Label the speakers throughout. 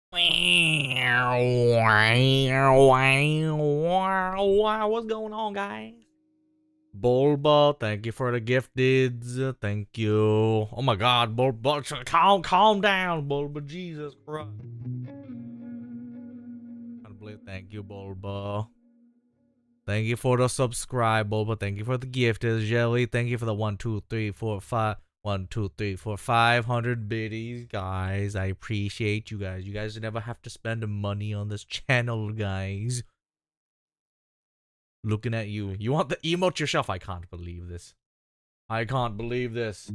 Speaker 1: What's going on, guys? Bulba, thank you for the gifted. Thank you. Oh my God, Bulba, calm down, Bulba. Jesus Christ. Thank you, Bulba. Thank you for the subscribe, Bulba. Thank you for the gifted, Jelly. Thank you for the 500 biddies, guys. I appreciate you guys. You guys never have to spend money on this channel, guys. Looking at you. You want the emote yourself? I can't believe this. I can't believe this.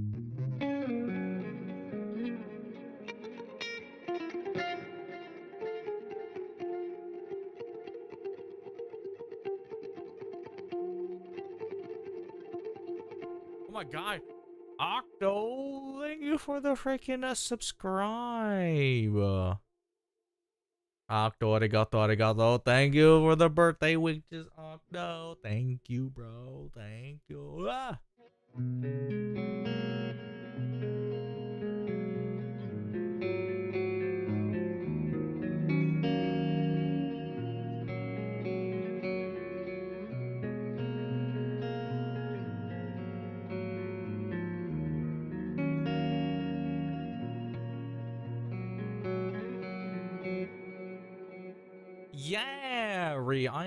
Speaker 1: Oh my God. Octo, thank you for the freaking subscribe. Octo, arigato. Thank you for the birthday wishes, Octo. Thank you, bro. Thank you. Ah. Yeah, I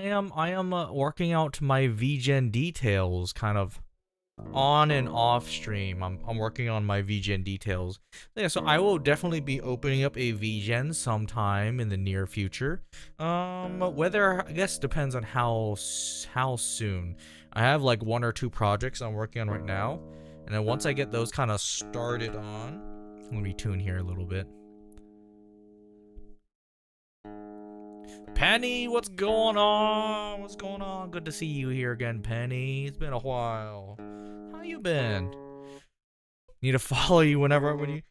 Speaker 1: am working out my Vgen details kind of on and off stream. I'm working on my Vgen details. Yeah, so I will definitely be opening up a Vgen sometime in the near future. Whether I guess depends on how soon. I have like 1 or 2 projects I'm working on right now, and then once I get those kind of started on, let me tune here a little bit. Penny, what's going on? What's going on? Good to see you here again, Penny. It's been a while. How you been? Need to follow you when you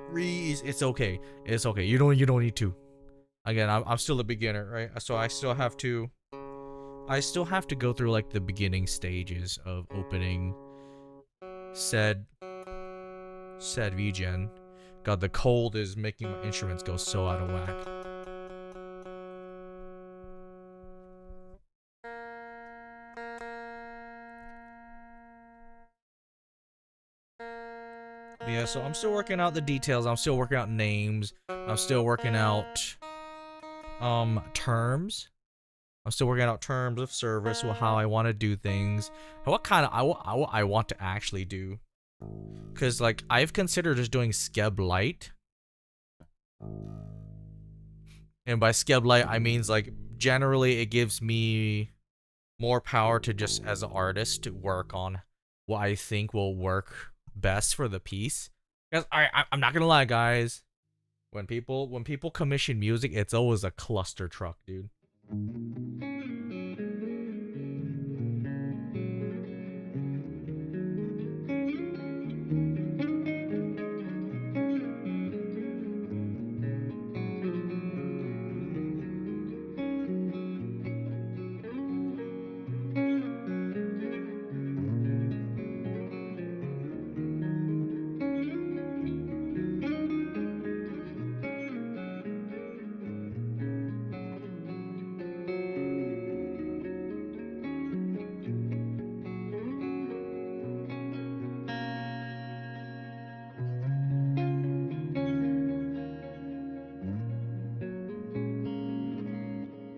Speaker 1: freeze. It's okay. It's okay. You don't need to. Again, I'm still a beginner, right? So I still have to go through like the beginning stages of opening said VGen. God, the cold is making my instruments go so out of whack. Yeah, so I'm still working out the details. I'm still working out names. I'm still working out terms. I'm still working out terms of service, how I want to do things, what kind of I want to actually do. Cause like I've considered just doing Skeb Light, and by Skeb Light I means like generally it gives me more power to just as an artist to work on what I think will work best for the piece. Because I'm not gonna lie, guys. When people commission music, it's always a cluster truck, dude.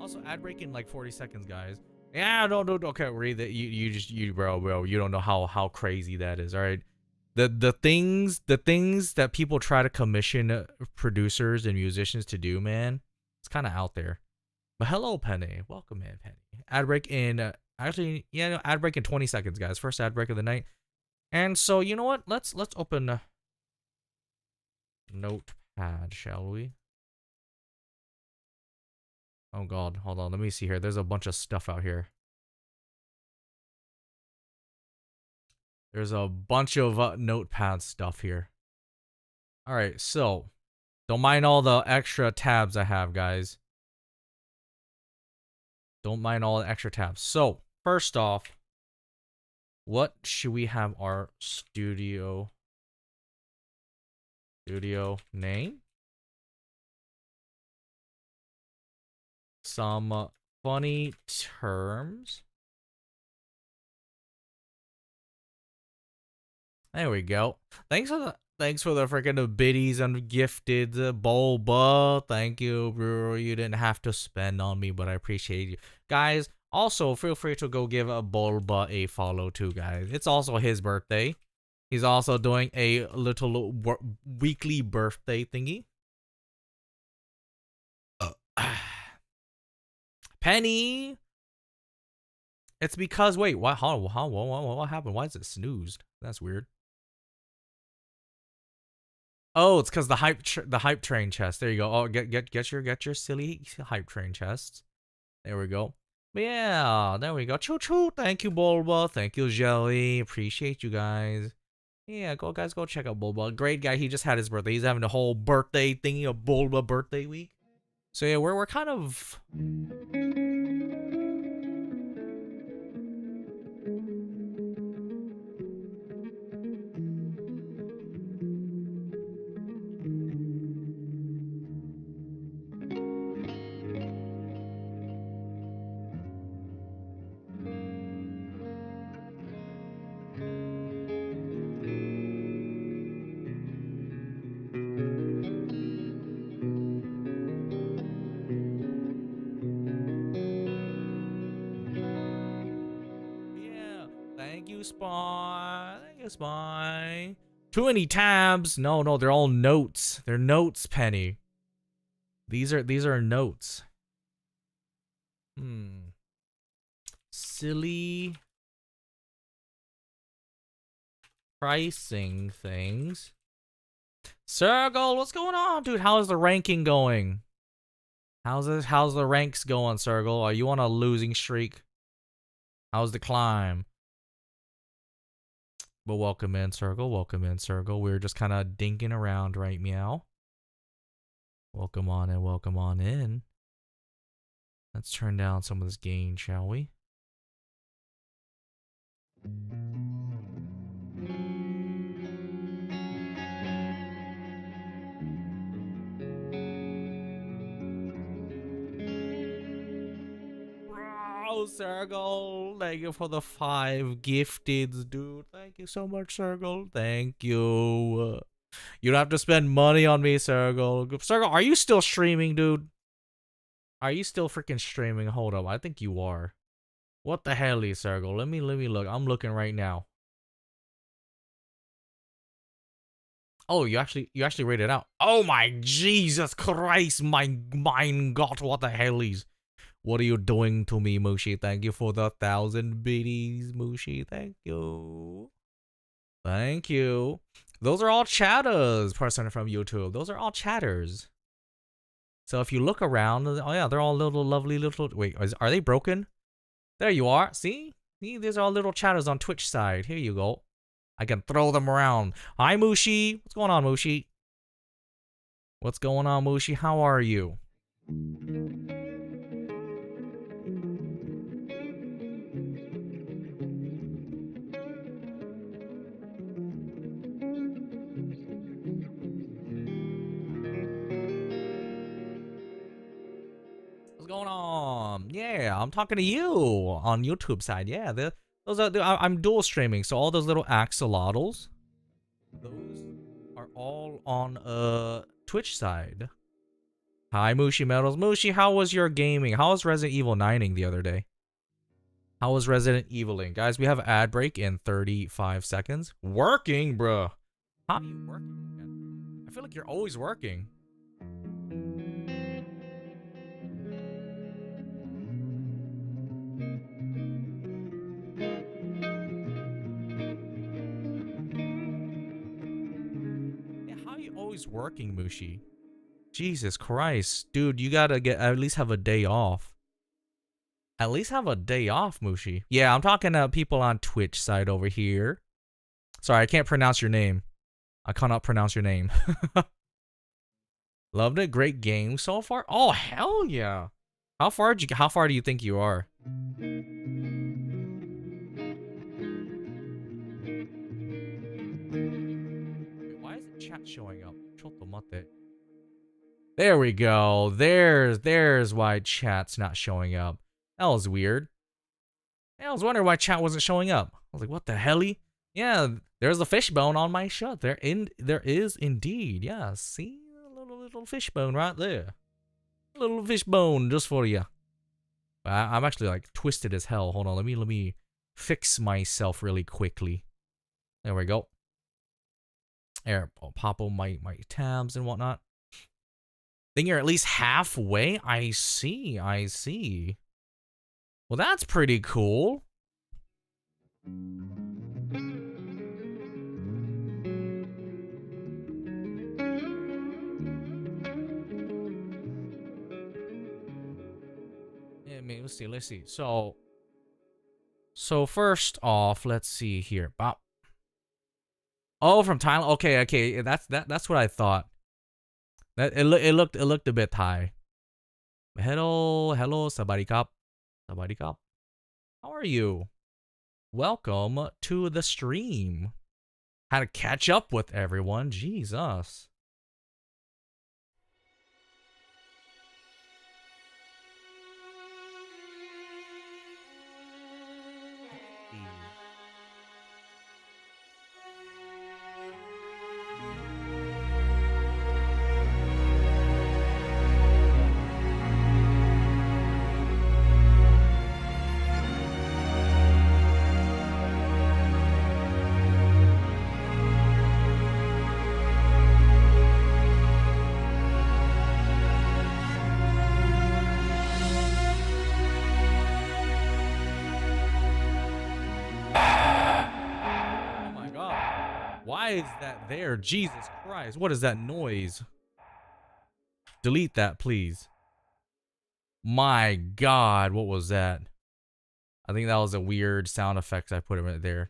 Speaker 1: Also, ad break in like 40 seconds, guys. Yeah, no, okay, read that. Bro, you don't know how crazy that is. All right, the things that people try to commission producers and musicians to do, man, it's kind of out there. But hello, Penny. Welcome in, Penny. Ad break in actually, yeah, no, ad break in 20 seconds, guys. First ad break of the night. And so, you know what? Let's open Notepad, shall we? Oh God, hold on. Let me see here. There's a bunch of stuff out here. There's a bunch of Notepad stuff here. All right, so don't mind all the extra tabs I have, guys. Don't mind all the extra tabs. So first off, what should we have our studio name? some funny terms. There we go. Thanks for the freaking biddies and gifted bulba. Thank you, bro. You didn't have to spend on me, but I appreciate you. Guys, also feel free to go give a bulba a follow too, guys. It's also his birthday. He's also doing a little weekly birthday thingy. Penny. It's because wait, what happened? Why is it snoozed? That's weird. Oh, it's because the hype train chest. There you go. Oh, get your silly hype train chests. There we go. But yeah, there we go. Choo choo. Thank you, Bulba. Thank you, Jelly. Appreciate you guys. Yeah, go check out Bulba. Great guy. He just had his birthday. He's having a whole birthday thingy, a Bulba birthday week. So yeah, we're kind of. Thank you, Spy. Thank you, Spy. Too many tabs. No, they're all notes. They're notes, Penny. These are notes. Silly pricing things. Circle, what's going on, dude? How's the ranking going? How's the ranks going, Circle? Are you on a losing streak? How's the climb? But welcome in, Circle. Welcome in, Circle. We're just kind of dinking around, right, Meow? Welcome on in. Welcome on in. Let's turn down some of this gain, shall we? Bro, Circle, thank you for the 5 gifteds, dude. Thank you so much, Circle. Thank you. You don't have to spend money on me, Circle. Circle, are you still streaming, dude? Are you still freaking streaming? Hold up, I think you are. What the hell is Circle? Let me look. I'm looking right now. Oh, you actually read it out. Oh my Jesus Christ, my God, what the hell is? What are you doing to me, Mushi? Thank you for the 1,000 biddies, Mushi. Thank you. Thank you. Those are all chatters, person from YouTube. Those are all chatters. So if you look around, oh yeah, they're all little lovely little. Wait, are they broken? There you are. See, these are all little chatters on Twitch side. Here you go. I can throw them around. Hi, Mushi. What's going on, Mushi? What's going on, Mushi? How are you? What's going on? Yeah, I'm talking to you on YouTube side. Yeah, those are I'm dual streaming, so all those little axolotls, those are all on Twitch side. Hi, Mushi Metals. Mushi, how was your gaming? How was Resident Evil 9ing the other day? How was Resident Eviling? Guys, we have an ad break in 35 seconds. Working, bruh. How are you working? I feel like you're always working. Yeah, how are you always working, Mushi? Jesus Christ. Dude, you gotta at least have a day off. At least have a day off, Mushi. Yeah, I'm talking to people on Twitch side over here. Sorry, I can't pronounce your name. I cannot pronounce your name. Loved it. Great game so far. Oh, hell yeah. How far do you think you are? Wait, why isn't chat showing up? Chotto mate. There we go. There's why chat's not showing up. That was weird. Yeah, I was wondering why chat wasn't showing up. I was like, what the helly? Yeah, there's a fishbone on my shut. There is indeed. Yeah, see a little fishbone right there. A little fishbone just for you. I'm actually like twisted as hell. Hold on, let me fix myself really quickly. There we go. There, I'll pop on my tabs and whatnot. Think you're at least halfway? I see. Well, that's pretty cool. Yeah, I mean, let's see. So first off, let's see here. Bop. Oh, from Thailand. Okay. That's what I thought. That it looked a bit Thai. Hello, Sabarikap. How are you? Welcome to the stream. Had to catch up with everyone. Jesus. Why is that there? Jesus Christ. What is that noise? Delete that, please. My God, what was that? I think that was a weird sound effect I put right there.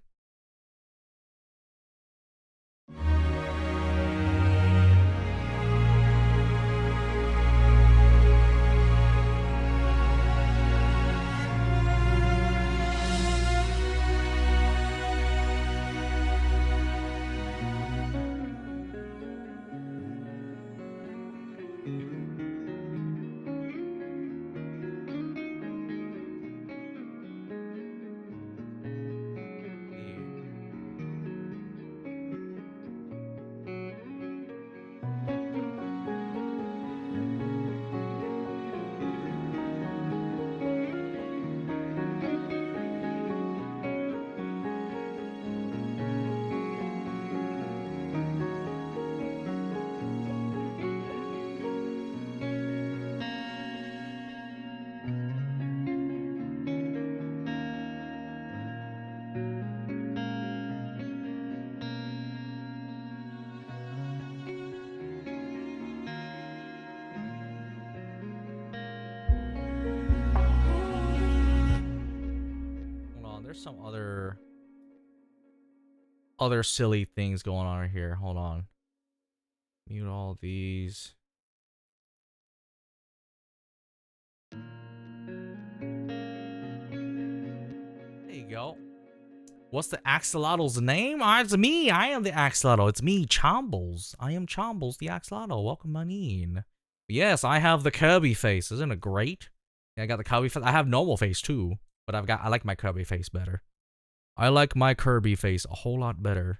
Speaker 1: There's some other silly things going on here. Hold on. Mute all these. There you go. What's the Axolotl's name? It's me. I am the Axolotl. It's me, Chombles. I am Chombles, the Axolotl. Welcome on in. Yes, I have the Kirby face. Isn't it great? Yeah, I got the Kirby face. I have normal face too. But I like my Kirby face better. I like my Kirby face a whole lot better.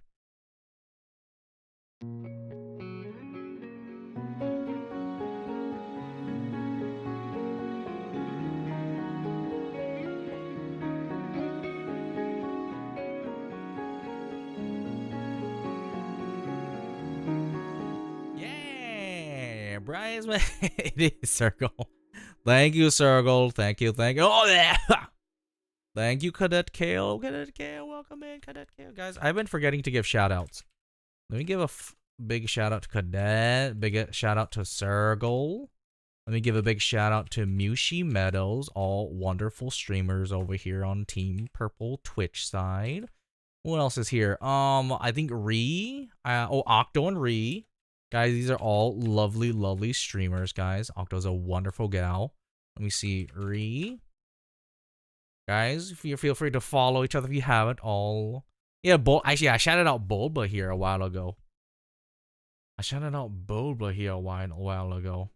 Speaker 1: Yeah, Bryce, it is Circle. Thank you, Circle. Thank you. Oh, yeah. Thank you, Cadet Kale. Welcome in, Cadet Kale. Guys, I've been forgetting to give shout-outs. Let me give a big shout-out to Cadet. Big shout-out to Sergal. Let me give a big shout-out to Mushi Meadows. All wonderful streamers over here on Team Purple Twitch side. What else is here? I think Ree. Octo and Ree. Guys, these are all lovely streamers, guys. Octo's a wonderful gal. Let me see. Ree. Guys, feel free to follow each other if you haven't. All, yeah, actually, I shouted out Bulba here a while ago. I shouted out boba here a while ago.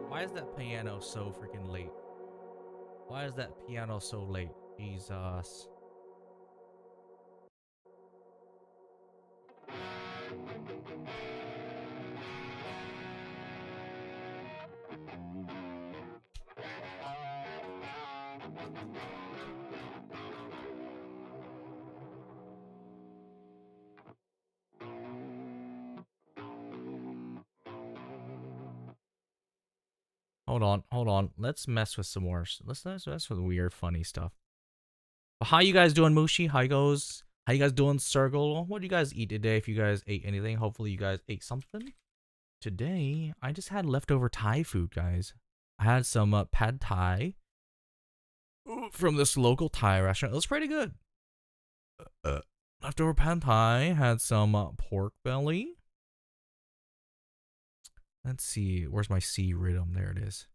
Speaker 1: Why is that piano so freaking late? Why is that piano so late? Jesus. Hold on. Let's mess with some more. Let's mess with weird, funny stuff. But how you guys doing, Mushi? How you guys doing, Circle? What do you guys eat today? If you guys ate anything, hopefully you guys ate something. Today, I just had leftover Thai food, guys. I had some pad Thai from this local Thai restaurant. It was pretty good. Leftover pad Thai. Had some pork belly. Let's see. Where's my C rhythm? There it is.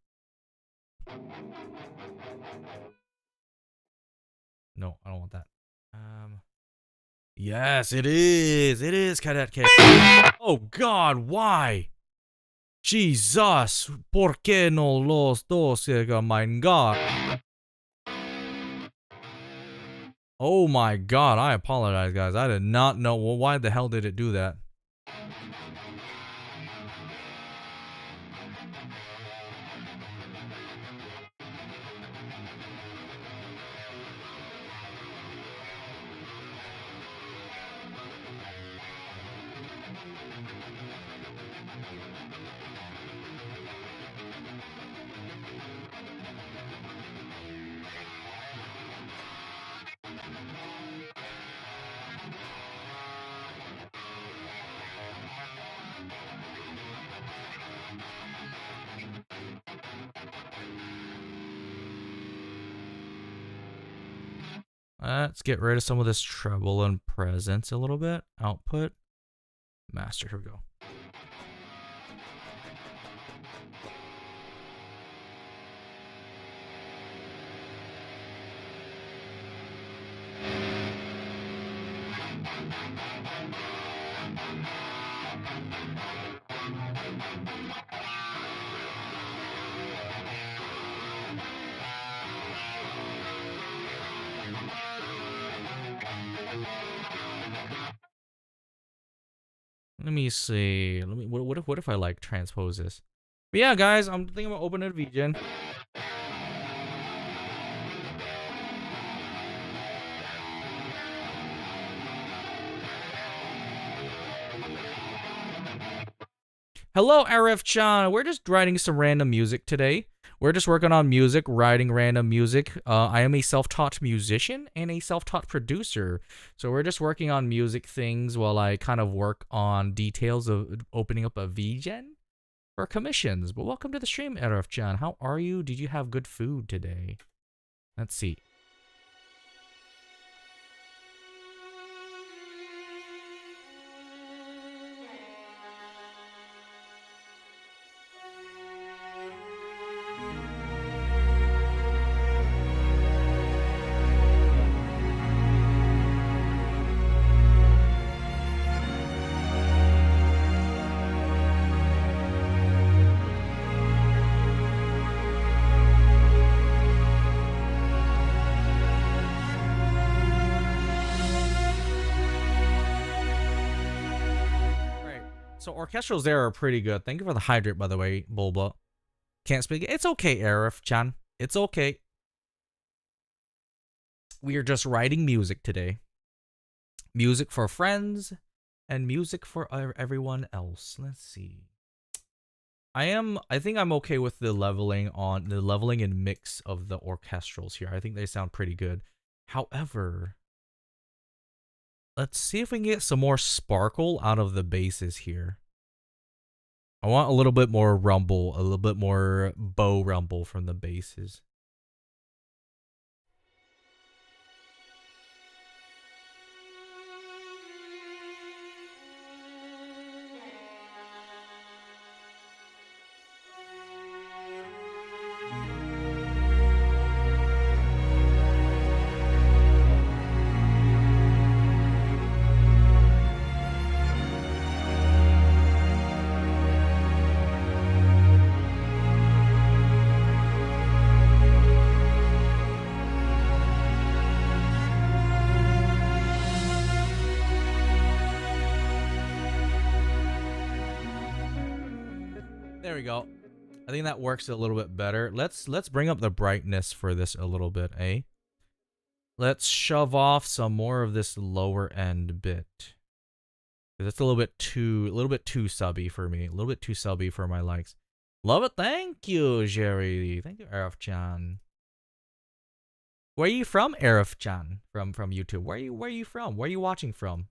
Speaker 1: No, I don't want that. Yes, it is. It is Cadet Cake. Oh God, why? Jesus, ¿por qué no los dos? Oh my God. Oh my God, I apologize, guys. I did not know. Well, why the hell did it do that? Let's get rid of some of this treble and presence a little bit. Output. Master. Here we go. Let me see. What if I like transpose this? But yeah, guys, I'm thinking about opening a Vgen. Hello, RF-chan. We're just writing some random music today. We're just working on music, writing random music. I am a self-taught musician and a self-taught producer. So we're just working on music things while I kind of work on details of opening up a Vgen for commissions. But welcome to the stream, RF-chan. How are you? Did you have good food today? Let's see. So orchestrals there are pretty good. Thank you for the hydrate, by the way, Bulba. Can't speak. It's okay, Arif-chan. It's okay. We are just writing music today. Music for friends and music for everyone else. Let's see. I think I'm okay with the leveling and mix of the orchestrals here. I think they sound pretty good. However, let's see if we can get some more sparkle out of the basses here. I want a little bit more rumble, a little bit more bow rumble from the basses. There we go. I think that works a little bit better. Let's bring up the brightness for this a little bit, eh? Let's shove off some more of this lower end bit. It's a little bit too subby for me. A little bit too subby for my likes. Love it. Thank you, Jerry. Thank you, Arif-chan. Where are you from, Arif-chan? From YouTube. Where are you from? Where are you watching from?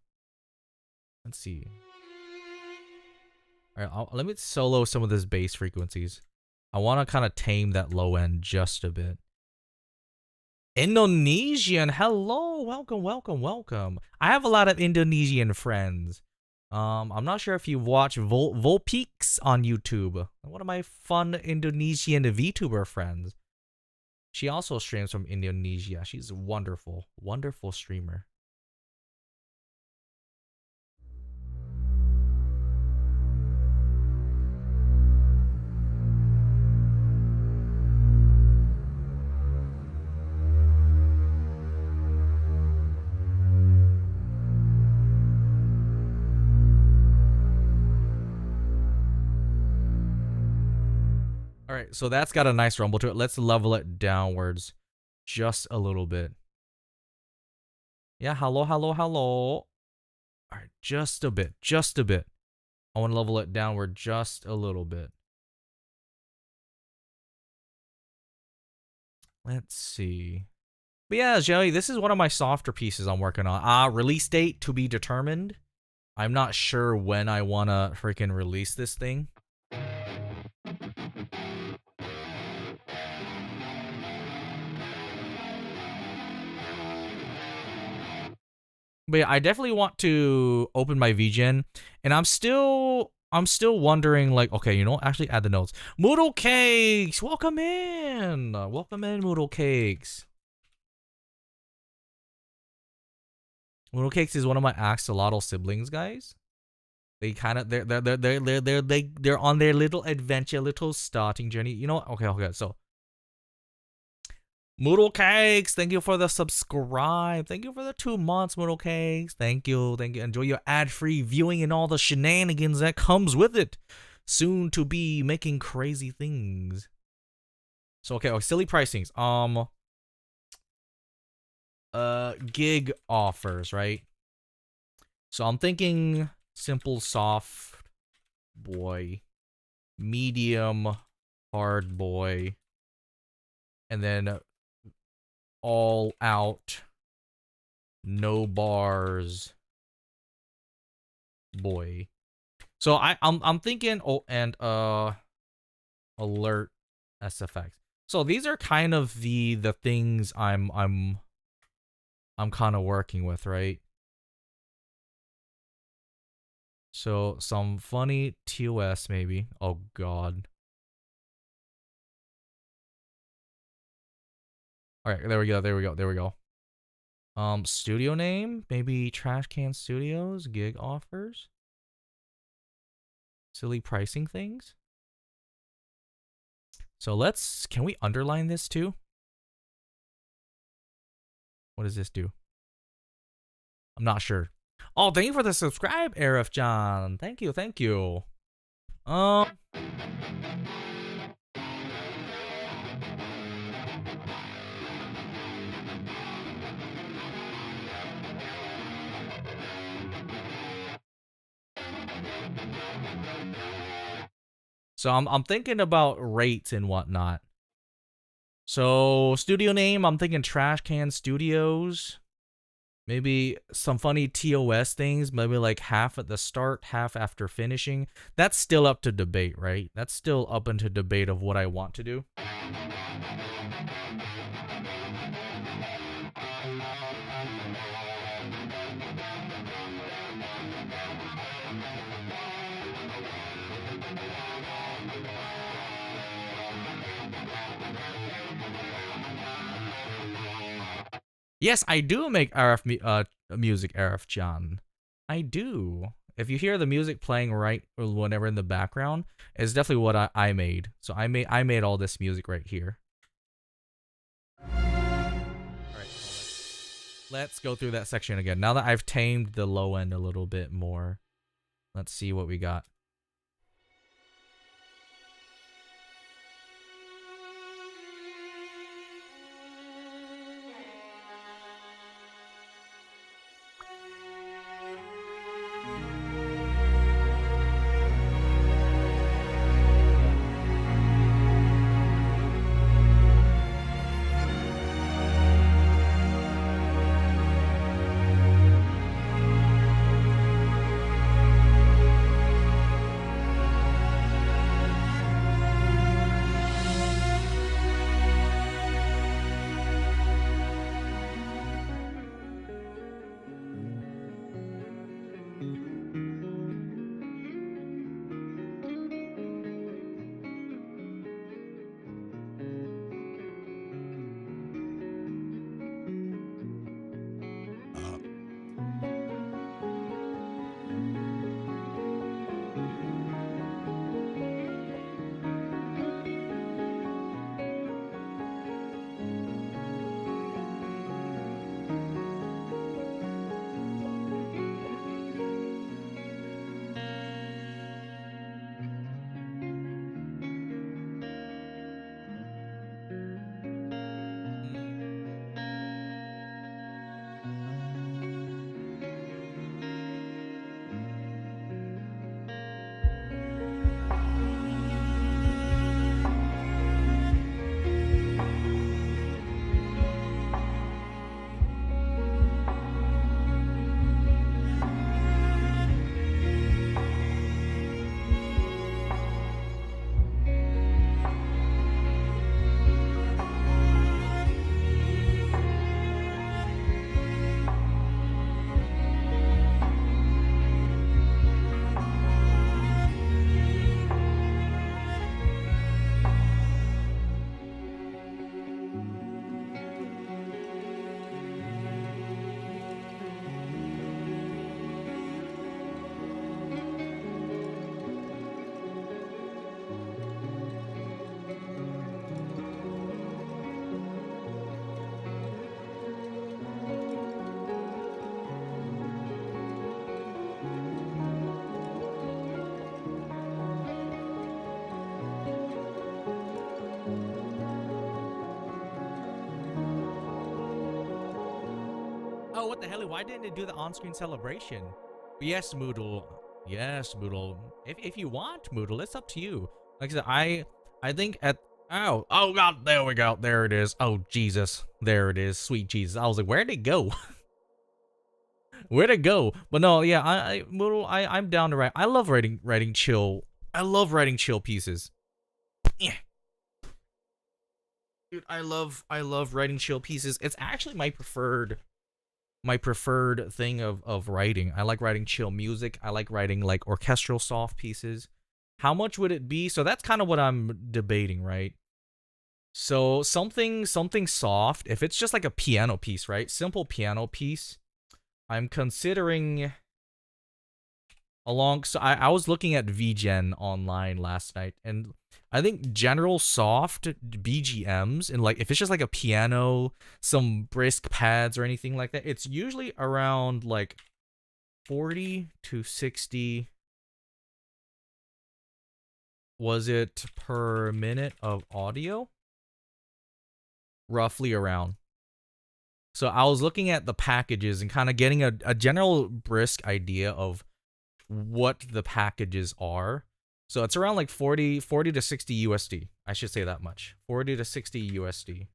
Speaker 1: Let's see. Alright, let me solo some of this bass frequencies. I want to kind of tame that low end just a bit. Indonesian, hello, welcome. I have a lot of Indonesian friends. I'm not sure if you've watched Volpeaks on YouTube. One of my fun Indonesian VTuber friends. She also streams from Indonesia. She's a wonderful streamer. Alright, so that's got a nice rumble to it. Let's level it downwards just a little bit. Yeah, hello. Alright, just a bit. I want to level it downward just a little bit. Let's see. But yeah, Joey, this is one of my softer pieces I'm working on. Release date to be determined. I'm not sure when I want to freaking release this thing. But yeah, I definitely want to open my Vgen, and I'm still wondering, like, okay, you know, actually add the notes. Moodle Cakes, welcome in, Moodle Cakes. Moodle Cakes is one of my Axolotl siblings, guys. They kind of they're on their little adventure, little starting journey. You know what? Okay. So Moodle Cakes, thank you for the subscribe. Thank you for the 2 months, Moodle Cakes. Thank you. Enjoy your ad-free viewing and all the shenanigans that comes with it. Soon to be making crazy things. So okay, silly pricings. Gig offers, right? So I'm thinking simple soft boy, medium hard boy, and then all out no bars boy. So I'm thinking alert SFX. So these are kind of the things I'm kind of working with, right? So some funny TOS maybe. Oh god. All right, there we go. Studio name, maybe Trash Can Studios, gig offers. Silly pricing things. So can we underline this too? What does this do? I'm not sure. Oh, thank you for the subscribe, Arif John. Thank you, thank you. Um. So I'm thinking about rates and whatnot. So studio name, I'm thinking Trash Can Studios. Maybe some funny TOS things, maybe like half at the start, half after finishing. That's still up to debate, right? That's still up into debate of what I want to do. Yes, I do make music, Arif John. I do. If you hear the music playing right or whenever in the background, it's definitely what I made. So I made all this music right here. All right, let's go through that section again. Now that I've tamed the low end a little bit more, let's see what we got. Oh, what the hell? Why didn't it do the on-screen celebration? Yes, Moodle. Yes, Moodle. If you want, Moodle, it's up to you. Like I said, I think at oh god, there we go. There it is. Oh Jesus, there it is. Sweet Jesus. I was like, where'd it go? Where'd it go? But no, yeah, Moodle, I'm down to write. I love writing chill. I love writing chill pieces. Yeah. Dude, I love writing chill pieces. It's actually my preferred thing of writing. I like writing chill music. I like writing like orchestral soft pieces. How much would it be? So that's kind of what I'm debating, right? So something soft. If it's just like a piano piece, right? Simple piano piece. I'm considering so I was looking at Vgen online last night, and I think general soft BGMs, and like if it's just like a piano, some brisk pads or anything like that, it's usually around like 40 to 60. Was it per minute of audio? Roughly around. So I was looking at the packages and kind of getting a general brisk idea of what the packages are. So it's around like 40 to 60 USD. I should say that much. 40 to 60 USD.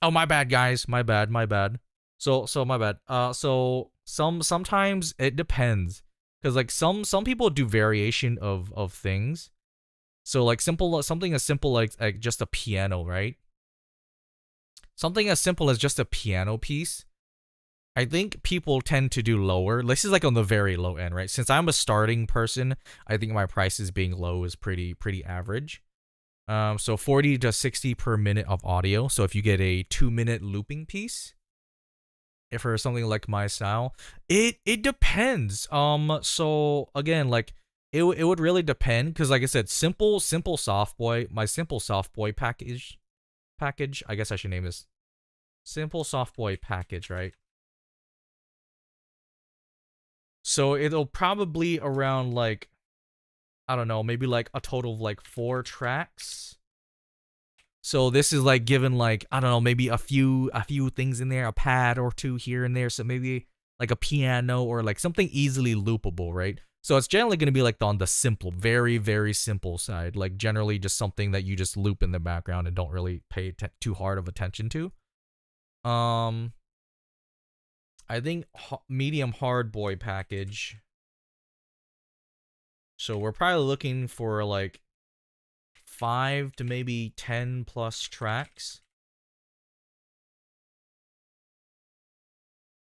Speaker 1: Oh, my bad, guys. My bad. So my bad. So sometimes it depends, because like some people do variation of things. So like something as simple like just a piano, right? Something as simple as just a piano piece. I think people tend to do lower. This is like on the very low end, right? Since I'm a starting person, I think my prices being low is pretty average. So 40 to 60 per minute of audio. So if you get a 2-minute looping piece, if for something like my style, it depends. So again, like it would really depend, because like I said, simple soft boy, my simple soft boy package. I guess I should name this simple soft boy package, right? So it'll probably around like, I don't know, maybe like a total of like 4 tracks. So this is like given like, I don't know, maybe a few things in there, a pad or two here and there. So maybe like a piano or like something easily loopable, right? So it's generally going to be like on the simple, very simple side. Like generally just something that you just loop in the background and don't really pay too hard of attention to. I think medium hard boy package. So we're probably looking for like 5 to maybe 10 plus tracks.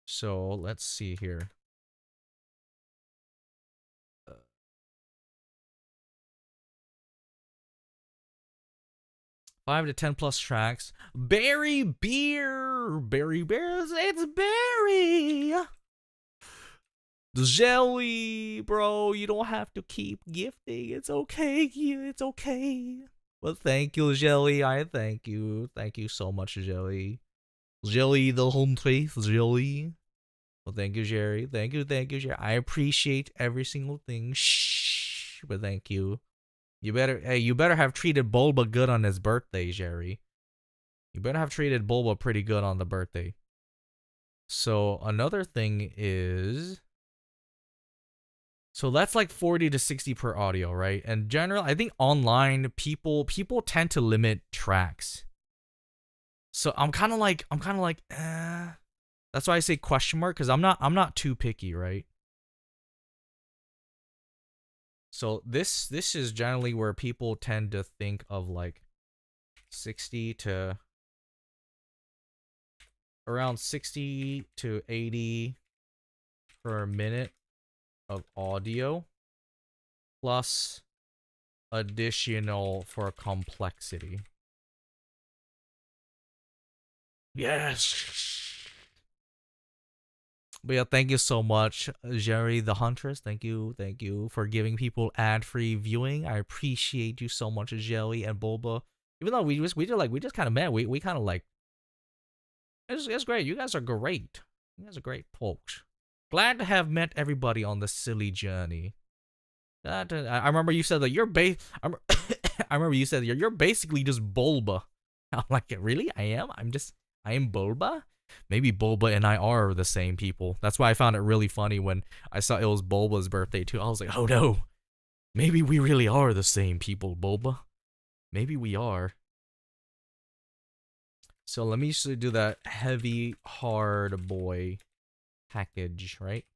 Speaker 1: So let's see here. 5 to 10 plus tracks. Berry beer. Berry bears. It's berry. Jelly, bro. You don't have to keep gifting. It's okay. It's okay. Well, thank you, Jelly. I thank you. Thank you so much, Jelly. Jelly, the home truth, Jelly. Well, thank you, Jerry. Thank you, Jerry. I appreciate every single thing. Shh, but thank you. You better have treated Bulba good on his birthday, Jerry. You better have treated Bulba pretty good on the birthday. So another thing is, so that's like 40 to 60 per audio, right? And general, I think online people tend to limit tracks. So I'm kind of like, That's why I say question mark, because I'm not too picky, right? So this is generally where people tend to think of like 60 to around 60 to 80 per minute of audio, plus additional for complexity. Yes. But yeah, thank you so much, Jerry the Huntress. Thank you for giving people ad-free viewing. I appreciate you so much, Jelly and Bulba. Even though we just kind of met, we kind of like, it's great. You guys are great. You guys are great folks. Glad to have met everybody on this silly journey. I remember you said that you're I remember you said you're basically just Bulba. I'm like, really? I am Bulba? Maybe Bulba and I are the same people. That's why I found it really funny when I saw it was Bulba's birthday too. I was like, oh no. Maybe we really are the same people, Bulba. Maybe we are. So let me just do that heavy, hard boy package, right?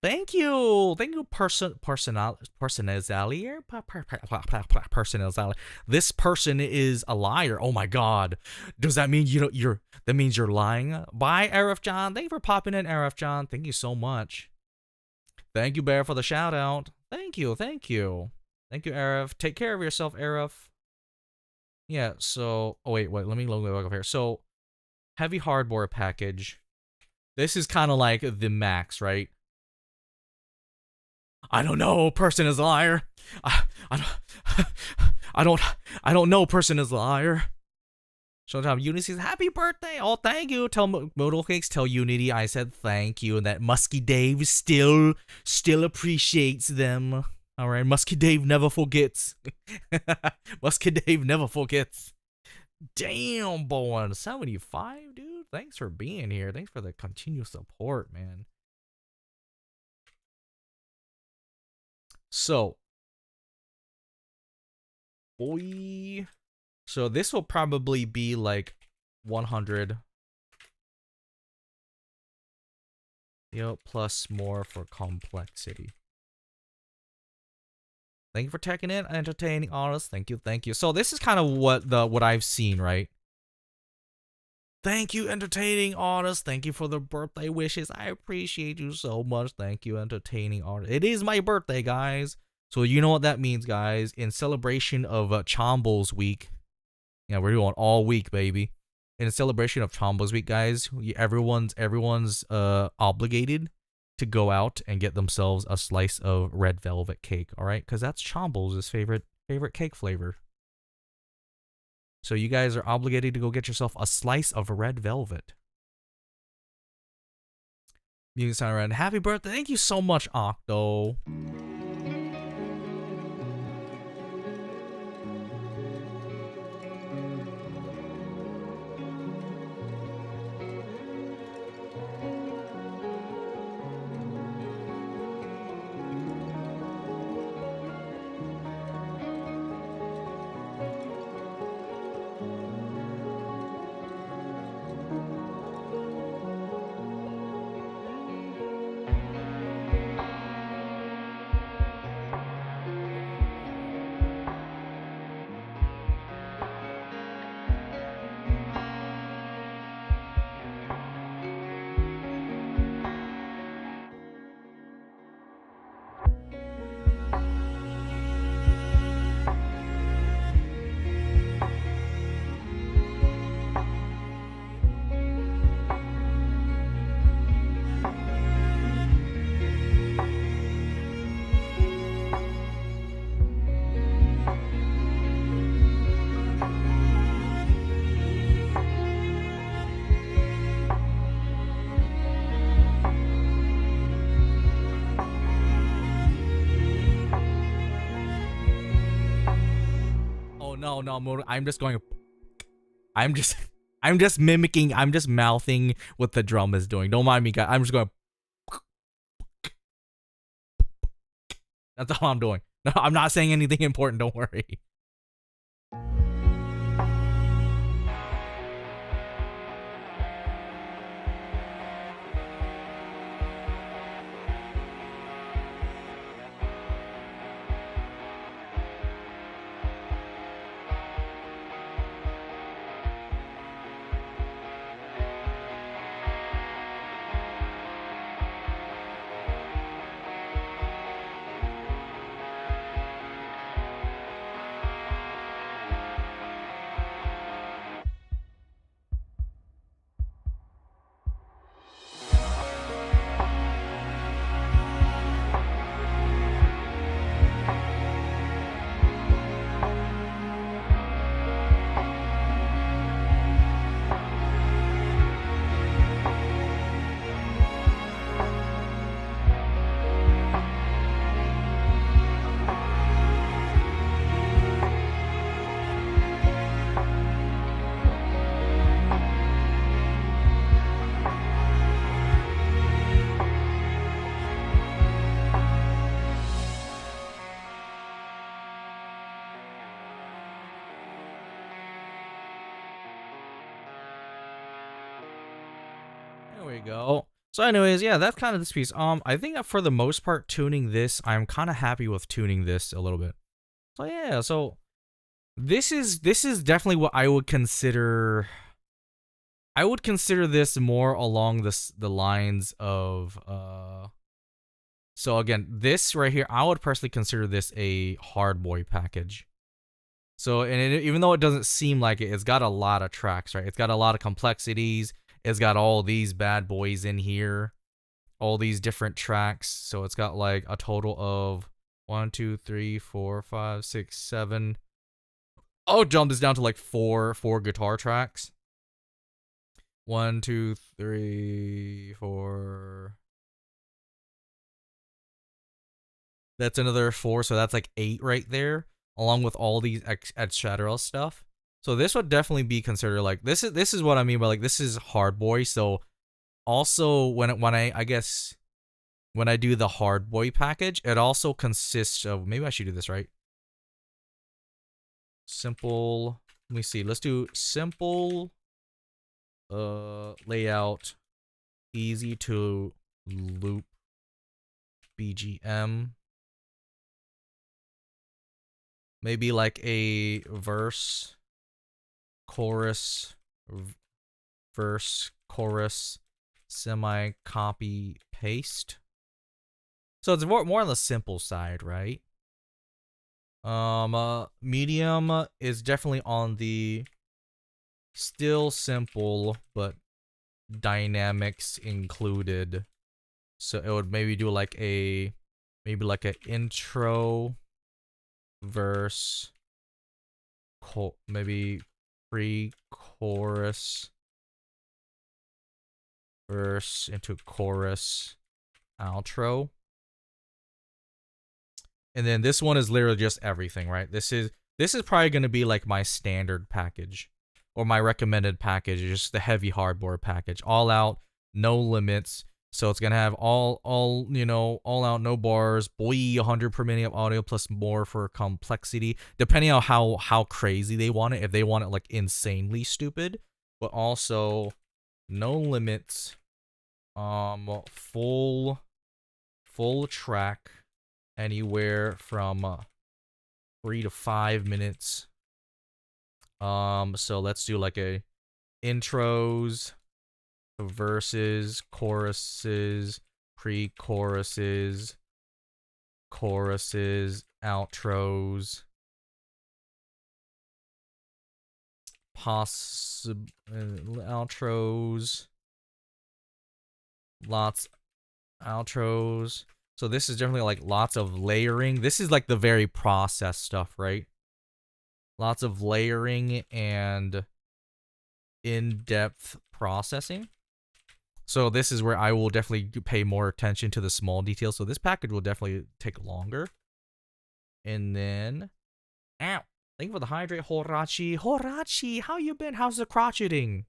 Speaker 1: Thank you, Personalizalier. This person is a liar. Oh my god, does that mean that means you're lying? Bye, Arif John. Thank you for popping in, Arif John. Thank you so much. Thank you, Bear, for the shout out. Thank you. Thank you, Arif. Take care of yourself, Arif. Yeah, so... Oh, wait, let me look up here. So, heavy hardboard package. This is kind of like the max, right? I don't know, person is a liar. I don't... I don't know, person is a liar. Showtime Unity says, happy birthday! Oh, thank you. Tell Modal Cakes, tell Unity I said thank you, and that Musky Dave still appreciates them. Alright, Musky Dave never forgets. Musky Dave never forgets. Damn, boy. 75, dude. Thanks for being here. Thanks for the continued support, man. So, boy. So this will probably be like 100. Yep, plus more for complexity. Thank you for checking in, entertaining artists. Thank you, thank you. So this is kind of what I've seen, right? Thank you, entertaining artists. Thank you for the birthday wishes. I appreciate you so much. Thank you, entertaining artists. It is my birthday, guys. So you know what that means, guys. In celebration of Chombo's week. Yeah, we're doing all week, baby. In celebration of Chombo's week, guys, everyone's obligated to go out and get themselves a slice of red velvet cake, all right? Because that's Chombo's favorite cake flavor. So you guys are obligated to go get yourself a slice of red velvet. Music sound around. Happy birthday! Thank you so much, Octo. No, I'm just going. I'm just mimicking. I'm just mouthing what the drum is doing. Don't mind me, guys. I'm just going. That's all I'm doing. No, I'm not saying anything important. Don't worry. There we go. So anyways, yeah, that's kind of this piece. I think that for the most part, tuning this, I'm kind of happy with tuning this a little bit. So yeah, so this is definitely what I would consider. I would consider this more along the lines of So again, this right here, I would personally consider this a hard boy package. So, and even though it doesn't seem like it, it's got a lot of tracks, right? It's got a lot of complexities. It's got all these bad boys in here, all these different tracks. So it's got like a total of 1, 2, 3, 4, 5, 6, 7. I'll jump this down to like four guitar tracks. 1, 2, 3, 4. That's another 4, so that's like 8 right there, along with all these etc. stuff. So this would definitely be considered like this is what I mean by like this is hard boy. So also when I guess when I do the hard boy package, it also consists of, maybe I should do this right. Simple. Let me see. Let's do simple layout, easy to loop BGM. Maybe like a verse, chorus, verse, chorus, semi copy paste. So it's more on the simple side, right? Medium is definitely on the still simple but dynamics included. So it would maybe do like a intro, verse, maybe pre-chorus, verse into chorus, outro. And then this one is literally just everything, right? This is probably going to be like my standard package or my recommended package, just the heavy hardboard package, all out, no limits. So it's going to have all out, no bars, boy, 100 per minute of audio plus more for complexity, depending on how crazy they want it. If they want it like insanely stupid, but also no limits, full track, anywhere from 3 to 5 minutes. So let's do like a intros, verses, choruses, pre-choruses, choruses, outros, outros, lots outros. So this is definitely like lots of layering. This is like the very process stuff, right? Lots of layering and in-depth processing. So this is where I will definitely pay more attention to the small details. So this package will definitely take longer. And then, ow, thank you for the hydrate, Horachi. Horachi, how you been? How's the crotcheting?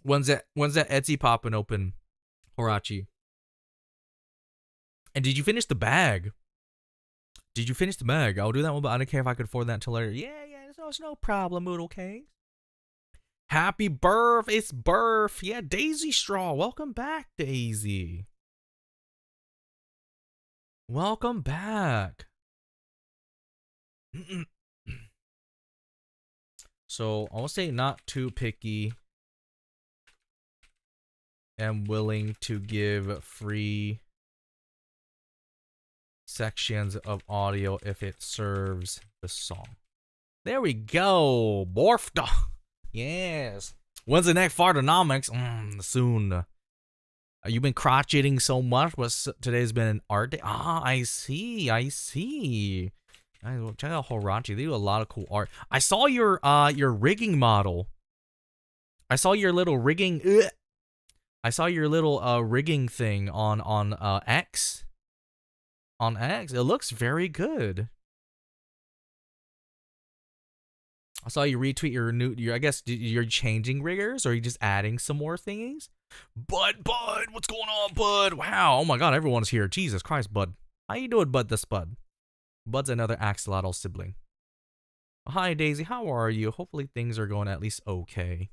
Speaker 1: When's that Etsy popping open, Horachi? And did you finish the bag? Did you finish the bag? I'll do that one, but I don't care if I could afford that until later. Yeah, it's no problem, Moodle King. Happy birth, it's birth. Yeah, Daisy Straw. Welcome back, Daisy. Welcome back. So, I will say not too picky. And willing to give free sections of audio if it serves the song. There we go. Morphed. Yes. When's the next Fartonomics? Soon. You've been crotcheting so much. Today's been an art day. I see. Check out Horachi. They do a lot of cool art. I saw your rigging model. I saw your little rigging. I saw your little rigging thing on X. On X, it looks very good. I saw you retweet your I guess you're changing riggers, or are you just adding some more thingies? Bud, what's going on, Bud? Wow, oh my god, everyone's here. Jesus Christ, Bud. How you doing, Bud, this Bud? Bud's another Axolotl sibling. Hi, Daisy, how are you? Hopefully things are going at least okay.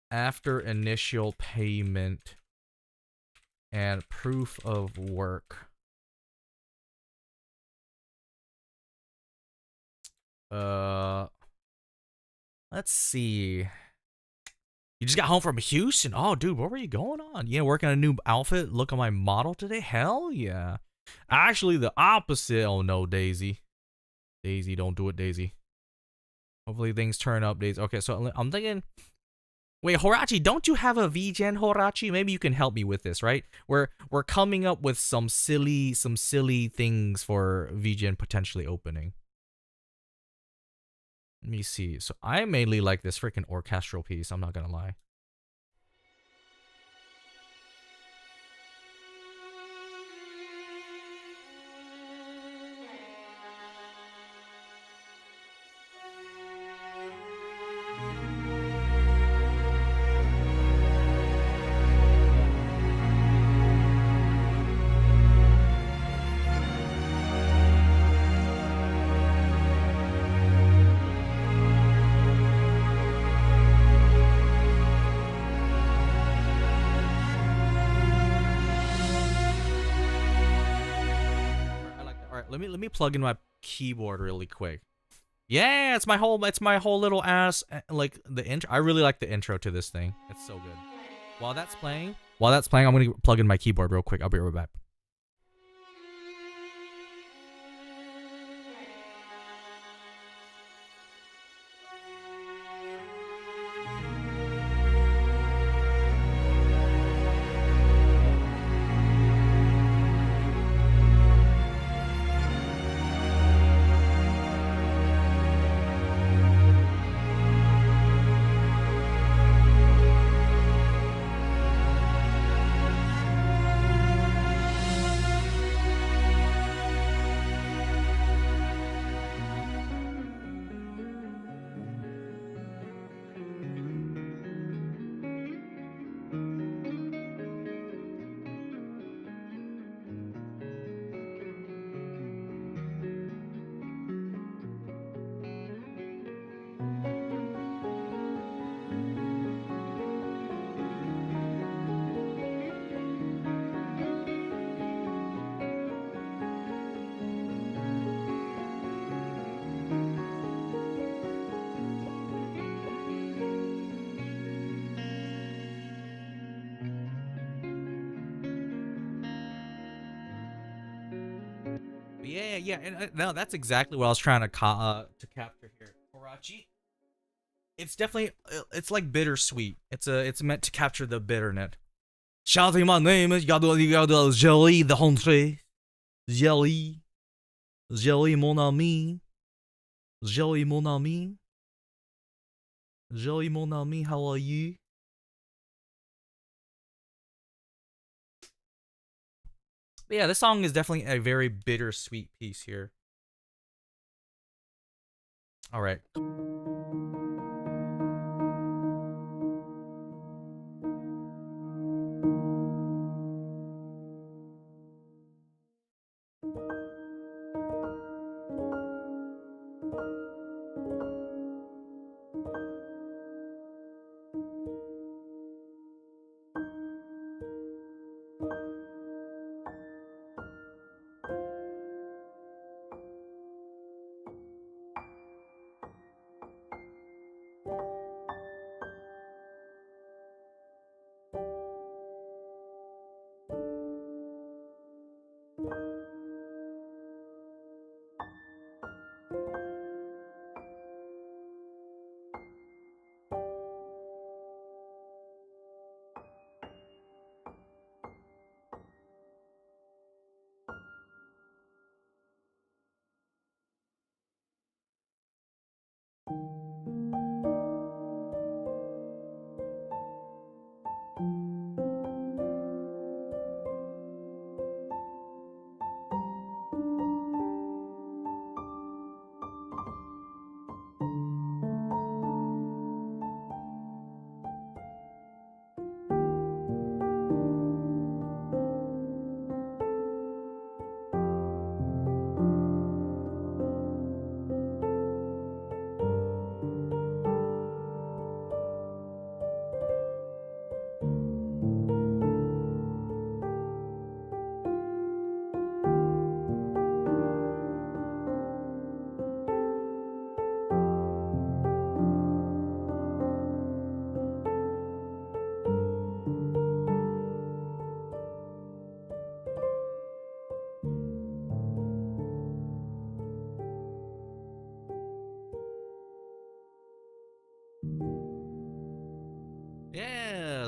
Speaker 1: After initial payment and proof of work. Let's see. You just got home from Houston? Oh, dude, what were you going on? Yeah, working on a new outfit. Look at my model today. Hell yeah. Actually, the opposite. Oh, no, Daisy. Daisy, don't do it, Daisy. Hopefully things turn up, Daisy. Okay, so I'm thinking... Wait, Horachi, don't you have a Vgen, Horachi? Maybe you can help me with this, right? We're coming up with some silly things for Vgen potentially opening. Let me see. So I mainly like this freaking orchestral piece, I'm not gonna lie. Let me plug in my keyboard really quick. Yeah, it's my whole little ass like the intro. I really like the intro to this thing. It's so good. While that's playing, I'm gonna plug in my keyboard real quick. I'll be right back. Yeah, and no, that's exactly what I was trying to capture here, Horachi. It's definitely it's like bittersweet. It's meant to capture the bitterness. Shouting my name is yada jelly the honte, jelly, mon ami, jelly mon ami, jelly mon ami. How are you? But yeah, this song is definitely a very bittersweet piece here. All right.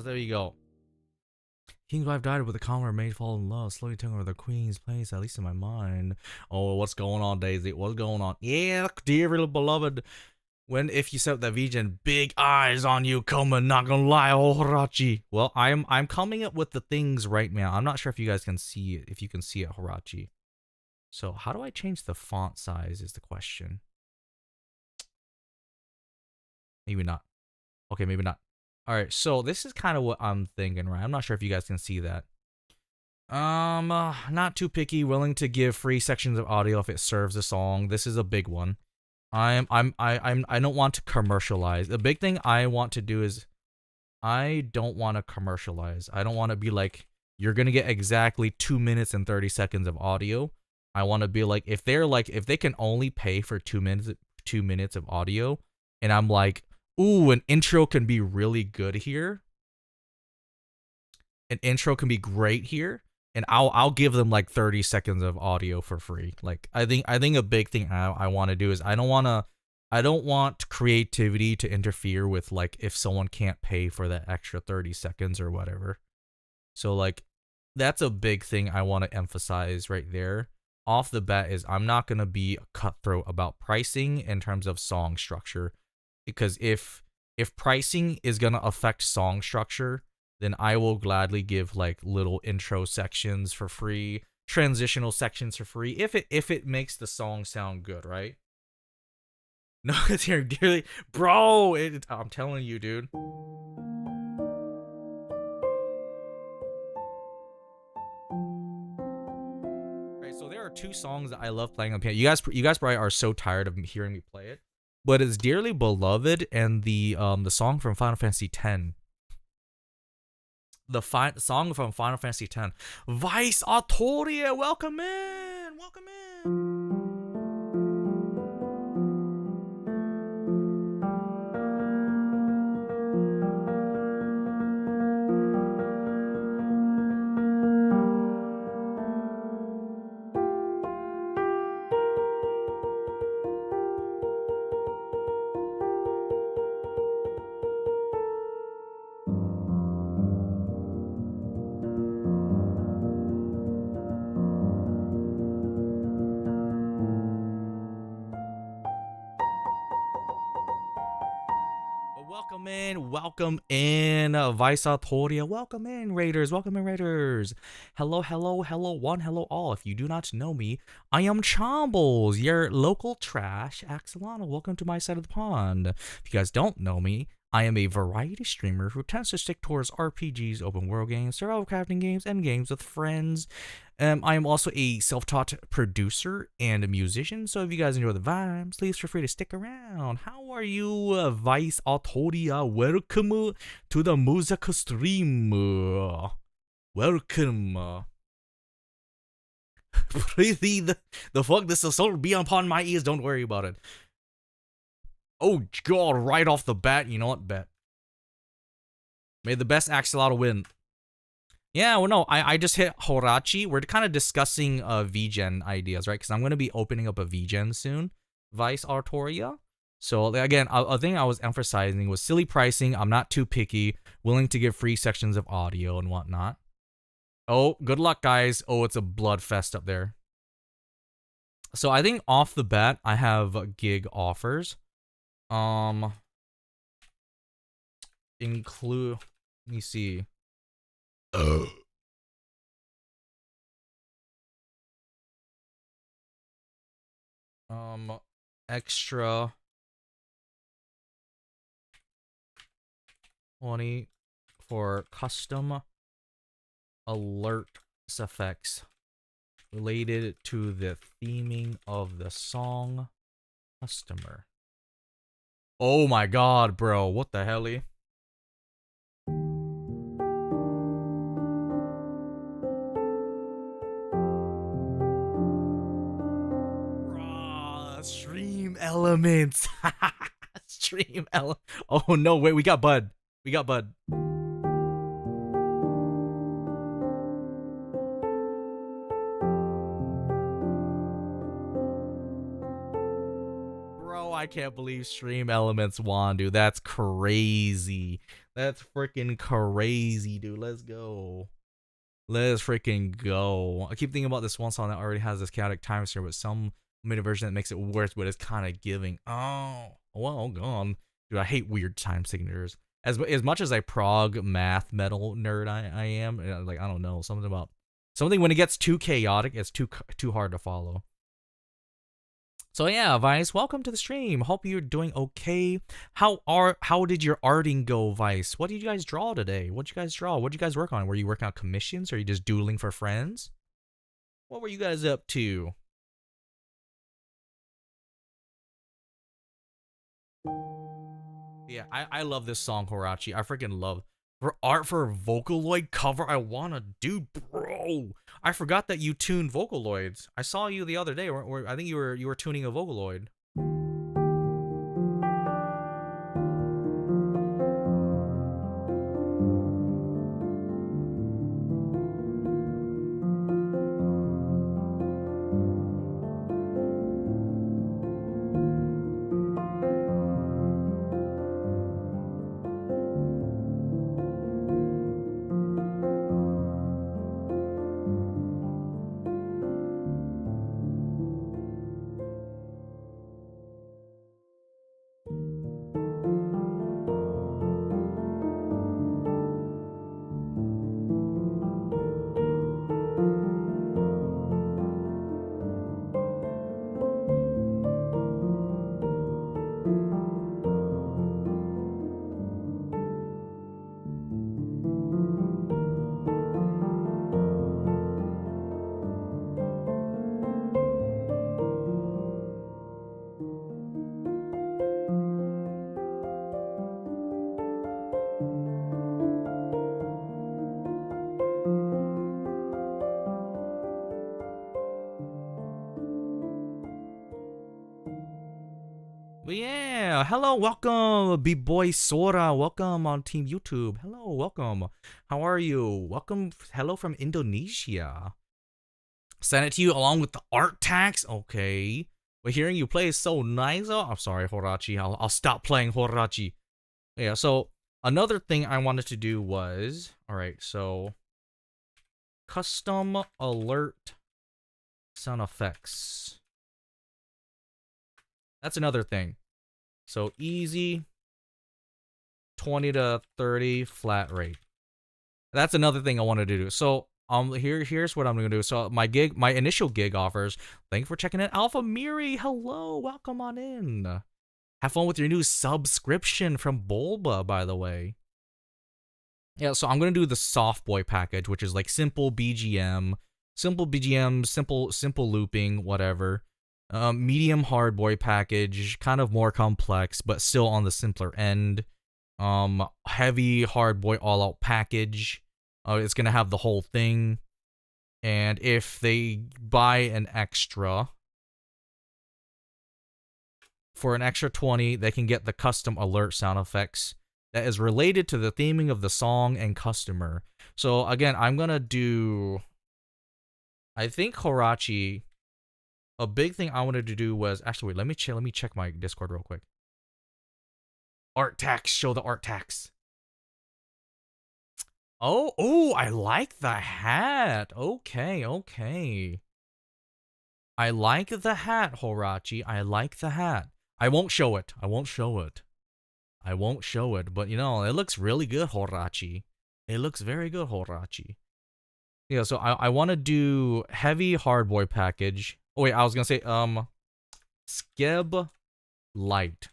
Speaker 1: there you go. King's wife died, but the commoner maid fall in love, slowly taking over the queen's place, at least in my mind. Oh, what's going on, Daisy? What's going on? Yeah, dear little beloved. When if you set that Vgen, big eyes on you coming, not gonna lie, oh Horachi. Well, I'm coming up with the things right now. I'm not sure if you guys can see it, if you can see it, Horachi. So how do I change the font size is the question. Maybe not. Okay, maybe not. Alright, so this is kind of what I'm thinking, right? I'm not sure if you guys can see that. Not too picky, willing to give free sections of audio if it serves the song. This is a big one. I don't want to commercialize. The big thing I want to do is I don't want to commercialize. I don't want to be like, you're gonna get exactly 2 minutes and 30 seconds of audio. I want to be like, if they can only pay for 2 minutes of audio, and I'm like, ooh, an intro can be really good here. An intro can be great here, and I'll give them like 30 seconds of audio for free. Like I think a big thing I want to do is I don't want creativity to interfere with like if someone can't pay for that extra 30 seconds or whatever. So like that's a big thing I want to emphasize right there. Off the bat is I'm not going to be cutthroat about pricing in terms of song structure. Because if pricing is gonna affect song structure, then I will gladly give like little intro sections for free, transitional sections for free, if it makes the song sound good, right? No, it's here, dearly, bro. I'm telling you, dude. Right, so there are two songs that I love playing on piano. You guys probably are so tired of hearing me play it. But it's Dearly Beloved and the song from Final Fantasy X. The song from Final Fantasy X. Vice Autoria, welcome in! Welcome in! Welcome in, Vice Autoria. Welcome in, Raiders. Welcome in, Raiders. Hello, hello, hello, one, hello, all. If you do not know me, I am Chombles, your local trash Axolotl. Welcome to my side of the pond. If you guys don't know me, I am a variety streamer who tends to stick towards RPGs, open world games, survival crafting games, and games with friends. I am also a self-taught producer and a musician, so if you guys enjoy the vibes, please feel free to stick around. How are you, Vice Autoria? Welcome to the music stream. Welcome. Breathe the fuck, this will so be upon my ears, don't worry about it. Oh god, right off the bat, you know what, bet. May the best Axolotl win. Yeah, well, no, I just hit Horachi. We're kind of discussing Vgen ideas, right? Because I'm going to be opening up a Vgen soon. Vice Artoria. So, again, a thing I was emphasizing was silly pricing. I'm not too picky. Willing to give free sections of audio and whatnot. Oh, good luck, guys. Oh, it's a blood fest up there. So, I think off the bat, I have gig offers. Include... Let me see. Extra 20 for custom alert effects related to the theming of the song customer. Oh my god, bro, what the hell? Stream elements. Stream element. Oh no, wait, we got Bud. We got Bud. Bro, I can't believe Stream Elements won, dude. That's crazy. That's freaking crazy, dude. Let's go. Let's freaking go. I keep thinking about this one song that already has this chaotic time signature, but some made a version that makes it worse, but it's kind of giving. Oh, well, gone. Dude, I hate weird time signatures. As much as I prog math metal nerd I am, like, I don't know, something when it gets too chaotic, it's too hard to follow. So yeah, Vice, welcome to the stream. Hope you're doing okay. How did your arting go, Vice? What did you guys draw today? What did you guys draw? What did you guys work on? Were you working on commissions? Or are you just doodling for friends? What were you guys up to? Yeah, I love this song, Horachi. I freaking love for art for Vocaloid cover. I wanna do, bro. I forgot that you tuned Vocaloids. I saw you the other day. Or I think you were tuning a Vocaloid. But yeah, hello, welcome, B-Boy Sora. Welcome on Team YouTube. Hello, welcome. How are you? Welcome, hello from Indonesia. Send it to you along with the art tax. Okay. But hearing you play is so nice. Oh, I'm sorry, Horachi. I'll stop playing Horachi. Yeah, so another thing I wanted to do was, all right, so custom alert sound effects. That's another thing. So easy 20 to 30 flat rate. That's another thing I wanted to do. So here's what I'm gonna do. So my initial gig offers. Thanks for checking in, Alpha Miri. Hello, welcome on in. Have fun with your new subscription from Bulba, by the way. Yeah, so I'm gonna do the soft boy package, which is like simple BGM, simple looping, whatever. Medium hard boy package, kind of more complex, but still on the simpler end. Heavy hard boy all out package. It's gonna have the whole thing. And if they buy an extra, for an extra 20, they can get the custom alert sound effects that is related to the theming of the song and customer. So again, I'm gonna do, I think Horachi. A big thing I wanted to do was actually wait. Let me check my Discord real quick. Art tax. Show the art tax. Oh! I like the hat. Okay. I like the hat, Horachi. I like the hat. I won't show it. But you know, it looks really good, Horachi. It looks very good, Horachi. Yeah. So I want to do heavy hard boy package. Oh wait, I was gonna say Skeb Light.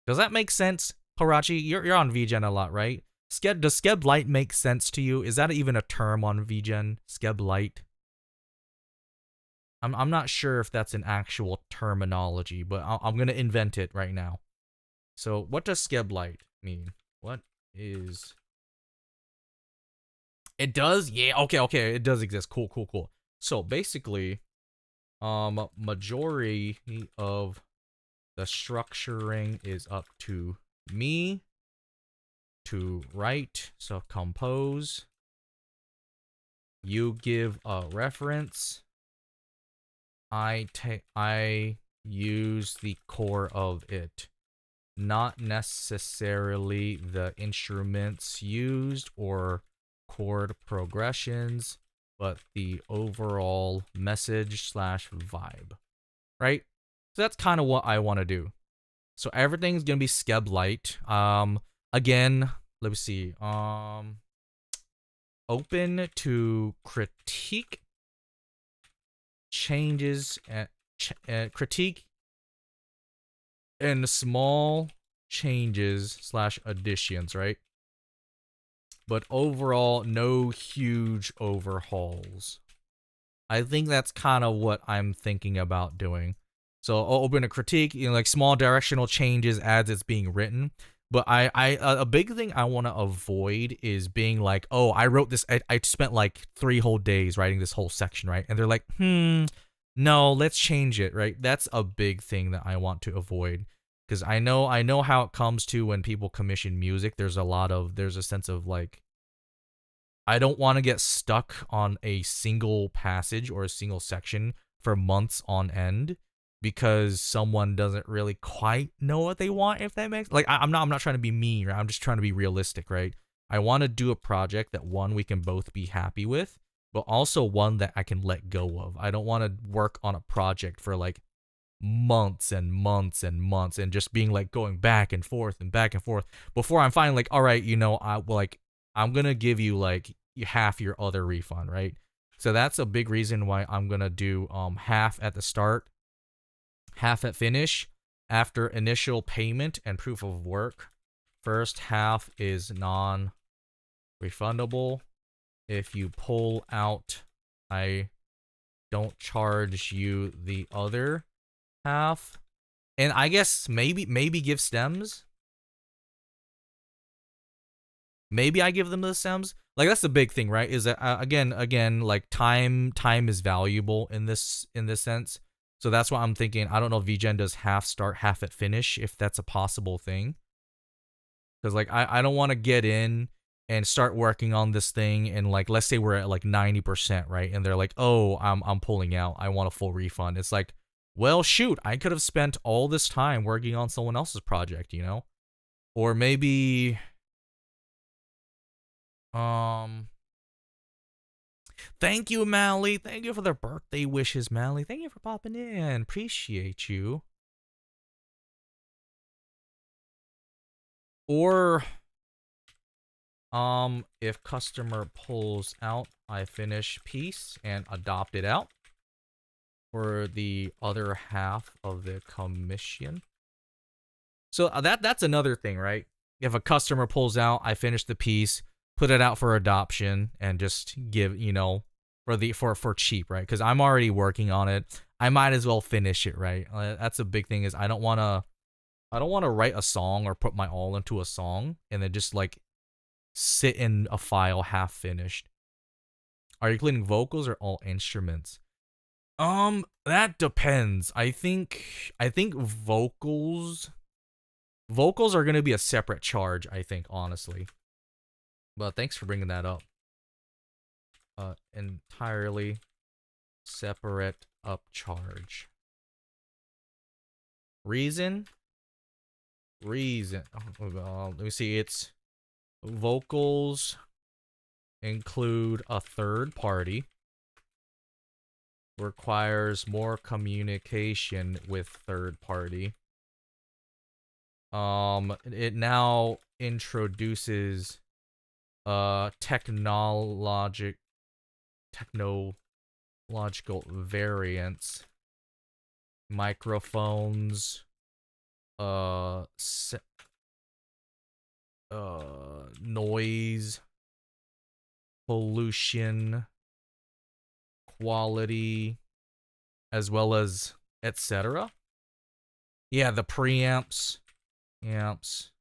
Speaker 1: Does that make sense, Horachi? You're on Vgen a lot, right? Does Skeb Light make sense to you? Is that even a term on Vgen? Skeb Light? I'm not sure if that's an actual terminology, but I'm gonna invent it right now. So what does Skeb Light mean? What is? It does? Yeah. Okay. It does exist. Cool. So basically, majority of the structuring is up to me to write. So compose, you give a reference, I use the core of it. Not necessarily the instruments used or chord progressions, but the overall message slash vibe, right? So that's kind of what I want to do. So everything's gonna be skeb light. Again, let me see. Open to critique changes and critique and small changes slash additions, right? But overall, no huge overhauls. I think that's kind of what I'm thinking about doing. So I'll open a critique, like small directional changes as it's being written. But a big thing I want to avoid is being like, oh, I wrote this. I spent like 3 whole days writing this whole section, right? And they're like, no, let's change it, right? That's a big thing that I want to avoid, because I know how it comes to when people commission music. There's a sense of like, I don't want to get stuck on a single passage or a single section for months on end because someone doesn't really quite know what they want, if that makes like I'm not trying to be mean, right? I'm just trying to be realistic, right? I want to do a project that one we can both be happy with, but also one that I can let go of. I don't want to work on a project for like months and months and months and just being like going back and forth before I'm finally like, all right, I'm gonna give you like half your other refund, right? So that's a big reason why I'm gonna do half at the start, half at finish, after initial payment and proof of work. First half is non-refundable. If you pull out, I don't charge you the other half. And I guess maybe give stems. Maybe I give them the stems. Like that's the big thing, right? Is that again, like time is valuable in this sense. So that's why I'm thinking. I don't know if Vgen does half start, half at finish, if that's a possible thing. Because like I don't want to get in and start working on this thing and like, let's say we're at like 90%, right? And they're like, oh, I'm pulling out. I want a full refund. It's like, well, shoot, I could have spent all this time working on someone else's project, you know? Or maybe thank you, Mally. Thank you for the birthday wishes, Mally. Thank you for popping in. Appreciate you. Or if customer pulls out, I finish piece and adopt it out for the other half of the commission. So that's another thing, right? If a customer pulls out, I finish the piece, put it out for adoption, and just give, for cheap, right? Because I'm already working on it. I might as well finish it, right? That's a big thing. Is I don't want to write a song or put my all into a song and then just like sit in a file half finished. Are you including vocals or all instruments? That depends. I think vocals are going to be a separate charge, I think, honestly. But thanks for bringing that up. Entirely separate upcharge. Reason. Let me see. It's vocals include a third party. Requires more communication with third party. It now introduces technological variants, microphones, noise, pollution, quality, as well as etc. Yeah, the preamps, amps,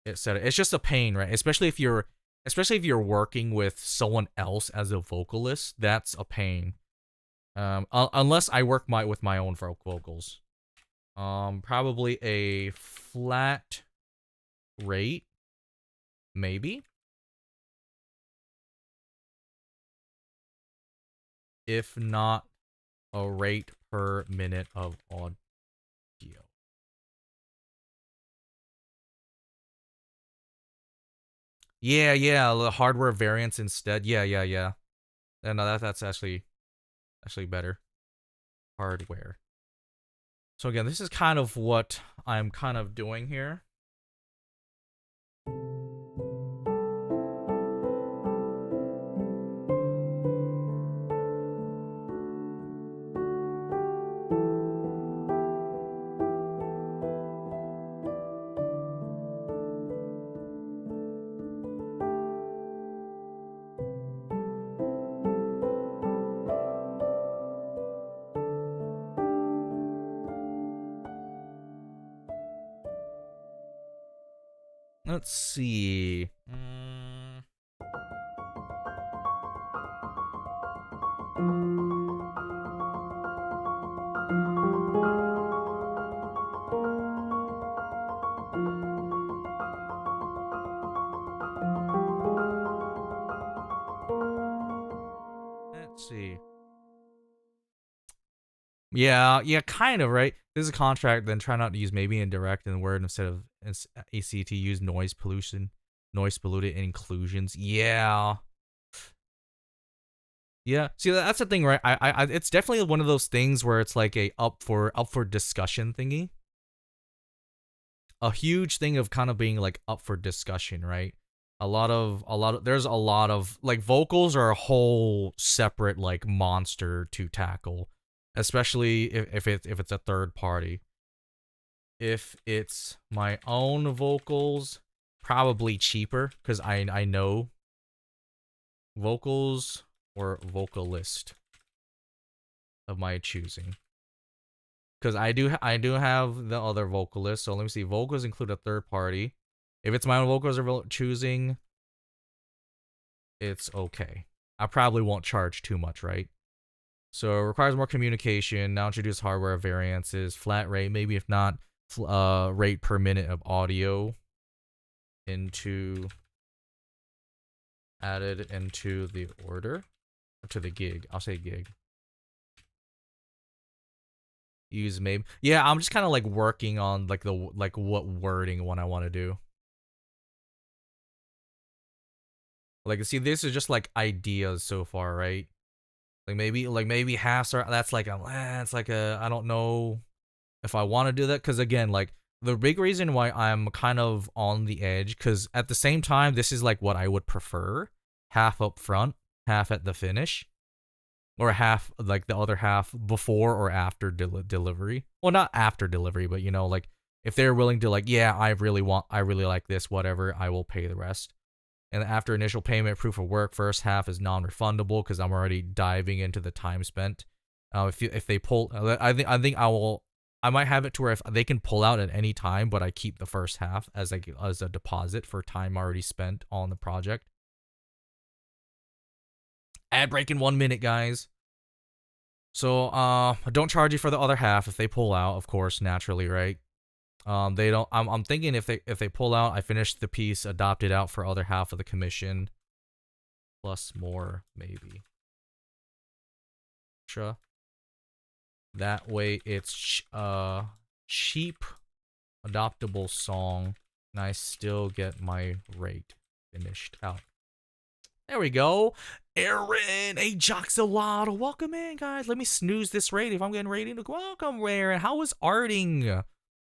Speaker 1: etc. It's just a pain, right? Especially if you're working with someone else as a vocalist, that's a pain. Unless I work with my own vocals. Probably a flat rate, maybe. If not, a rate per minute of Yeah, the hardware variants instead. Yeah. And that's actually better. Hardware. So again, this is kind of what I'm kind of doing here. Let's see. Let's see. Yeah, kind of, right? This is a contract, then try not to use maybe indirect in the word instead of ACT, use noise polluted inclusions. Yeah. Yeah. See, that's the thing, right? I it's definitely one of those things where it's like a up for discussion thingy. A huge thing of kind of being like up for discussion, right? There's a lot of like vocals are a whole separate like monster to tackle, especially if it's a third party. If it's my own vocals, probably cheaper because I know vocals or vocalist of my choosing. Because I do have the other vocalist. So let me see. Vocals include a third party. If it's my own vocals or choosing, it's okay. I probably won't charge too much, right? So it requires more communication. Now introduce hardware variances, flat rate, maybe if not rate per minute of audio added into the order, or to the gig. I'll say gig. Use maybe. Yeah, I'm just kind of like working on like what wording one I want to do. Like, see, this is just like ideas so far, right? Like maybe half star. That's like it's like I don't know if I want to do that because again, like the big reason why I'm kind of on the edge because at the same time, this is like what I would prefer: half up front, half at the finish. Or half, like the other half before or after delivery. Well, not after delivery, but you know, like if they're willing to, like, yeah, I really like this, whatever, I will pay the rest. And after initial payment, proof of work, first half is non-refundable because I'm already diving into the time spent. If they pull, I think I might have it to where if they can pull out at any time, but I keep the first half as like as a deposit for time already spent on the project. Ad break in 1 minute, guys. So, don't charge you for the other half if they pull out, of course, naturally, right? They don't. I'm thinking if they pull out, I finish the piece, adopt it out for other half of the commission, plus more maybe. Sure. That way, it's cheap, adoptable song, and I still get my rate finished out. There we go. Aaron, a Axolotl. Welcome in, guys. Let me snooze this rate if I'm getting rating. Welcome, Aaron. How was arting?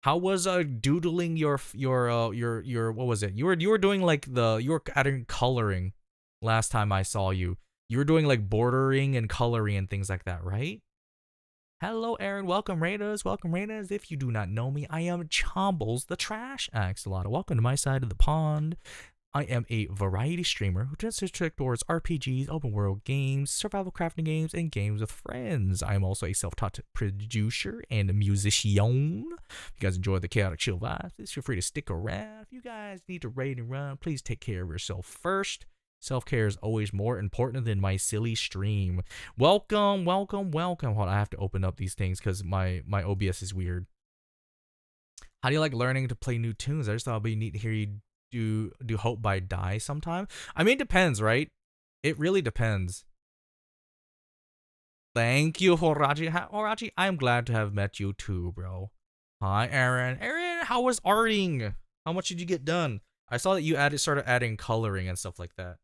Speaker 1: How was doodling your what was it? You were doing like you were adding coloring last time I saw you. You were doing like bordering and coloring and things like that, right? Hello, Aaron. Welcome, Raiders. Welcome, Raiders. If you do not know me, I am Chombles, the Trash Axolotl. Welcome to my side of the pond. I am a variety streamer who tends to trick towards RPGs, open world games, survival crafting games, and games with friends. I am also a self-taught producer and a musician. If you guys enjoy the chaotic chill vibes, please feel free to stick around. If you guys need to raid and run, please take care of yourself first. Self-care is always more important than my silly stream. Welcome. Hold on, I have to open up these things because my OBS is weird. How do you like learning to play new tunes? I just thought it'd be neat to hear you do Hope by Die sometime. I mean, it depends, right? It really depends. Thank you, Horachi. Horachi, I'm glad to have met you too, bro. Hi, Aaron. Aaron, how was arting? How much did you get done? I saw that you started adding coloring and stuff like that.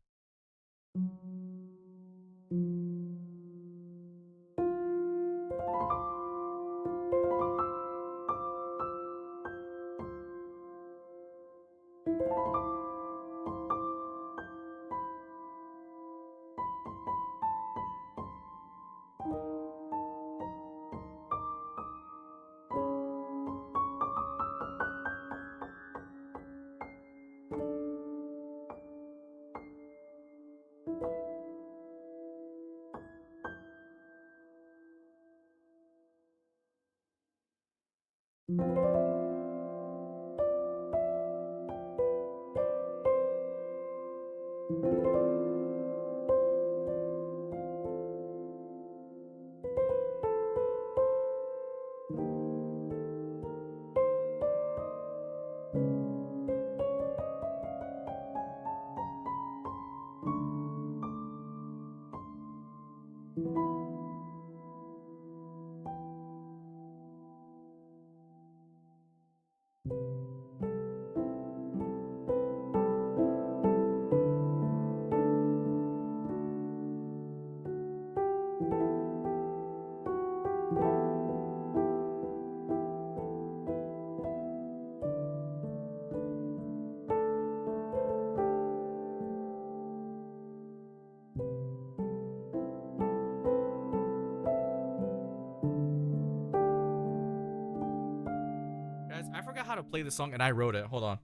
Speaker 1: Guys, I forgot how to play the song and I wrote it. Hold on.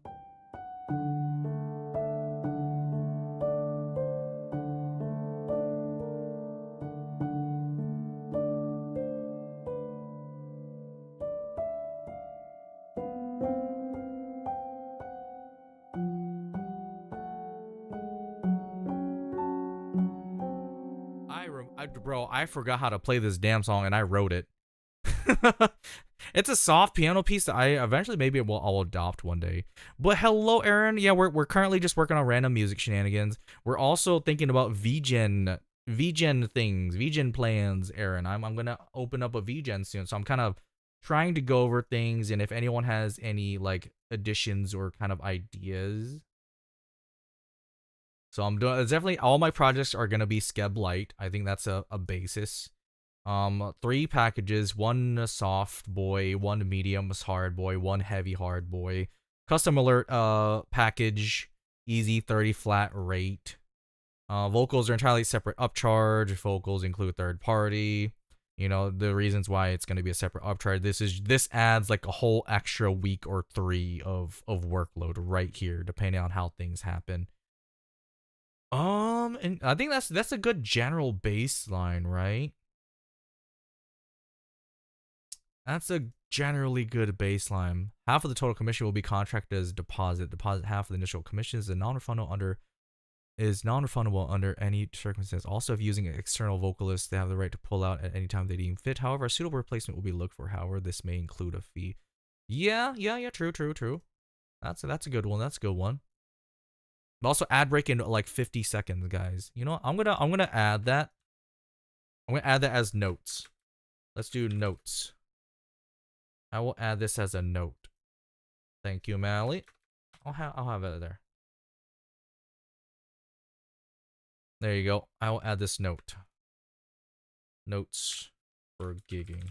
Speaker 1: Bro, I forgot how to play this damn song and I wrote it. It's a soft piano piece that I eventually maybe I'll adopt one day. But hello, Aaron. Yeah, we're currently just working on random music shenanigans. We're also thinking about Vgen things, Vgen plans, Aaron. I'm gonna open up a Vgen soon, so I'm kind of trying to go over things, and if anyone has any like additions or kind of ideas. So I'm doing, definitely all my projects are gonna be Skeb Light. I think that's a basis. 3 packages, 1 soft boy, 1 medium hard boy, 1 heavy hard boy. Custom alert package, easy 30 flat rate. Vocals are entirely separate upcharge. Vocals include third party. You know, the reasons why it's going to be a separate upcharge. This adds like a whole extra week or 3 of workload right here, depending on how things happen. And I think that's a good general baseline, right? That's a generally good baseline. Half of the total commission will be contracted as deposit. Deposit half of the initial commission is non-refundable under any circumstance. Also, if using an external vocalist, they have the right to pull out at any time they deem fit. However, a suitable replacement will be looked for. However, this may include a fee. Yeah, true. That's a good one. That's a good one. But also ad break in like 50 seconds, guys. You know, I'm gonna add that. I'm gonna add that as notes. Let's do notes. I will add this as a note. Thank you, Mally. I'll have it there. There you go. I will add this note. Notes for gigging.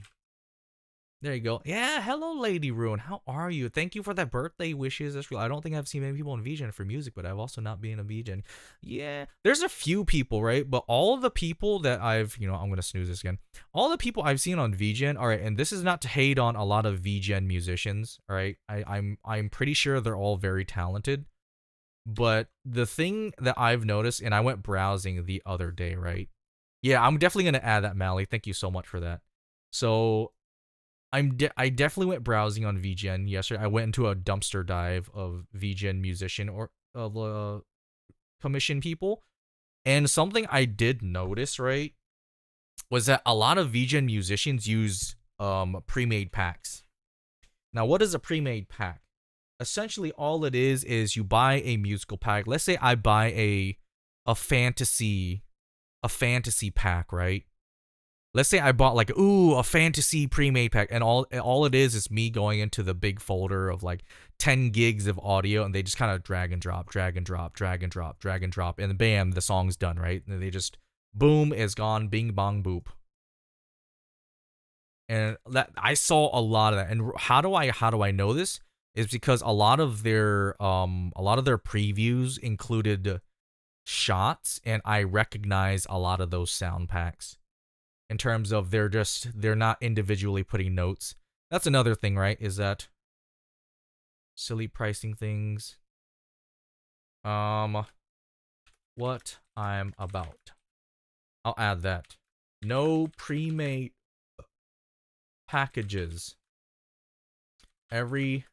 Speaker 1: There you go. Yeah, hello, Lady Ruin. How are you? Thank you for that birthday wishes. That's real. I don't think I've seen many people in Vgen for music, but I've also not been a Vgen. Yeah, there's a few people, right? But all of the people that I've, you know, I'm gonna snooze this again. All the people I've seen on Vgen, all right, and this is not to hate on a lot of Vgen musicians, all right. I'm pretty sure they're all very talented. But the thing that I've noticed, and I went browsing the other day, right? Yeah, I'm definitely gonna add that, Mally. Thank you so much for that. So I definitely went browsing on Vgen yesterday. I went into a dumpster dive of Vgen musician or of commission people, and something I did notice, right, was that a lot of Vgen musicians use pre-made packs. Now, what is a pre-made pack? Essentially, all it is you buy a musical pack. Let's say I buy a fantasy pack, right? Let's say I bought like, ooh, a fantasy pre-made pack, and all it is me going into the big folder of like 10 gigs of audio, and they just kind of drag and drop, drag and drop, drag and drop, drag and drop, and bam, the song's done, right? And they just, boom, is gone, bing bong boop. And that I saw a lot of that. And how do I know this? Is because a lot of their previews included shots, and I recognize a lot of those sound packs. In terms of they're not individually putting notes. That's another thing, right? Is that silly pricing things. What I'm about. I'll add that. No pre-made packages. Every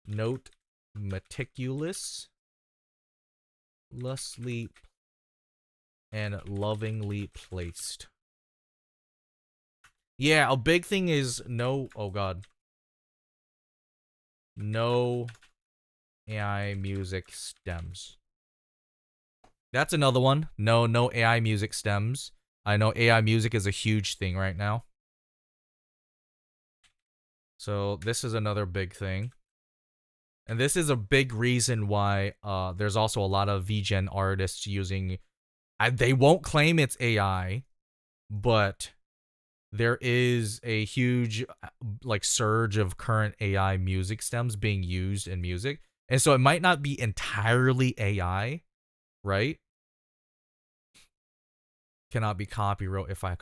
Speaker 1: note meticulously and lovingly placed. Yeah, a big thing is no, oh god. No AI music stems. That's another one. No AI music stems. I know AI music is a huge thing right now. So this is another big thing. And this is a big reason why there's also a lot of Vgen artists using... they won't claim it's AI, but there is a huge like surge of current AI music stems being used in music. And so it might not be entirely AI, right? Cannot be copyright if I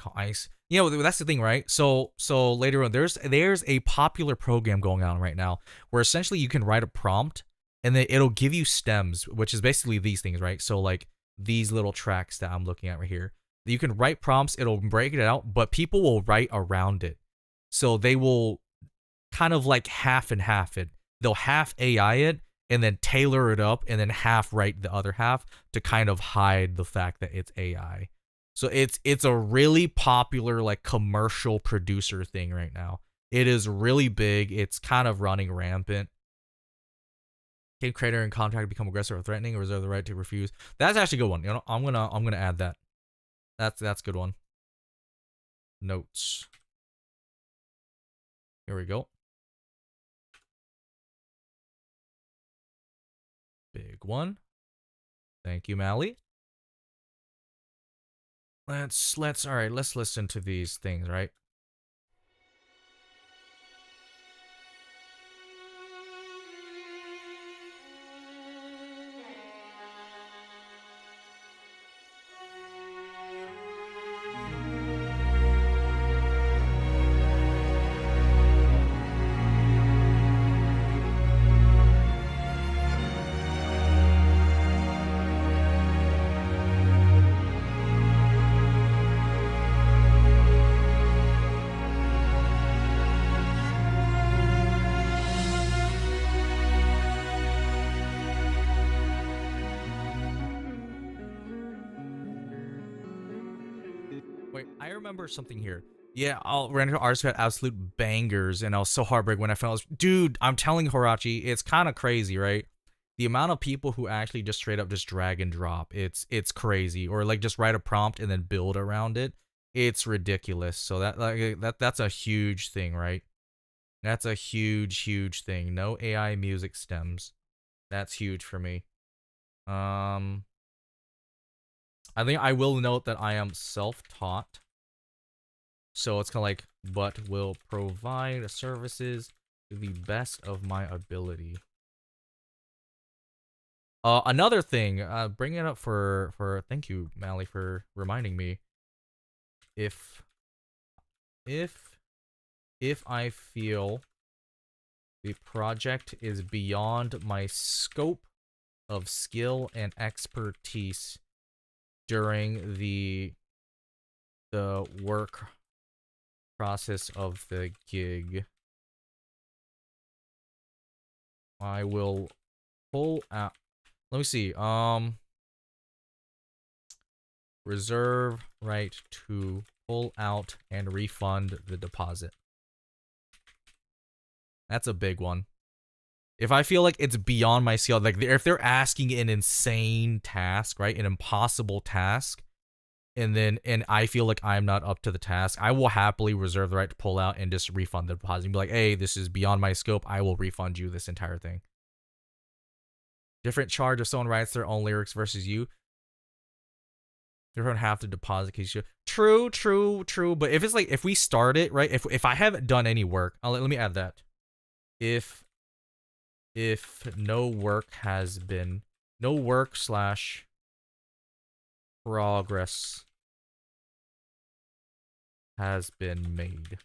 Speaker 1: you know, that's the thing, right? So later on there's a popular program going on right now where essentially you can write a prompt and then it'll give you stems, which is basically these things, right? So like these little tracks that I'm looking at right here. You can write prompts, it'll break it out, but people will write around it. So they will kind of like half and half it. They'll half AI it and then tailor it up and then half write the other half to kind of hide the fact that it's AI. So it's a really popular like commercial producer thing right now. It is really big. It's kind of running rampant. Can creator and contractor become aggressive or threatening or reserve the right to refuse? That's actually a good one. You know, I'm gonna add that. That's a good one. Notes. Here we go. Big one. Thank you, Mally. Let's listen to these things, right? Wait, I remember something here. Yeah, Random Artists had absolute bangers, and I was so heartbroken when I found this. Dude, I'm telling Horachi, it's kind of crazy, right? The amount of people who actually just straight up just drag and drop, it's crazy. Or like just write a prompt and then build around it. It's ridiculous. So that's a huge thing, right? That's a huge thing. No AI music stems. That's huge for me. I think I will note that I am self-taught. So it's kind of like, but will provide services to the best of my ability. Another thing, bring it up for thank you, Mally, for reminding me. If I feel the project is beyond my scope of skill and expertise during the work process of the gig, I will pull out. Let me see. Reserve right to pull out and refund the deposit. That's a big one. If I feel like it's beyond my skill, like if they're asking an insane task, right, an impossible task, and I feel like I'm not up to the task, I will happily reserve the right to pull out and just refund the deposit and be like, hey, this is beyond my scope. I will refund you this entire thing. Different charge if someone writes their own lyrics versus you. They don't have to deposit because you. True. But if it's like, if we start it, right? If I haven't done any work, let me add that. If no work has been, no work slash progress has been made.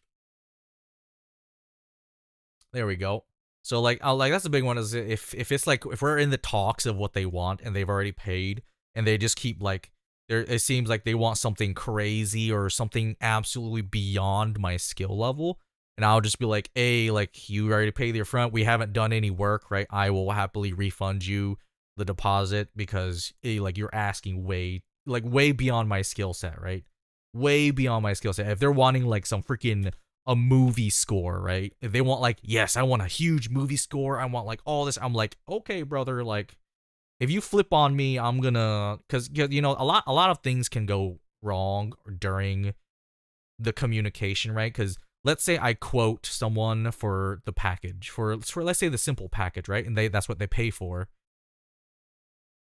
Speaker 1: There we go. So like, that's a big one. Is if it's like, if we're in the talks of what they want and they've already paid and they just keep like, it seems like they want something crazy or something absolutely beyond my skill level, and I'll just be like, hey, like, you already paid your front, we haven't done any work, right? I will happily refund you the deposit because like, you're asking way beyond my skill set, right? Way beyond my skill set. If they're wanting like some freaking a movie score, right? If they want like, yes, I want a huge movie score, I want like all this, I'm like, okay, brother, like, if you flip on me, I'm gonna, because you know, a lot of things can go wrong during the communication, right? Because let's say I quote someone for the package, for let's say the simple package, right? And that's what they pay for.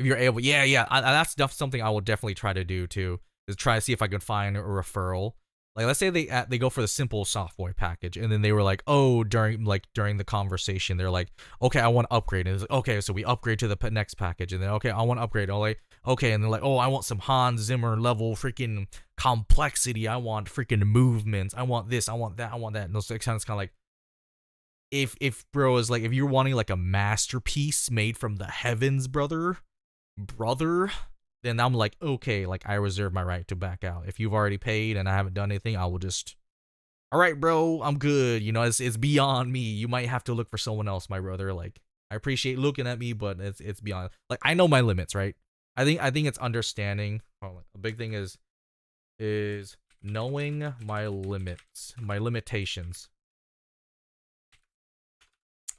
Speaker 1: If you're able, yeah, that's something I will definitely try to do too, is try to see if I can find a referral. Like, let's say they go for the simple software package, and then they were like, oh, during the conversation, they're like, okay, I want to upgrade, and it's like, okay, so we upgrade to the next package, and then, okay, I want to upgrade, all like, okay, and they're like, oh, I want some Hans Zimmer level freaking complexity, I want freaking movements, I want this, I want that, and those sounds kind of like, if bro is like, if you're wanting like a masterpiece made from the heavens, brother, then I'm like, okay, like, I reserve my right to back out. If you've already paid and I haven't done anything, I will just, all right, bro, I'm good. You know, it's beyond me. You might have to look for someone else, my brother. Like, I appreciate looking at me, but it's beyond. Like, I know my limits, right? I think it's understanding. A big thing is knowing my limits, my limitations.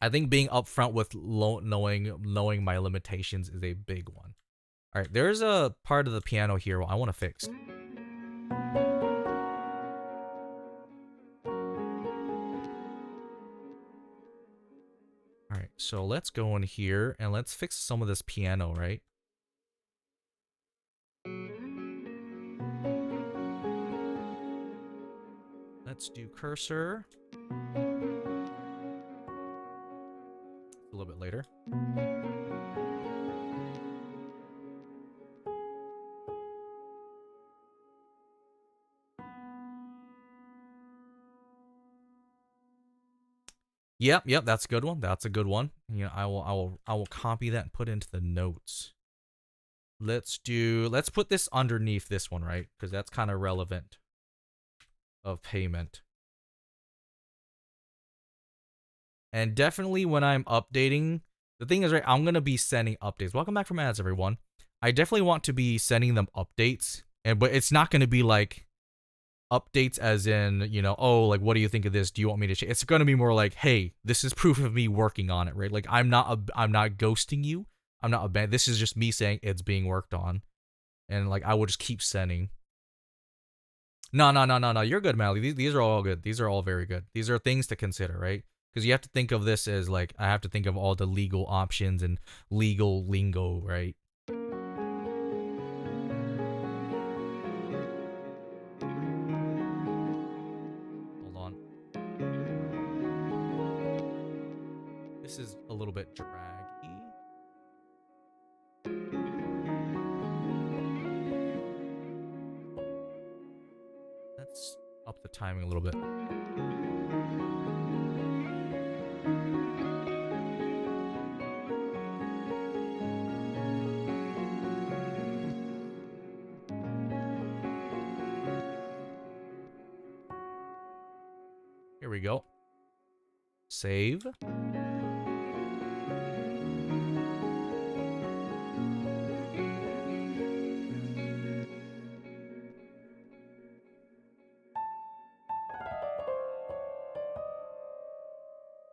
Speaker 1: I think being upfront with knowing my limitations is a big one. All right, there's a part of the piano here I want to fix. All right, so let's go in here and let's fix some of this piano, right? Let's do cursor. A little bit later. Yep, that's a good one. That's a good one. You know, I will copy that and put it into the notes. Let's put this underneath this one, right? Because that's kind of relevant of payment. And definitely when I'm updating, the thing is, right, I'm going to be sending updates. Welcome back from ads, everyone. I definitely want to be sending them updates, but it's not going to be like updates as in, you know, oh, like, what do you think of this? Do you want me to change? It's going to be more like, hey, this is proof of me working on it, right? Like, I'm not ghosting you. I'm not this is just me saying it's being worked on. And like, I will just keep sending. No. You're good, Mally. These are all good. These are all very good. These are things to consider, right? Because you have to think of this as like, I have to think of all the legal options and legal lingo, right? Hold on. This is a little bit draggy. Let's up the timing a little bit. Here we go. Save.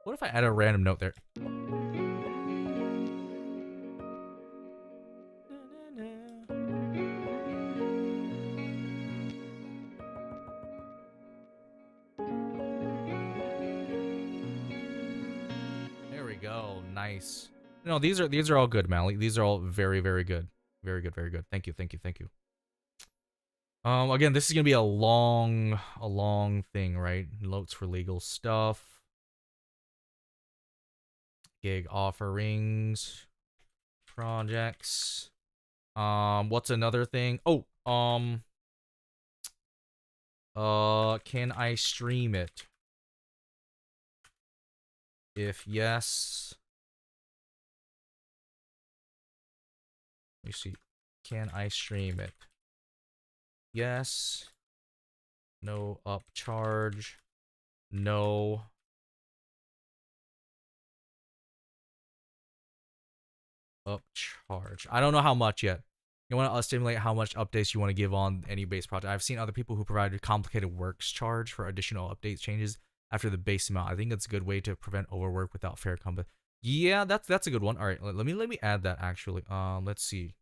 Speaker 1: What if I add a random note there? Nice. No, these are all good, Mally. These are all very, very good. Very good, very good. Thank you, thank you, thank you. Again, this is gonna be a long thing, right? Notes for legal stuff. Gig offerings. Projects. What's another thing? Oh, can I stream it? If yes, let me see. Can I stream it? Yes. No upcharge. No. Upcharge. I don't know how much yet. You want to estimate how much updates you want to give on any base project. I've seen other people who provided complicated works charge for additional updates changes after the base amount. I think it's a good way to prevent overwork without fair combat. Yeah, that's a good one. All right, let me add that actually. Let's see.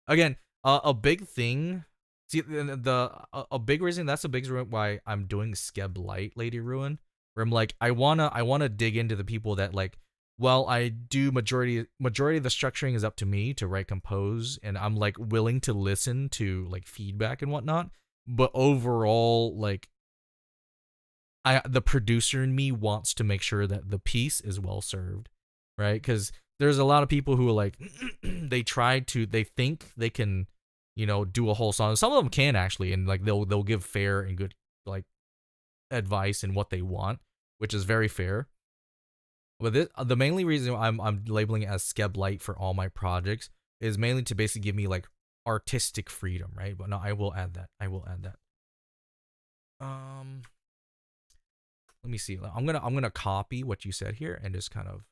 Speaker 1: Again, a big thing. See a big reason. That's a big reason why I'm doing Skeb Light Lady Ruin. Where I'm like, I wanna dig into the people that like. Well, I do majority of the structuring is up to me to write compose, and I'm like willing to listen to like feedback and whatnot. But overall, like the producer in me wants to make sure that the piece is well served, right? Because there's a lot of people who are like they think they can, do a whole song. Some of them can actually, and like they'll give fair and good like advice and what they want, which is very fair. But the mainly reason I'm labeling it as Skeb Light for all my projects is mainly to basically give me like artistic freedom, right? But no, I will add that. Let me see. I'm gonna copy what you said here and just kind of.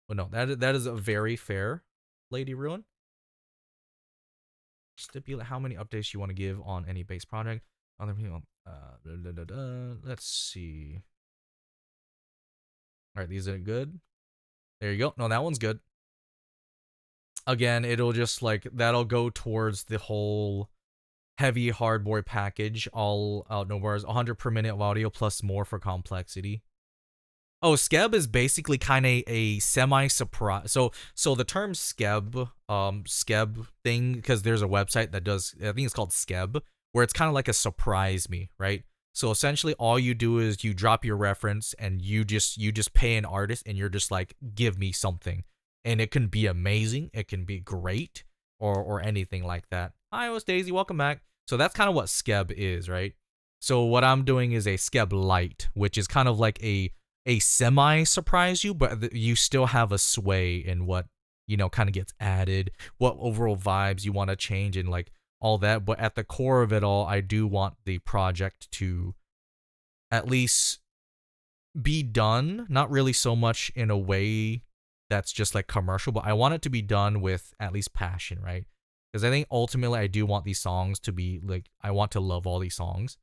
Speaker 1: Well, no, that is a very fair, Lady Ruin. Stipulate how many updates you want to give on any base project. Other people. Let's see. All right, these are good. There you go. No, that one's good. Again, it'll just like that'll go towards the whole heavy hardboard package. All out no bars, 100 per minute of audio plus more for complexity. Oh, Skeb is basically kind of a semi-surprise. So the term Skeb thing, because there's a website that does, I think it's called Skeb, where it's kind of like a surprise me, right? So essentially all you do is you drop your reference and you just pay an artist and you're just like, give me something. And it can be amazing, it can be great, or anything like that. Hi, it was Daisy, welcome back. So that's kind of what Skeb is, right? So what I'm doing is a Skeb Light, which is kind of like a semi-surprise you, but you still have a sway in what, kind of gets added, what overall vibes you want to change and like all that. But at the core of it all, I do want the project to at least be done, not really so much in a way that's just like commercial, but I want it to be done with at least passion, right? Because I think ultimately I do want these songs to be like, I want to love all these songs.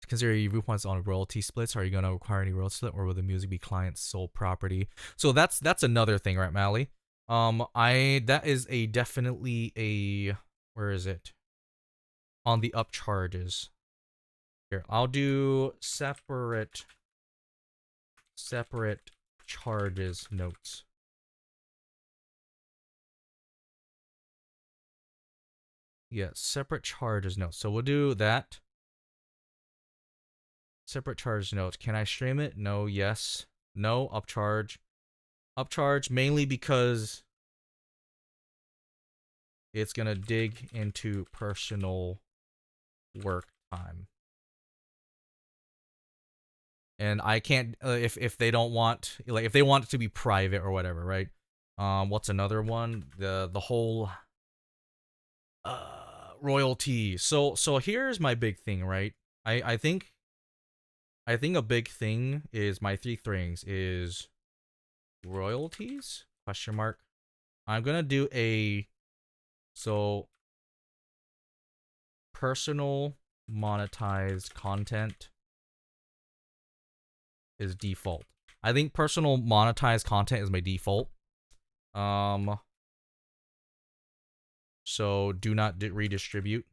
Speaker 1: Consider your viewpoints on royalty splits. Are you going to require any royalty split, or will the music be client's sole property? So that's another thing, right, Mally? That is a definitely a, where is it? On the up charges. Here, I'll do separate charges notes. Yeah, separate charges notes. So we'll do that. Separate charge notes. Can I stream it? No, yes. No, upcharge. Upcharge mainly because it's going to dig into personal work time. And I can't, if they don't want, like, if they want it to be private or whatever, right? What's another one? The whole royalty. So here's my big thing, right? I think a big thing is my three things is royalties, question mark. I'm gonna do personal monetized content is default. I think personal monetized content is my default. So do not redistribute.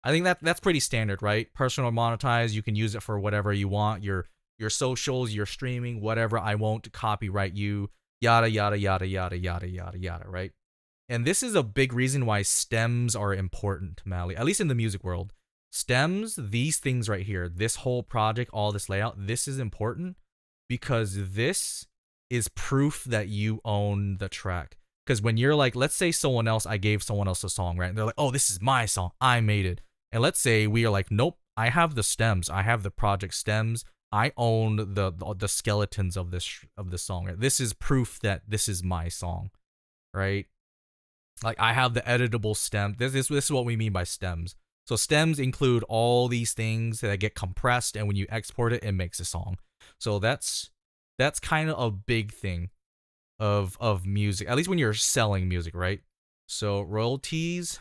Speaker 1: I think that's pretty standard, right? Personal monetize, you can use it for whatever you want. Your socials, your streaming, whatever. I won't copyright you. Yada yada yada yada yada yada yada, right? And this is a big reason why stems are important, Mally. At least in the music world. Stems, these things right here, this whole project, all this layout, this is important because this is proof that you own the track. Because when you're like, let's say someone else, I gave someone else a song, right? And they're like, oh, this is my song. I made it. And let's say we are like, nope, I have the stems. I have the project stems. I own the skeletons of this song. Right? This is proof that this is my song, right? Like I have the editable stem. This is what we mean by stems. So stems include all these things that get compressed, and when you export it, it makes a song. So that's kind of a big thing of music, at least when you're selling music, right? So royalties.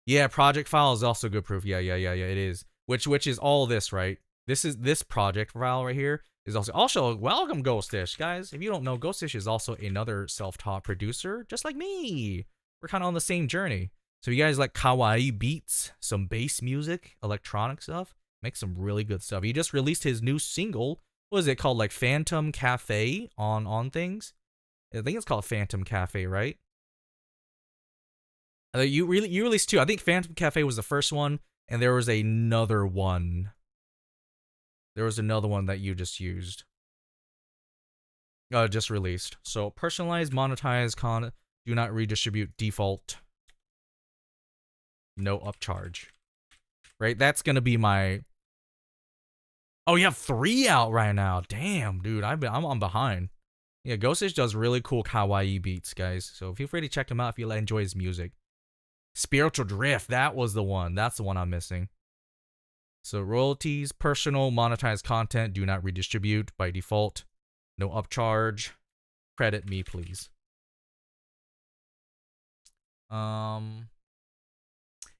Speaker 1: Yeah, project file is also good proof. Yeah, it is. Which is all this, right? This project file right here is also welcome Ghostish, guys. If you don't know, Ghostish is also another self-taught producer, just like me. We're kind of on the same journey. So you guys like kawaii beats, some bass music, electronic stuff, make some really good stuff. He just released his new single. What is it called? Like Phantom Cafe on things. I think it's called Phantom Cafe, right? You released two. I think Phantom Cafe was the first one, and there was another one. There was another one that you just used. Just released. So personalized, monetize, do not redistribute, default, no upcharge. Right? That's gonna be my. Oh, you have 3 out right now. Damn, dude, I'm behind. Yeah, Ghostish does really cool kawaii beats, guys. So feel free to check him out if you enjoy his music. Spiritual Drift, that was the one. That's the one I'm missing. So royalties, personal, monetized content, do not redistribute by default. No upcharge. Credit me, please. Yeah,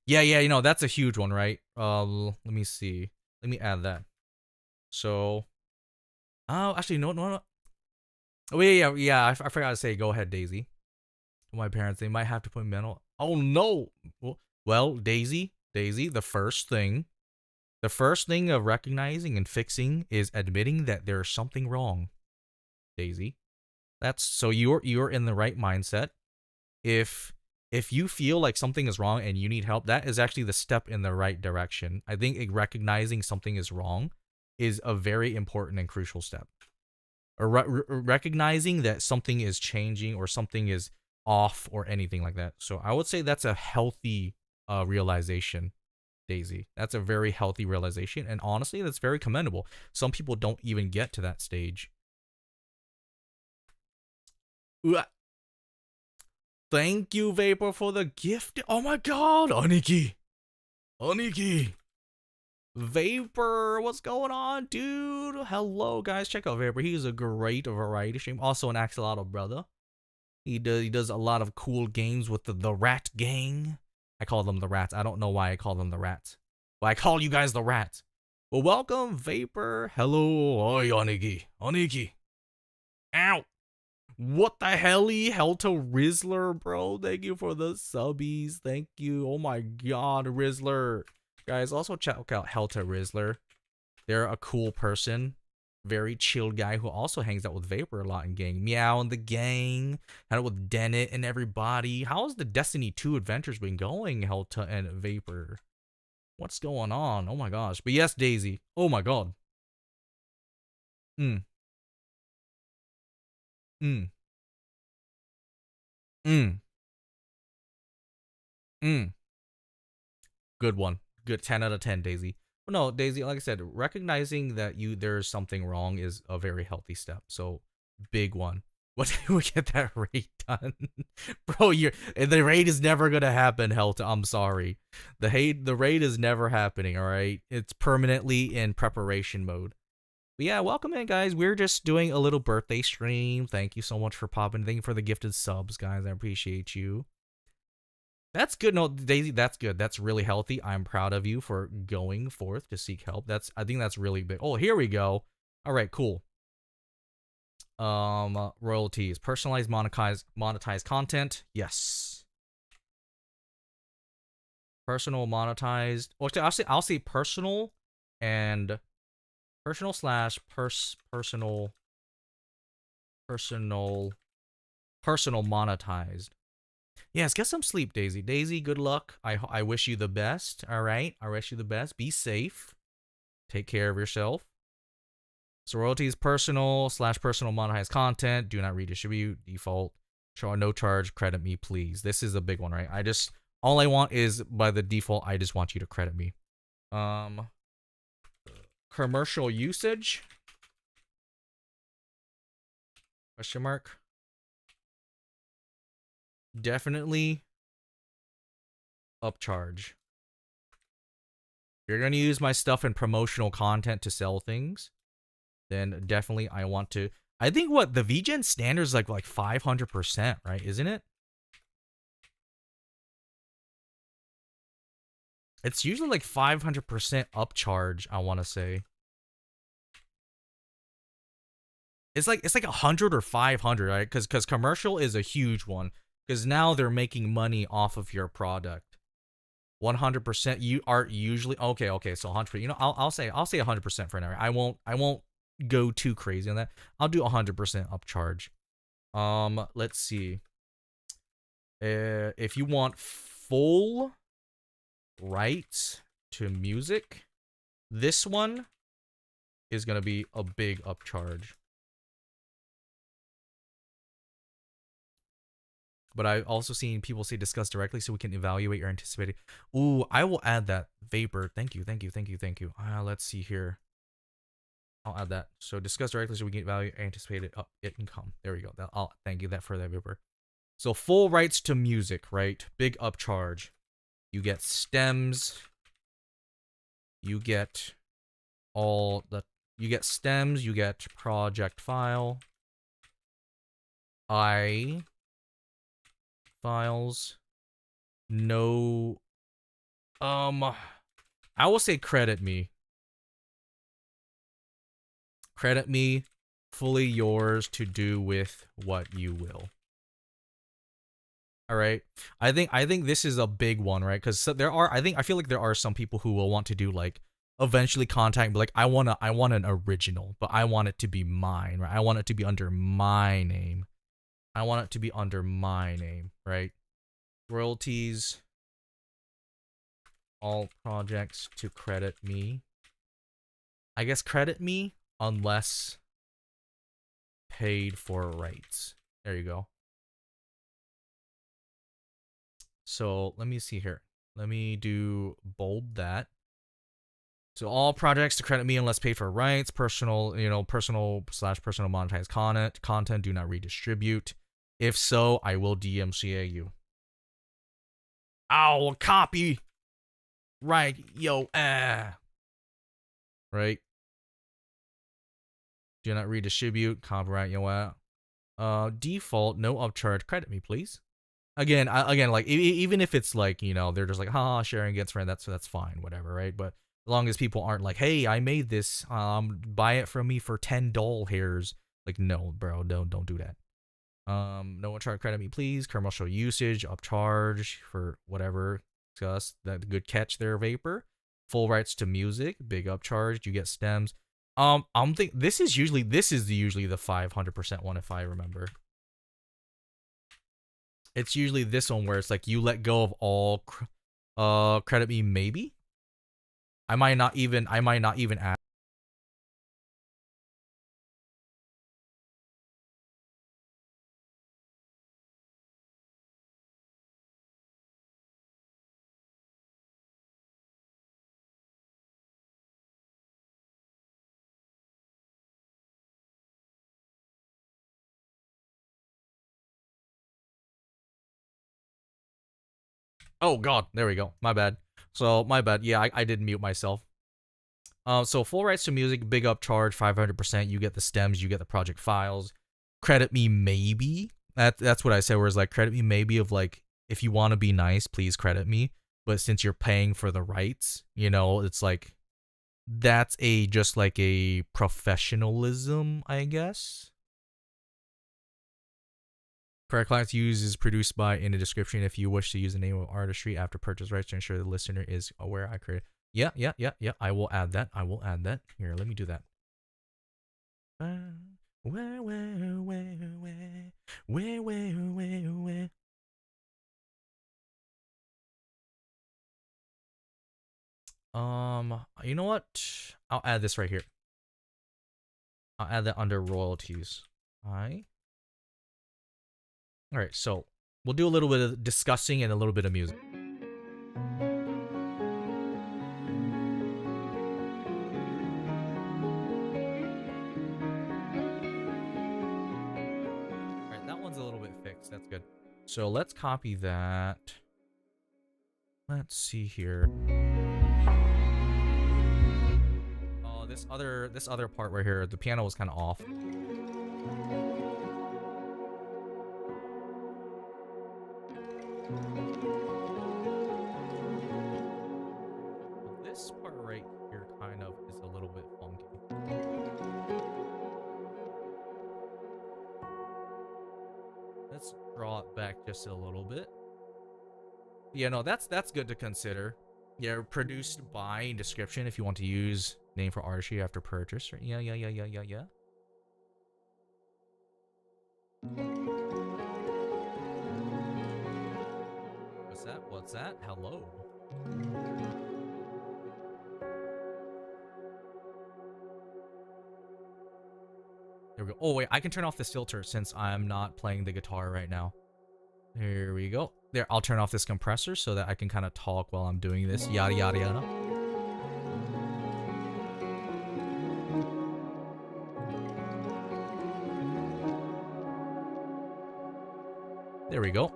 Speaker 1: you know, that's a huge one, right? Let me see. Let me add that. So, oh, actually, no. Oh, yeah, I forgot to say, go ahead, Daisy. My parents, they might have to put mental. Oh, no. Well, Daisy, the first thing of recognizing and fixing is admitting that there's something wrong, Daisy. That's so you're in the right mindset. If you feel like something is wrong and you need help, that is actually the step in the right direction. I think recognizing something is wrong is a very important and crucial step. Or recognizing that something is changing or something is off or anything like that. So I would say that's a healthy realization, Daisy. That's a very healthy realization, and honestly, that's very commendable. Some people don't even get to that stage. Thank you, Vapor, for the gift. Oh my god, Aniki. Vapor, what's going on, dude? Hello, guys. Check out Vapor. He's a great variety stream. Also an Axolotl brother. He does a lot of cool games with the Rat Gang. I call them the Rats. I don't know why I call them the Rats. But I call you guys the Rats. Well, welcome, Vapor. Hello. Oi, Aniki. Ow. What the helly? Helta Rizzler, bro. Thank you for the subbies. Thank you. Oh my god, Rizzler. Guys, also check out Helta Rizzler. They're a cool person. Very chill guy who also hangs out with Vapor a lot in gang. Meow and the gang. Hang out with Dennett and everybody. How's the Destiny 2 adventures been going, Helta and Vapor? What's going on? Oh my gosh. But yes, Daisy. Oh my god. Good one. Good 10 out of 10, Daisy. But no, Daisy, like I said, recognizing that there's something wrong is a very healthy step. So, big one. What did we get that raid done? Bro, the raid is never gonna happen, Helta. I'm sorry. The raid is never happening, alright? It's permanently in preparation mode. But yeah, welcome in, guys. We're just doing a little birthday stream. Thank you so much for popping. Thank you for the gifted subs, guys. I appreciate you. That's good. No, Daisy, that's good. That's really healthy. I'm proud of you for going forth to seek help. I think that's really big. Oh, here we go. All right, cool. Royalties, personalized, monetized content. Yes. personal monetized. Or I'll say personal and personal slash personal monetized. Yes, get some sleep, Daisy. Daisy, good luck. I wish you the best. All right, I wish you the best. Be safe. Take care of yourself. So royalties, personal slash personal monetized content. Do not redistribute. Default. No charge. Credit me, please. This is a big one, right? All I want is by the default. I just want you to credit me. Commercial usage. Question mark. Definitely upcharge. If you're gonna use my stuff in promotional content to sell things, then definitely I want to. I think what the Vgen standard is like 500%, right? Isn't it? It's usually like 500% upcharge, I want to say. It's like 100 or 500, right? Because commercial is a huge one. Because now they're making money off of your product. 100%. You are usually okay. So 100%. You know, I'll say 100% for now. I won't go too crazy on that. I'll do 100% upcharge. Let's see. If you want full rights to music, this one is gonna be a big upcharge. But I've also seen people say discuss directly so we can evaluate your anticipated. Ooh, I will add that. Vapor. Thank you. Let's see here. I'll add that. So discuss directly so we can evaluate anticipated income. There we go. I'll thank you for that, Vapor. So full rights to music, right? Big upcharge. You get stems. You get stems. You get project file. Files. No. I will say credit me. Credit me. Fully yours to do with what you will. All right. I think this is a big one, right? Because I feel like there are some people who will want to do like eventually contact, but like I want an original, but I want it to be mine, right? I want it to be under my name. Right? Royalties. All projects to credit me. I guess credit me unless paid for rights. There you go. So let me see here. Let me do bold that. So all projects to credit me unless paid for rights. Personal slash personal monetized content. Do not redistribute. If so, I will DMCA you. Ow, copy. Right, yo, Right. Do not redistribute. Copyright, yo, default, no upcharge. Credit me, please. Again, like even if it's like, you know, they're just like, sharing against friend, that's fine, whatever, right? But as long as people aren't like, hey, I made this, buy it from me for 10 doll hairs. Like, no, bro, don't do that. No upcharge, credit me, please. Commercial usage, upcharge for whatever. Discuss that. Good catch there, Vapor. Full rights to music, big upcharge. You get stems. I'm think this is usually the 500% one if I remember. It's usually this one where it's like you let go of all credit me maybe. I might not even add. Oh god, there we go. My bad. Yeah, I did mute myself. So full rights to music, big upcharge, 500%. You get the stems, you get the project files. Credit me maybe. That's what I said. Whereas like credit me maybe of like if you want to be nice, please credit me. But since you're paying for the rights, you know, it's like that's just like a professionalism, I guess. For our clients, use is produced by in the description if you wish to use the name of artistry after purchase rights to ensure the listener is aware I created. Yeah. I will add that. Here, let me do that. You know what? I'll add this right here. I'll add that under royalties. Alright, so we'll do a little bit of discussing and a little bit of music. Alright, that one's a little bit fixed. That's good. So let's copy that. Let's see here. Oh, this other part right here, the piano was kind of off. This part right here kind of is a little bit funky. Let's draw it back just a little bit. Yeah, no, that's good to consider. Yeah, produced by description if you want to use name for artistry after purchase. Yeah. What's that? Hello. There we go. Oh wait, I can turn off this filter since I'm not playing the guitar right now. There we go. There, I'll turn off this compressor so that I can kind of talk while I'm doing this. Yada yada yada. There we go.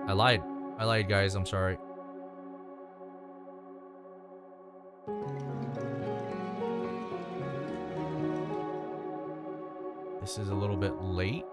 Speaker 1: I lied, guys. I'm sorry. This is a little bit late.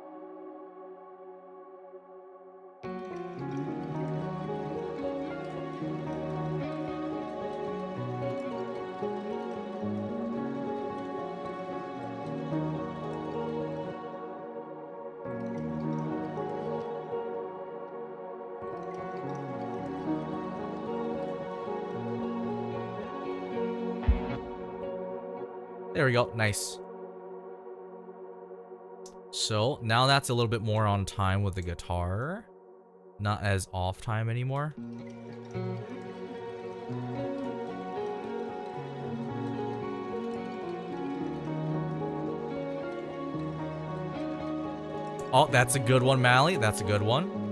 Speaker 1: There we go. Nice. So now that's a little bit more on time with the guitar. Not as off time anymore. Oh, that's a good one, Mally. That's a good one.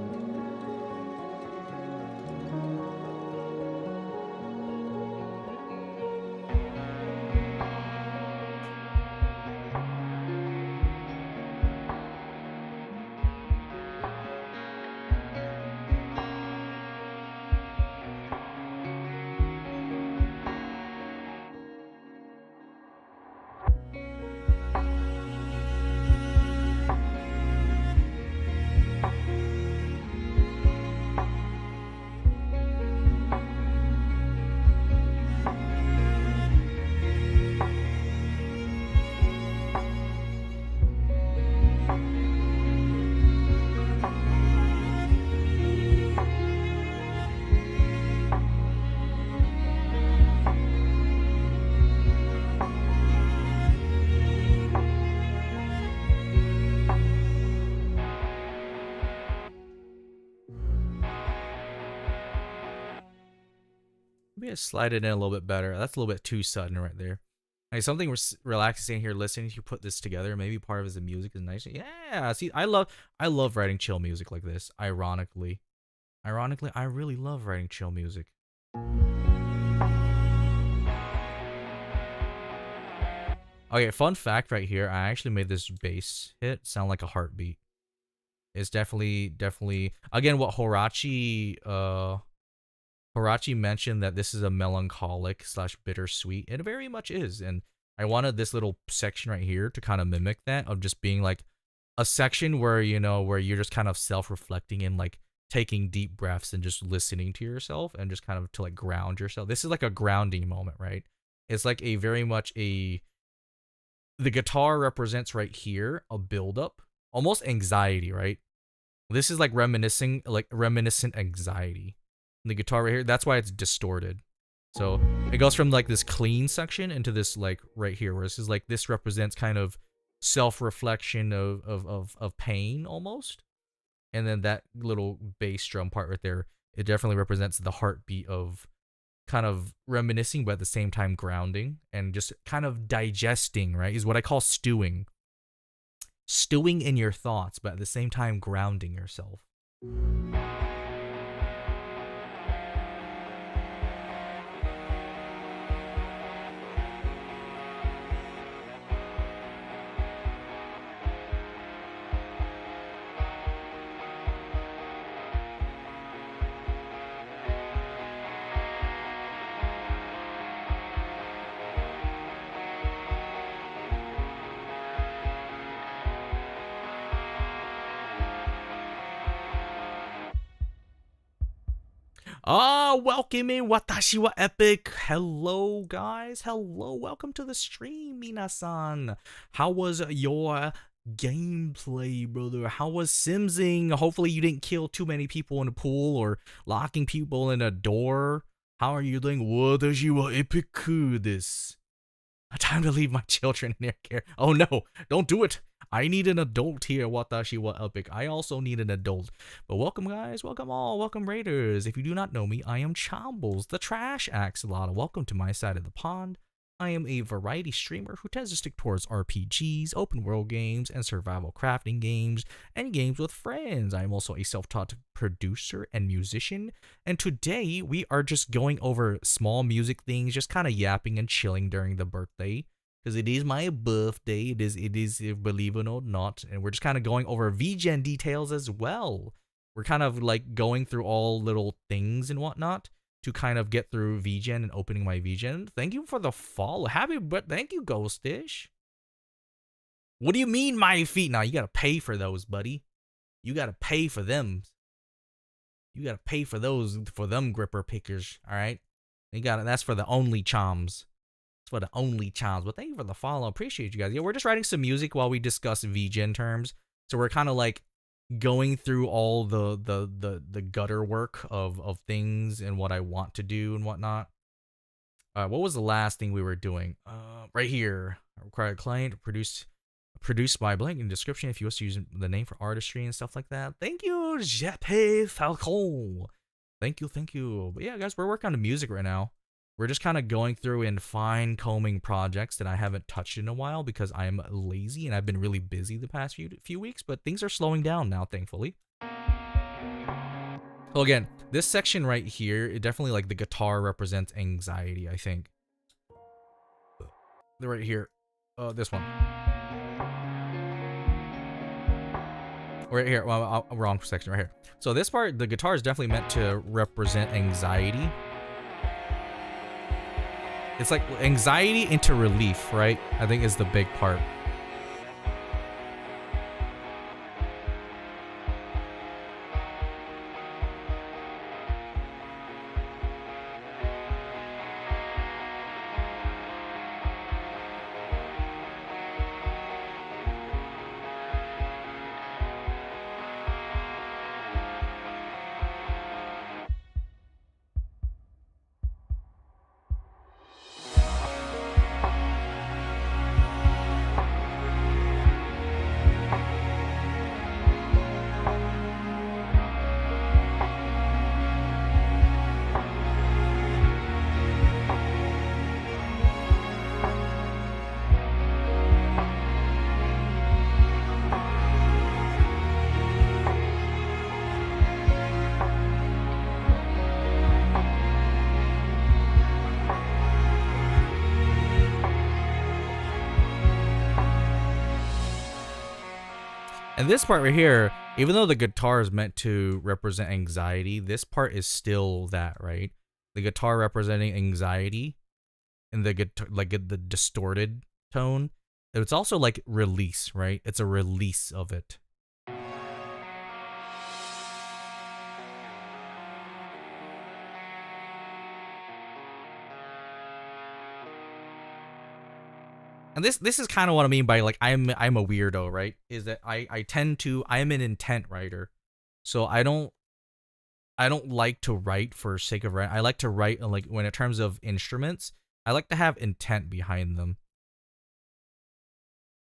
Speaker 1: Maybe I slide it in a little bit better. That's a little bit too sudden right there. Like something relaxing here listening. You put this together. Maybe part of it is the music is nice. Yeah. See, I love writing chill music like this. Ironically, I really love writing chill music. Okay, fun fact right here. I actually made this bass hit sound like a heartbeat. It's definitely again what Horachi mentioned, that this is a melancholic / bittersweet. It very much is, and I wanted this little section right here to kind of mimic that, of just being like a section where, you know, where you're just kind of self-reflecting and like taking deep breaths and just listening to yourself and just kind of to like ground yourself. This is like a grounding moment, right? It's like a very much a the guitar represents right here a buildup, almost anxiety, right? This is like reminiscent anxiety. The guitar right here, that's why it's distorted. So it goes from like this clean section into this like right here, where this is like this represents kind of self-reflection of pain almost. And then that little bass drum part right there, it definitely represents the heartbeat of kind of reminiscing, but at the same time grounding and just kind of digesting, right? Is what I call stewing. Stewing in your thoughts, but at the same time grounding yourself. Welcome in Watashi wa Epic. Hello, guys. Hello. Welcome to the stream, minasan. How was your gameplay, brother? How was simsing? Hopefully you didn't kill too many people in the pool or locking people in a door. How are you doing? Watashi wa Epic this. Time to leave my children in their care. Oh no, don't do it. I need an adult here, Watashi wa Epic. I also need an adult. But welcome, guys. Welcome all. Welcome, Raiders. If you do not know me, I am Chombles, the Trash Axolotl. Welcome to my side of the pond. I am a variety streamer who tends to stick towards RPGs, open world games, and survival crafting games, and games with friends. I am also a self-taught producer and musician, and today we are just going over small music things, just kind of yapping and chilling during the birthday, because it is my birthday, it is, believe it or not, and we're just kind of going over Vgen details as well. We're kind of like going through all little things and whatnot to kind of get through Vgen and opening my Vgen. Thank you for the follow. Thank you, Ghostish. What do you mean, my feet? Now, you gotta pay for those, buddy. You gotta pay for them. You gotta pay for those, for them gripper pickers, alright? That's for the only choms. It's for the only choms. But thank you for the follow. Appreciate you guys. Yeah, we're just writing some music while we discuss Vgen terms. So we're kind of like going through all the gutter work of things and what I want to do and whatnot. What was the last thing we were doing? Right here. Required client produced by blank in description if you wish to use the name for artistry and stuff like that. Thank you, Jeppe Falcon. Thank you. But yeah, guys, we're working on the music right now. We're just kind of going through and fine combing projects that I haven't touched in a while because I'm lazy and I've been really busy the past few weeks, but things are slowing down now, thankfully. So again, this section right here, it definitely, like, the guitar represents anxiety, I think. Right here. This one. Right here. Well, wrong section right here. So this part, the guitar is definitely meant to represent anxiety. It's like anxiety into relief, right? I think is the big part. And this part right here, even though the guitar is meant to represent anxiety, this part is still that, right? The guitar representing anxiety and the guitar, like the distorted tone. It's also like release, right? It's a release of it. And this is kind of what I mean by like I'm a weirdo, right? Is that I am an intent writer, so I don't like to write for sake of writing. I like to write like when in terms of instruments, I like to have intent behind them.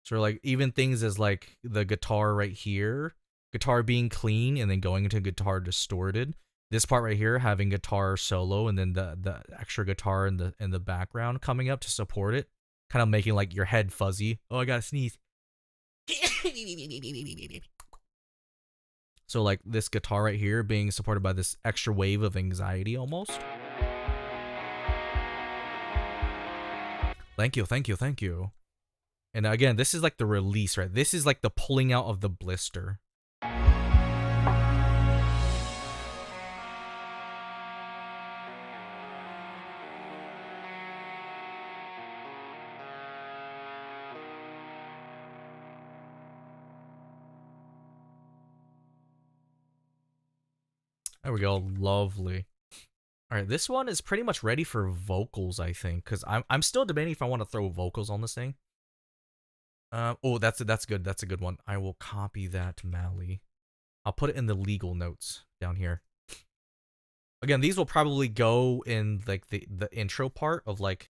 Speaker 1: So like even things as like the guitar right here, guitar being clean and then going into guitar distorted. This part right here having guitar solo and then the extra guitar in the background coming up to support it, kind of making like your head fuzzy. Oh, I gotta sneeze. So like this guitar right here being supported by this extra wave of anxiety almost. Thank you, thank you, thank you. And again, this is like the release, right? This is like the pulling out of the blister. There we go, lovely. All right, this one is pretty much ready for vocals, I think, because I'm still debating if I want to throw vocals on this thing. Oh, that's good. That's a good one. I will copy that, Mally. I'll put it in the legal notes down here. Again, these will probably go in like the intro part of like.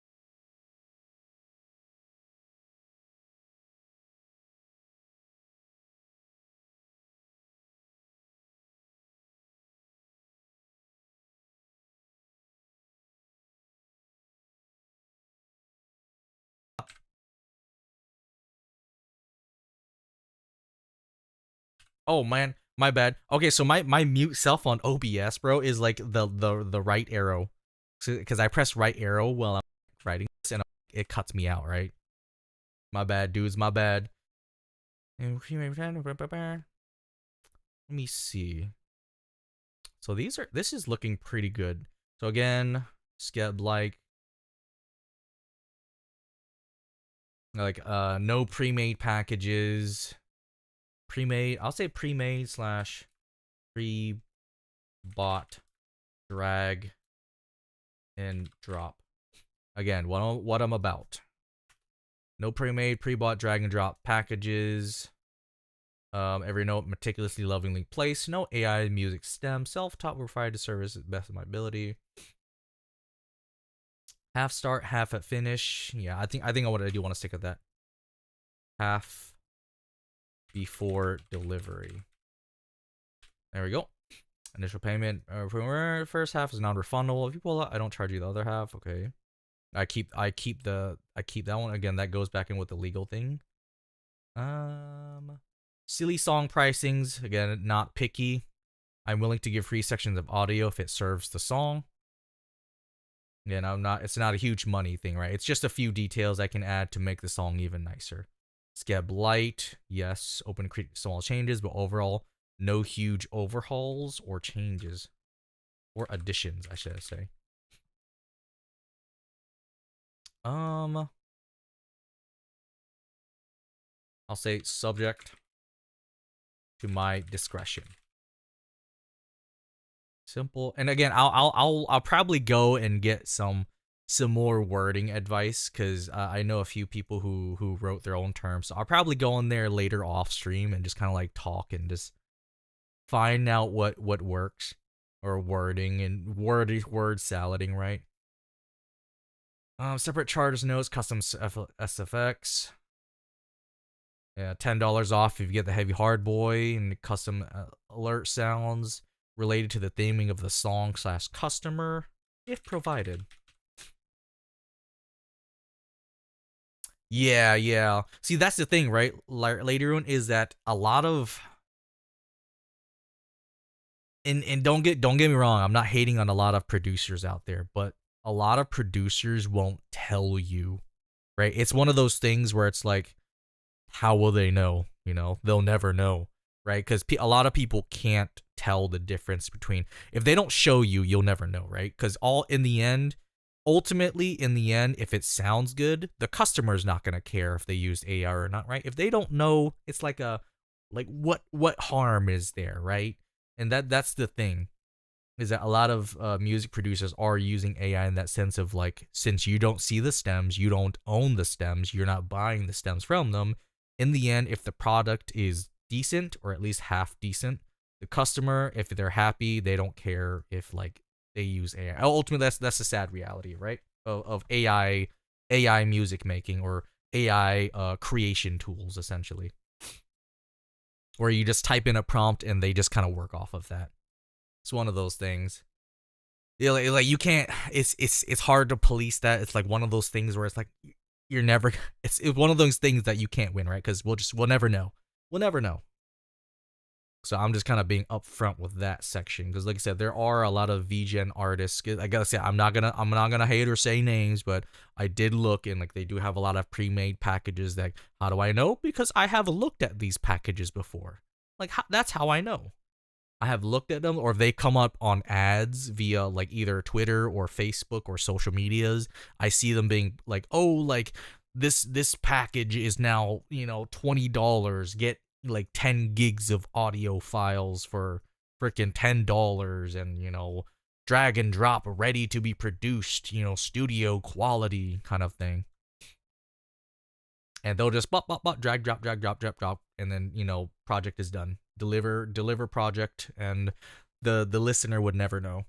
Speaker 1: Oh man, my bad. Okay, so my mute self on OBS, bro, is like the right arrow, because I press right arrow while I'm writing this, and it cuts me out. Right. My bad, dudes. My bad. Let me see. So this is looking pretty good. So again, skeb like no pre-made packages. Pre-made, I'll say pre-made slash pre-bought drag and drop. Again, what I'm about. No pre-made, pre-bought drag and drop packages. Every note meticulously, lovingly placed. No AI music stem. Self-taught, required to service at best of my ability. Half start, half at finish. Yeah, I think I do want to stick with that. Half before delivery. There we go. Initial payment. First half is non-refundable. If you pull out, I don't charge you the other half. Okay. I keep that one. Again, that goes back in with the legal thing. Silly song pricings. Again, not picky. I'm willing to give free sections of audio if it serves the song. Again, it's not a huge money thing, right? It's just a few details I can add to make the song even nicer. Skeb light, yes. Open to create small changes, but overall, no huge overhauls or changes. Or additions, I should say. I'll say subject to my discretion. Simple. And again, I'll probably go and get some more wording advice, because I know a few people who wrote their own terms. So I'll probably go in there later off stream and just kind of like talk and just find out what works, or wording and word salading, right? Separate charters notes, custom SFX. Yeah, $10 off if you get the heavy hard boy, and custom alert sounds related to the theming of the song / customer, if provided. Yeah. See, that's the thing, right? Later on is that a lot of, and don't get me wrong, I'm not hating on a lot of producers out there, but a lot of producers won't tell you, right? It's one of those things where it's like, how will they know? You know, they'll never know, right? Because a lot of people can't tell the difference between, if they don't show you, you'll never know, right? Because ultimately, in the end, if it sounds good, the customer's not going to care if they used AI or not, right? If they don't know, it's like what harm is there, right? And that's the thing. is that a lot of music producers are using AI in that sense of like, since you don't see the stems, you don't own the stems, you're not buying the stems from them. In the end, if the product is decent or at least half decent, the customer, if they're happy, they don't care if like they use AI. Ultimately, that's a sad reality, right? Of AI music making or AI creation tools essentially, where you just type in a prompt and they just kind of work off of that. It's one of those things. Yeah, like you can't. It's hard to police that. It's like one of those things where it's like you're never. It's one of those things that you can't win, right? Because we'll never know. We'll never know. So I'm just kind of being upfront with that section because, like I said, there are a lot of Vgen artists. I gotta say, I'm not gonna hate or say names, but I did look and like they do have a lot of pre-made packages. That how do I know? Because I have looked at these packages before. Like that's how I know. I have looked at them, or they come up on ads via like either Twitter or Facebook or social medias. I see them being like, oh, like this package is now $20. Get like 10 gigs of audio files for freaking $10, and drag and drop, ready to be produced, studio quality kind of thing. And they'll just drag, drop, and then project is done. Deliver project, and the listener would never know.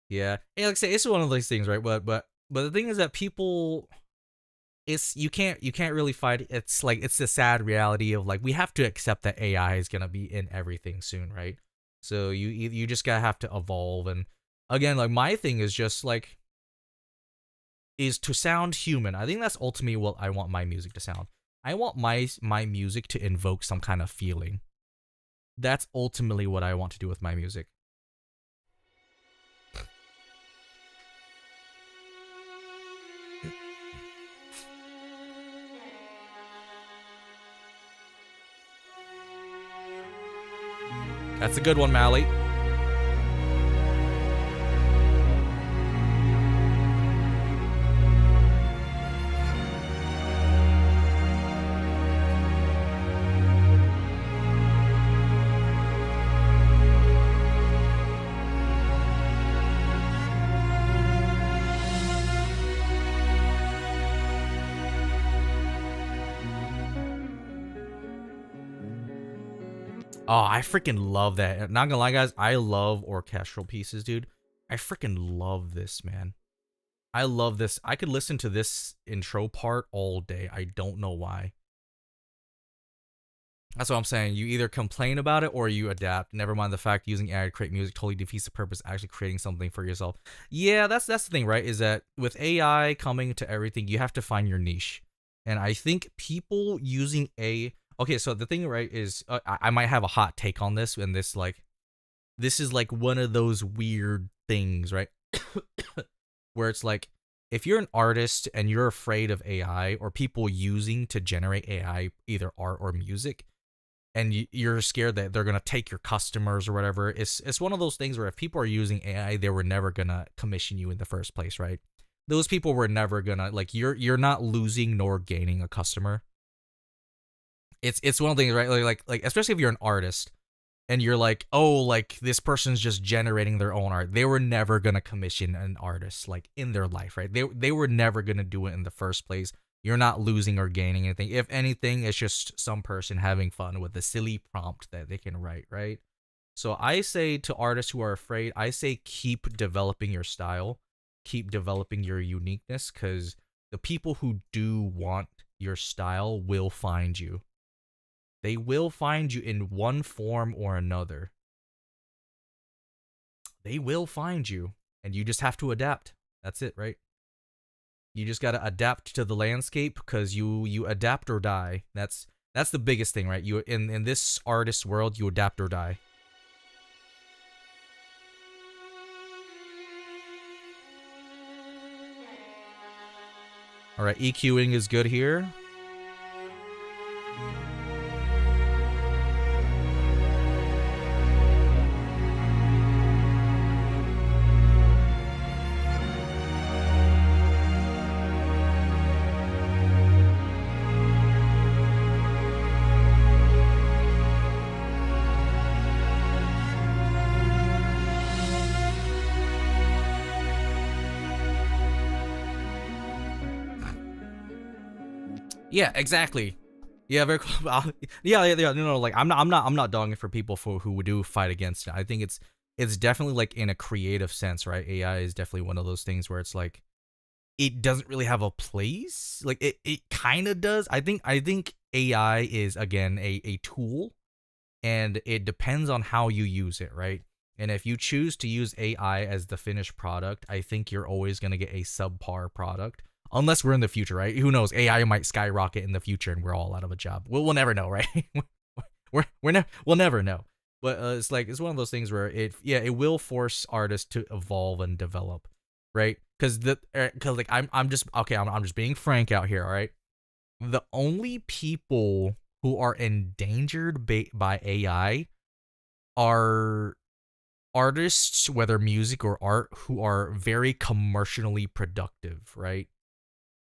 Speaker 1: Yeah, like I say, it's one of those things, right? But the thing is that people, you can't really fight it. It's like it's the sad reality of like we have to accept that AI is gonna be in everything soon, right? So you just gotta have to evolve. And again, like my thing is just like is to sound human. I think that's ultimately what I want my music to sound. I want my music to invoke some kind of feeling. That's ultimately what I want to do with my music. That's a good one, Mally. Oh, I freaking love that. Not gonna lie, guys, I love orchestral pieces, dude. I freaking love this, man. I love this. I could listen to this intro part all day. I don't know why. That's what I'm saying. You either complain about it or you adapt. Never mind the fact using AI to create music totally defeats the purpose of actually creating something for yourself. Yeah, that's the thing, right? Is that with AI coming to everything, you have to find your niche. And I think people using okay, so the thing, right, is I might have a hot take on this, and this is like one of those weird things, right? Where it's like, if you're an artist and you're afraid of AI or people using to generate AI, either art or music, and you're scared that they're gonna take your customers or whatever, it's one of those things where if people are using AI, they were never gonna commission you in the first place, right? Those people were never gonna, like, you're not losing nor gaining a customer. It's one of the things, right? Like especially if you're an artist and you're like, oh, like this person's just generating their own art. They were never gonna commission an artist like in their life, right? They were never gonna do it in the first place. You're not losing or gaining anything. If anything, it's just some person having fun with a silly prompt that they can write, right? So I say to artists who are afraid, I say keep developing your style, keep developing your uniqueness, because the people who do want your style will find you. They will find you in one form or another. They will find you, and you just have to adapt. That's it, right? You just got to adapt to the landscape, because you adapt or die. That's the biggest thing, right? You in this artist world, you adapt or die. All right, EQing is good here. Yeah, exactly. Yeah, very cool. Yeah. No, like I'm not dogging for people for who do fight against it. I think it's definitely like in a creative sense, right? AI is definitely one of those things where it's like it doesn't really have a place. Like it kind of does. I think AI is again a tool, and it depends on how you use it, right? And if you choose to use AI as the finished product, I think you're always going to get a subpar product. Unless we're in the future, right? Who knows? AI might skyrocket in the future and we're all out of a job. We'll never know, right? We'll never know. But it's like it's one of those things where it will force artists to evolve and develop, right? Because like I'm just being frank out here, all right? The only people who are endangered by AI are artists, whether music or art, who are very commercially productive, right?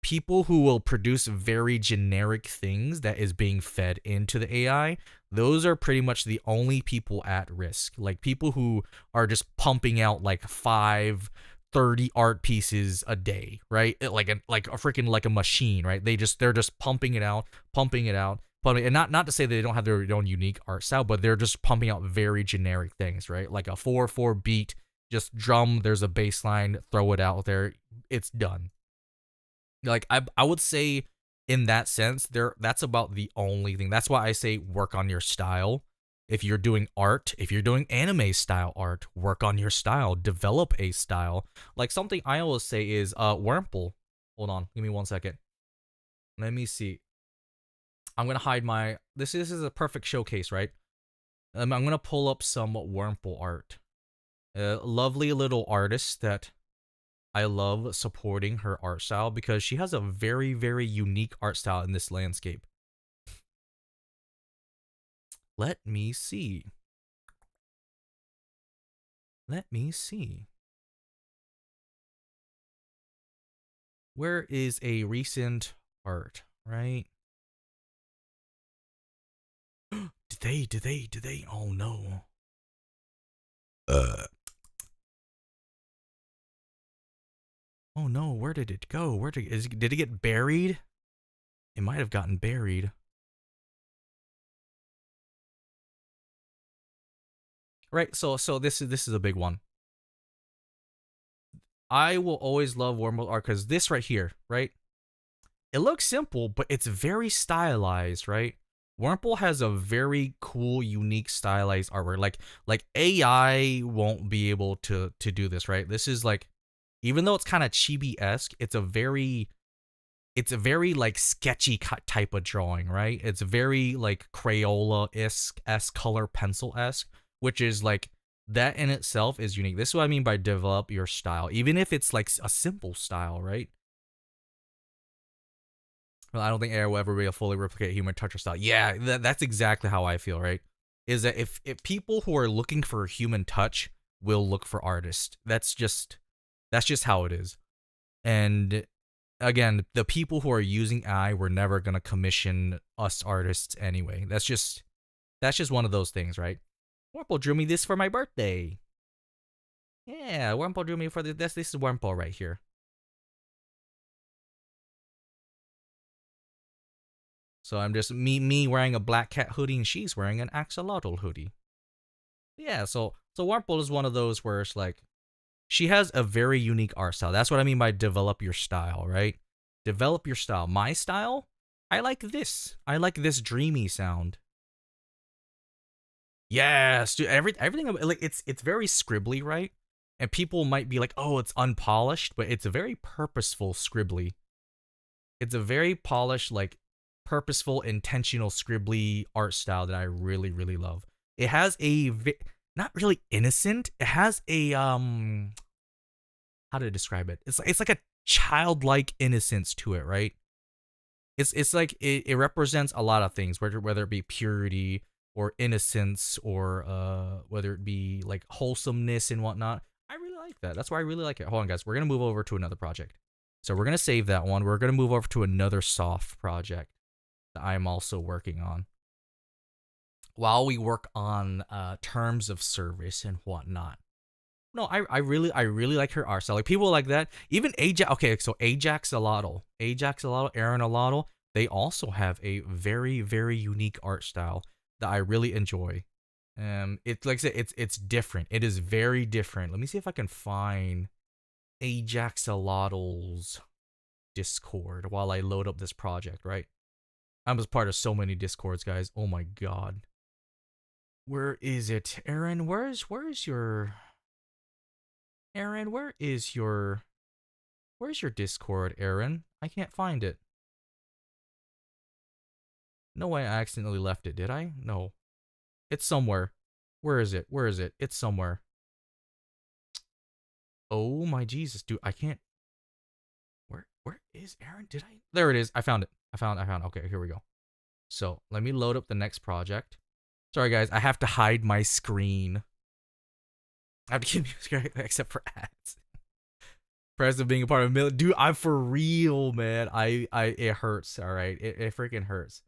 Speaker 1: People who will produce very generic things that is being fed into the AI, those are pretty much the only people at risk. Like people who are just pumping out like 30 art pieces a day, right? Like a freaking like a machine, right? They're just pumping it out, and not to say that they don't have their own unique art style, but they're just pumping out very generic things, right? Like a 4/4 beat, just drum, there's a bass line, throw it out there, it's done. Like I would say in that sense, that's about the only thing. That's why I say work on your style. If you're doing art, if you're doing anime style art, work on your style, develop a style. Like something I always say is Wurmple. Hold on, give me 1 second. Let me see. I'm gonna hide my this is a perfect showcase, right? I'm gonna pull up some Wurmple art. Lovely little artist that I love supporting her art style because she has a very, very unique art style in this landscape. Let me see. Let me see. Where is a recent art, right? Did they? Oh no. Uh. Oh no, where did it go? Did it get buried? It might have gotten buried. Right, so this is a big one. I will always love Wormhole art because this right here, right? It looks simple, but it's very stylized, right? Wurmple has a very cool, unique, stylized artwork. Like AI won't be able to do this, right? This is like, even though it's kind of chibi-esque, it's a very like sketchy type of drawing, right? It's very like Crayola-esque, color pencil-esque, which is like that in itself is unique. This is what I mean by develop your style, even if it's like a simple style, right? Well, I don't think AI will ever be able to fully replicate human touch or style. Yeah, that's exactly how I feel, right? Is that if people who are looking for human touch will look for artists, that's just how it is. And again, the people who are using AI were never gonna commission us artists anyway. That's just one of those things, right? Wurmple drew me this for my birthday. Yeah, Wurmple drew me for this. This is Wurmple right here. So I'm just me wearing a black cat hoodie and she's wearing an axolotl hoodie. Yeah, so Wurmple is one of those where it's like she has a very unique art style. That's what I mean by develop your style, right? Develop your style. My style, I like this. I like this dreamy sound. Yes, dude. Everything like it's very scribbly, right? And people might be like, "Oh, it's unpolished," but it's a very purposeful scribbly. It's a very polished, like purposeful, intentional scribbly art style that I really, really love. It has not really innocent. It has a how to describe it? It's like a childlike innocence to it, right? It's like it represents a lot of things, whether it be purity or innocence or whether it be like wholesomeness and whatnot. I really like that. That's why I really like it. Hold on, guys. We're gonna move over to another project. So we're gonna save that one. We're gonna move over to another soft project that I'm also working on. While we work on terms of service and whatnot. No, I really like her art style. Like people like that. Even Ajax. Okay, so Ajax Alotl, Aaron Alotl. they also have a very, very unique art style that I really enjoy. It's like I said, it's different. It is very different. Let me see if I can find Axolotl's Discord while I load up this project, right? I'm a part of so many Discords, guys. Oh my god. Where is it? Aaron, where is your Aaron, where's your Discord, Aaron? I can't find it. No way I accidentally left it, did I? No. It's somewhere. Where is it? Where is it? It's somewhere. Oh my Jesus, dude, I can't. Where is Aaron? Did I? There it is. I found it. I found. Okay, here we go. So let me load up the next project. Sorry guys, I have to hide my screen. I have to keep music except for ads. Press of being a part of a million. Dude, I'm for real, man. It hurts. All right, it freaking hurts.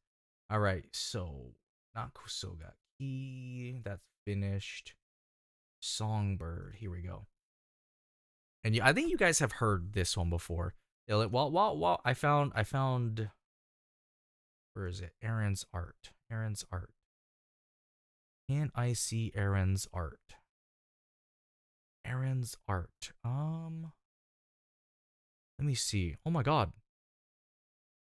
Speaker 1: All right, so not Kusogaki. That's finished. Songbird. Here we go. And I think you guys have heard this one before. Well, I found. Where is it? Aaron's art. Aaron's art. Can I see Aaron's art? Aaron's art. Let me see. Oh my god.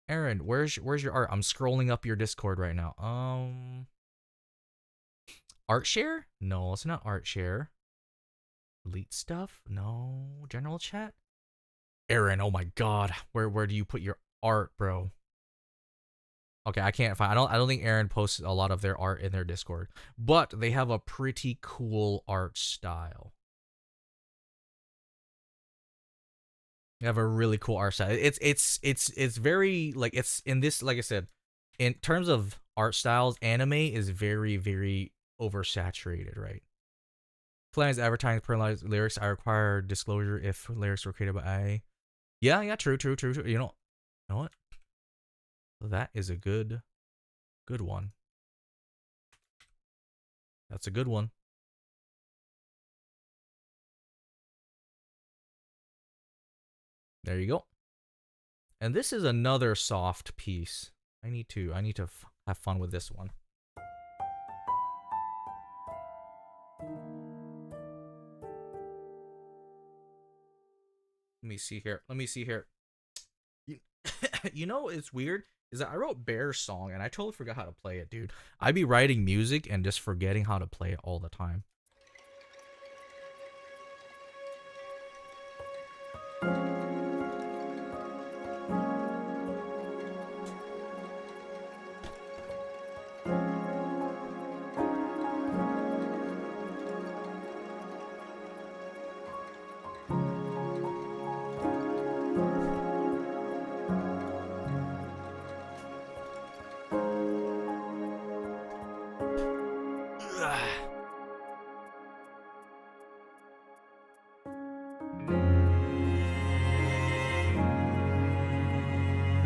Speaker 1: Aaron, where's your art? I'm scrolling up your Discord right now. Art share? No, it's not art share. Delete stuff? No. General chat? Aaron, oh my god. Where do you put your art, bro? Okay, I can't find. I don't think Aaron posts a lot of their art in their Discord, but they have a pretty cool art style. They have a really cool art style. It's very like it's in this, like I said, in terms of art styles, anime is very, very oversaturated, right? Plans advertising personalized lyrics. I require disclosure if lyrics were created by I. Yeah, true. You know what? That is a good one. That's a good one. There you go. And this is another soft piece. I need to have fun with this one. Let me see here. You know, it's weird is that I wrote Bear's song and I totally forgot how to play it, dude. I be writing music and just forgetting how to play it all the time.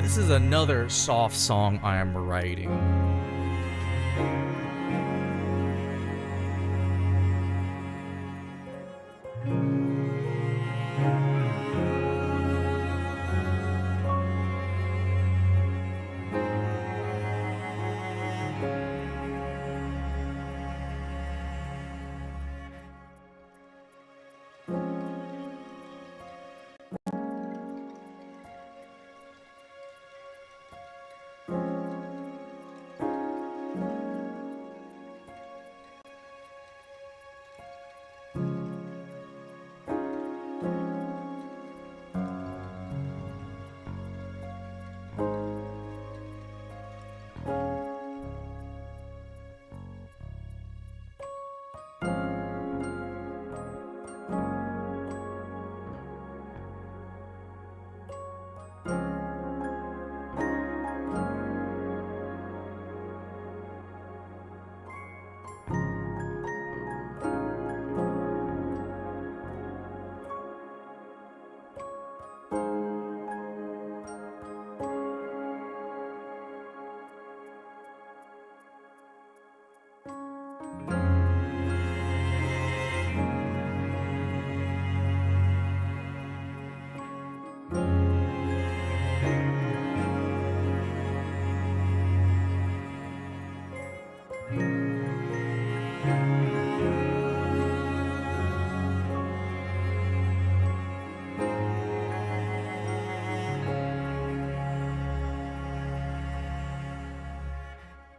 Speaker 1: This is another soft song I am writing.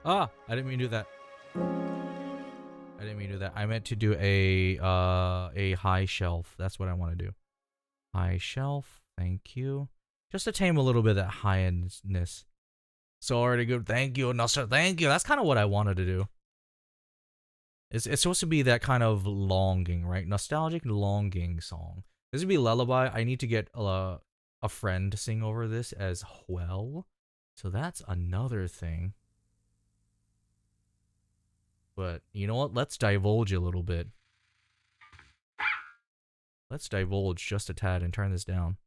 Speaker 1: Ah, I didn't mean to do that. I didn't mean to do that. I meant to do a high shelf. That's what I want to do. High shelf. Thank you. Just to tame a little bit of that high-endness. So already good. Thank you, Nostra. Thank you. That's kind of what I wanted to do. It's supposed to be that kind of longing, right? Nostalgic longing song. This would be Lullaby. I need to get a friend to sing over this as well. So that's another thing. But you know what? Let's divulge a little bit. Let's divulge just a tad and turn this down.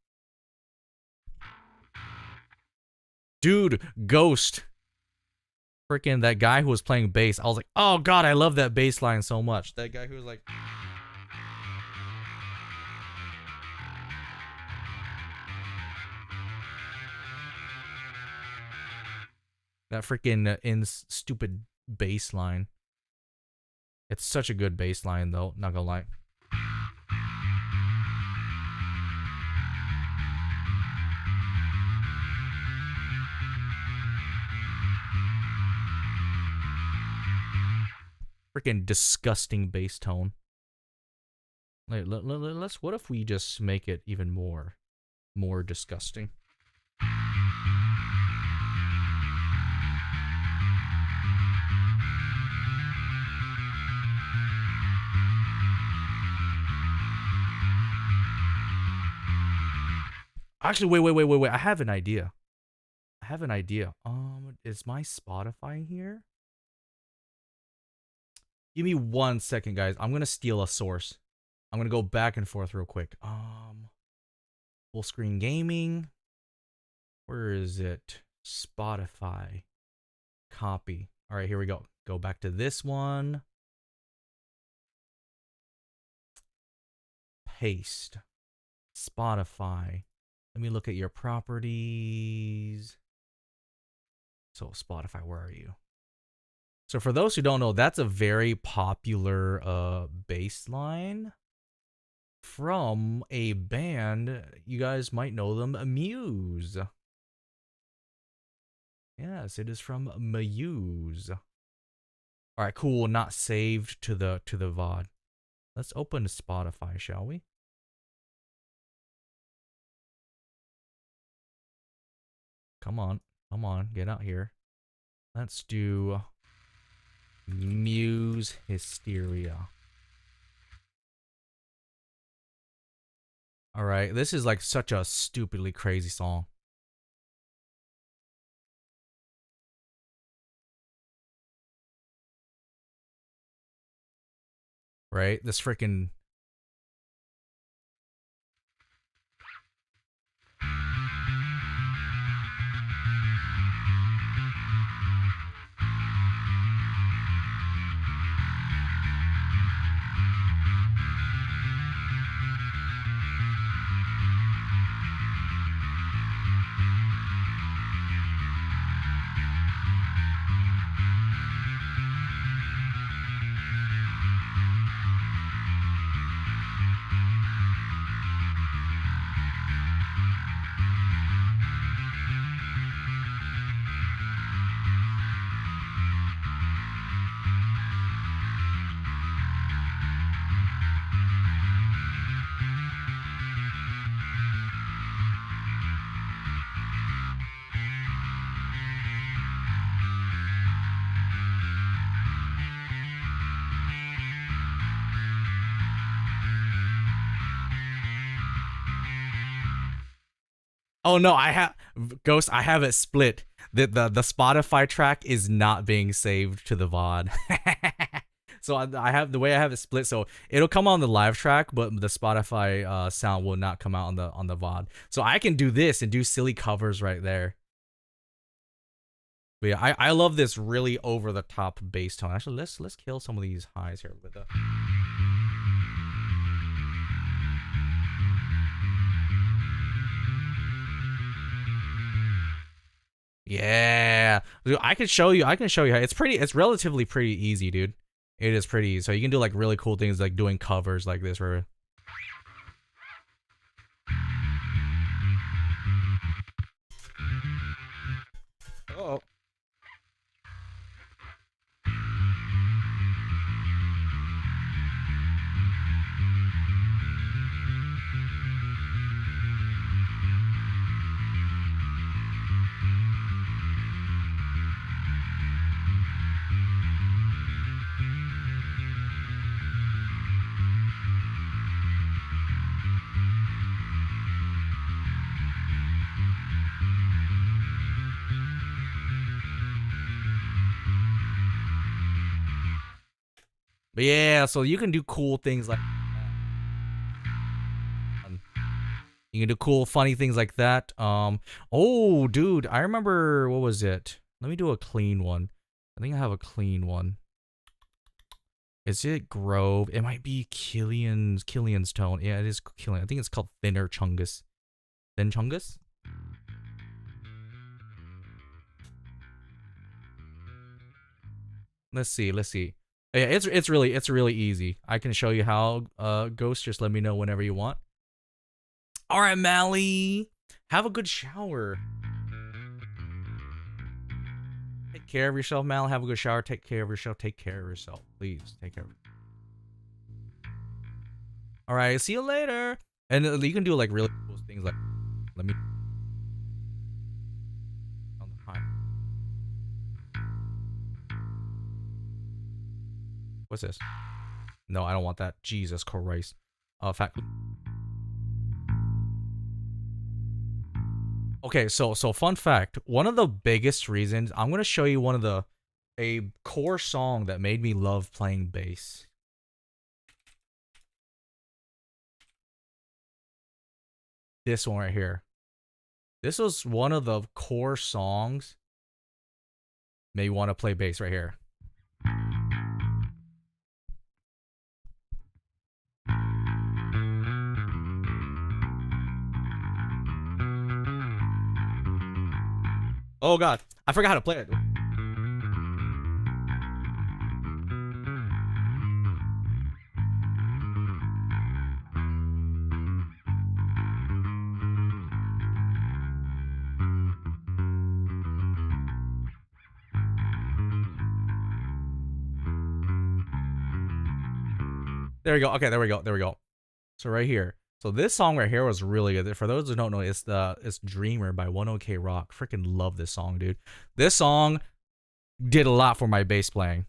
Speaker 1: Dude, Ghost. Freaking that guy who was playing bass. I was like, oh god, I love that bass line so much. That guy who was like... That freaking stupid bass line. It's such a good bass line though, not gonna lie. Freaking disgusting bass tone. Like, let's. What if we just make it even more disgusting? Actually, wait. I have an idea. Is my Spotify here? Give me 1 second, guys. I'm gonna steal a source. I'm gonna go back and forth real quick. Full screen gaming. Where is it? Spotify. Copy. All right, here we go. Go back to this one. Paste. Spotify. Let me look at your properties. So Spotify, where are you? So for those who don't know, that's a very popular bass line from a band. You guys might know them, Muse. Yes, it is from Muse. All right, cool. Not saved to the VOD. Let's open Spotify, shall we? Come on, get out here. Let's do Muse Hysteria. All right, this is like such a stupidly crazy song. Right? This freaking... Oh no, I have Ghost. I have it split. The Spotify track is not being saved to the VOD. So I have the way I have it split. So it'll come on the live track, but the Spotify sound will not come out on the VOD. So I can do this and do silly covers right there. But yeah, I love this really over the top bass tone. Actually, let's kill some of these highs here with the... Yeah, dude, I can show you. It's relatively pretty easy, dude. It is pretty easy. So you can do like really cool things like doing covers like this, where... Oh. But yeah, so you can do cool things like you can do cool, funny things like that. Oh, dude, I remember what was it? Let me do a clean one. I think I have a clean one. Is it Grove? It might be Killian's tone. Yeah, it is Killian. I think it's called Thinner Chungus. Thin Chungus? Let's see. Let's see. Yeah, it's really easy. I can show you how. Ghost, just let me know whenever you want. All right, Mally. Have a good shower. Take care of yourself, Mal. Have a good shower. Take care of yourself. Take care of yourself. Please take care of yourself. All right, see you later. And you can do like really cool things like let me what's this? No, I don't want that. Jesus Christ. Fact. Okay, so fun fact. One of the biggest reasons I'm gonna show you one of the a core song that made me love playing bass. This one right here. This was one of the core songs made me want to play bass right here. Oh god, I forgot how to play it. There we go. Okay, there we go. There we go. So right here. So this song right here was really good. For those who don't know, it's Dreamer by 1OK Rock. Freaking love this song, dude. This song did a lot for my bass playing.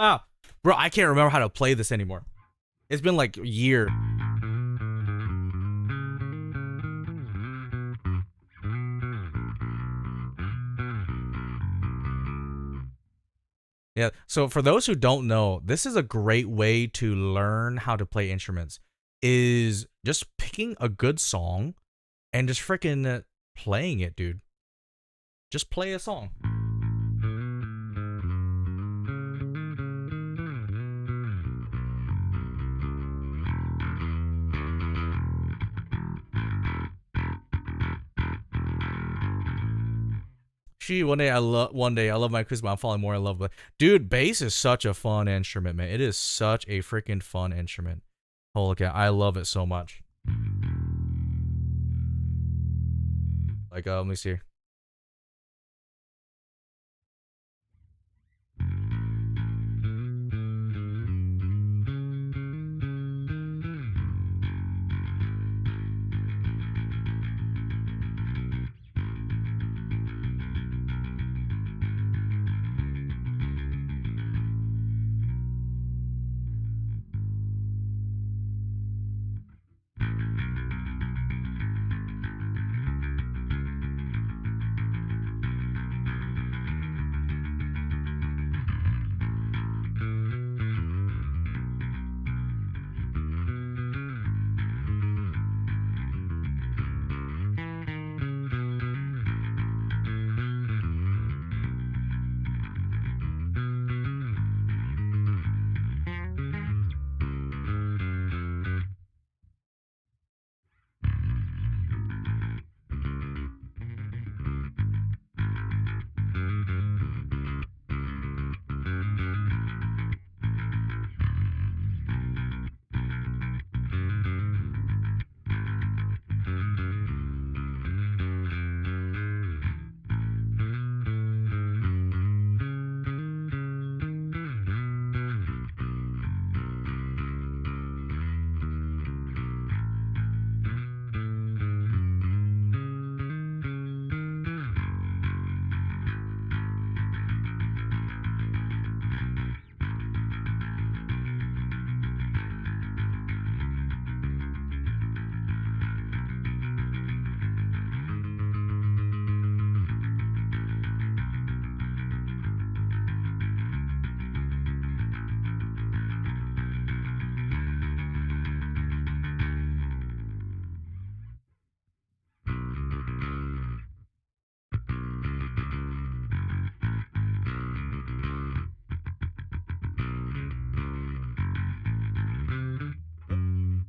Speaker 1: Ah, bro, I can't remember how to play this anymore. It's been like a year. Yeah. So for those who don't know, this is a great way to learn how to play instruments. Is just picking a good song and just freaking playing it, dude. Just play a song. One day I love my acoustic, but I'm falling more in love with. Dude, bass is such a fun instrument, man. It is such a freaking fun instrument. Holy cow, I love it so much. Like, let me see.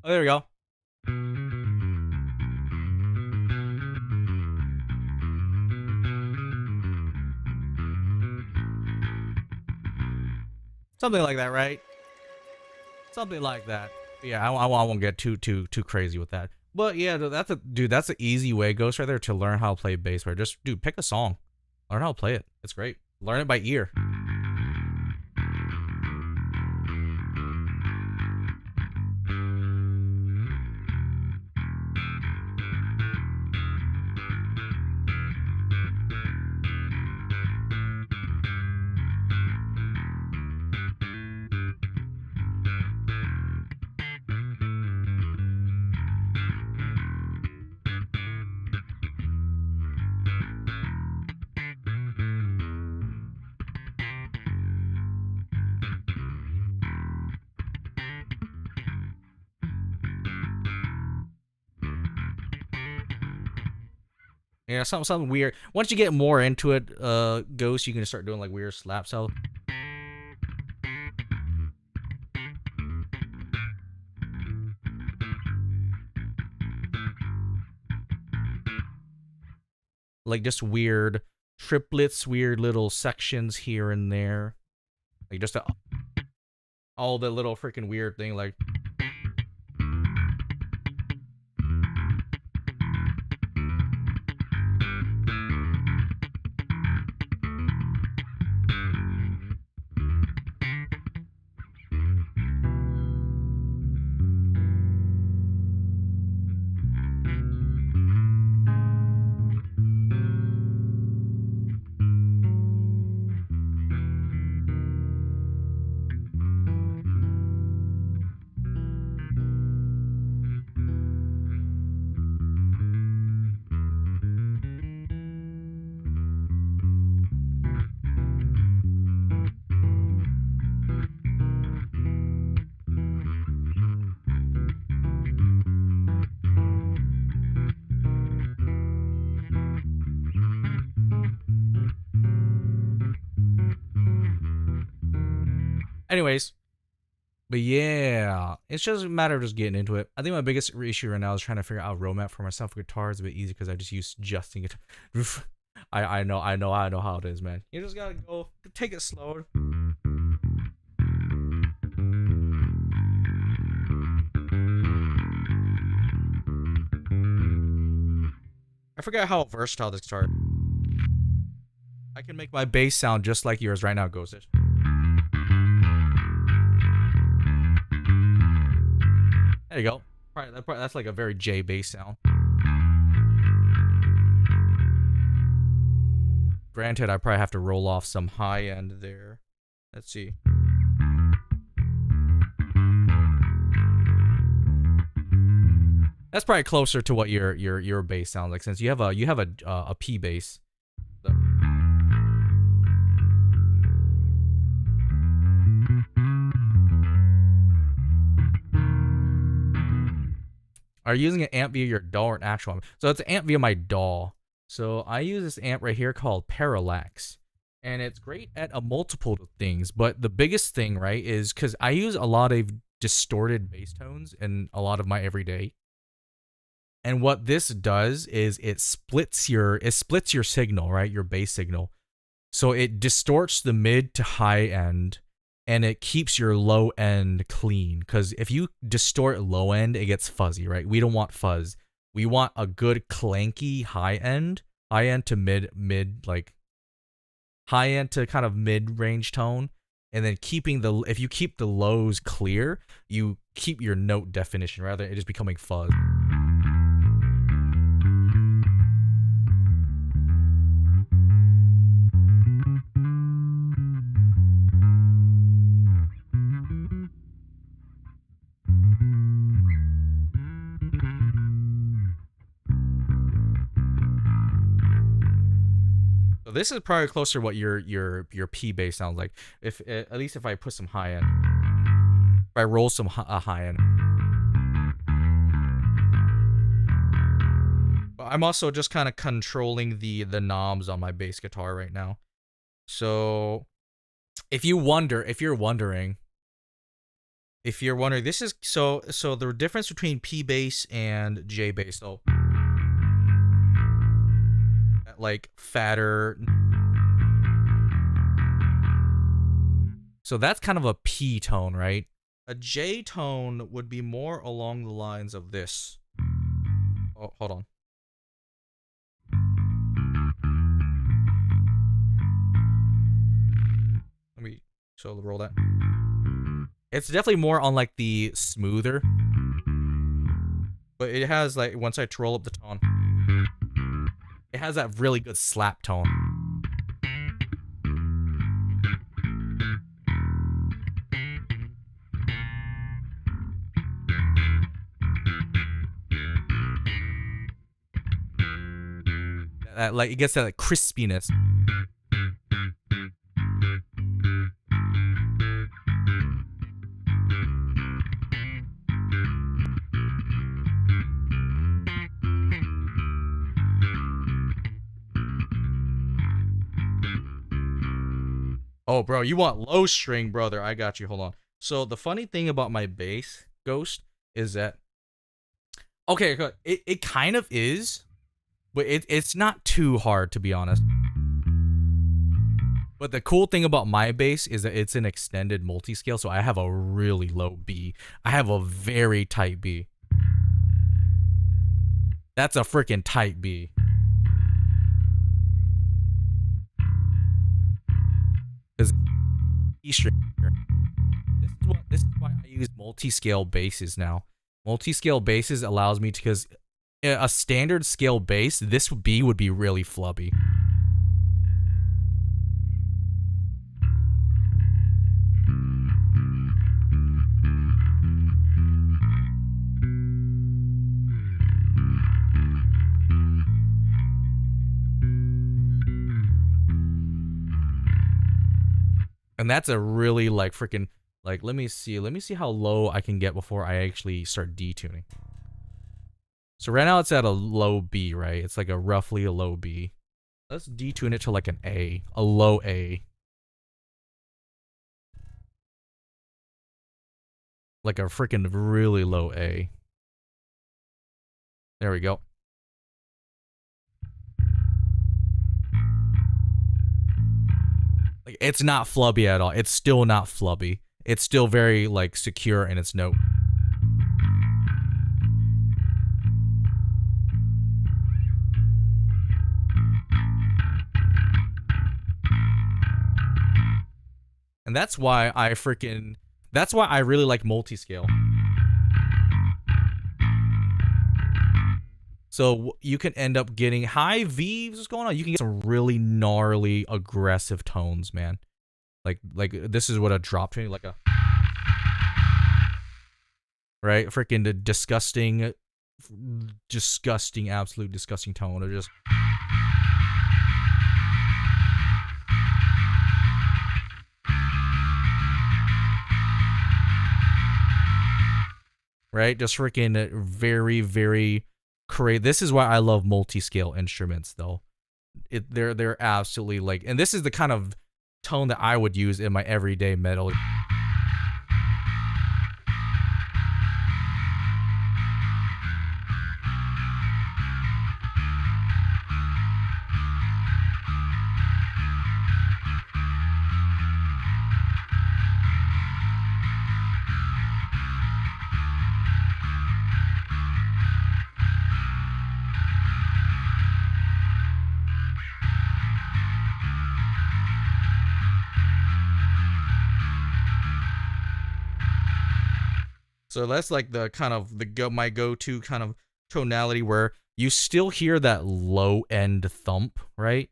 Speaker 1: Oh, there we go. Something like that, right? Something like that. Yeah, I won't get too crazy with that. But yeah, that's an easy way, Ghost, right there, to learn how to play bass. Right, just dude, pick a song, learn how to play it. It's great. Learn it by ear. Yeah, something weird. Once you get more into it, Ghost, you can start doing like weird slap sounds. Like just weird triplets, weird little sections here and there. Like just all the little freaking weird thing, like. Anyways, but yeah, it's just a matter of just getting into it. I think my biggest issue right now is trying to figure out a roadmap for myself for guitar. It's a bit easy because I just use adjusting it. I know how it is, man. You just gotta go take it slow. I forgot how versatile this guitar. I can make my bass sound just like yours right now, Ghost. There you go. That's like a very J bass sound. Granted, I probably have to roll off some high end there. Let's see. That's probably closer to what your bass sounds like, since you have a P bass. So. Are you using an amp via your DAW or an actual amp? So it's an amp via my DAW. So I use this amp right here called Parallax. And it's great at a multiple of things. But the biggest thing, right, is because I use a lot of distorted bass tones in a lot of my everyday. And what this does is it splits your signal, right? Your bass signal. So it distorts the mid to high end, and it keeps your low end clean. Because if you distort low end, it gets fuzzy, right? We don't want fuzz. We want a good clanky high end to mid like high end to kind of mid range tone, and then if you keep the lows clear, you keep your note definition rather than it just becoming fuzz. So this is probably closer to what your P bass sounds like. If at least if I put some high end, if I roll some high end. I'm also just kind of controlling the knobs on my bass guitar right now. So if you're wondering, If you're wondering, this is so the difference between P bass and J bass. So like fatter. So that's kind of a P tone, right? A J tone would be more along the lines of this. Oh, hold on. Let me roll that. It's definitely more on like the smoother, but it has like once I roll up the tone, it has that really good slap tone. Like it gets that like crispiness. Oh, bro, you want low string, brother? I got you. Hold on. So the funny thing about my bass, Ghost, is that okay, it kind of is, but it's not too hard to be honest. But the cool thing about my bass is that it's an extended multi-scale, so I have a really low B. I have a very tight B. That's a freaking tight B. Because E string here. This is why I use multi-scale basses now. Multi-scale basses allows me to, because a standard scale bass, this B would be really flubby. And that's a really like freaking like let me see how low I can get before I actually start detuning. So right now it's at a low B, right? It's like a roughly a low B. Let's detune it to like an A, a low A. Like a freaking really low A. There we go. Like it's not flubby at all. It's still not flubby. It's still very like secure in its note. And that's why I really like multi-scale. So you can end up getting high V's. What's going on? You can get some really gnarly, aggressive tones, man. Like this is what a drop tuning, like a right, freaking the disgusting, absolute disgusting tone, or just. Right, just freaking very, very crazy. This is why I love multi-scale instruments, though. They're absolutely like, and this is the kind of tone that I would use in my everyday metal. So that's like the kind of my go-to kind of tonality where you still hear that low end thump, right?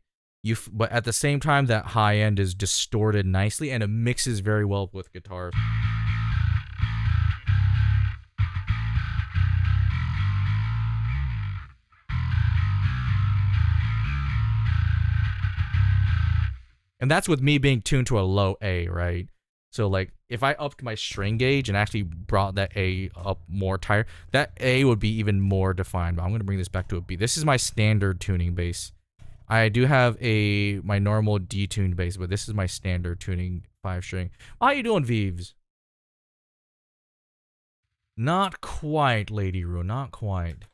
Speaker 1: But at the same time that high end is distorted nicely and it mixes very well with guitars. And that's with me being tuned to a low A, right? So like if I upped my string gauge and actually brought that A up more tighter, that A would be even more defined. But I'm gonna bring this back to a B. This is my standard tuning bass. I do have my normal detuned bass, but this is my standard tuning 5 string. How you doing, Vives? Not quite, Lady Rue, not quite.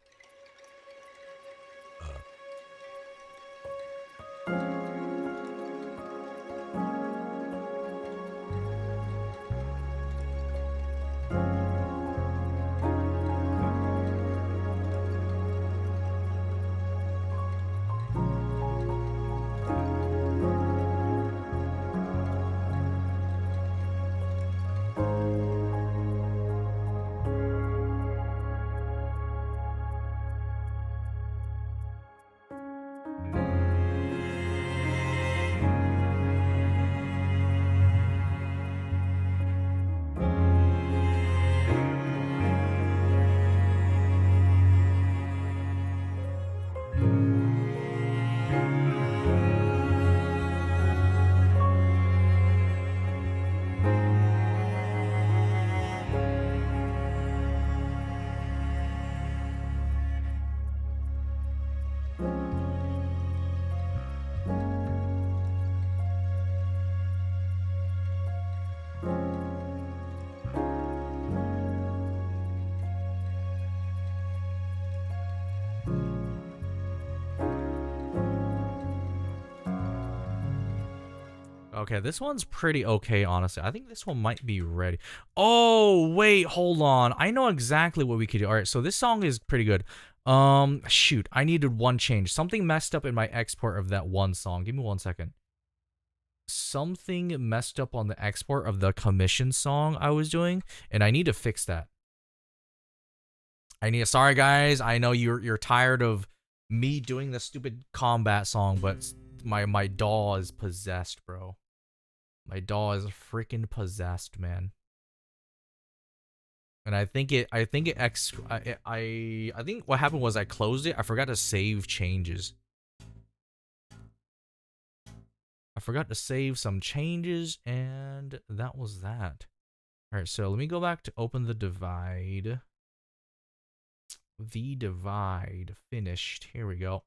Speaker 1: Okay, this one's pretty okay, honestly. I think this one might be ready. Oh, wait, hold on. I know exactly what we could do. All right, so this song is pretty good. Shoot, I needed one change. Something messed up in my export of that one song. Give me 1 second. Something messed up on the export of the commission song I was doing, and I need to fix that. Sorry guys, I know you're tired of me doing the stupid combat song, but my doll is possessed, bro. My doll is freaking possessed, man. And I think what happened was I closed it. I forgot to save changes. I forgot to save some changes, and that was that. All right, so let me go back to open the divide. The divide finished. Here we go.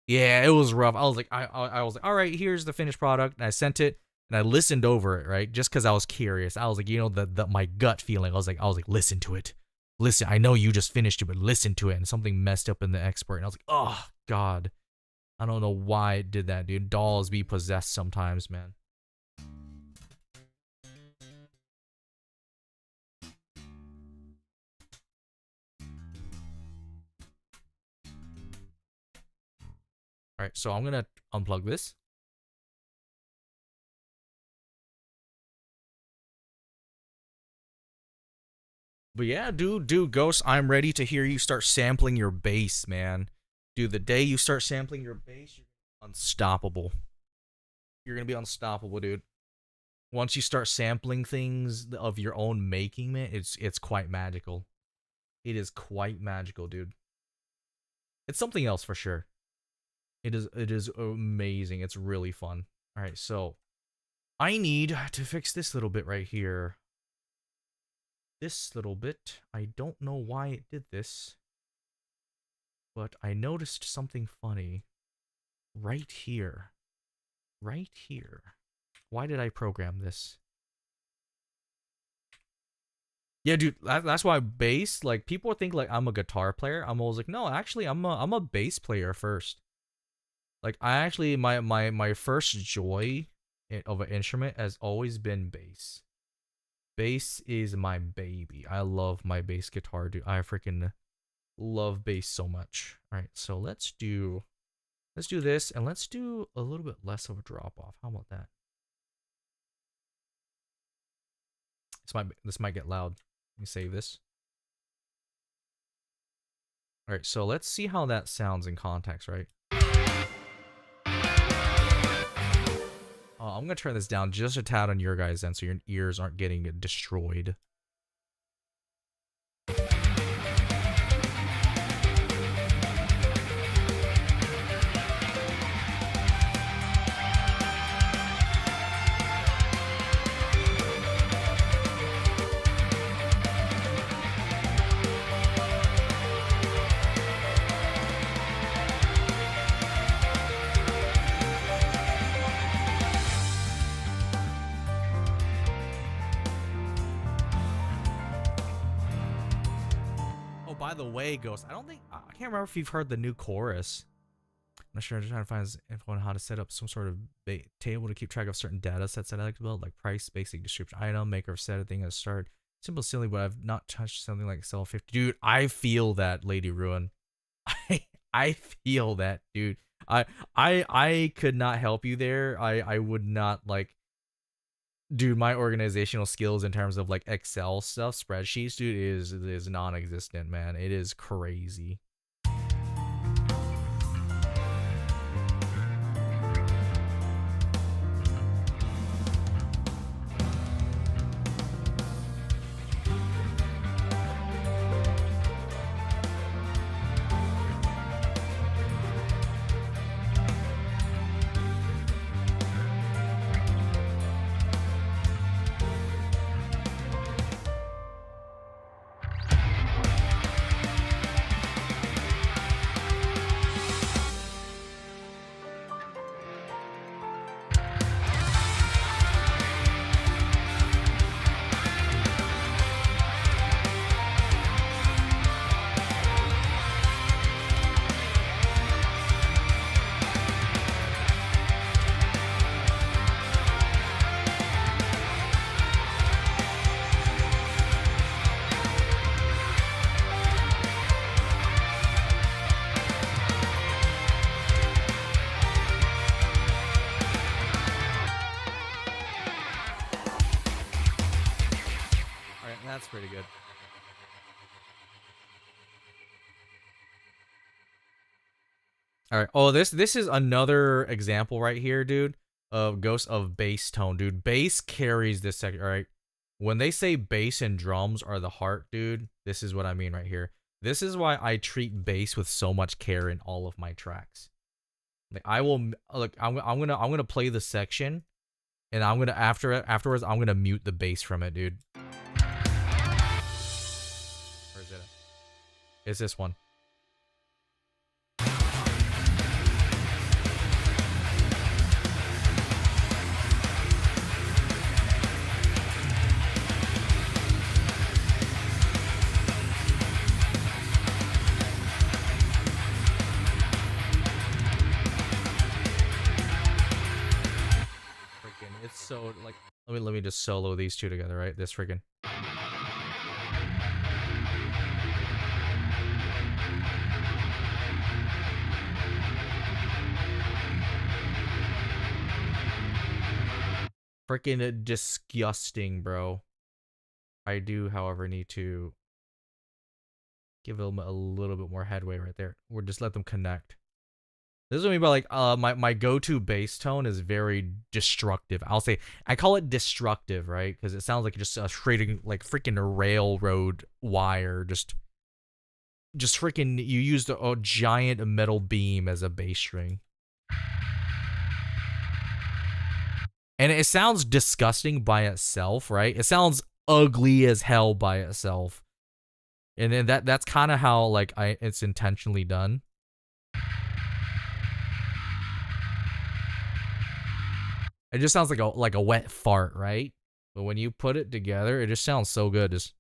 Speaker 1: Yeah, it was rough. I was like, I was like, all right, here's the finished product. And I sent it, and I listened over it, right? Just because I was curious. I was like, you know, my gut feeling. I was like, listen to it. Listen, I know you just finished it, but listen to it. And something messed up in the export. And I was like, oh, God. I don't know why it did that, dude. Dolls be possessed sometimes, man. All right, so I'm going to unplug this. But yeah, dude, Ghost, I'm ready to hear you start sampling your bass, man. Dude, the day you start sampling your bass, you're unstoppable. You're going to be unstoppable, dude. Once you start sampling things of your own making, man, it's quite magical. It is quite magical, dude. It's something else for sure. It is amazing. It's really fun. All right, so I need to fix this little bit right here. This little bit. I don't know why it did this, but I noticed something funny right here. Right here. Why did I program this? Yeah, dude, that's why bass, like, people think like I'm a guitar player. I'm always like, no, actually I'm a bass player first. Like, I actually, my first joy of an instrument has always been bass. Bass is my baby. I love my bass guitar, dude. I freaking love bass so much. All right, so let's do this, and let's do a little bit less of a drop off. How about that? This might get loud. Let me save this. All right, so let's see how that sounds in context, right? I'm gonna turn this down just a tad on your guys' end so your ears aren't getting destroyed. by the way, Ghost, I can't remember if you've heard the new chorus. I'm not sure. I'm just trying to find info on how to set up some sort of table to keep track of certain data sets that I like to build, like price, basic description, item, maker, set a thing as start. Simple, silly, but I've not touched something like Excel 50. Dude, I feel that, Lady Ruin. I feel that, dude. I could not help you there. I would not like. Dude, my organizational skills in terms of like Excel stuff, spreadsheets, dude, is non-existent, man. It is crazy. That's pretty good. All right. Oh, this is another example right here, dude, of Ghost of bass tone, dude. Bass carries this section. All right. When they say bass and drums are the heart, dude, this is what I mean right here. This is why I treat bass with so much care in all of my tracks. Like I will look. I'm gonna play the section, and I'm gonna afterwards I'm gonna mute the bass from it, dude. Where is it? It's this one. Freaking, it's so like let me just solo these two together, right? This freaking. Freaking disgusting, bro. I do, however, need to give them a little bit more headway right there. Or just let them connect. This is what I mean by like my go-to bass tone is very destructive. I'll say I call it destructive, right? Because it sounds like just a straight like freaking railroad wire. Just freaking you used a giant metal beam as a bass string. And it sounds disgusting by itself, right? It sounds ugly as hell by itself. And then that's kind of how like it's intentionally done. It just sounds like a wet fart, right? But when you put it together, it just sounds so good. Just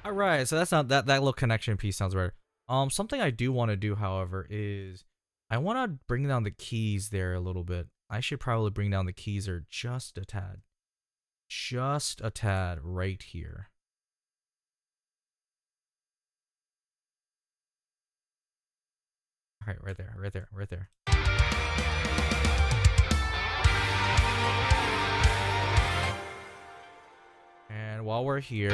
Speaker 1: Alright, so that's not that little connection piece sounds weird. Something I do want to do, however, is I want to bring down the keys there a little bit. I should probably bring down the keys there just a tad. Just a tad right here. All right, right there, right there, right there. And while we're here,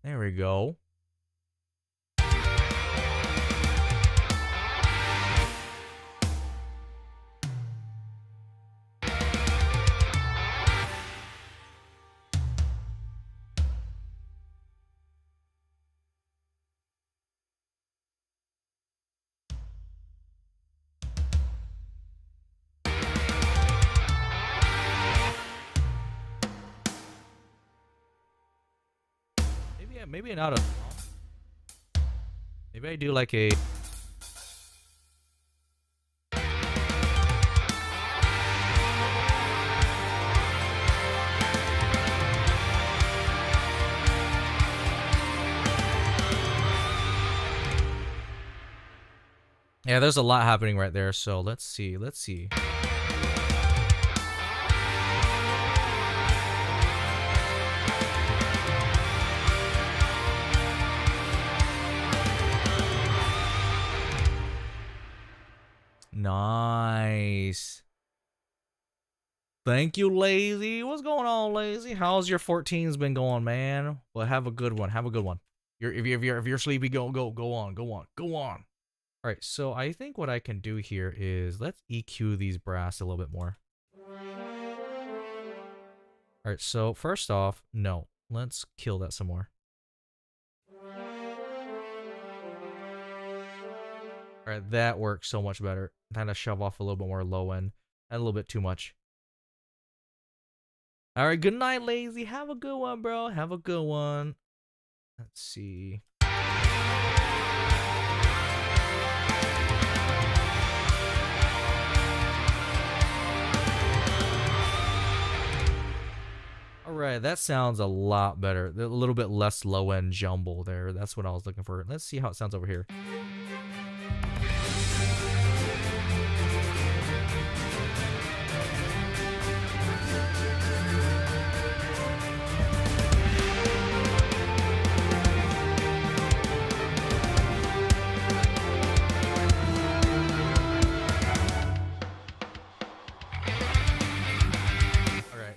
Speaker 1: there we go. Maybe not a. Maybe I do like a. Yeah, there's a lot happening right there. So let's see. Let's see. Nice. Thank you, Lazy. What's going on, Lazy? How's your 14s been going, man? Well, have a good one. Have a good one. If you're sleepy, go on. All right. So I think what I can do here is let's EQ these brass a little bit more. All right. So first off, no. Let's kill that some more. All right, that works so much better. Kind of shove off a little bit more low end. And a little bit too much. All right, good night, Lazy. Have a good one, bro. Have a good one. Let's see. All right, that sounds a lot better. A little bit less low end jumble there. That's what I was looking for. Let's see how it sounds over here.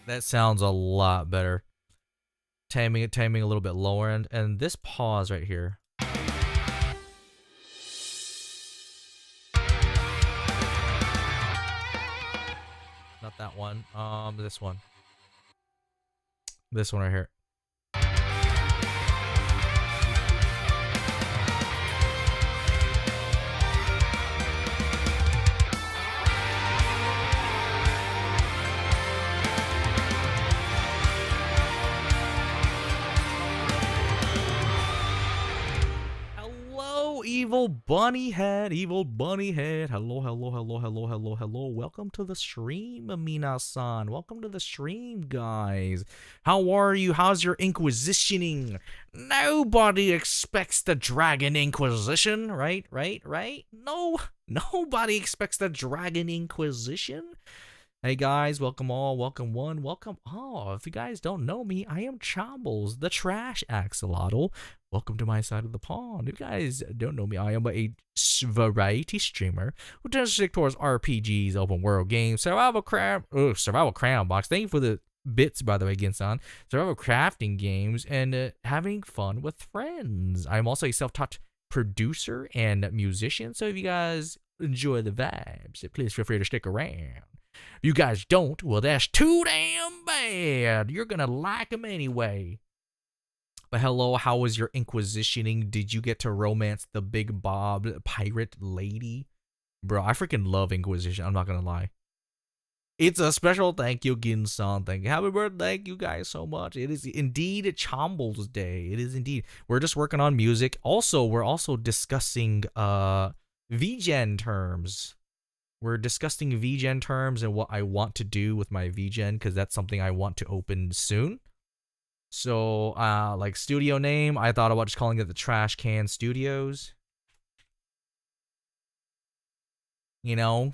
Speaker 1: That sounds a lot better. Taming a little bit lower end, and this pause right here. Not that one. This one. This one right here. Evil bunny head. Hello. Welcome to the stream, Mina-san. Welcome to the stream, guys. How are you? How's your inquisitioning? Nobody expects the Dragon Inquisition, right? No, nobody expects the Dragon Inquisition. Hey guys, welcome all, welcome one, welcome all. If you guys don't know me, I am Chombles, the trash axolotl. Welcome to my side of the pond. If you guys don't know me, I am a variety streamer who tends to stick towards RPGs, open world games, survival crown box. Thank you for the bits, by the way, Ginsan. Survival crafting games and having fun with friends. I'm also a self-taught producer and musician, so if you guys enjoy the vibes, please feel free to stick around. If you guys don't, well, that's too damn bad. You're gonna like them anyway. But hello, how was your inquisitioning? Did you get to romance the Big Bob pirate lady? Bro, I freaking love Inquisition. I'm not gonna lie. It's a special thank you, Ginsan. Thank you. Happy birthday. Thank you guys so much. It is indeed Chombles Day. It is indeed. We're just working on music. Also, we're also discussing Vgen terms. We're discussing Vgen terms and what I want to do with my Vgen, because that's something I want to open soon. So, like studio name, I thought about just calling it the Trash Can Studios. You know,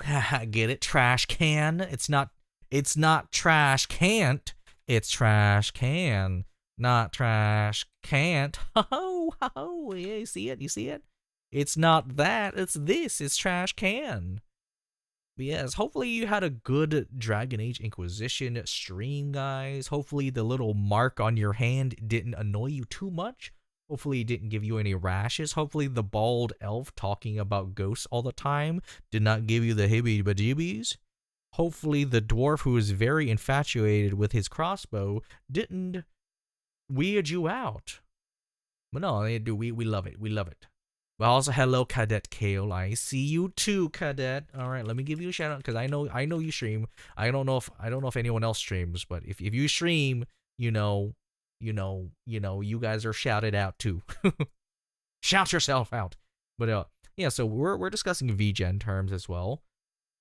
Speaker 1: get it? Trash can. It's not trash can't. It's trash can, not trash can't. Ho ho. Yeah, you see it? You see it? It's not that. It's this. It's trash can. But yes, hopefully you had a good Dragon Age Inquisition stream, guys. Hopefully the little mark on your hand didn't annoy you too much. Hopefully it didn't give you any rashes. Hopefully the bald elf talking about ghosts all the time did not give you the hibby-bajibbies. Hopefully the dwarf who is very infatuated with his crossbow didn't weird you out. But no, they do. We love it. We love it. Well, also, hello, Cadet Kale. I see you too, Cadet. All right, let me give you a shout out because I know you stream. I don't know if anyone else streams, but if you stream, you guys are shouted out too. Shout yourself out. But yeah, so we're discussing Vgen terms as well.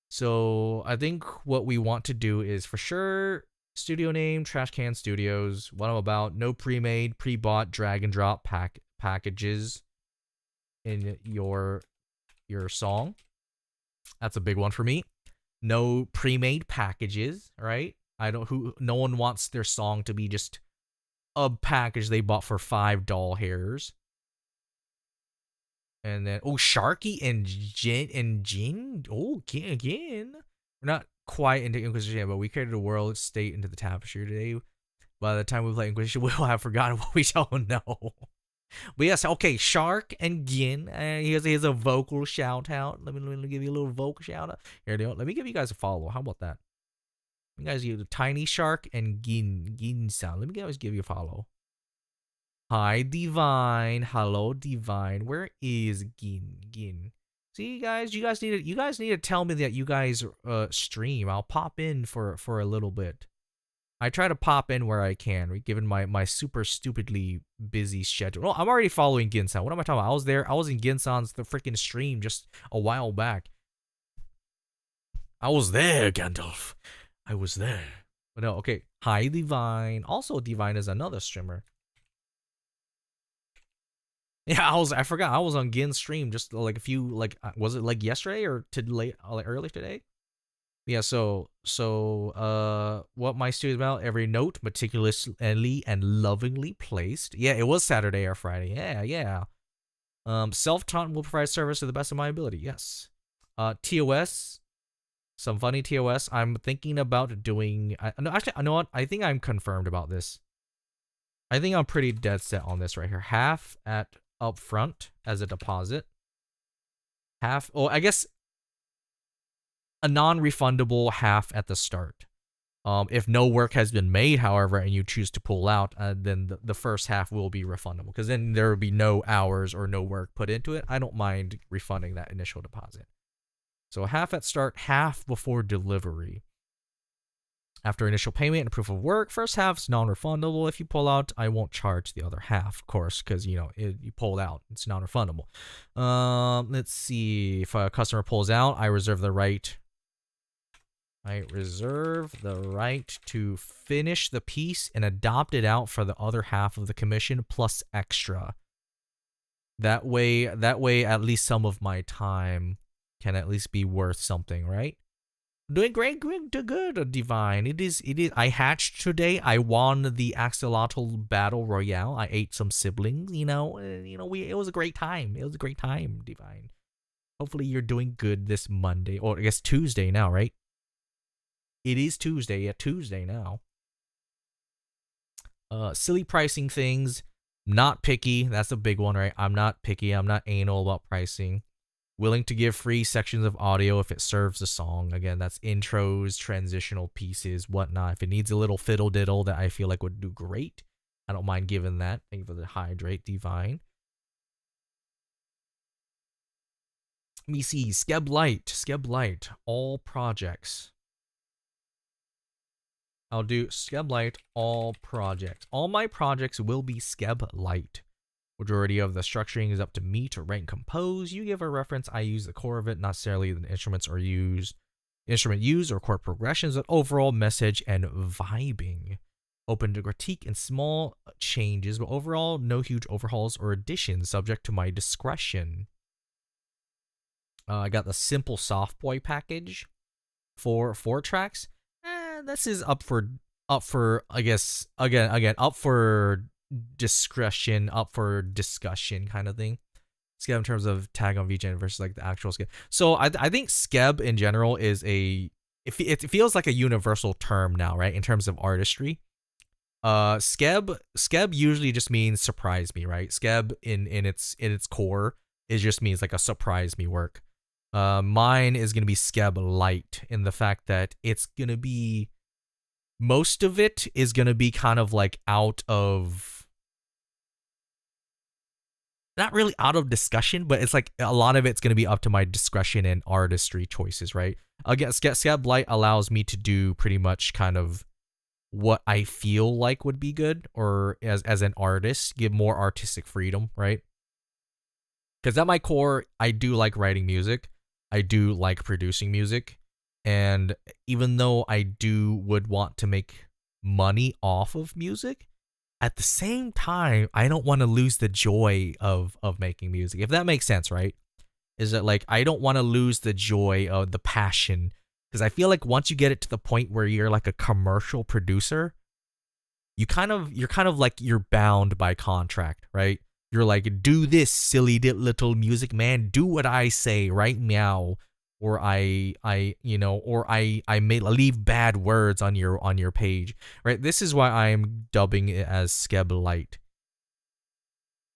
Speaker 1: So I think what we want to do is for sure studio name Trash Can Studios. What I'm about, no pre-made, pre-bought drag and drop packages in your song. That's a big one for me. No pre-made packages, right? No one wants their song to be just a package they bought for 5 doll hairs. And then Sharky and Jin. Oh, again. We're not quite into Inquisition, but we created a world state into the tapestry today. By the time we play Inquisition, we'll have forgotten what we don't know. But yes, okay, Shark and Gin. Here's a vocal shout out. Let me give you a little vocal shout out. Here, let me give you guys a follow. How about that? You guys, Tiny Shark and Gin sound. Let me guys give you a follow. Hi, Divine. Hello, Divine. Where is Gin? See, guys, you guys need to tell me that you guys stream. I'll pop in for a little bit. I try to pop in where I can, given my super stupidly busy schedule. Oh, I'm already following Ginsan. What am I talking about? I was in Ginsan's the freaking stream just a while back. I was there, Gandalf. I was there. But no, okay. Hi, Divine. Also, Divine is another streamer. Yeah, I forgot. I was on Gin's stream just like was it like yesterday or early today? Yeah, so what my studio is about, every note meticulously and lovingly placed. Yeah, it was Saturday or Friday. Yeah. Self-taught will provide service to the best of my ability. Yes. TOS, some funny TOS. I'm thinking about doing. No, actually, you know what? I think I'm confirmed about this. I think I'm pretty dead set on this right here. Half at upfront as a deposit. Half. Oh, I guess. A non-refundable half at the start. If no work has been made, however, and you choose to pull out, then the first half will be refundable, because then there will be no hours or no work put into it. I don't mind refunding that initial deposit. So half at start, half before delivery. After initial payment and proof of work, first half's non-refundable. If you pull out, I won't charge the other half, of course, because you pulled out. It's non-refundable. Let's see. If a customer pulls out, I reserve the right to finish the piece and adopt it out for the other half of the commission plus extra. That way, at least some of my time can at least be worth something, right? Doing great, good, Divine. It is. I hatched today. I won the Axolotl Battle Royale. I ate some siblings. It was a great time. It was a great time, Divine. Hopefully you're doing good this Monday, or I guess Tuesday now, right? It is Tuesday. Yeah, Tuesday now. Silly pricing things. Not picky. That's a big one, right? I'm not picky. I'm not anal about pricing. Willing to give free sections of audio if it serves the song. Again, that's intros, transitional pieces, whatnot. If it needs a little fiddle diddle that I feel like would do great, I don't mind giving that. Thank you for the hydrate, Divine. Let me see. Skeb Light, all projects. I'll do Skeb Light, all projects. All my projects will be Skeb Light. Majority of the structuring is up to me to write and compose. You give a reference, I use the core of it, not necessarily the instrument used or chord progressions, but overall message and vibing. Open to critique and small changes, but overall no huge overhauls or additions, subject to my discretion. I got the simple soft boy package for 4 tracks. This is up for I guess again up for discretion, up for discussion kind of thing. Skeb in terms of tag on Vgen versus like the actual Skeb. So I think Skeb in general is it feels like a universal term now, right? In terms of artistry. Skeb usually just means surprise me, right? Skeb in its core, it just means like a surprise me work. Mine is gonna be Skeb light in the fact that it's gonna be, most of it is gonna be kind of like out of, not really out of discussion, but it's like a lot of it's gonna be up to my discretion and artistry choices, right? Again, Skeb light allows me to do pretty much kind of what I feel like would be good, or as an artist, give more artistic freedom, right? Because at my core, I do like writing music. I do like producing music. And even though I would want to make money off of music, at the same time, I don't want to lose the joy of making music. If that makes sense, right? Is that like, I don't want to lose the joy of the passion, because I feel like once you get it to the point where you're like a commercial producer, you're kind of like you're bound by contract, right? You're like, do this, silly little music man, do what I say, right? Meow. Or I may leave bad words on your page, right? This is why I'm dubbing it as Skeb light.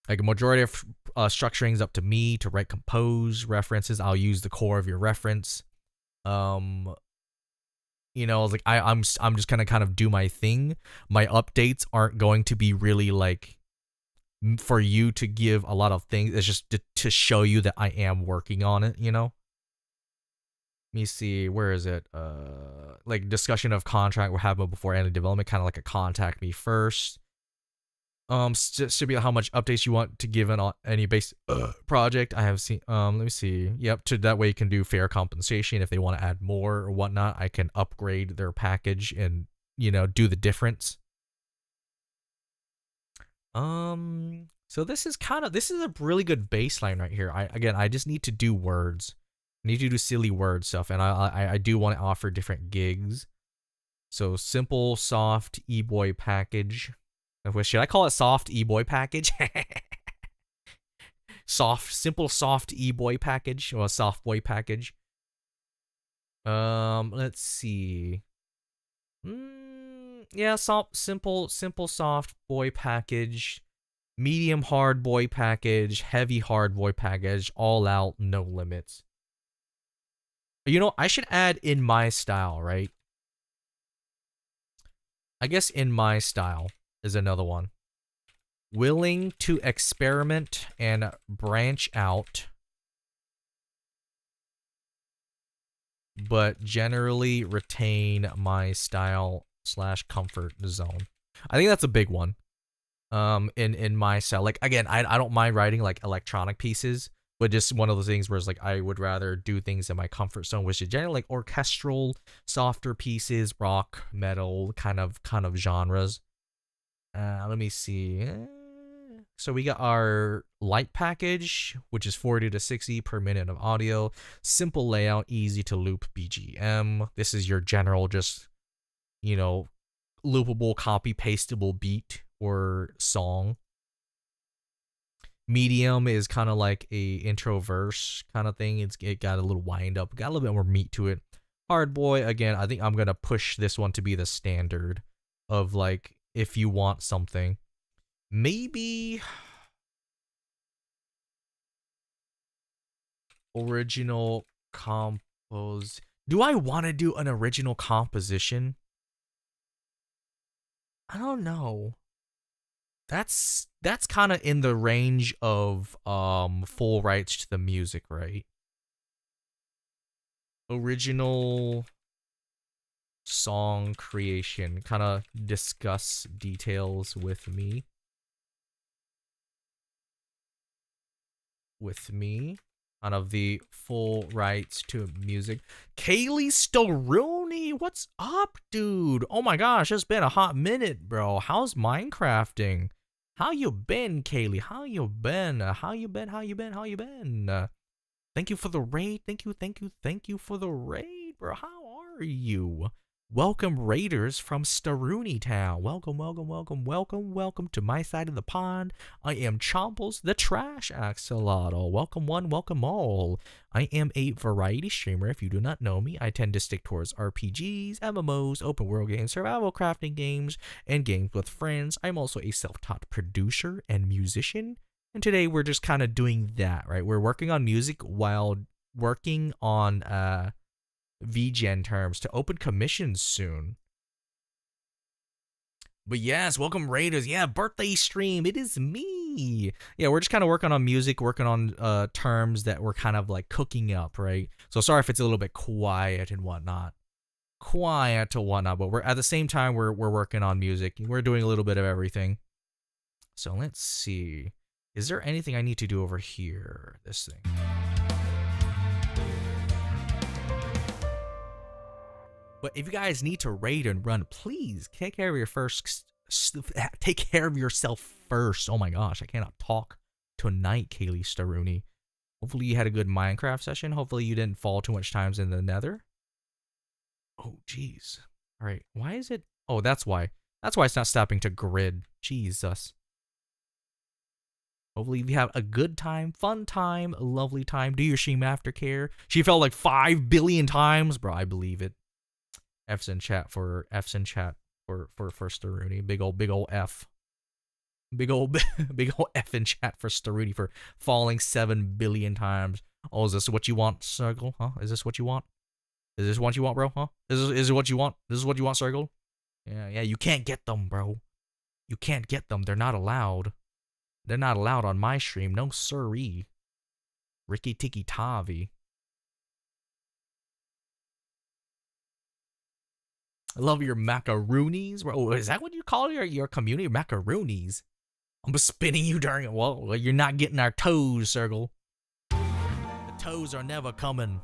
Speaker 1: Like a majority of structuring is up to me to write, compose references. I'll use the core of your reference. Like I'm just gonna kind of do my thing. My updates aren't going to be really like for you to give a lot of things. It's just to show you that I am working on it, Let me see, where is it? Like discussion of contract will happen before any development, kind of like a contact me first. Should be how much updates you want to give on any base project. I have seen. Let me see. Yep. To that way you can do fair compensation if they want to add more or whatnot. I can upgrade their package and do the difference. So this is a really good baseline right here. I just need to do words. I need to do silly word stuff, and I do want to offer different gigs. So simple, soft, e-boy package. Should I call it soft e-boy package? Simple, soft e-boy package, or a soft boy package. Let's see. Yeah, simple, soft boy package, medium hard boy package, heavy hard boy package, all out, no limits. I should add in my style, right? I guess in my style is another one. Willing to experiment and branch out, but generally retain my style / comfort zone. I think that's a big one. In my style, like again, I don't mind writing like electronic pieces, but just one of those things where it's like I would rather do things in my comfort zone, which is generally like orchestral, softer pieces, rock, metal, kind of genres. Let me see. So we got our light package, which is 40 to 60 per minute of audio. Simple layout, easy to loop BGM. This is your general just, loopable, copy pastable beat or song. Medium is kind of like a intro verse kind of thing. It got a little wind up, got a little bit more meat to it. Hard boy, again, I think I'm gonna push this one to be the standard of like, if you want something, maybe original compose. Do I want to do an original composition? I don't know. That's kind of in the range of full rights to the music, right? Original song creation, kind of discuss details with me. with me kind of the full rights to music. Kaylee Staruni, what's up, dude? Oh my gosh, it's been a hot minute, bro. How's Minecrafting? How you been, Kaylee? How you been? How you been? How you been? How you been? Thank you for the raid. Thank you for the raid, bro. How are you? Welcome, raiders from Staruni Town. Welcome to my side of the pond. I am Chomples, the Trash Axolotl. Welcome one, welcome all. I am a variety streamer. If you do not know me, I tend to stick towards RPGs, MMOs, open world games, survival crafting games, and games with friends. I'm also a self-taught producer and musician. And today we're just kind of doing that, right? We're working on music while working on Vgen terms to open commissions soon. But yes, welcome raiders. Yeah, birthday stream. It is me. Yeah, we're just kind of working on music, working on terms that we're kind of like cooking up, right? So sorry if it's a little bit quiet and whatnot. But we're at the same time we're working on music. We're doing a little bit of everything. So let's see. Is there anything I need to do over here? This thing. But if you guys need to raid and run, please take care of yourself first. Oh my gosh, I cannot talk tonight, Kaylee Staruni. Hopefully you had a good Minecraft session. Hopefully you didn't fall too much times in the nether. Oh, jeez. All right, why is it? Oh, that's why. That's why it's not stopping to grid. Jesus. Hopefully you have a good time, fun time, a lovely time. Do your stream aftercare. She fell like 5 billion times. Bro, I believe it. F's in chat for Staruni. Big ol' F. Big ol' F in chat for Staruni for falling 7 billion times. Oh, is this what you want, Circle? Huh? Is this what you want? Is this what you want, bro? Huh? Is this what you want? This is what you want, Circle? Yeah, you can't get them, bro. You can't get them. They're not allowed. They're not allowed on my stream. No siree. Ricky Tiki Tavi. I love your macaroonies. Oh, is that what you call your community? Macaroonies. I'm spinning you during it. Well, you're not getting our toes, Circle. The toes are never coming.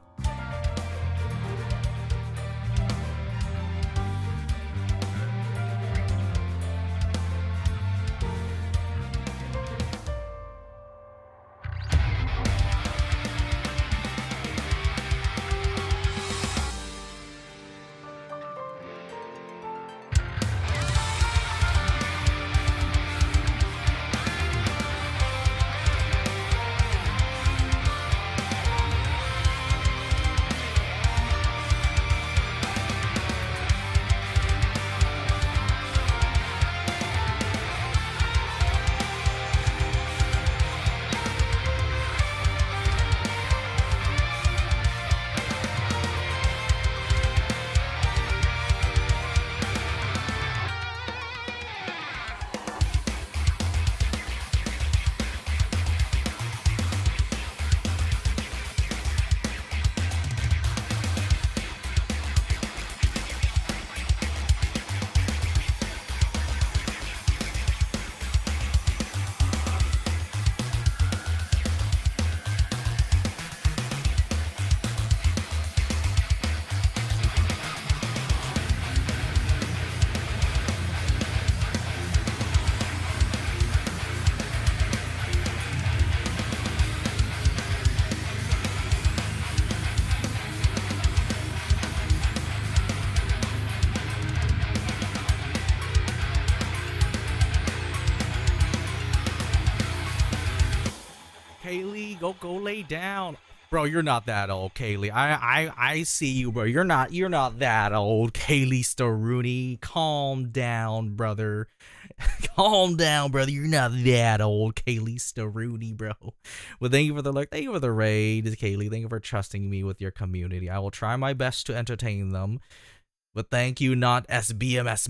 Speaker 1: Kaylee, go lay down. Bro, you're not that old, Kaylee. I see you, bro. You're not that old, Kaylee Staruni. Calm down, brother. Calm down, brother. You're not that old, Kaylee Staruni, bro. Well, thank you for the thank you for the raid, Kaylee. Thank you for trusting me with your community. I will try my best to entertain them. But thank you, not SBMS.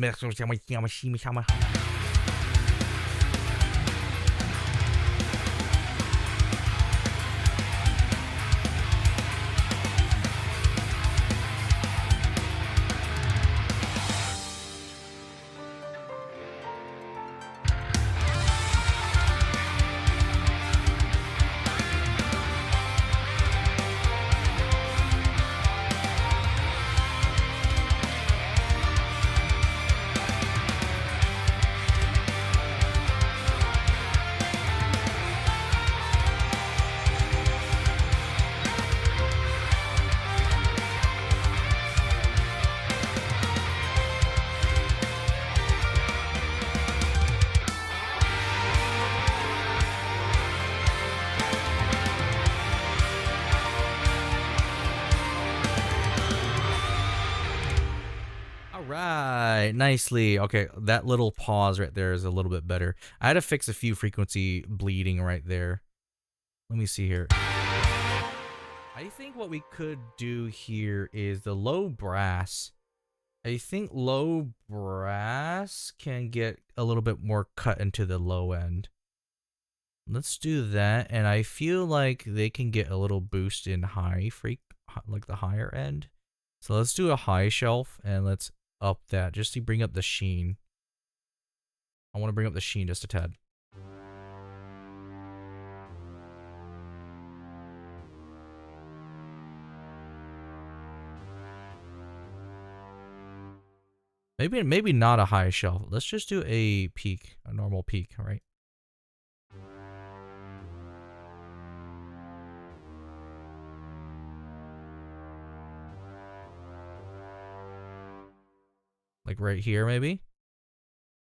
Speaker 1: nicely. Okay, that little pause right there is a little bit better. I had to fix a few frequency bleeding right there. Let me see here. I think what we could do here is the low brass. I think low brass can get a little bit more cut into the low end. Let's do that, and I feel like they can get a little boost in like the higher end. So let's do a high shelf, and let's up that just to bring up the sheen. I want to bring up the sheen just a tad. Maybe not a high shelf. Let's just do a peak, a normal peak, right? Like right here, maybe?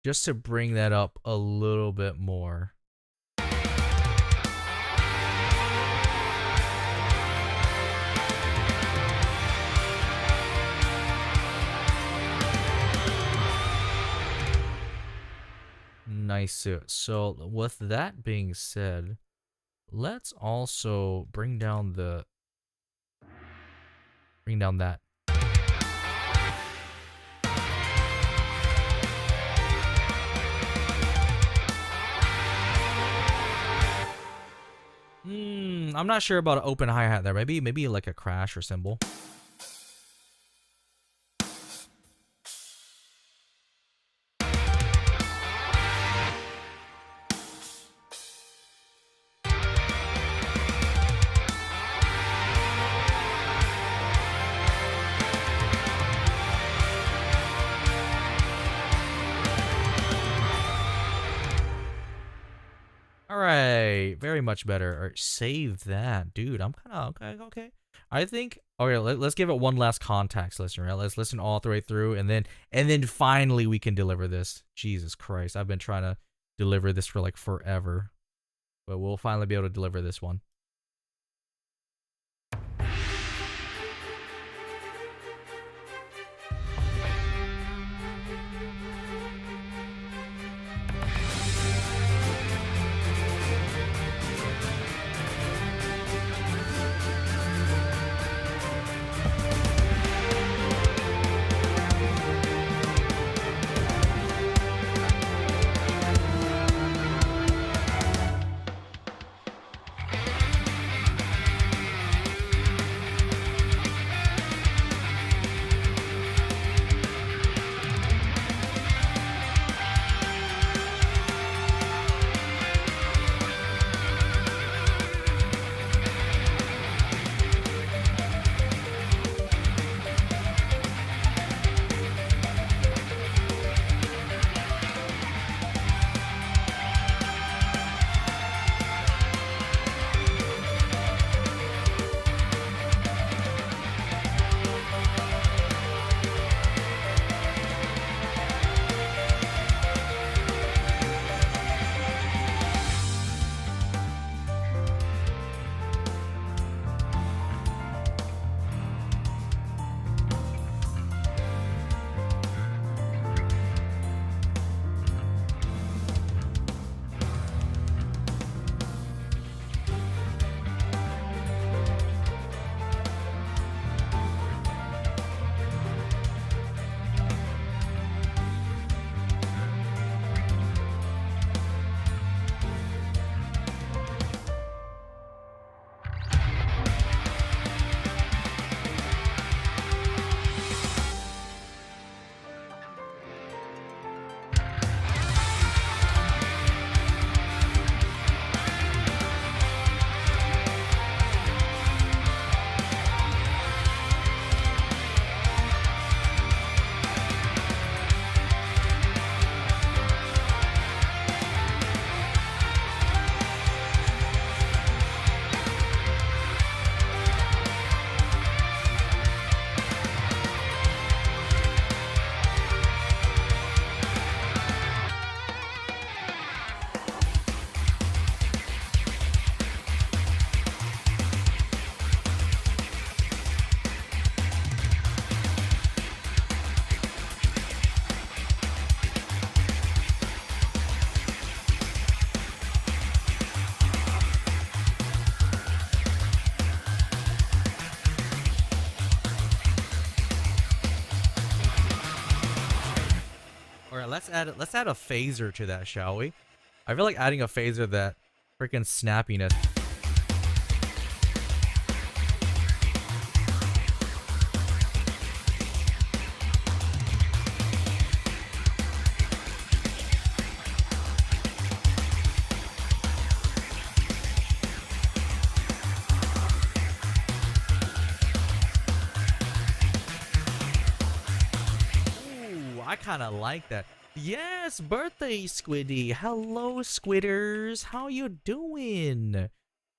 Speaker 1: Just to bring that up a little bit more. Nice. So with that being said, let's also bring down that. I'm not sure about an open hi-hat there. Maybe like a crash or cymbal. Alright, very much better. All right, save that. Dude, I'm kind of okay. I think, okay, let's give it one last context listen, right? Let's listen all the way through, and then finally we can deliver this. Jesus Christ, I've been trying to deliver this for like forever. But we'll finally be able to deliver this one. let's add a phaser to that, shall we? I feel like adding a phaser that freaking snappiness. I kind of like that. Yes, birthday Squiddy. Hello, Squidders. How you doing?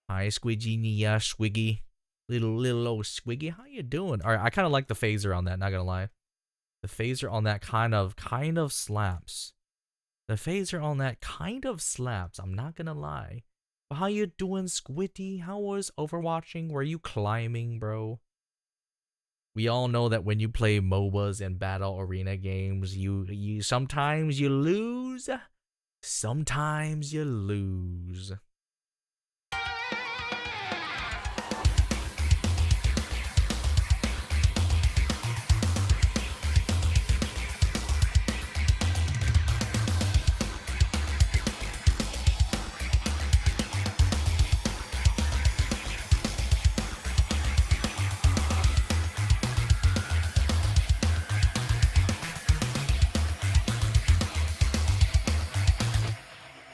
Speaker 1: Hi, Squidgy, Nia, Swiggy. Little old Squiggy. How you doing? All right, I kind of like the phaser on that, not gonna lie. The phaser on that kind of slaps. The phaser on that kind of slaps. I'm not gonna lie. But how you doing, Squiddy? How was Overwatching? Were you climbing, bro? We all know that when you play MOBAs and battle arena games, you sometimes you lose, sometimes you lose.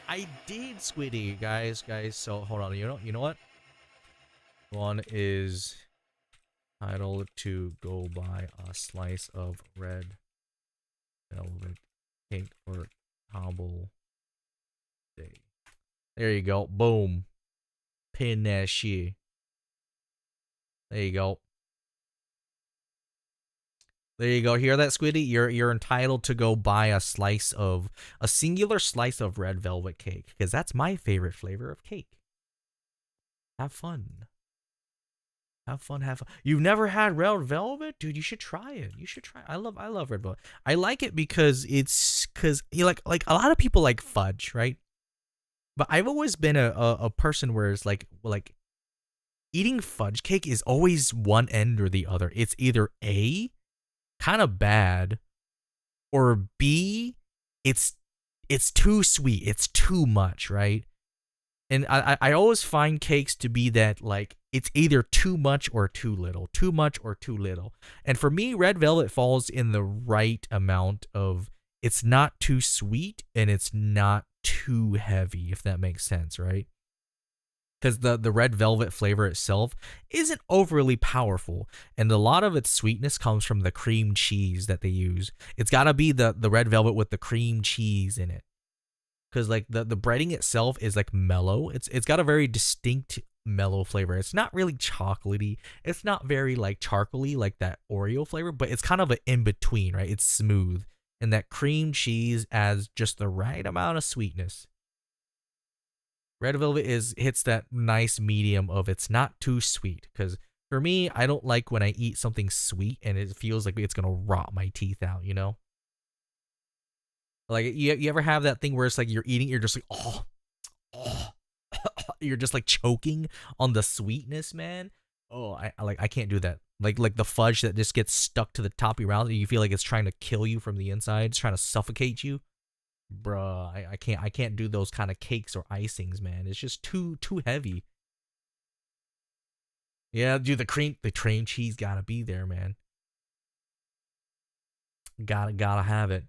Speaker 1: I did, Squiddy, guys. So hold on, you know what? One is titled to go buy a slice of red velvet cake for Hobble Day. There you go. Boom. Pin that shit. There you go. There you go. Hear that, Squiddy? You're entitled to go buy a singular slice of red velvet cake, because that's my favorite flavor of cake. Have fun. Have fun. You've never had red velvet, dude? You should try it. You should try. I love red velvet. I like it because you like a lot of people like fudge, right? But I've always been a person where it's like eating fudge cake is always one end or the other. It's either A, kind of bad, or B, it's too sweet, it's too much, right? And I always find cakes to be that, like, it's either too much or too little, too much or too little. And for me, red velvet falls in the right amount of, it's not too sweet and it's not too heavy, if that makes sense, right? Because the red velvet flavor itself isn't overly powerful, and a lot of its sweetness comes from the cream cheese that they use. It's got to be the red velvet with the cream cheese in it, because like the breading itself is like mellow. It's got a very distinct mellow flavor. It's not really chocolatey. It's not very like charcoaly like that Oreo flavor, but it's kind of an in between, right? It's smooth, and that cream cheese adds just the right amount of sweetness. Red velvet hits that nice medium of, it's not too sweet, because for me, I don't like when I eat something sweet and it feels like it's gonna rot my teeth out, you know? Like, you ever have that thing where it's like you're eating, you're just like, oh, you're just like choking on the sweetness, man. Oh, I can't do that. Like the fudge that just gets stuck to the top of your mouth, and you feel like it's trying to kill you from the inside, it's trying to suffocate you. Bruh, I can't do those kind of cakes or icings, man. It's just too heavy. Yeah, dude, the cream cheese gotta be there, man. Gotta have it.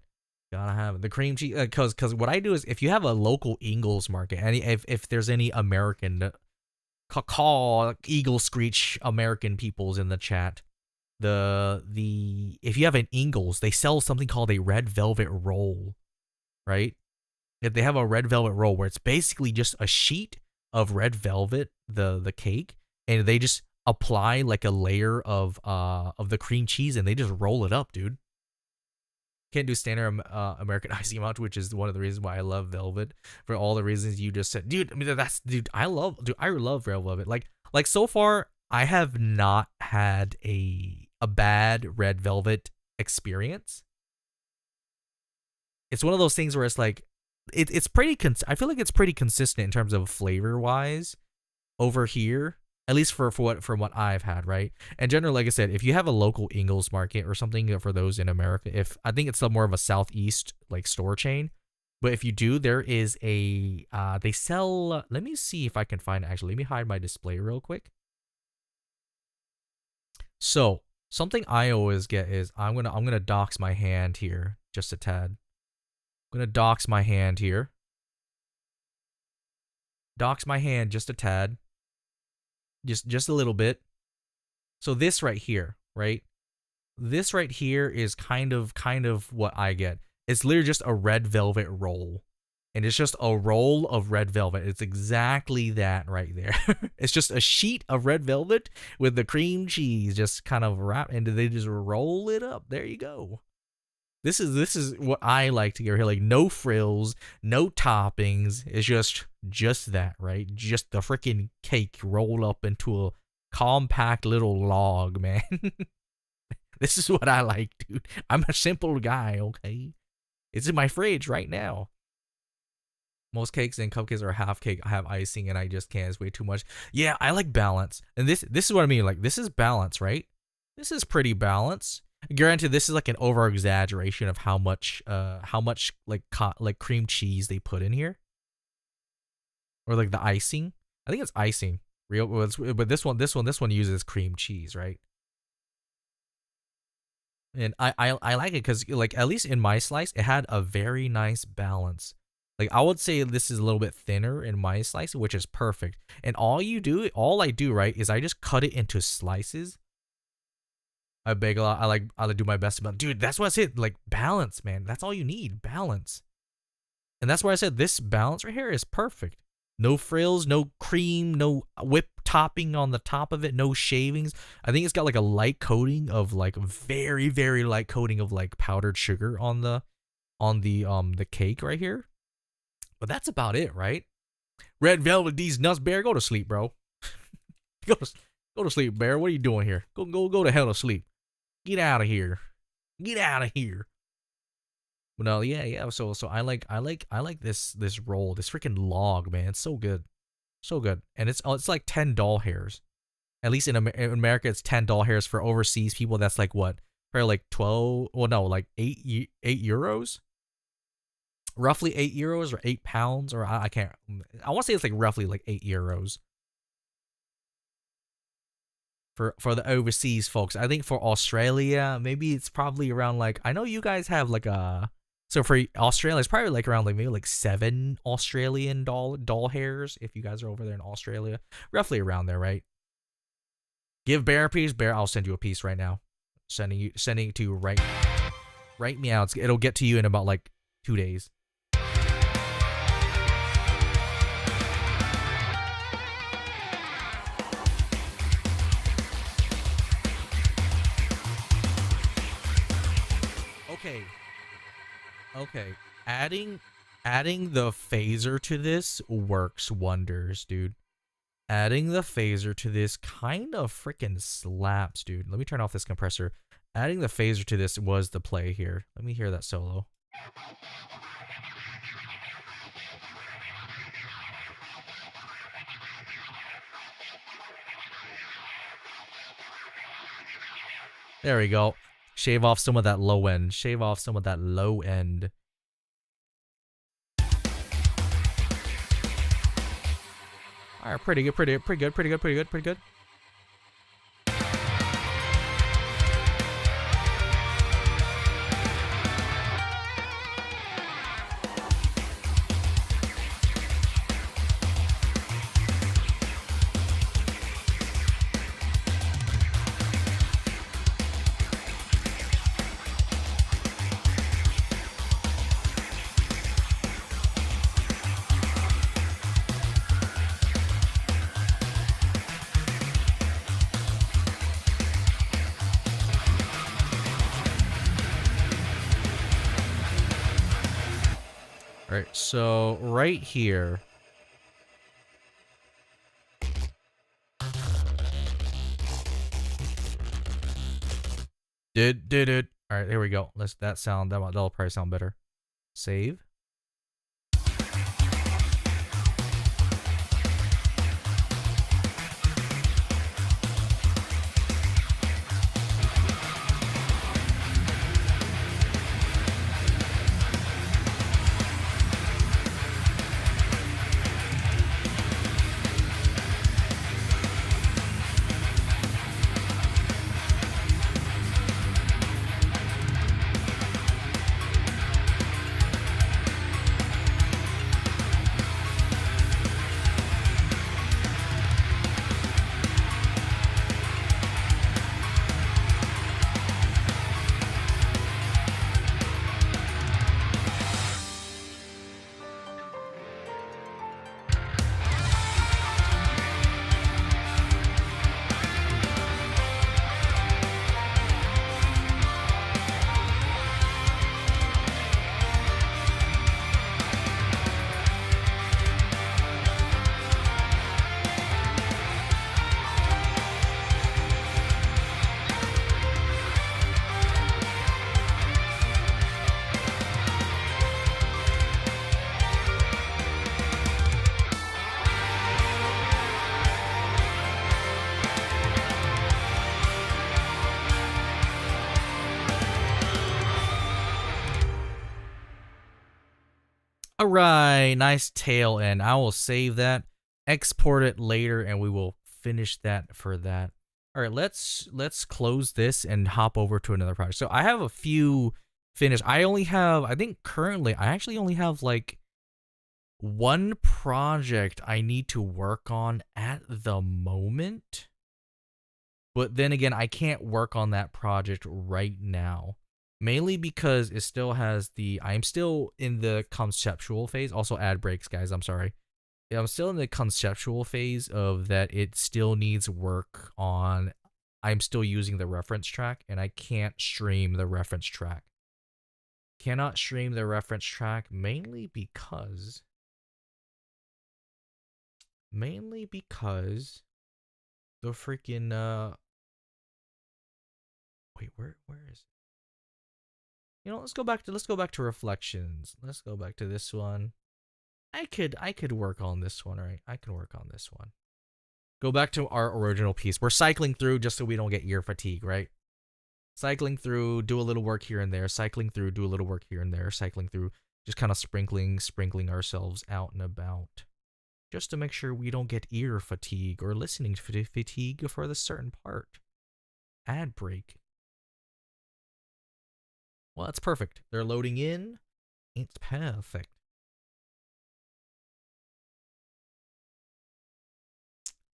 Speaker 1: Gotta have it. The cream cheese, cause what I do is, if you have a local Ingles market, and if there's any American, call Eagle Screech American peoples in the chat. If you have an Ingles, they sell something called a red velvet roll. Right? If they have a red velvet roll where it's basically just a sheet of red velvet, the cake, and they just apply like a layer of the cream cheese, and they just roll it up, dude. Can't do standard American icing amount, which is one of the reasons why I love velvet, for all the reasons you just said, dude. I mean, I love red velvet. Like so far, I have not had a bad red velvet experience. It's one of those things where it's like, it's pretty. I feel like it's pretty consistent in terms of flavor wise over here. At least for what I've had, right? And generally, like I said, if you have a local Ingles market or something for those in America, if I think it's more of a Southeast like store chain, but if you do, there is a they sell. Let me see if I can find it. Actually, let me hide my display real quick. So something I always get is I'm gonna dox my hand here just a tad. I'm gonna dox my hand here. Dox my hand just a tad. Just a little bit. So this right here, right? This right here is kind of what I get. It's literally just a red velvet roll. And it's just a roll of red velvet. It's exactly that right there. It's just a sheet of red velvet with the cream cheese just kind of wrapped, and they just roll it up. There you go. This is what I like to get here. Like no frills, no toppings. It's just that, right? Just the freaking cake rolled up into a compact little log, man. This is what I like, dude. I'm a simple guy, okay? It's in my fridge right now. Most cakes and cupcakes are half cake, have icing, and I just can't. It's way too much. Yeah, I like balance. And this is what I mean. Like, this is balance, right? This is pretty balanced. Granted, this is like an over exaggeration of how much like cream cheese they put in here, or like the icing. I think it's icing, but this one uses cream cheese, right? And I like it because like at least in my slice, it had a very nice balance. Like I would say this is a little bit thinner in my slice, which is perfect. And all I do right is I just cut it into slices. I bake a lot. I like do my best about, dude. That's what I said. Like balance, man. That's all you need, balance. And that's why I said this balance right here is perfect. No frills, no cream, no whipped topping on the top of it, no shavings. I think it's got like a light coating of like very very light coating of like powdered sugar on the cake right here. But that's about it, right? Red velvet, these nuts, bear. Go to sleep, bro. Go to sleep, bear. What are you doing here? Go to hell to sleep. Get out of here. Get out of here. But no, yeah. So I like this roll, this freaking log, man. It's so good, so good. And it's like 10 doll hairs. At least in America, it's 10 doll hairs. For overseas people, that's like what? Probably like 12. Well, no, like 8 euros. Roughly 8 euros or 8 pounds, or I can't. I want to say it's like roughly like 8 euros. For the overseas folks. I think for Australia, maybe it's probably around like, I know you guys have like a, so for Australia, it's probably like around like maybe like 7 Australian doll hairs if you guys are over there in Australia. Roughly around there, right? Give Bear a piece. Bear, I'll send you a piece right now. Sending it to you right meow. It'll get to you in about like 2 days. Okay. Adding the phaser to this works wonders, dude. Adding the phaser to this kind of freaking slaps, dude. Let me turn off this compressor. Adding the phaser to this was the play here. Let me hear that solo. There we go. Shave off some of that low end. Shave off some of that low end. All right, pretty good. All right, so right here. Did it. All right, there we go. That'll probably sound better. Save. All right, nice tail end. I will save that, export it later, and we will finish that for that. All right, let's close this and hop over to another project. So I have a few finished. I think currently I actually only have like one project I need to work on at the moment. But then again, I can't work on that project right now. Mainly because it still has I'm still in the conceptual phase. Also ad breaks, guys, I'm sorry. I'm still in the conceptual phase of that it still needs work on. I'm still using the reference track and I can't stream the reference track. Cannot stream the reference track mainly because the freaking wait, where is it? You know, let's go back to reflections. Let's go back to this one. I could work on this one, right? I can work on this one. Go back to our original piece. We're cycling through just so we don't get ear fatigue, right? Cycling through, do a little work here and there, cycling through, do a little work here and there, cycling through, just kind of sprinkling ourselves out and about. Just to make sure we don't get ear fatigue or listening fatigue for the certain part. Ad break. Well, that's perfect. They're loading in. It's perfect.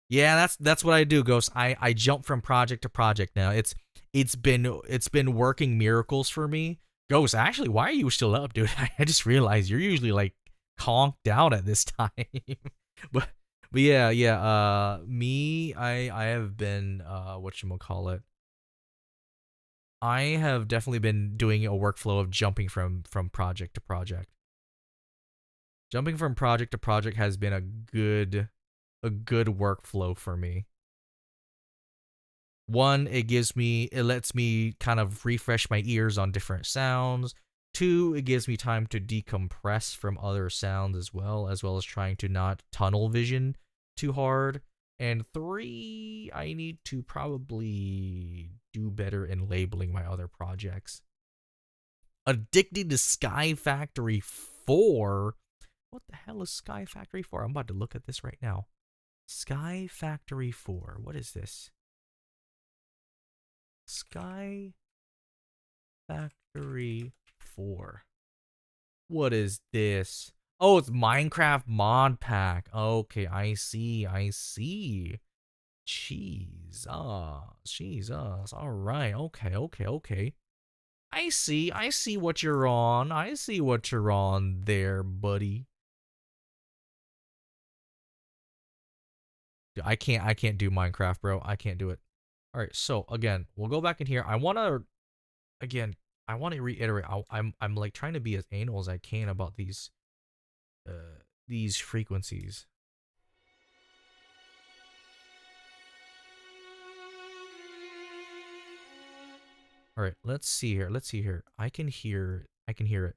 Speaker 1: Yeah, that's what I do, Ghost. I jump from project to project now. It's been working miracles for me. Ghost, actually, why are you still up, dude? I just realized you're usually like conked out at this time. but yeah, me, I have been whatchamacallit. I have definitely been doing a workflow of jumping from project to project. Jumping from project to project has been a good workflow for me. One, it lets me kind of refresh my ears on different sounds. Two, it gives me time to decompress from other sounds as well as trying to not tunnel vision too hard. And three, I need to probably do better in labeling my other projects. Addicted to Sky Factory 4? What the hell is Sky Factory 4? I'm about to look at this right now. Sky Factory 4. What is this? Sky Factory 4. What is this? Oh, it's Minecraft mod pack. Okay, I see. Jesus. All right. Okay. I see what you're on. I see what you're on there, buddy. I can't do Minecraft, bro. I can't do it. All right, so again, we'll go back in here. I want to reiterate. I'm like trying to be as anal as I can about these frequencies. All right, let's see here. I can hear it.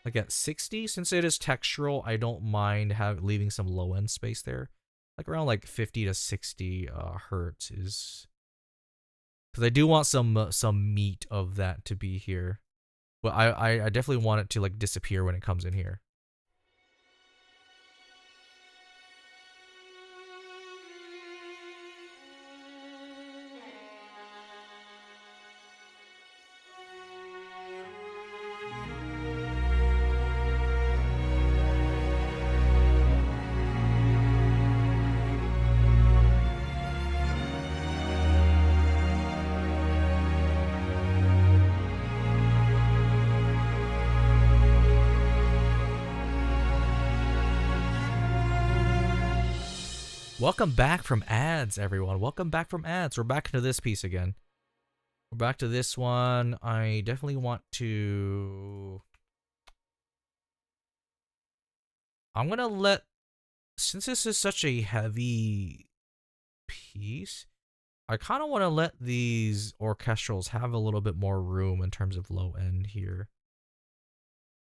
Speaker 1: Like at 60, since it is textural, I don't mind leaving some low end space there. Like around like 50 to 60 hertz is, because I do want some meat of that to be here. But I definitely want it to like disappear when it comes in here. Welcome back from ads, everyone. Welcome back from ads. We're back into this piece again. We're back to this one. I definitely want to... I'm going to let... Since this is such a heavy piece, I kind of want to let these orchestrals have a little bit more room in terms of low end here.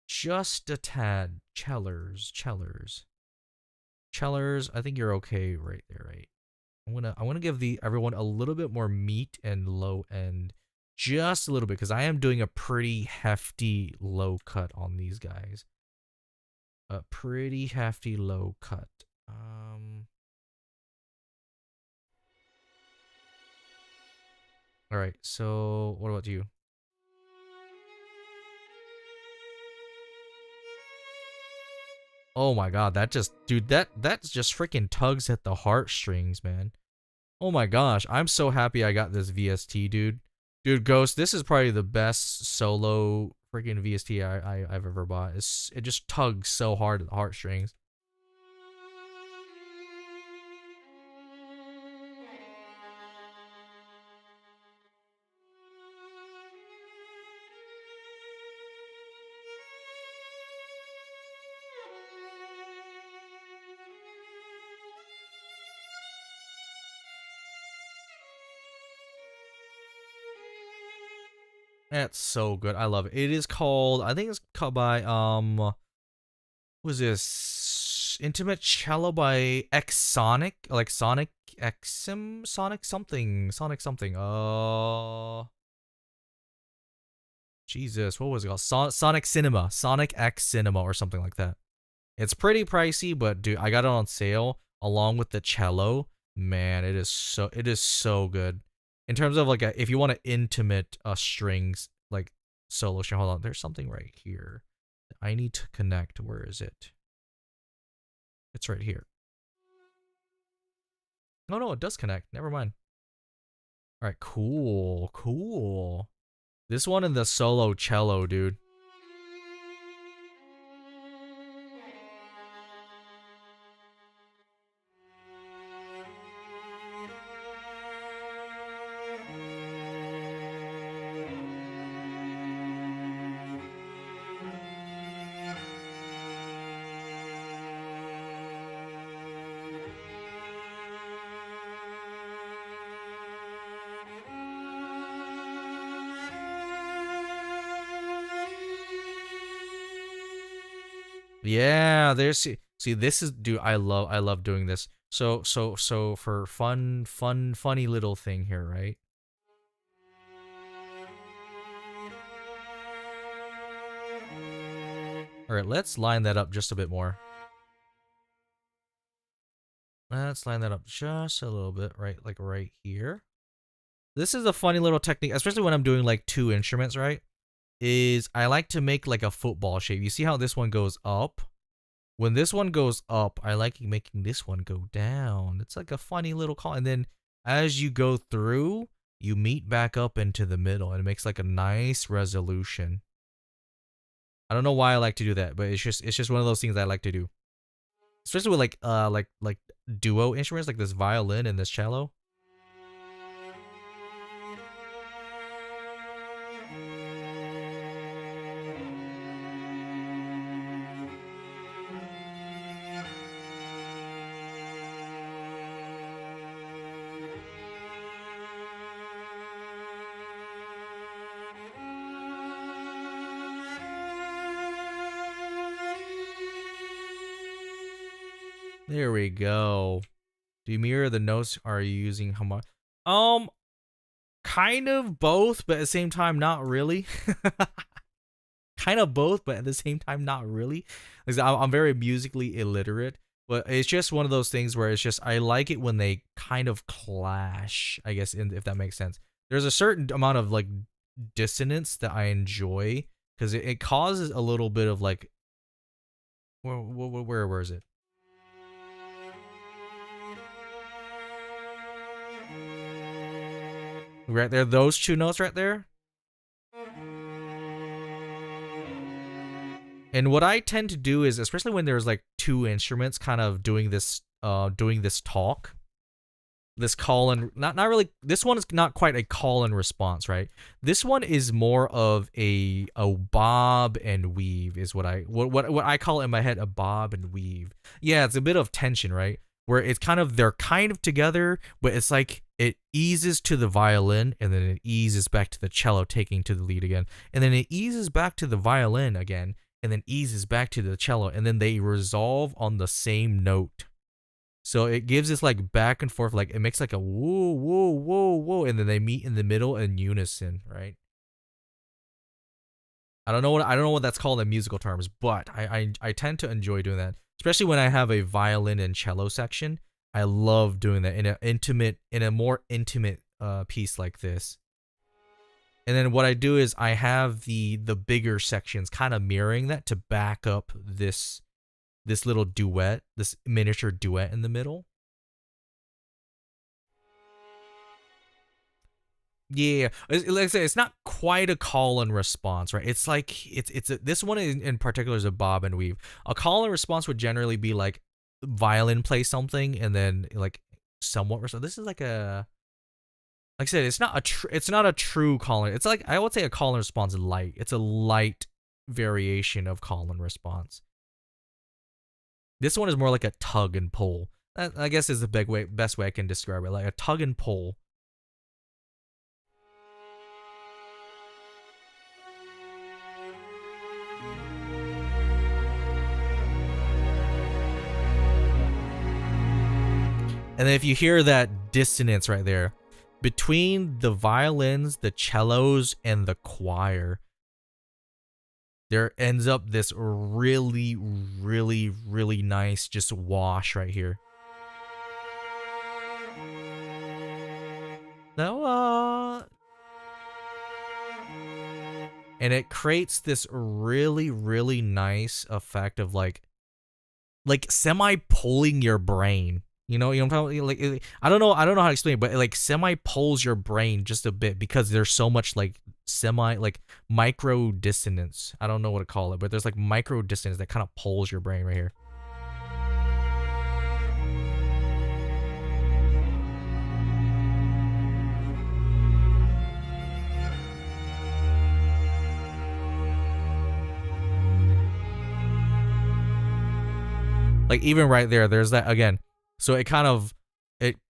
Speaker 1: Just a tad. Cellars, I think you're okay right there, right? I want to give everyone a little bit more meat and low end just a little bit because I am doing a pretty hefty low cut on these guys. A pretty hefty low cut. All right, so what about you? Oh my god, that just, dude, that just freaking tugs at the heartstrings, man. Oh my gosh, I'm so happy I got this VST, dude. Dude, Ghost, this is probably the best solo freaking VST I've ever bought. It just tugs so hard at the heartstrings. That's so good. I love it. It is called, I think it's called by what was this? Intimate Cello by X Sonic, like Sonic Xm, Sonic something, Sonic something. Jesus, what was it called? Sonic Cinema, Sonic X Cinema or something like that. It's pretty pricey, but dude, I got it on sale along with the cello. Man, it is so good. In terms of like if you want to intimate strings like solo string. Hold on, there's something right here that I need to connect. Where is it? It's right here. Oh no, it does connect. Never mind. All right, cool, cool. This one and the solo cello, dude. Yeah, there's see this is, dude, I love doing this. So for funny little thing here, right? All right, let's line that up just a bit more. Let's line that up just a little bit, right? Like right here. This is a funny little technique, especially when I'm doing like two instruments, right? Is I like to make like a football shape. You see how this one goes up? When this one goes up, I like making this one go down. It's like a funny little call. And then as you go through, you meet back up into the middle and it makes like a nice resolution. I don't know why I like to do that, but it's just one of those things I like to do. Especially with like duo instruments like this violin and this cello. There we go. Do you mirror the notes? Are you using how much? Kind of both, but at the same time, not really. Kind of both, but at the same time, not really. Like, I'm very musically illiterate, but it's just one of those things where it's just I like it when they kind of clash. I guess if that makes sense. There's a certain amount of like dissonance that I enjoy because it causes a little bit of like where is it? Right there, those two notes right there. And what I tend to do is, especially when there's like two instruments kind of doing this talk, this call and not really, this one is not quite a call and response, right? This one is more of a bob and weave is what I call in my head a bob and weave. Yeah, it's a bit of tension, right? Where it's kind of, they're kind of together, but it's like it eases to the violin and then it eases back to the cello, taking to the lead again. And then it eases back to the violin again and then eases back to the cello. And then they resolve on the same note. So it gives this like back and forth, like it makes like a whoa, whoa, whoa, whoa, and then they meet in the middle in unison, right? I don't know what that's called in musical terms, but I tend to enjoy doing that, especially when I have a violin and cello section. I love doing that in a more intimate piece like this. And then what I do is I have the bigger sections kind of mirroring that to back up this little duet, this miniature duet in the middle. Yeah, like I say, it's not quite a call and response, right? It's like this one in particular is a bob and weave. A call and response would generally be like violin play something and then like somewhat. So this is like like I said, it's not a true call and. It's like I would say a call and response is light. It's a light variation of call and response. This one is more like a tug and pull. That, I guess is the best way I can describe it, like a tug and pull. And then if you hear that dissonance right there, between the violins, the cellos, and the choir, there ends up this really, really, really nice just wash right here. And it creates this really, really nice effect of like semi pulling your brain. You know what I'm talking about? Like I don't know how to explain it, but it like semi pulls your brain just a bit because there's so much like micro dissonance. I don't know what to call it, but there's like micro dissonance that kind of pulls your brain right here. Like even right there's that again. So it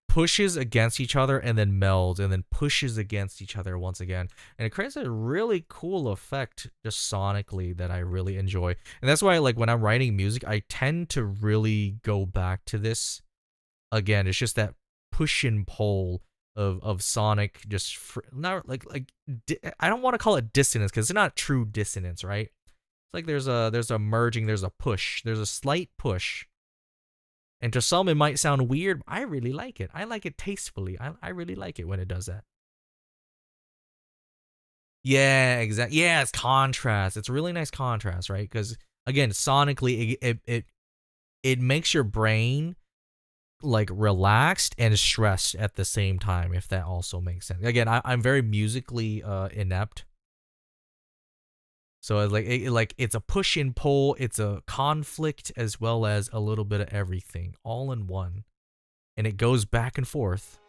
Speaker 1: pushes against each other and then melds and then pushes against each other once again. And it creates a really cool effect just sonically that I really enjoy. And that's why like when I'm writing music, I tend to really go back to this. Again, it's just that push and pull of sonic just not like I don't want to call it dissonance because it's not true dissonance, right? It's like there's a merging, there's a push, there's a slight push. And to some, it might sound weird. But I really like it. I like it tastefully. I really like it when it does that. Yeah, exactly. Yeah, it's contrast. It's a really nice contrast, right? Because again, sonically, it makes your brain like relaxed and stressed at the same time. If that also makes sense. Again, I'm very musically inept. So it's a push and pull, it's a conflict as well as a little bit of everything, all in one, and it goes back and forth.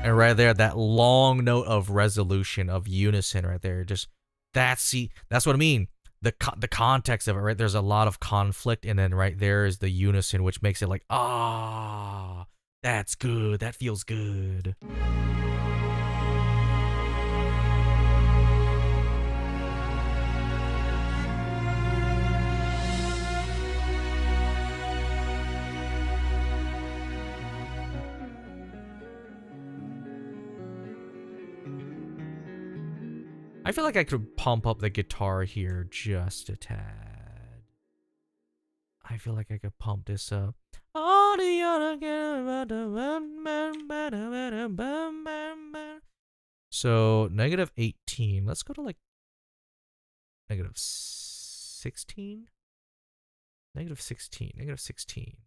Speaker 1: And right there, that long note of resolution, of unison right there, just that's what I mean. The context of it, right? There's a lot of conflict, and then right there is the unison, which makes it like, that's good. That feels good. I feel like I could pump up the guitar here just a tad. I feel like I could pump this up. So, -18. Let's go to like -16. -16. -16.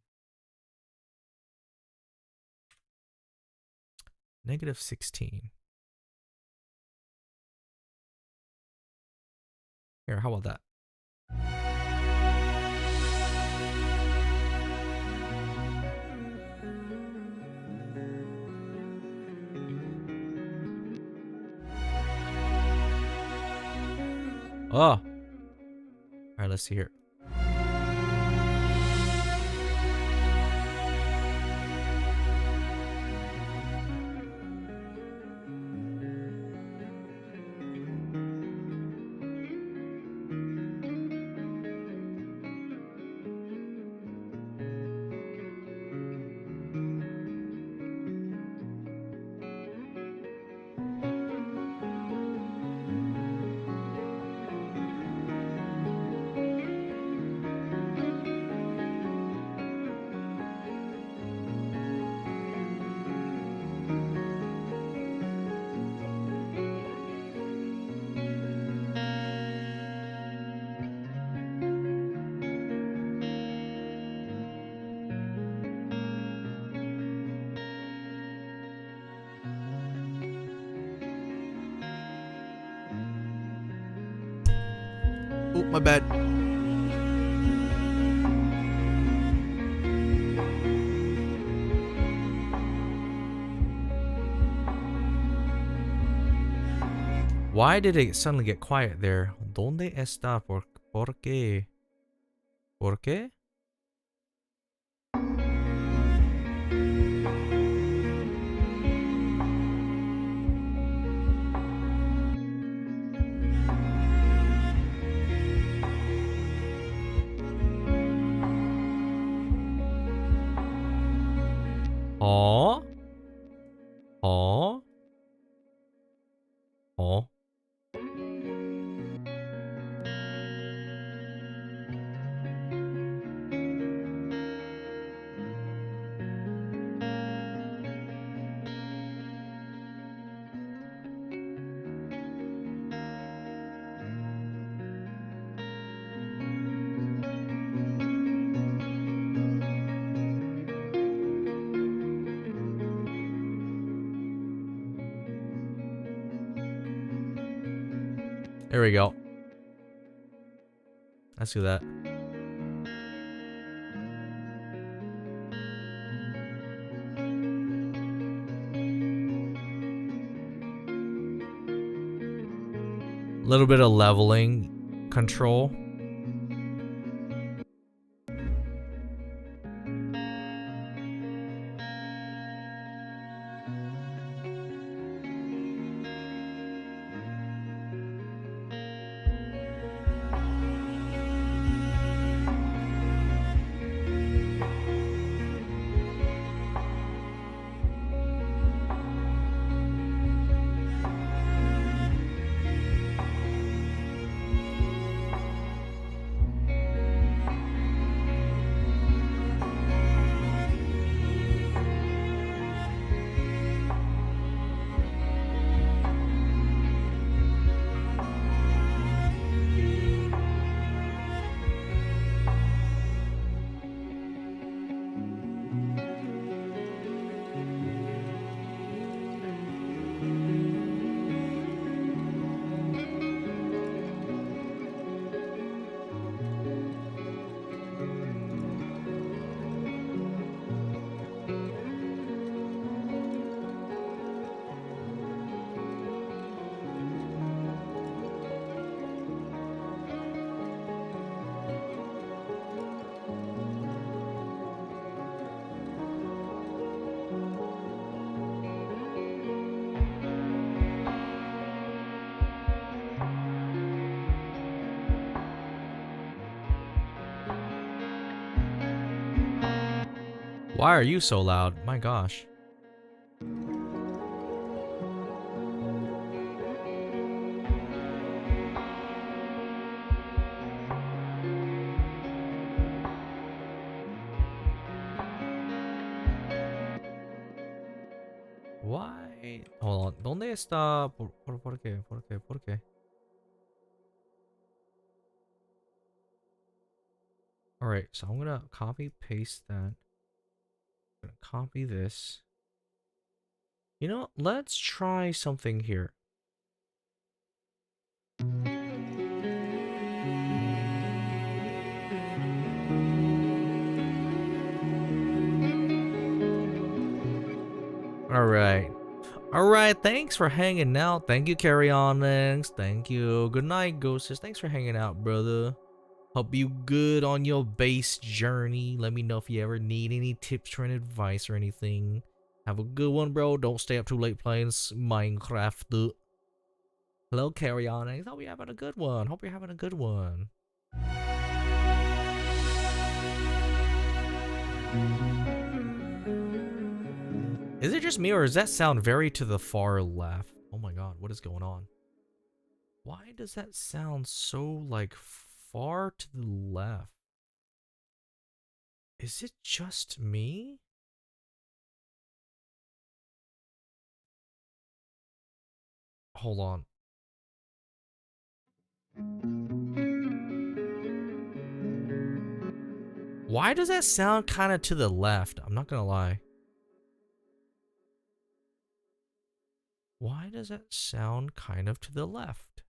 Speaker 1: -16. Here, how about that? Oh. Alright, let's see here. Oh, my bad. Why did it suddenly get quiet there? ¿Dónde está? ¿Por qué? ¿Por qué? Oh? Oh? Oh? There we go. Let's do that. A little bit of leveling control. Why are you so loud? My gosh. Why? Hold on. ¿Dónde está? ¿Por qué? ¿Por qué? ¿Por qué? Alright, so I'm gonna copy paste that. I'm gonna copy this. You know, let's try something here. Alright. Alright, thanks for hanging out. Thank you, Carry On Links. Thank you. Good night, Ghosters. Thanks for hanging out, brother. Hope you good on your base journey. Let me know if you ever need any tips or any advice or anything. Have a good one, bro. Don't stay up too late playing Minecraft. Hello, Carry On Links. Hope you're having a good one. Hope you're having a good one. Is it just me, or does that sound very to the far left? Oh my god, what is going on? Why does that sound so, like, far to the left? Is it just me? Hold on. Why does that sound kind of to the left? I'm not gonna lie. Why does that sound kind of to the left?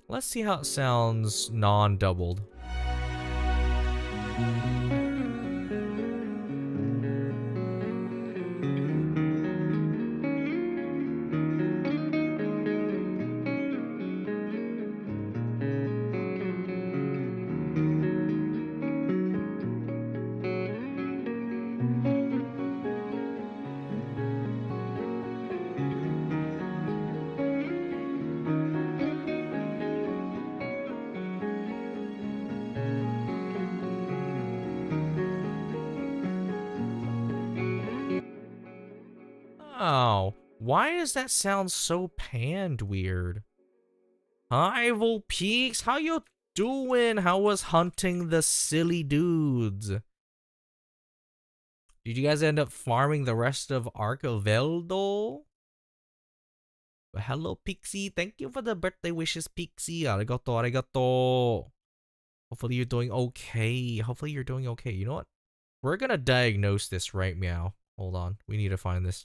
Speaker 1: Let's see how it sounds non-doubled. Oh, why does that sound so panned weird? Hi, Volpeaks, how you doing? How was hunting the silly dudes? Did you guys end up farming the rest of Arcoveldo? Hello, Pixie. Thank you for the birthday wishes, Pixie. Arigato, arigato. Hopefully you're doing okay. Hopefully you're doing okay. You know what? We're gonna diagnose this right meow. Hold on. We need to find this.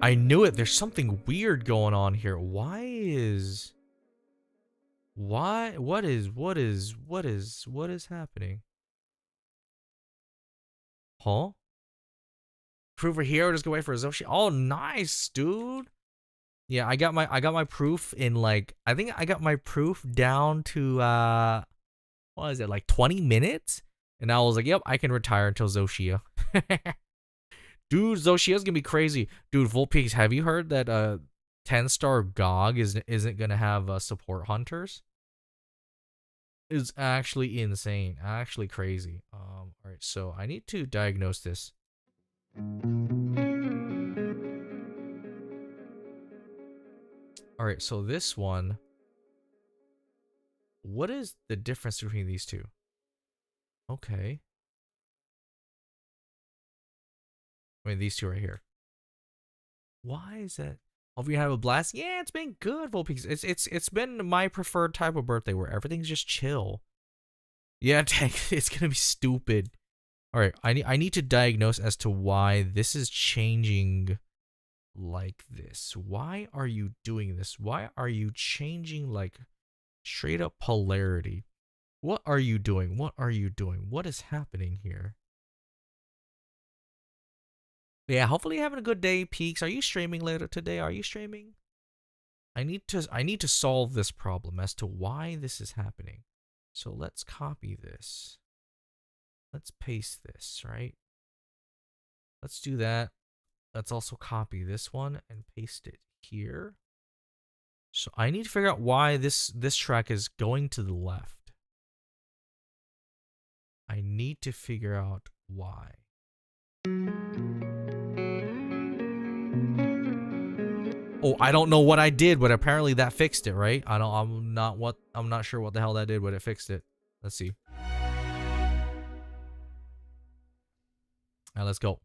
Speaker 1: I knew it. There's something weird going on here. What is happening? Huh? Proof for hero, just go wait for a Zoshi. Oh, nice, dude. Yeah, I got my proof in, like, I think I got my proof down to what is it, like 20 minutes? And I was like, yep, I can retire until Zoshia. Dude, Zoshia's gonna be crazy. Dude, Volpeaks, have you heard that 10-star GOG isn't gonna have support hunters? It's actually insane. Actually crazy. Alright, so I need to diagnose this. Alright, so this one. What is the difference between these two? Okay. I mean, these two right here. Why is that? Hope you have a blast. Yeah, it's been good, Volpeaks. It's been my preferred type of birthday where everything's just chill. Yeah, it's gonna be stupid. All right, I need to diagnose as to why this is changing like this. Why are you doing this? Why are you changing, like, straight up polarity? What are you doing? What are you doing? What is happening here? Yeah, hopefully you're having a good day, Peaks. Are you streaming later today? Are you streaming? I need to solve this problem as to why this is happening. So let's copy this. Let's paste this, right? Let's do that. Let's also copy this one and paste it here. So I need to figure out why this track is going to the left. I need to figure out why. Oh, I don't know what I did, but apparently that fixed it, right? I'm not sure what the hell that did, but it fixed it. Let's see. All right, let's go.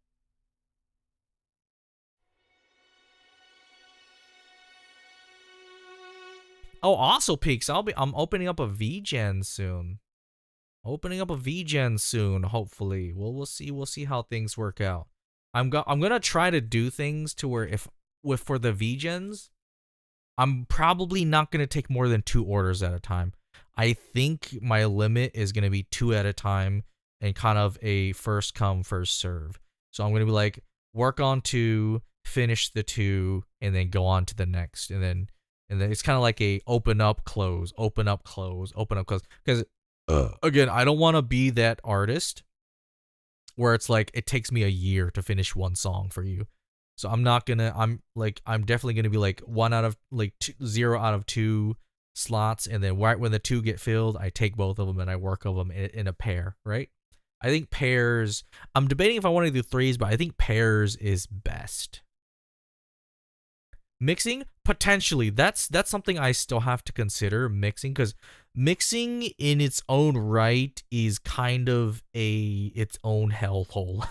Speaker 1: Oh, also peaks. I'm opening up a Vgen soon. Opening up a Vgen soon, hopefully. We'll see how things work out. I'm gonna try to do things to where for the Vgens, I'm probably not gonna take more than 2 orders at a time. I think my limit is gonna be 2 at a time and kind of a first come, first serve. So I'm gonna be like, work on 2, finish the 2, and then go on to the next. And then it's kind of like a open up, close, open up, close, open up, close. Because again, I don't want to be that artist where it's like it takes me a year to finish one song for you. So I'm definitely gonna be like 0 out of 2 slots, and then right when the 2 get filled, I take both of them and I work of them in a pair, right? I think pairs. I'm debating if I want to do 3s, but I think pairs is best. Mixing, potentially, that's something I still have to consider, mixing, because mixing in its own right is kind of its own hellhole.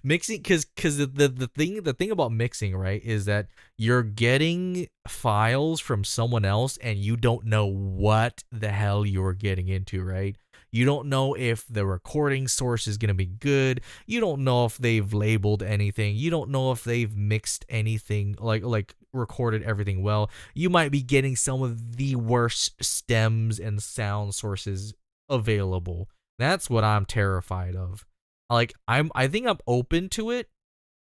Speaker 1: Mixing, because the thing about mixing, right, is that you're getting files from someone else and you don't know what the hell you're getting into, right? You don't know if the recording source is going to be good. You don't know if they've labeled anything. You don't know if they've mixed anything, like recorded everything well. You might be getting some of the worst stems and sound sources available. That's what I'm terrified of. Like, I think I'm open to it,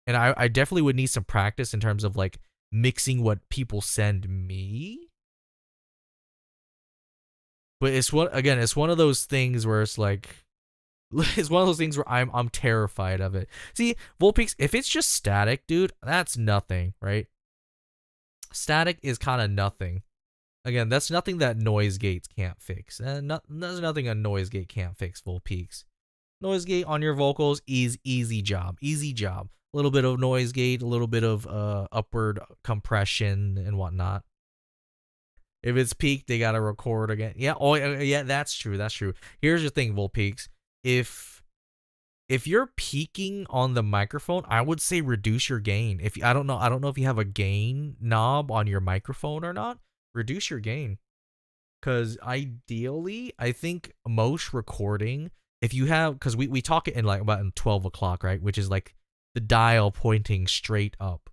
Speaker 1: and I definitely would need some practice in terms of like mixing what people send me. But it's one of those things where it's like it's one of those things where I'm terrified of it. See, Volpeaks, if it's just static, dude, that's nothing, right? Static is kind of nothing. Again, that's nothing that noise gates can't fix. There's nothing a noise gate can't fix, Volpeaks. Noise gate on your vocals is easy job. A little bit of noise gate, a little bit of upward compression and whatnot. If it's peaked, they gotta record again. Yeah, oh yeah, that's true. Here's the thing, Volpeaks. If you're peaking on the microphone, I would say reduce your gain. I don't know if you have a gain knob on your microphone or not. Reduce your gain. Cause ideally, I think most recording, if you have, because we talk it in like about 12 o'clock, right? Which is like the dial pointing straight up.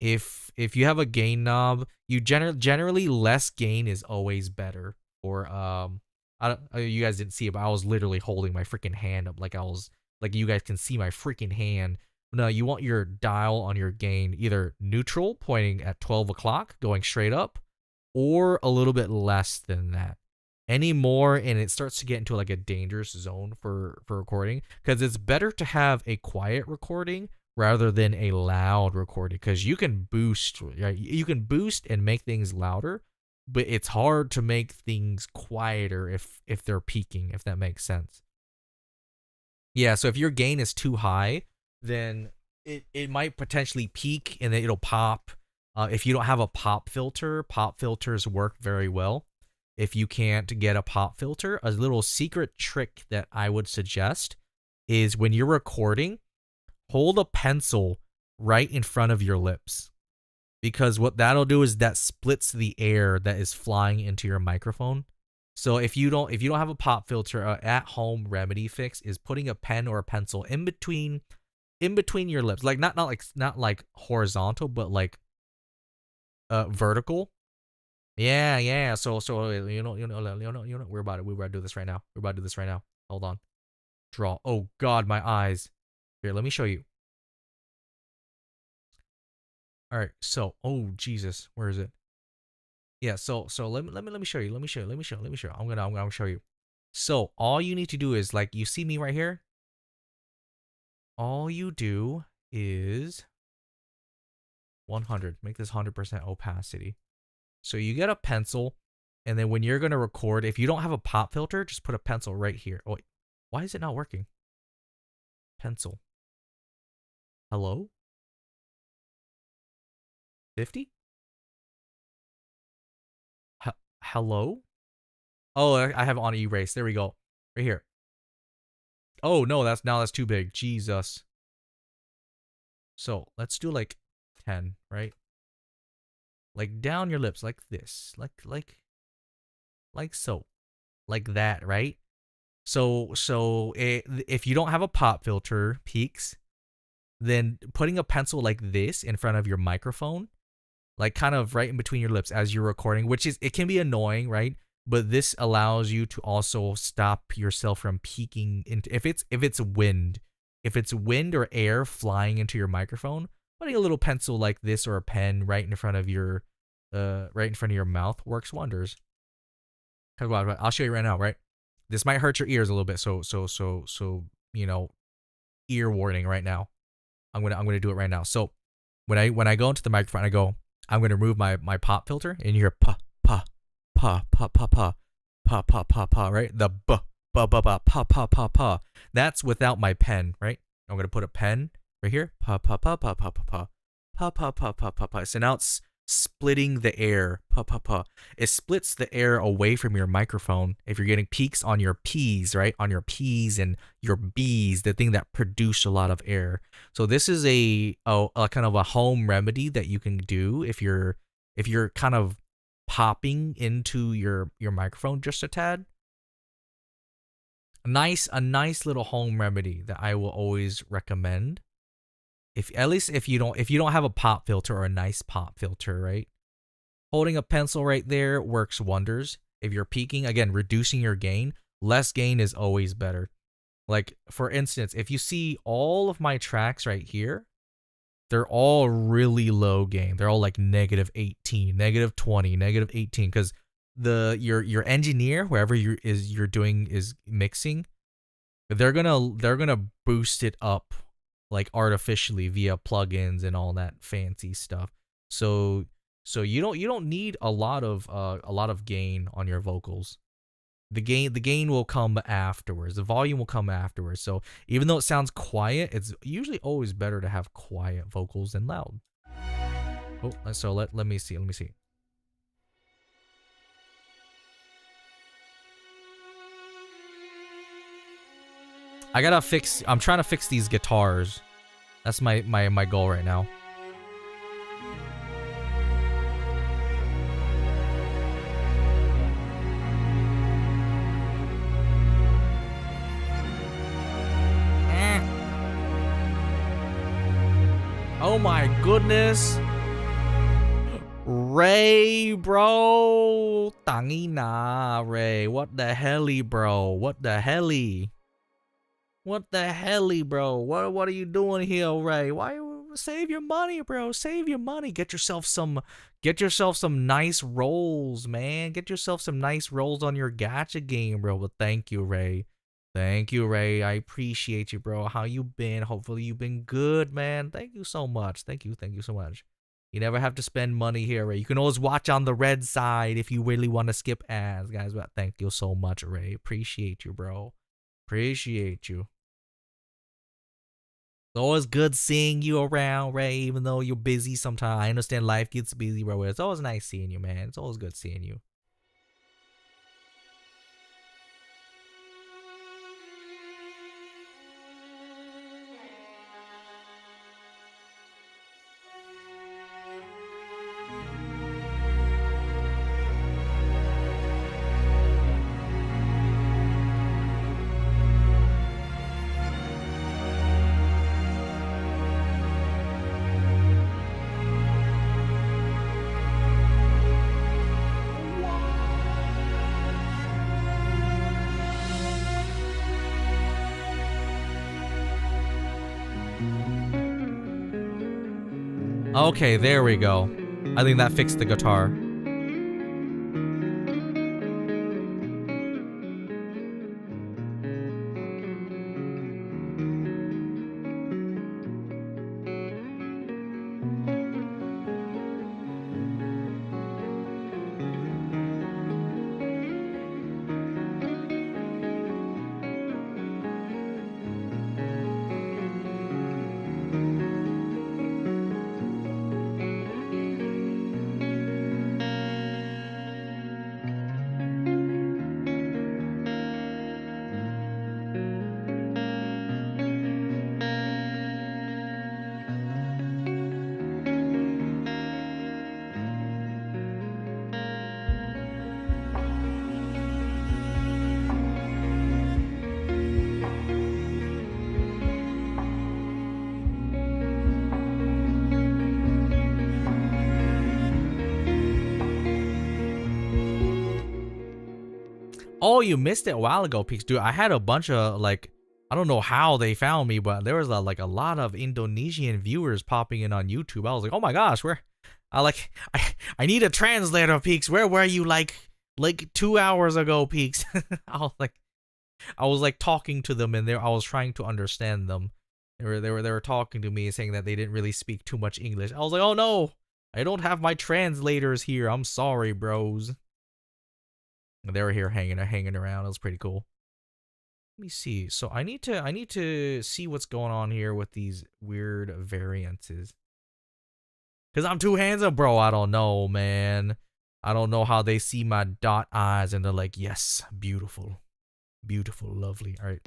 Speaker 1: If you have a gain knob, you generally less gain is always better. Or you guys didn't see it, but I was literally holding my freaking hand up like you guys can see my freaking hand. No, you want your dial on your gain either neutral, pointing at 12 o'clock, going straight up, or a little bit less than that. Any more, and it starts to get into like a dangerous zone for recording, because it's better to have a quiet recording rather than a loud recording, because you can boost, right? You can boost and make things louder, but it's hard to make things quieter if they're peaking, if that makes sense. Yeah, so if your gain is too high, then it might potentially peak and then it'll pop. If you don't have a pop filters work very well. If you can't get a pop filter, a little secret trick that I would suggest is when you're recording, hold a pencil right in front of your lips. Because what that'll do is that splits the air that is flying into your microphone. So if you don't have a pop filter, at home remedy fix is putting a pen or a pencil in between your lips, like not like horizontal, but like vertical. Yeah. So we're about to do this right now. Hold on. Draw. Oh God, my eyes. Here, let me show you. All right. So, oh Jesus, where is it? Yeah. So let me show you. I'm gonna show you. So all you need to do is, like, you see me right here. All you do is 100. Make this 100% opacity. So you get a pencil, and then when you're gonna record, if you don't have a pop filter, just put a pencil right here. Oh wait, why is it not working? Pencil. Hello? 50? Hello? Oh, I have on erase. There we go. Right here. Oh no, that's too big. Jesus. So let's do like 10, right? Like down your lips, like this, like so, like that, right? If you don't have a pop filter, peaks, then putting a pencil like this in front of your microphone, like kind of right in between your lips as you're recording, which is, it can be annoying, right? But this allows you to also stop yourself from peaking into, if it's wind or air flying into your microphone, putting a little pencil like this or a pen right in front of your mouth works wonders. I'll show you right now, right? This might hurt your ears a little bit, so you know, ear warning right now. I'm gonna do it right now. So when I go into the microphone, I'm gonna remove my pop filter, and you hear pa pa pa pa pa pa pa pa pa pa, right? The pa pa pa pa pa pa pa. That's without my pen, right? I'm gonna put a pen right here. Pa pa pa pa pa pa pa pa pa pa pa pa pa. So now it's splitting the air. Pa pa pa. It splits the air away from your microphone if you're getting peaks on your P's, right? On your P's and your B's, the thing that produce a lot of air. So this is a kind of a home remedy that you can do if you're kind of popping into your microphone just a tad. A nice little home remedy that I will always recommend. If you don't have a pop filter or a nice pop filter, right? Holding a pencil right there works wonders. If you're peaking, again, reducing your gain, less gain is always better. Like, for instance, if you see all of my tracks right here, they're all really low gain. They're all like -18, -20, -18, because your engineer, wherever you're doing is mixing, they're gonna boost it up like artificially via plugins and all that fancy stuff. So you don't need a lot of gain on your vocals. The gain will come afterwards. The volume will come afterwards. So even though it sounds quiet, it's usually always better to have quiet vocals than loud. Oh, so let me see. I'm trying to fix these guitars. That's my goal right now. Oh my goodness. Ray, bro. Tangina, Ray. What the helly, bro? What the helly? What the helly, bro? What are you doing here, Ray? Why save your money, bro? Save your money. Get yourself some nice rolls, man. Get yourself some nice rolls on your gacha game, bro. But thank you, Ray. Thank you, Ray. I appreciate you, bro. How you been? Hopefully you've been good, man. Thank you so much. Thank you so much. You never have to spend money here, Ray. You can always watch on the red side if you really want to skip ads, guys. But thank you so much, Ray. Appreciate you, bro. Appreciate you. It's always good seeing you around, Ray, even though you're busy sometimes. I understand life gets busy, bro. It's always nice seeing you, man. It's always good seeing you. Okay, there we go. I think that fixed the guitar. Oh, you missed it a while ago, Peaks. Dude, I had a bunch of, like, I don't know how they found me, but there was like a lot of Indonesian viewers popping in on YouTube. I was like, oh my gosh, I need a translator, Peaks. Where were you like 2 hours ago, Peaks? I was like talking to them, and I was trying to understand them. They were talking to me, saying that they didn't really speak too much English. I was like, oh no, I don't have my translators here. I'm sorry, bros. They were here hanging around. It was pretty cool. Let me see. So I need to see what's going on here with these weird variances. Cause I'm too handsome, bro. I don't know, man. I don't know how they see my dot eyes and they're like, yes, beautiful, beautiful, lovely. All right.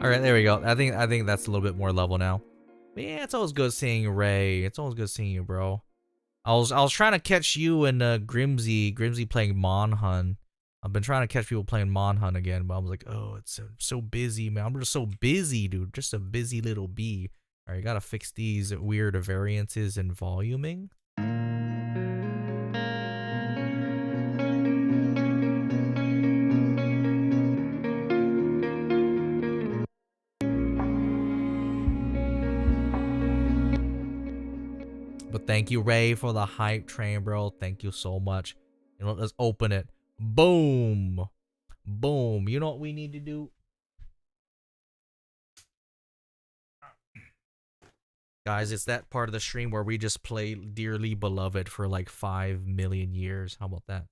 Speaker 1: All right, there we go. I think that's a little bit more level now. But yeah, it's always good seeing you, Ray. It's always good seeing you, bro. I was trying to catch you and Grimsy playing Monhun. I've been trying to catch people playing Monhun again, but I was like, oh, it's so busy, man. I'm just so busy, dude. Just a busy little bee. All right, gotta fix these weird variances and voluming. But thank you, Ray, for the hype train, bro. Thank you so much. You know, let's open it. Boom. Boom. You know what we need to do? Guys, it's that part of the stream where we just play Dearly Beloved for like 5 million years. How about that?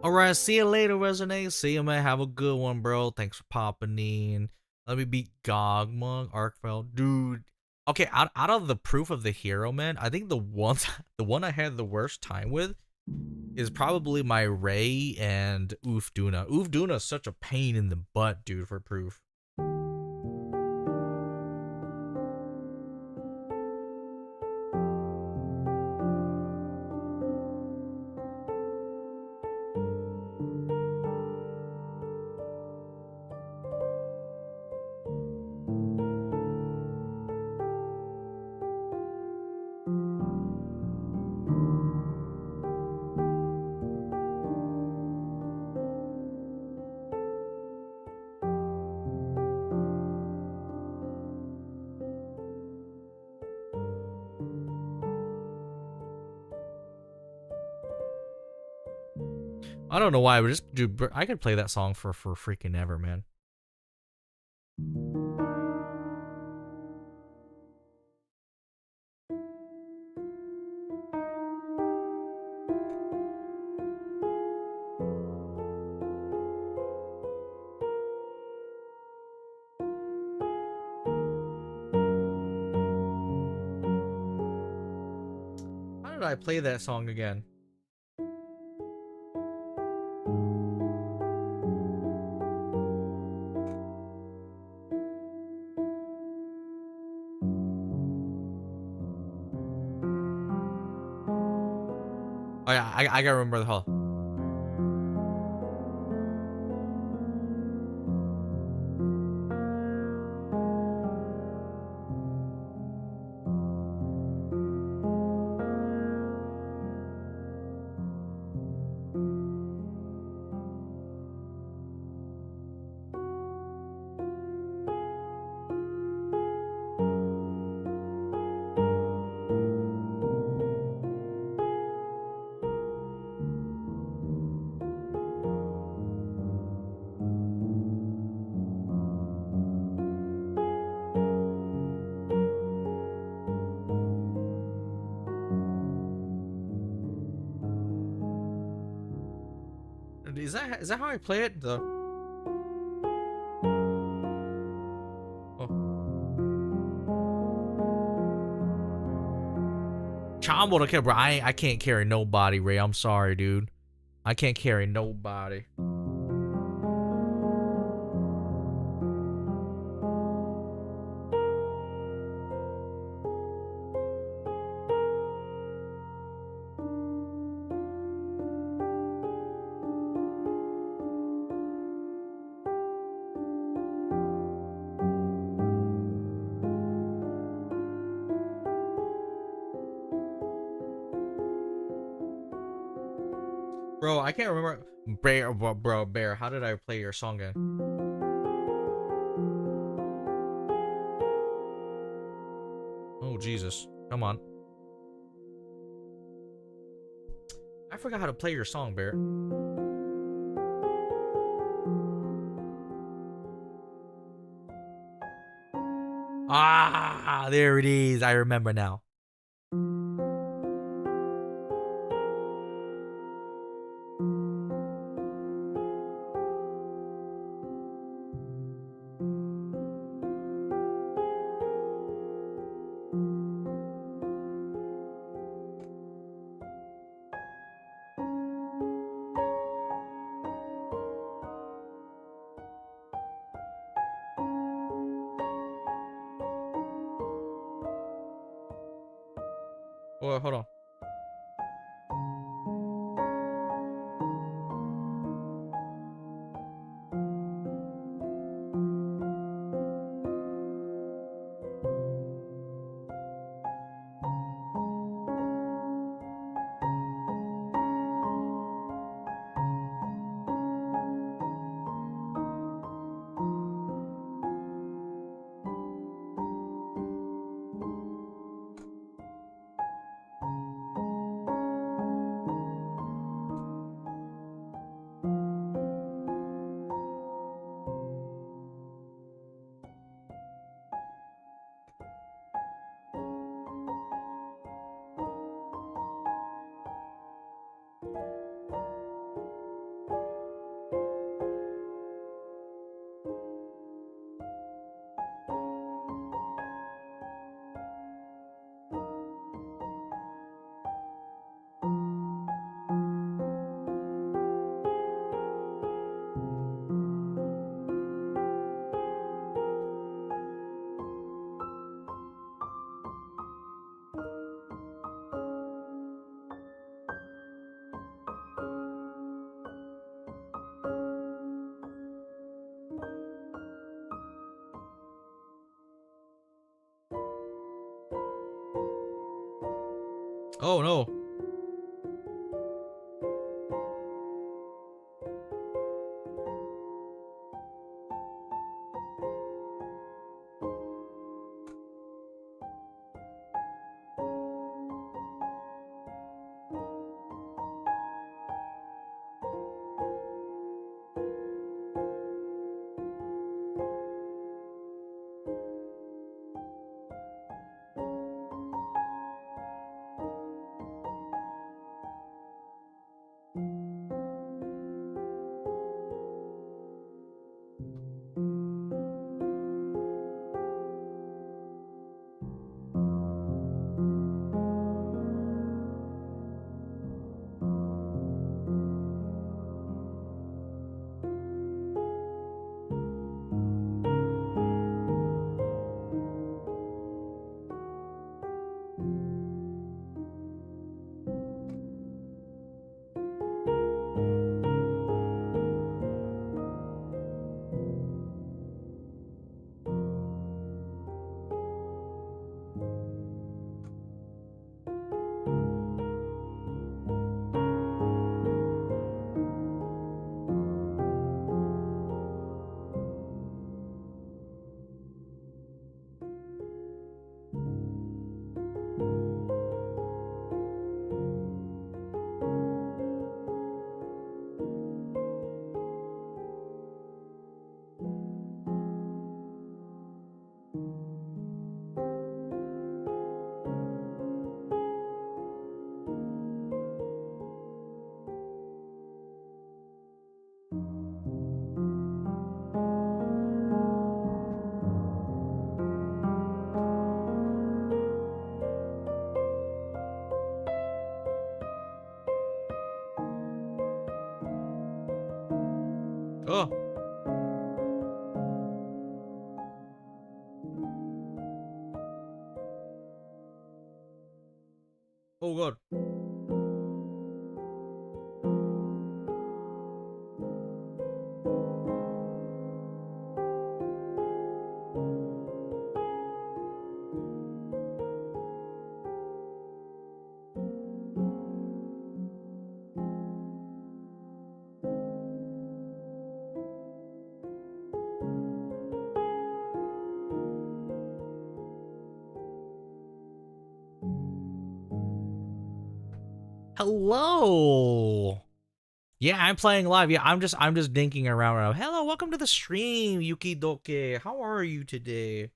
Speaker 1: Alright, see you later, Resonate. See you, man. Have a good one, bro. Thanks for popping in. Let me beat Gogmug, Arkfell. Dude. Okay, out of the proof of the hero, man, I think the one I had the worst time with is probably my Ray and Oofduna. Oofduna is such a pain in the butt, dude, for proof. I don't know why, but just dude, I could play that song for freaking ever, man. How did I play that song again? Oh yeah, I gotta remember the whole. Is that how I play it? The Chombo don't care, bro. I can't carry nobody, Ray. I'm sorry, dude. I can't carry nobody. Bro, I can't remember. Bear, how did I play your song again? Oh, Jesus. Come on. I forgot how to play your song, Bear. Ah, there it is. I remember now. Oh, hold on. Oh no. god. Hello. Yeah, I'm playing live. Yeah, I'm just dinking around right now. Hello, welcome to the stream, Yuki Doke. How are you today?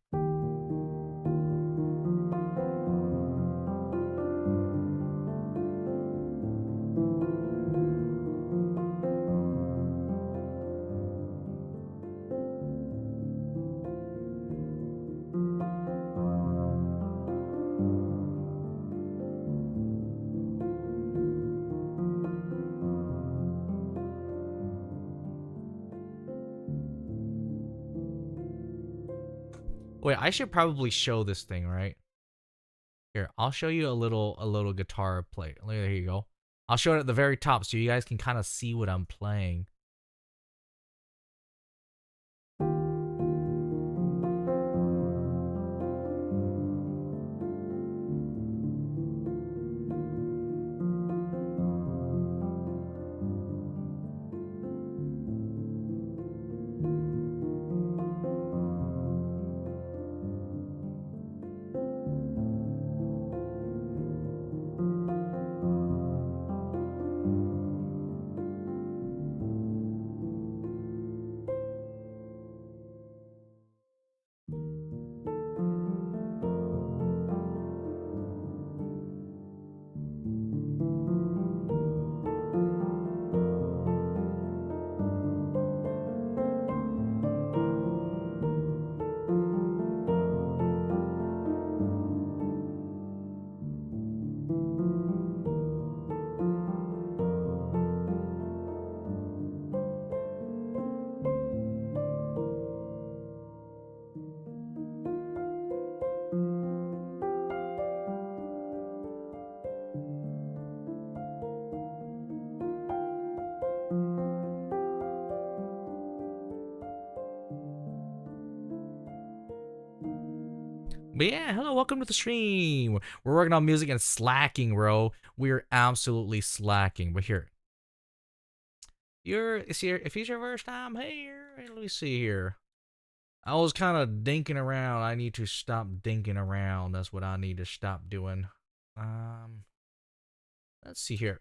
Speaker 1: Wait, I should probably show this thing, right? Here, I'll show you a little guitar play. There you go. I'll show it at the very top so you guys can kind of see what I'm playing. But yeah, hello, welcome to the stream. We're working on music and slacking, bro. We're absolutely slacking. But here, if it's your first time here, let me see here. I was kind of dinking around. I need to stop dinking around. That's what I need to stop doing. Let's see here.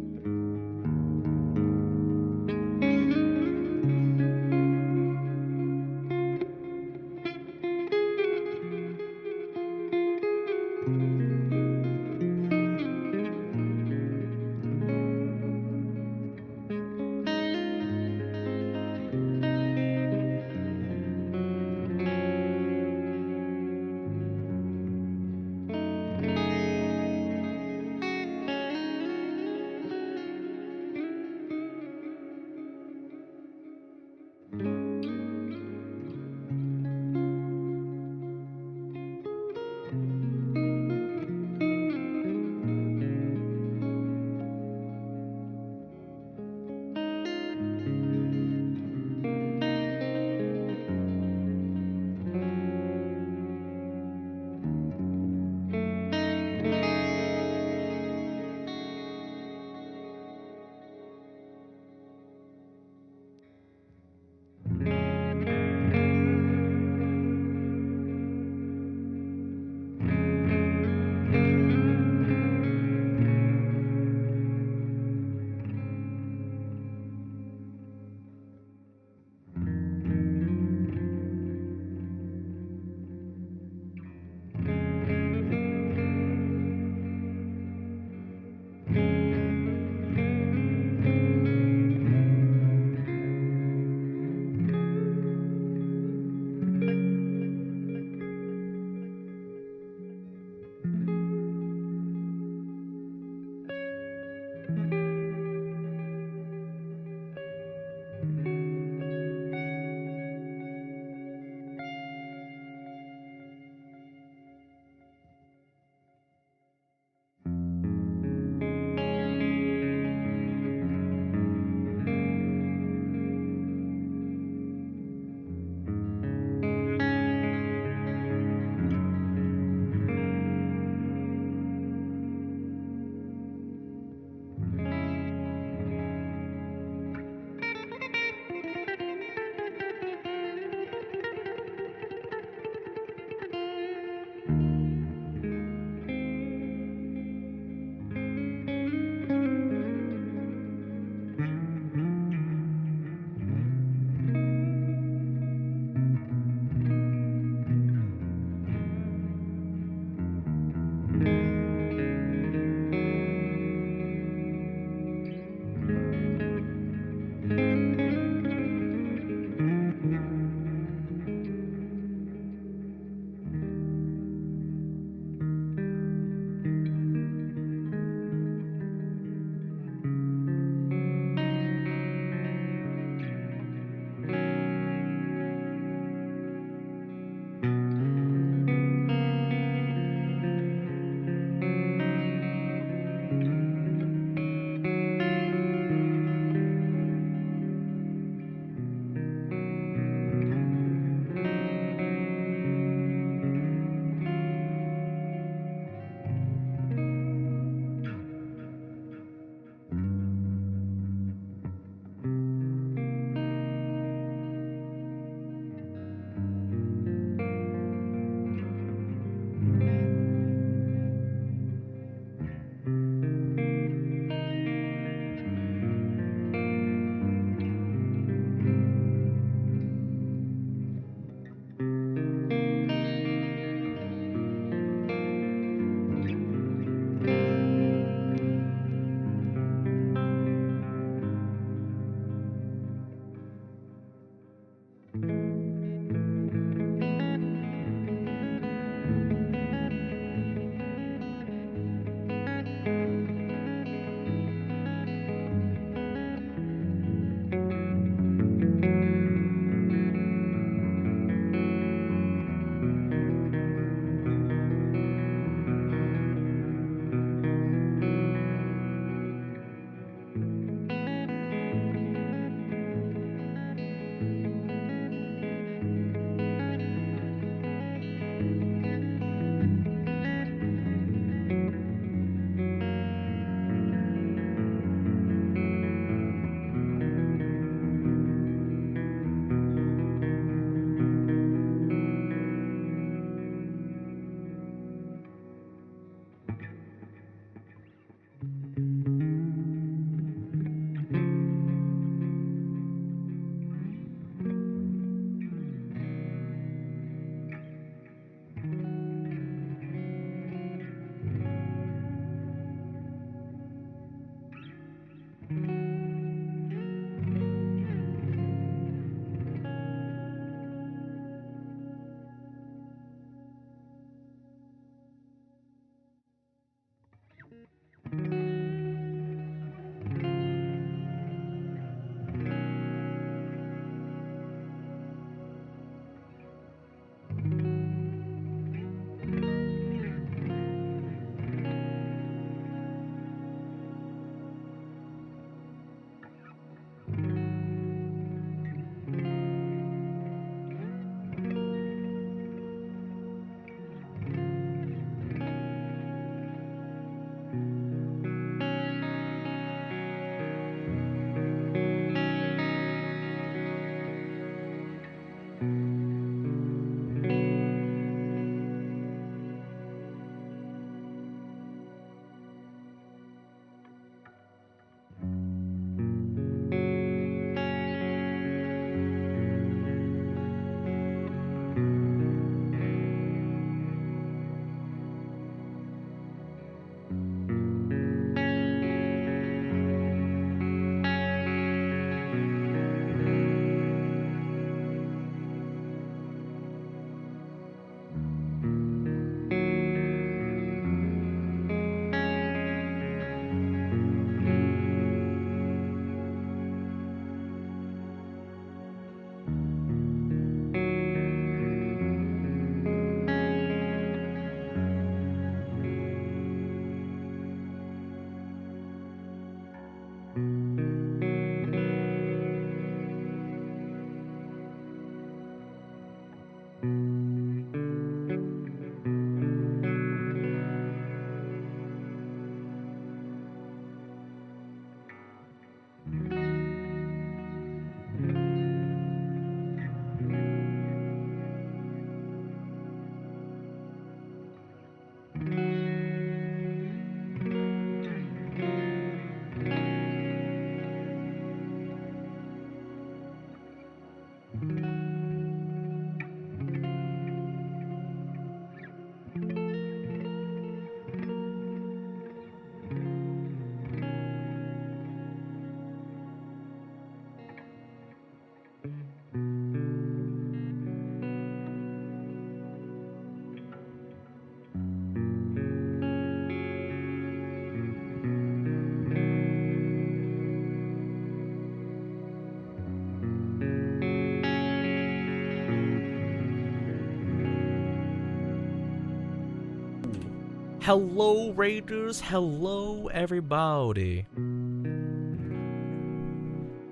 Speaker 1: Hello, Raiders. Hello, everybody.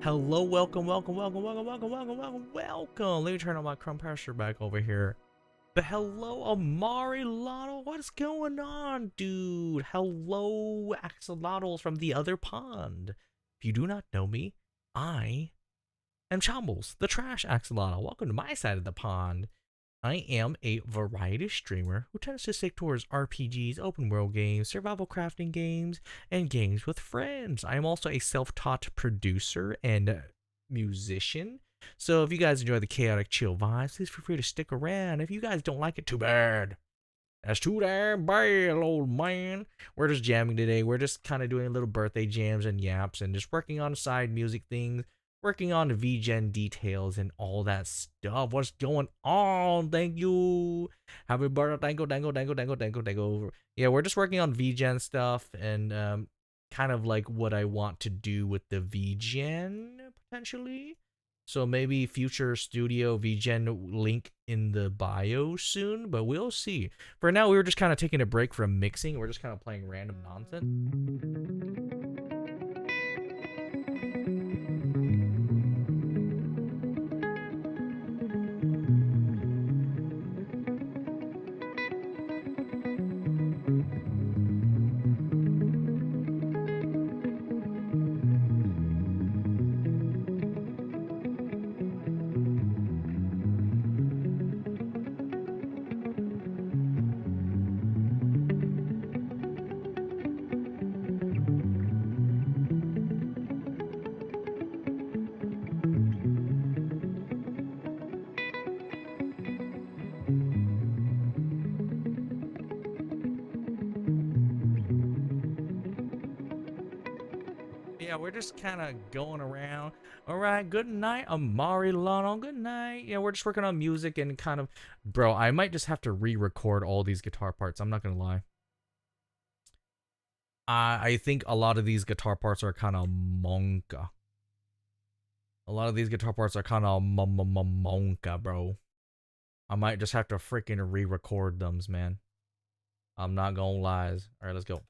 Speaker 1: Hello, welcome. Let me turn on my compressor back over here. But hello, Amari Lotto. What's going on, dude? Hello, Axolotls from the other pond. If you do not know me, I am Chombles, the trash Axolotl. Welcome to my side of the pond. I am a variety streamer who tends to stick towards RPGs, open world games, survival crafting games, and games with friends. I am also a self-taught producer and musician. So if you guys enjoy the chaotic chill vibes, please feel free to stick around. If you guys don't like it, too bad. That's too damn bad, old man. We're just jamming today. We're just kind of doing little birthday jams and yaps and just working on side music things. Working on the Vgen details and all that stuff. What's going on? Thank you. Happy birthday. Thank you. Yeah, we're just working on Vgen stuff and kind of like what I want to do with the Vgen potentially. So maybe future studio Vgen link in the bio soon, but we'll see. For now, we were just kind of taking a break from mixing. We're just kind of playing random nonsense. Yeah, we're just kind of going around. All right, good night, Amari Lano. Good night. Yeah, we're just working on music and kind of, bro, I might just have to re-record all these guitar parts. I'm not gonna lie. I think a lot of these guitar parts are kind of monka. A lot of these guitar parts are kind of monka, bro. I might just have to freaking re-record them, man. I'm not gonna lie. All right, let's go.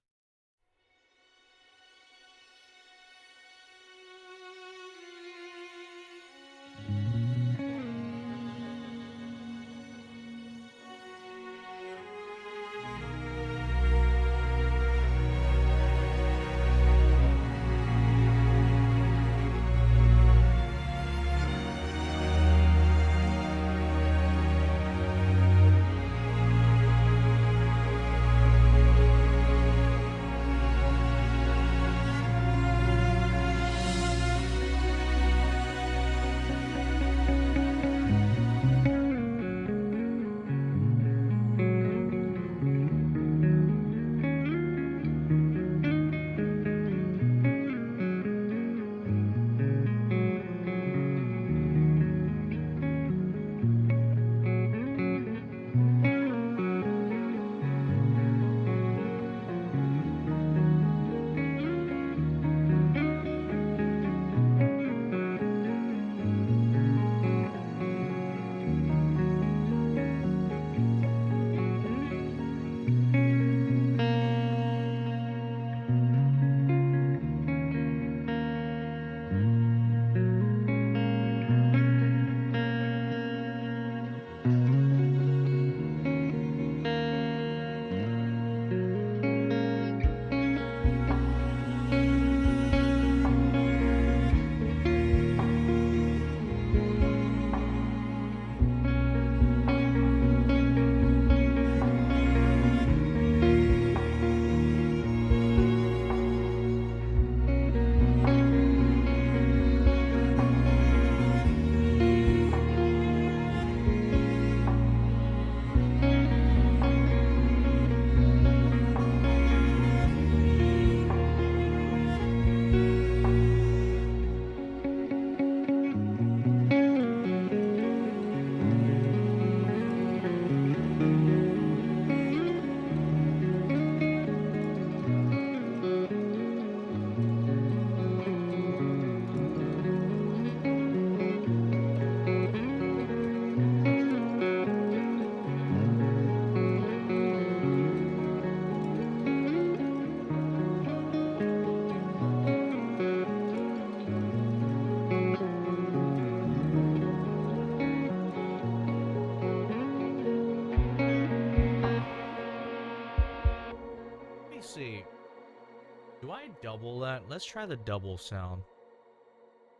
Speaker 1: let's try the double sound.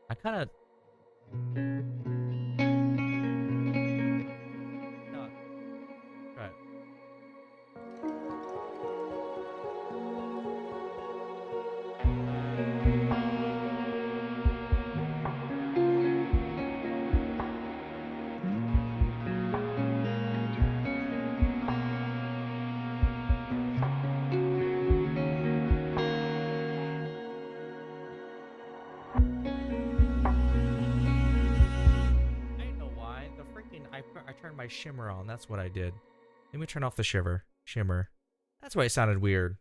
Speaker 1: I kind of right. I know why. The freaking I turned my shimmer on. That's what I did. Let me turn off the shimmer. That's why it sounded weird.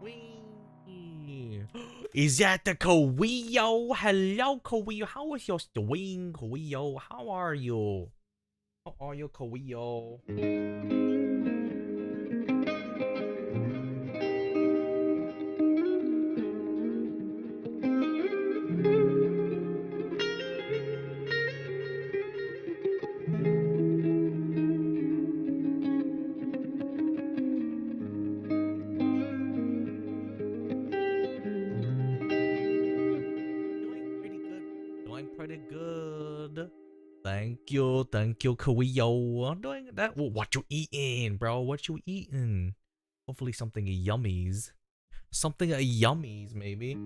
Speaker 1: Wee. Is that the Kawio? Hello, Kawio. How is your doing, Kawio? How are you? How are you, Kawio? Doing pretty good. Doing pretty good. Thank you, Kawio. I'm doing that. What you eating, bro? What you eating? Hopefully something yummies. Something yummies, maybe.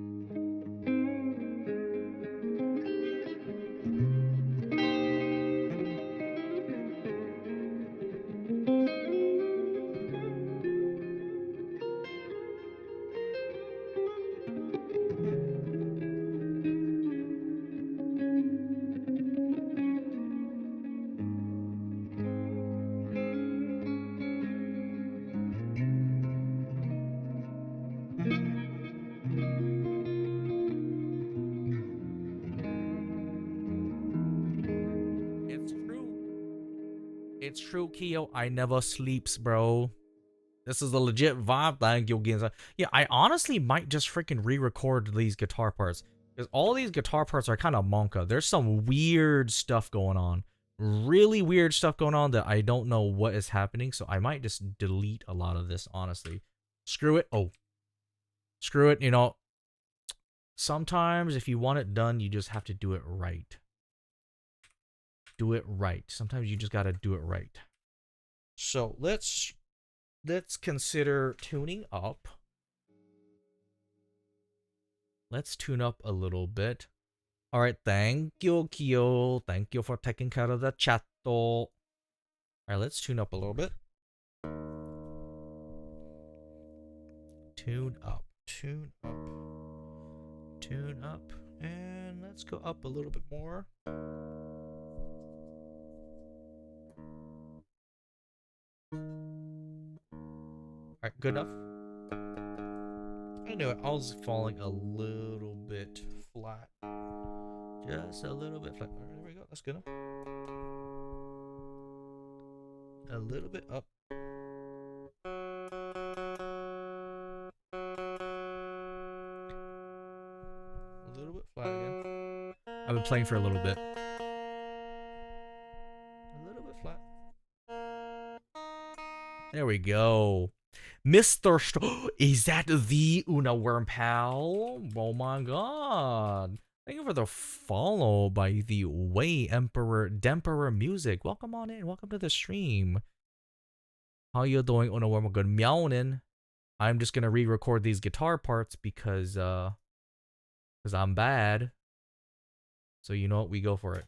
Speaker 1: It's true. It's true, Keo. I never sleeps, bro. This is a legit vibe. Thank you, Ginza. Yeah, I honestly might just freaking re-record these guitar parts. Because all these guitar parts are kind of monka. There's some weird stuff going on. Really weird stuff going on that I don't know what is happening. So I might just delete a lot of this, honestly. Screw it. Oh. Screw it, you know. Sometimes if you want it done, you just have to do it right. Do it right. Sometimes you just gotta do it right. So let's consider tuning up. Let's tune up a little bit. All right, thank you, Kyo. Thank you for taking care of the chat. All right, let's tune up a little bit. Tune up, tune up, tune up. And let's go up a little bit more. Alright, good enough. I knew it. I was falling a little bit flat. Just a little bit flat. There we go. That's good enough. A little bit up. A little bit flat again. I've been playing for a little bit. A little bit flat. There we go. Mr. Is that the Una Worm Pal? Oh my god. Thank you for the follow by the Way Emperor Demperor Music. Welcome on in. Welcome to the stream. How you doing, Una Worm? Good meowing. I'm just gonna re-record these guitar parts because I'm bad. So you know what? We go for it.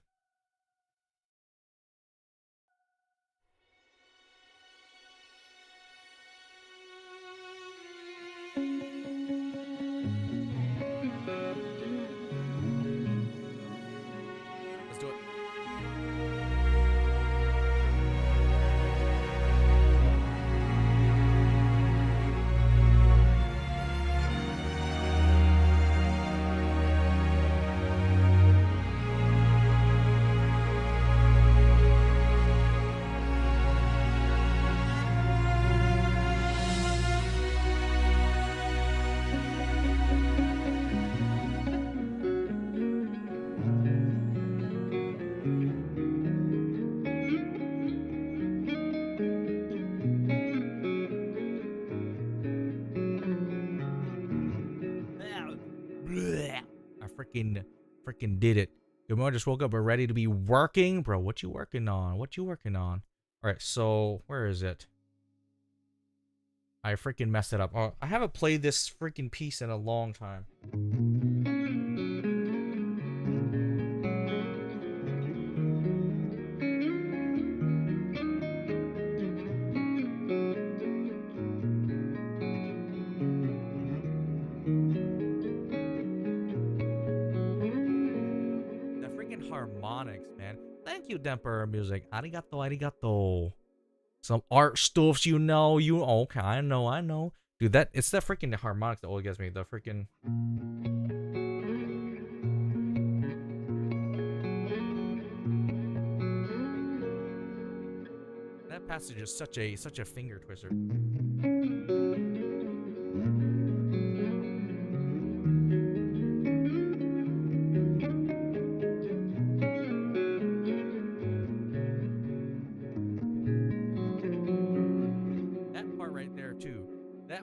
Speaker 1: Freaking did it. Good morning, just woke up. We're ready to be working. Bro, what you working on? What you working on? Alright, so where is it? I freaking messed it up. Oh, I haven't played this freaking piece in a long time. Harmonics, man. Thank you, Demperor Music. Arigato, arigato. Some art stuffs, you know. Okay, I know. Dude, it's that freaking harmonics that always gets me. The freaking. That passage is such a finger twister.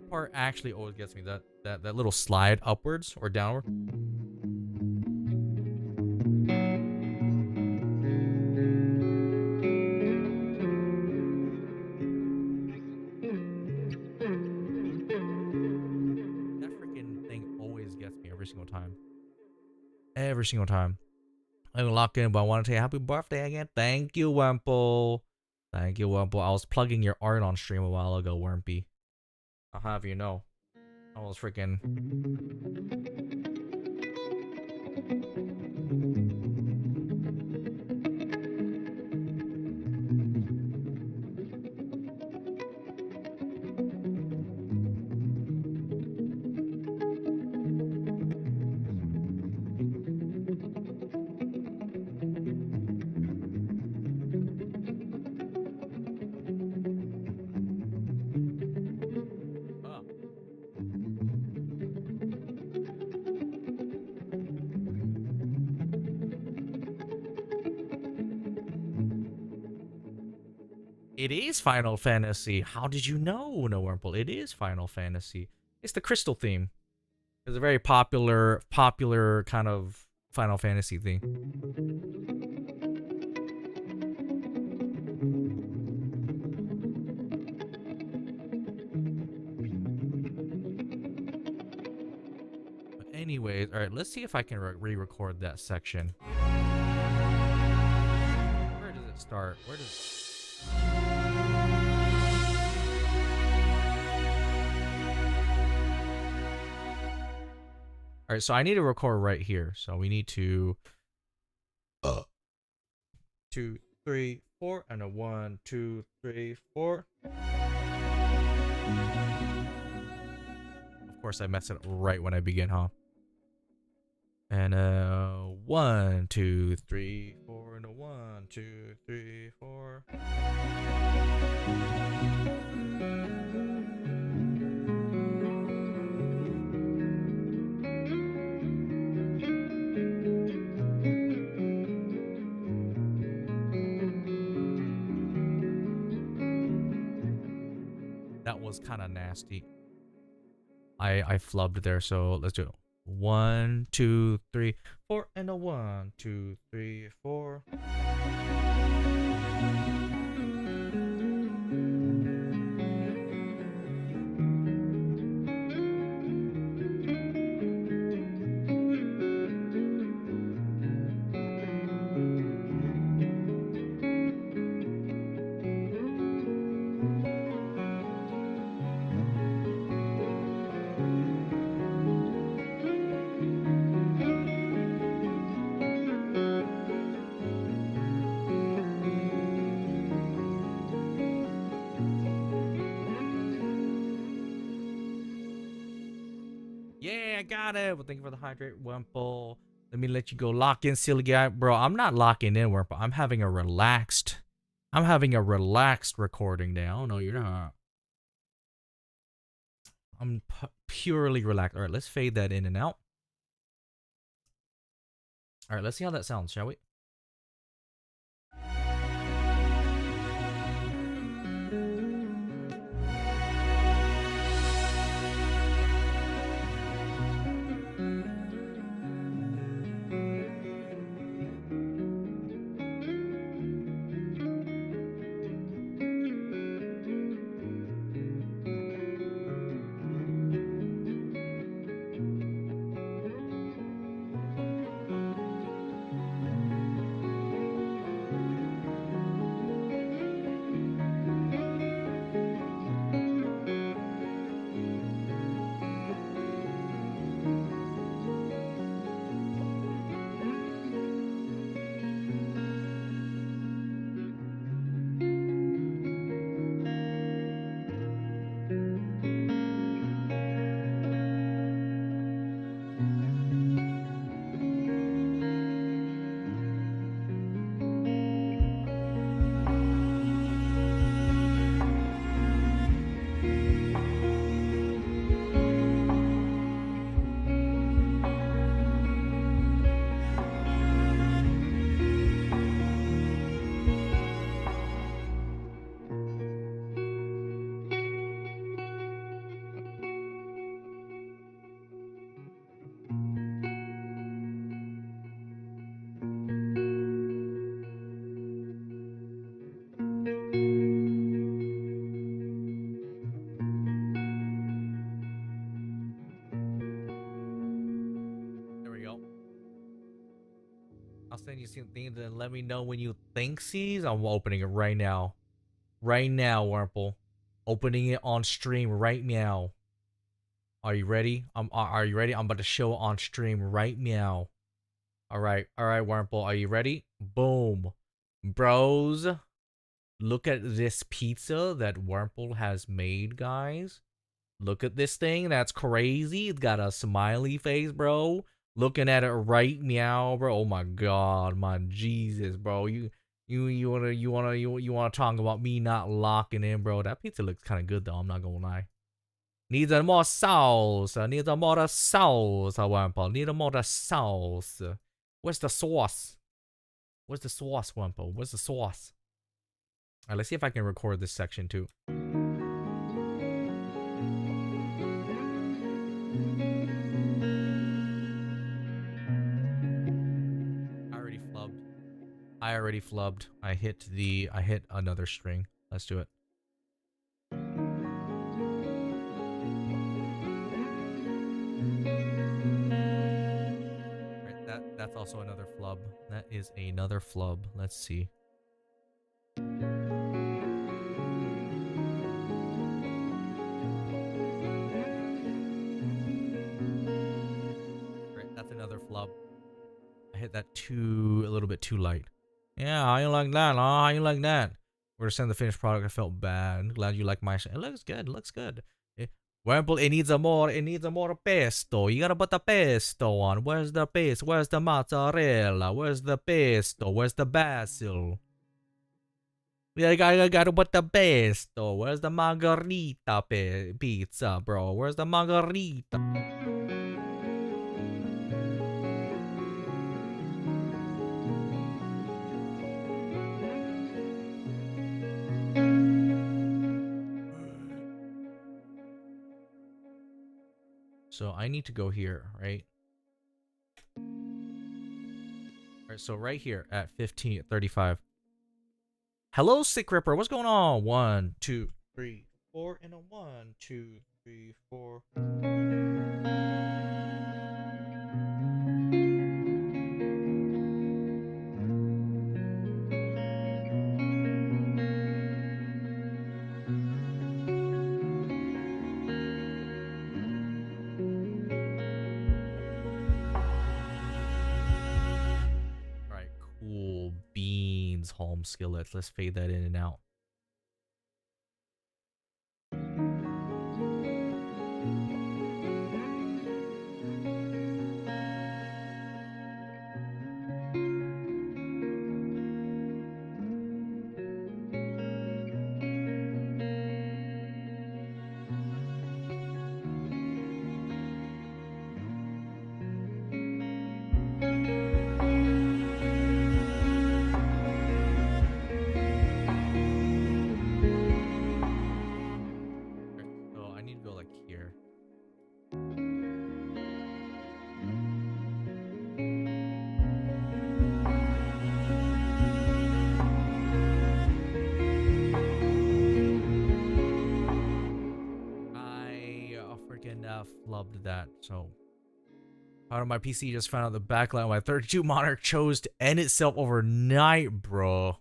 Speaker 1: Part actually always gets me, that little slide upwards or downward. That freaking thing always gets me every single time. Every single time. I'm locked in, but I want to tell you happy birthday again. Thank you, Wemple. Thank you, Wemple. I was plugging your art on stream a while ago, Wormpy. I'll have you know. I was freaking. It is Final Fantasy. How did you know, No Wurmple? It is Final Fantasy. It's the crystal theme. It's a very popular kind of Final Fantasy theme. But anyways, all right, let's see if I can re-record that section. Where does it start? Where does... All right, so I need to record right here. So we need to 2, 3, 4, and a 1, 2, 3, 4. Of course, I mess it up right when I begin, huh? And 1, 2, 3, 4, and a 1, 2, 3, 4. That was kind of nasty. I flubbed there, so let's do it. 1, 2, 3, 4, and a 1, 2, 3, 4. Yeah, I got it. Well, thank you for the hydrate, Wimple. Let me let you go. Lock in, silly guy. Bro, I'm not locking in, Wimple. I'm having a relaxed recording now. No, you're not. I'm purely relaxed. All right, let's fade that in and out. All right, let's see how that sounds, shall we? There we go. I'll send you something and let me know when you think sees. I'm opening it right now. Right now, Wurmple. Opening it on stream right now. Are you ready? Are you ready? I'm about to show it on stream right now. All right, Wurmple. Are you ready? Boom. Bros, look at this pizza that Wurmple has made, guys. Look at this thing. That's crazy. It's got a smiley face, bro. Looking at it right now, bro. Oh my god, my Jesus, bro. You wanna talk about me not locking in, bro? That pizza looks kind of good though. I'm not gonna lie. Needs a more sauce. Needs a more sauce. Wampo. Need a more sauce. Where's the sauce? Where's the sauce, Wampo? Where's the sauce? All right, let's see if I can record this section too. I already flubbed. I hit another string. Let's do it. Right, that's also another flub. That is another flub. Let's see. hit that a little bit too light. Yeah, how you like that? Huh? How you like that? We're gonna send the finished product. I felt bad. I'm glad you like my shit. It looks good. It looks good. Wimple, it needs a more pesto. You gotta put the pesto on. Where's the paste? Where's the mozzarella? Where's the pesto? Where's the basil? Yeah, I gotta put the pesto. Where's the margarita pizza, bro? Where's the margarita? So I need to go here, right? Alright, so right here at 15:35. Hello, Sick Ripper. What's going on? 1, 2, 3, 4, and a 1, 2, 3, 4. Alright, cool. Beans, home skillets. Let's fade that in and out. So I need to go like here. I freaking flubbed that. So out of my PC just found out the backlight on my 32 monitor chose to end itself overnight, bro.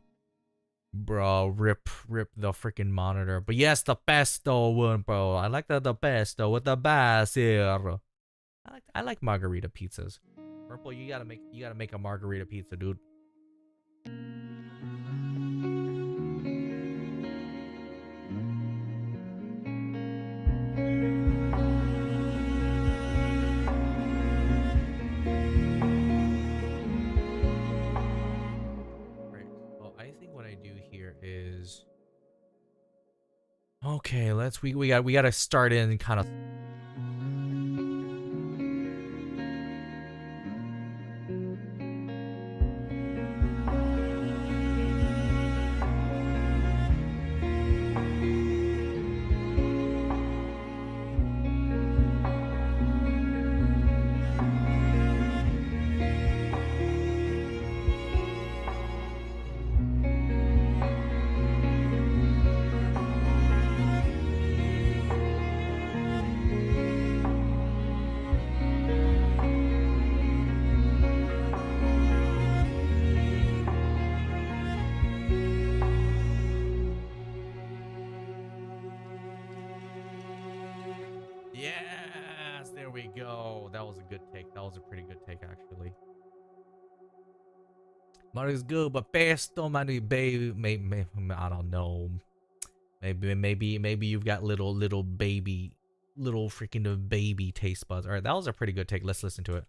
Speaker 1: Bro, rip the freaking monitor. But yes, the pesto one, bro. I like the pesto with the basil. I like margarita pizzas. Purple, you gotta make a margarita pizza, dude. Okay, we gotta start in kind of. Yes, there we go. That was a good take. That was a pretty good take, actually. Mario's good, but pesto, Mario, baby, maybe I don't know. Maybe you've got little freaking baby taste buds. All right, that was a pretty good take. Let's listen to it.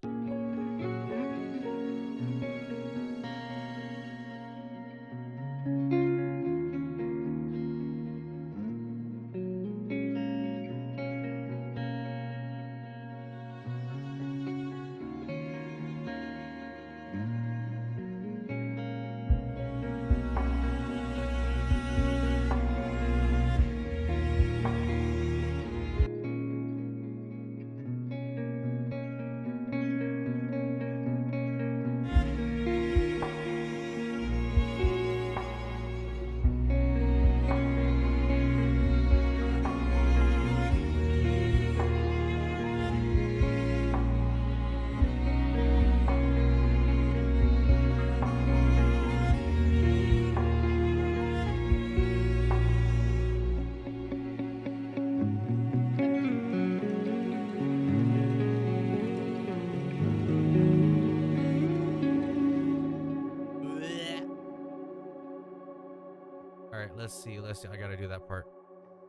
Speaker 1: Alright, let's see. I gotta do that part.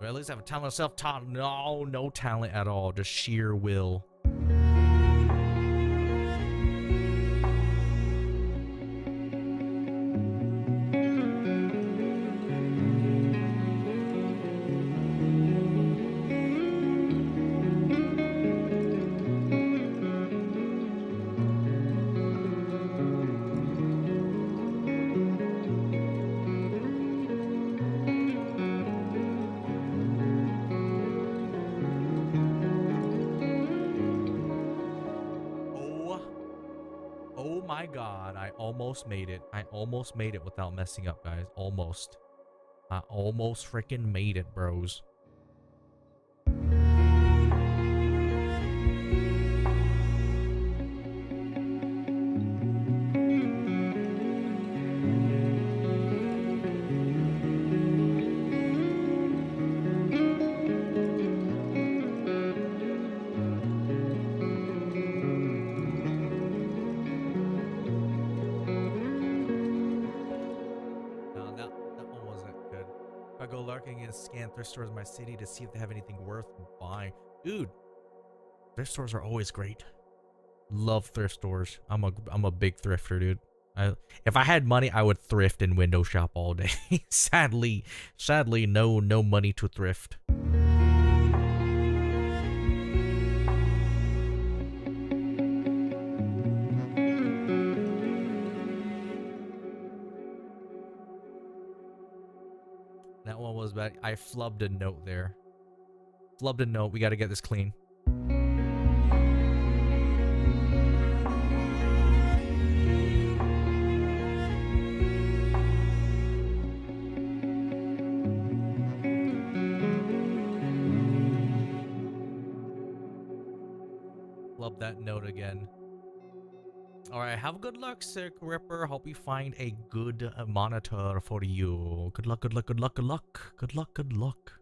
Speaker 1: Or at least have a talent, self-taught. No talent at all. Just sheer will. Oh my god, I almost made it. I almost made it without messing up, guys. Almost. I almost freaking made it, bros. Go lurking and scan thrift stores in my city to see if they have anything worth buying. Dude, thrift stores are always great. Love thrift stores. I'm a big thrifter, dude. If I had money, I would thrift and window shop all day. sadly, no money to thrift. That one was bad. I flubbed a note there. Flubbed a note. We got to get this clean. Flub that note again. Alright, have good luck, Sick Ripper. Hope you find a good monitor for you. Good luck, good luck, good luck, good luck. Good luck, good luck.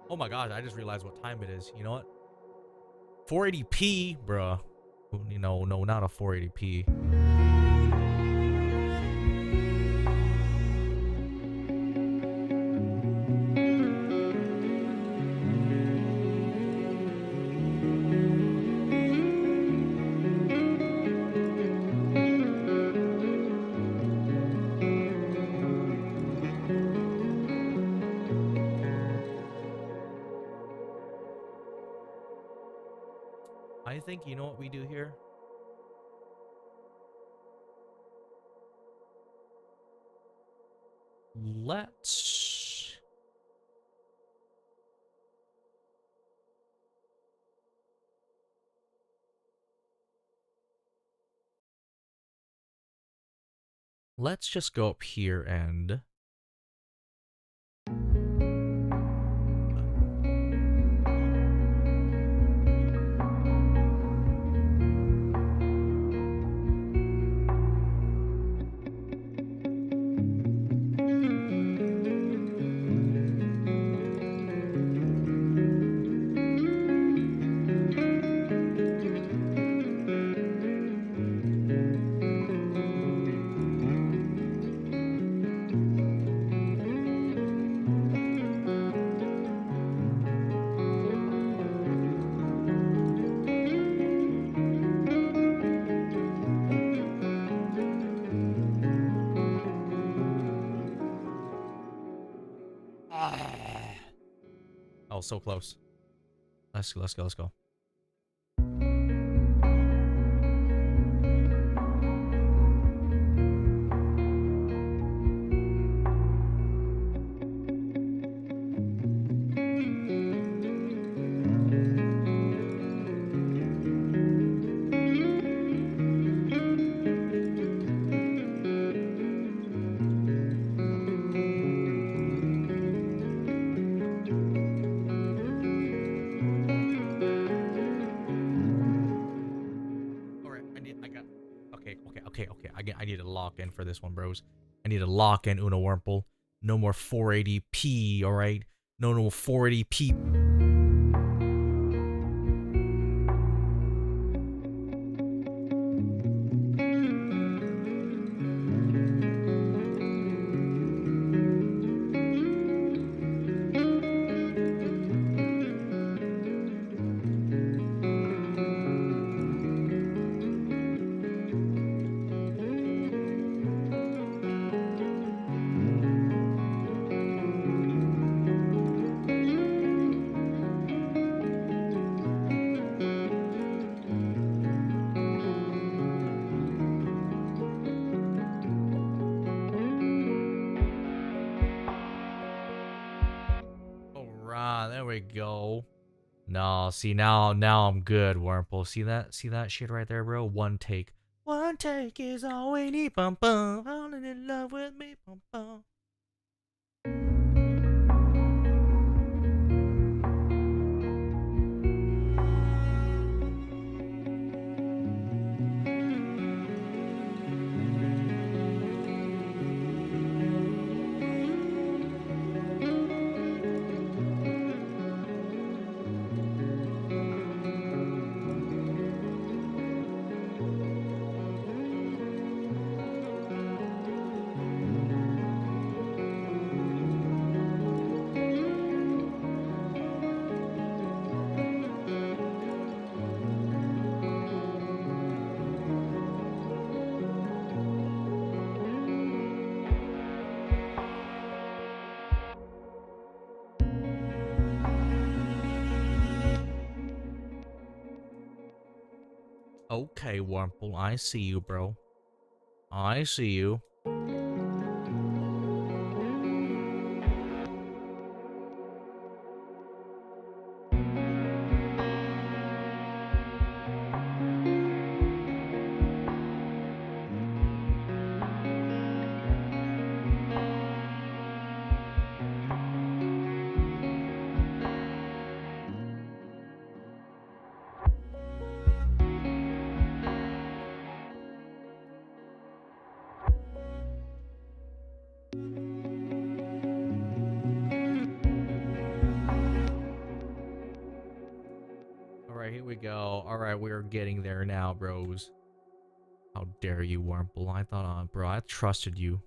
Speaker 1: Oh my god, I just realized what time it is. You know what? 480p, bruh. You know, no, not a 480p. I think you know what we do here? Let's just go up here and oh, so close. Let's go. Okay, I need to lock in for this one, bros. I need to lock in Uno Wurmple. No more 480p, alright? No more 480p. Alright, there we go. No, see now I'm good, Wurmple. See that shit right there, bro? One take. One take is all we need, bum bum. Falling in love with me, bum bum. Okay, Wurmple, I see you, bro. I see you. Alright, here we go. Alright, we're getting there now, bros. How dare you, Wurmple? I thought, bro, I trusted you.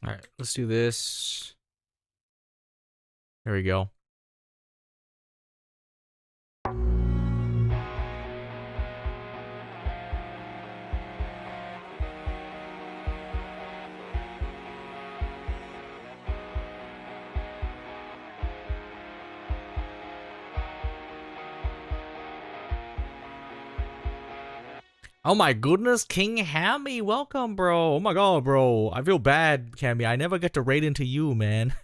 Speaker 1: Alright, let's do this. There we go. Oh my goodness, King Hammy, welcome, bro. Oh my god, bro. I feel bad, Cammy. I never get to raid into you, man.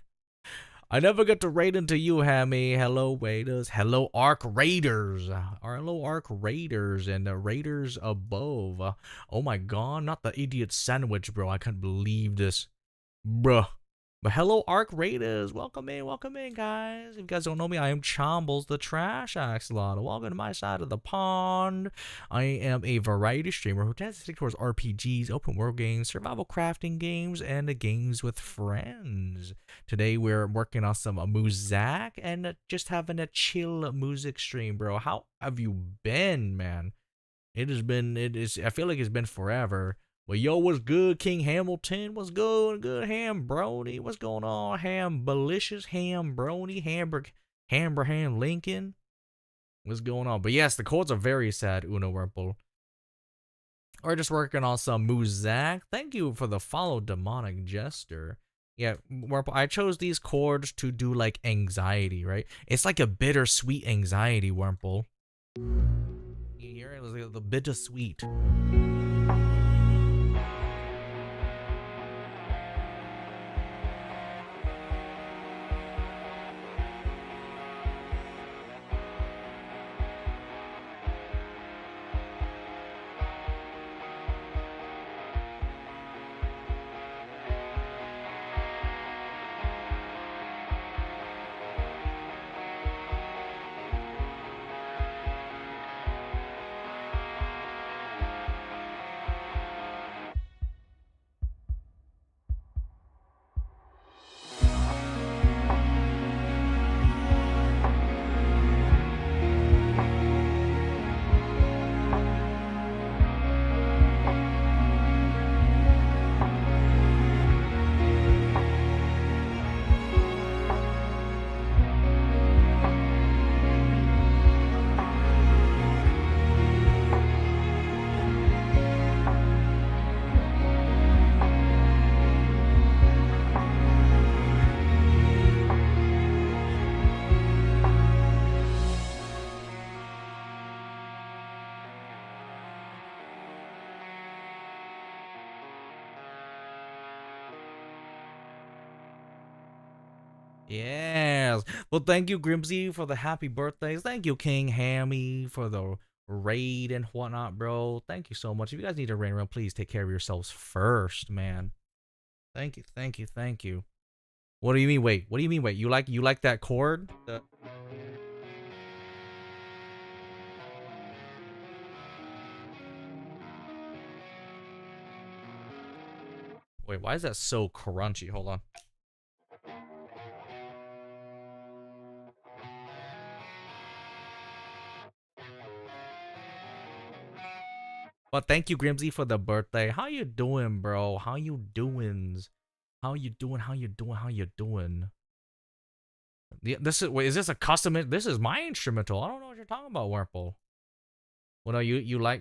Speaker 1: I never get to raid into you, Hammy. Hello, Raiders. Hello, Arc Raiders. Hello, Arc Raiders and the Raiders above. Oh my god, not the idiot sandwich, bro. I can't believe this. Bruh. But hello, Arc Raiders. Welcome in, guys. If you guys don't know me, I am Chombles, the Trash Axolotl. Welcome to my side of the pond. I am a variety streamer who tends to stick towards RPGs, open world games, survival crafting games, and the games with friends. Today we're working on some Muzak and just having a chill music stream, bro. How have you been, man? I feel like it's been forever. Well, yo, what's good, King Hamilton? What's good, Ham Brody? What's going on, Ham Belicious, Ham Brody, Hambraham Lincoln? What's going on? But yes, the chords are very sad, Uno Wurple. We're just working on some Muzak. Thank you for the follow, Demonic Jester. Yeah, Wurple, I chose these chords to do like anxiety, right? It's like a bittersweet anxiety, Wurple. You hear it? It was like the bittersweet. Yes. Well, thank you, Grimsy, for the happy birthdays. Thank you, King Hammy, for the raid and whatnot, bro. Thank you so much. If you guys need a raid around, please take care of yourselves first, man. Thank you, thank you, thank you. What do you mean? Wait. What do you mean? Wait. You like that chord? Wait. Why is that so crunchy? Hold on. But thank you, Grimsy, for the birthday. How you doing, bro? How you doing? How you doing? How you doing? How you doing? Yeah, this is wait. Is this a custom? This is my instrumental. I don't know what you're talking about, Warple. Well, no, you like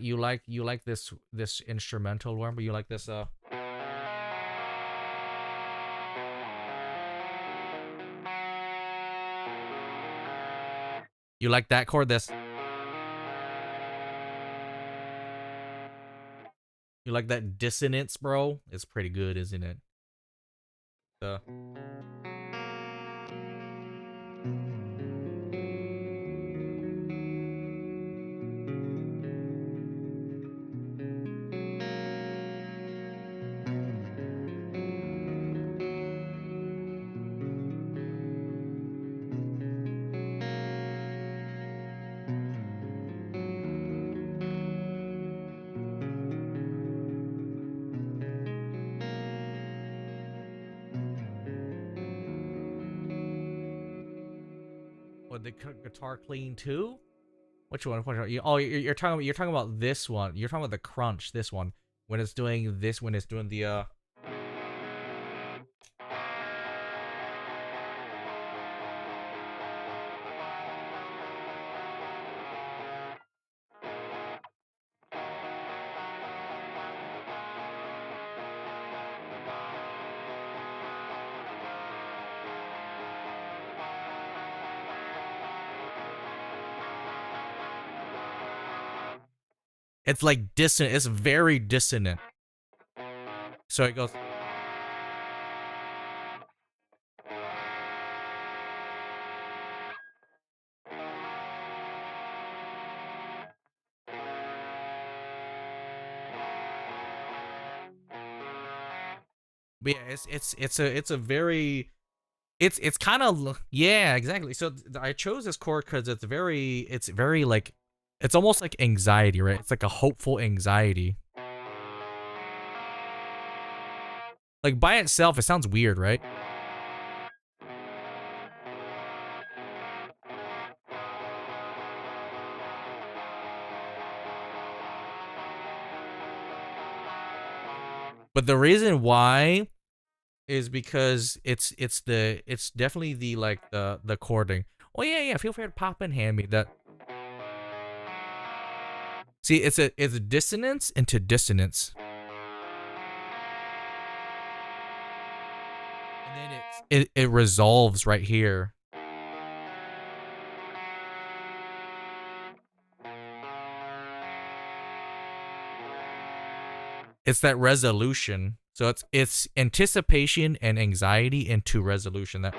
Speaker 1: this instrumental, Warple. You like this You like that chord? This. You like that dissonance, bro? It's pretty good, isn't it? Uh, what the guitar clean too? Which one? Which one? Oh, you're talking about this one. You're talking about the crunch. This one when it's doing this. When it's doing the. It's like dissonant. It's very dissonant. So it goes. But yeah, it's a very it's kind of, yeah, exactly. So I chose this chord because it's very like, it's almost like anxiety, right? It's like a hopeful anxiety. Like by itself, it sounds weird, right? But the reason why is because it's definitely the like the chording. Oh yeah, yeah. Feel free to pop and hand me that. See, it's dissonance into dissonance, and then it resolves right here. It's that resolution. So it's anticipation and anxiety into resolution. That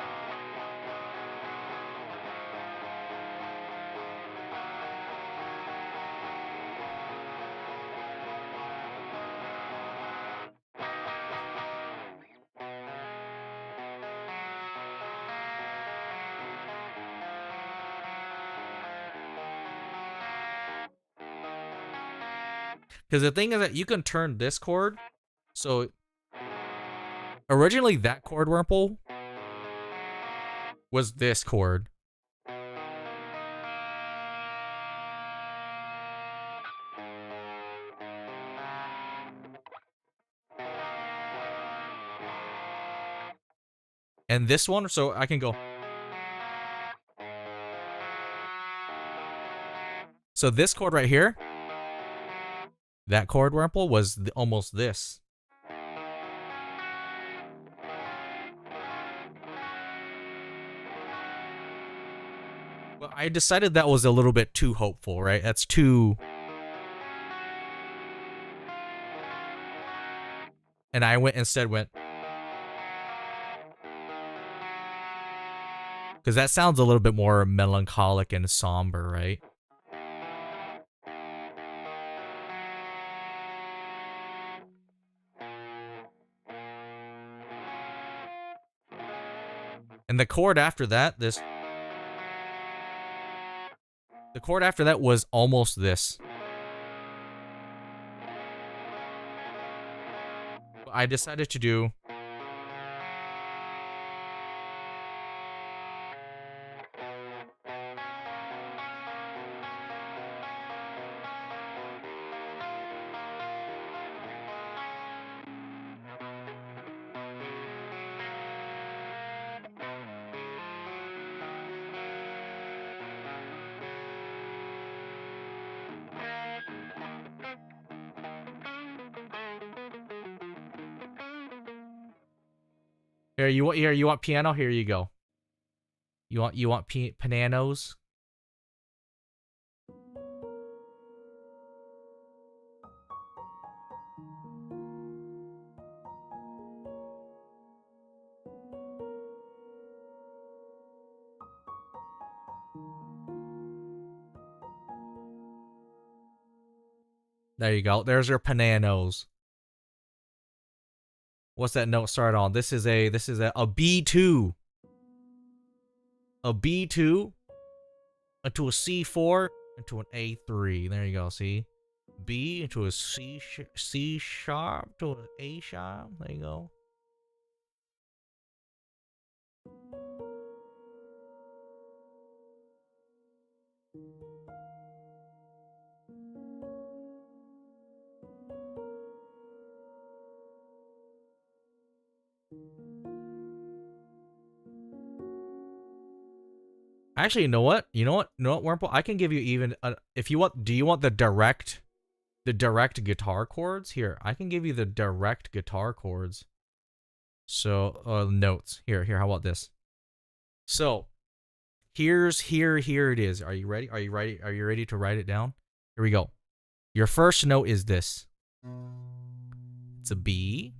Speaker 1: because the thing is that you can turn this chord. So originally that chord, Wurmple, was this chord. And this one, so I can go. So this chord right here, that chord, Wurmple, was almost this. Well, I decided that was a little bit too hopeful, right? That's too. And I went, because that sounds a little bit more melancholic and somber, right? And the chord after that, the chord after that was almost this. I decided to do. You want piano? Here you go. You want pianos? There you go. There's your pianos. What's that note start on? This is a B2. A B2 into a C4 into an A3. There you go. See? B into a C sharp to an A sharp. There you go. Actually, you know what? Wurmple? I can give you even if you want. Do you want the direct guitar chords? Here, I can give you the direct guitar chords. So notes here. How about this? So here it is. Are you ready? Are you ready to write it down? Here we go. Your first note is this. It's a B.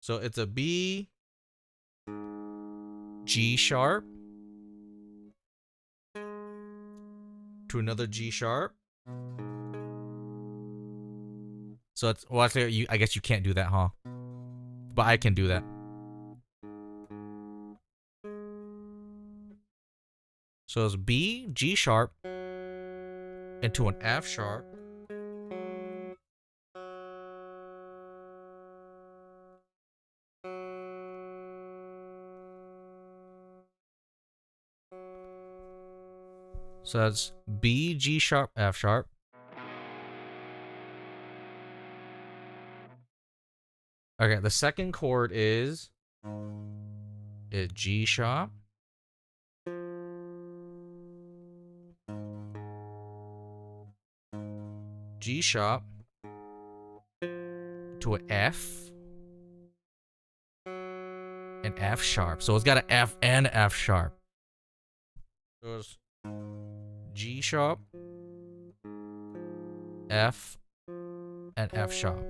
Speaker 1: So it's a B, G sharp, to another G sharp. So it's, well, actually, I guess you can't do that, huh? But I can do that. So it's B, G sharp, into an F sharp. So that's B, G sharp, F sharp. Okay, the second chord is G sharp, G sharp, to an F, and F sharp. So it's got an F and F sharp. So it's G sharp, F, and F sharp.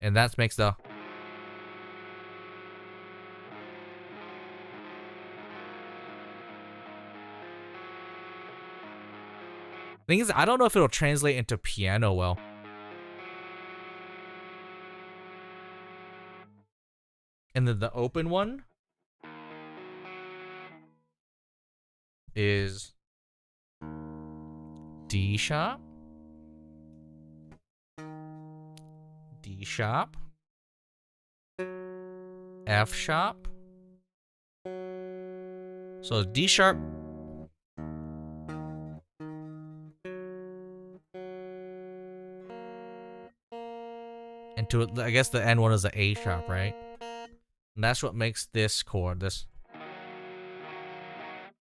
Speaker 1: And that makes the... Thing is, I don't know if it'll translate into piano well. And then the open one is D sharp, D sharp, F sharp. So it's D sharp, and to it, I guess the end one is the A sharp, right? And that's what makes this chord, this.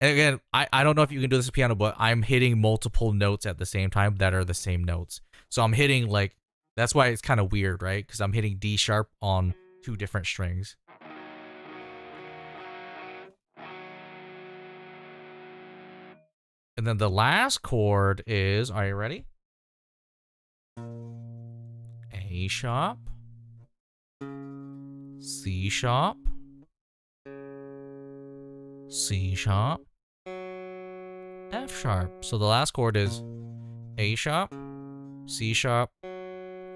Speaker 1: And again, I don't know if you can do this with piano, but I'm hitting multiple notes at the same time that are the same notes. So I'm hitting, like, that's why it's kind of weird, right? Because I'm hitting D sharp on 2 different strings. And then the last chord is, are you ready? A sharp, C sharp, C sharp, F sharp. So the last chord is A sharp, C sharp,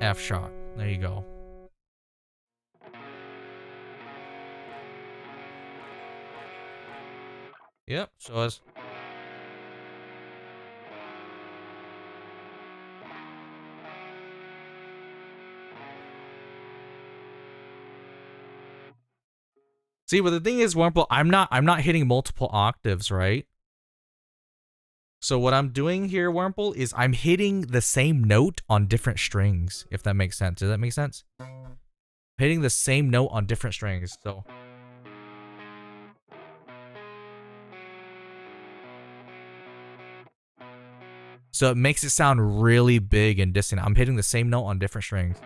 Speaker 1: F sharp. There you go. Yep, so it's... See, but the thing is, Wurmple, I'm not hitting multiple octaves, right? So what I'm doing here, Wurmple, is I'm hitting the same note on different strings, if that makes sense. Does that make sense? Hitting the same note on different strings, so... So it makes it sound really big and distant. I'm hitting the same note on different strings.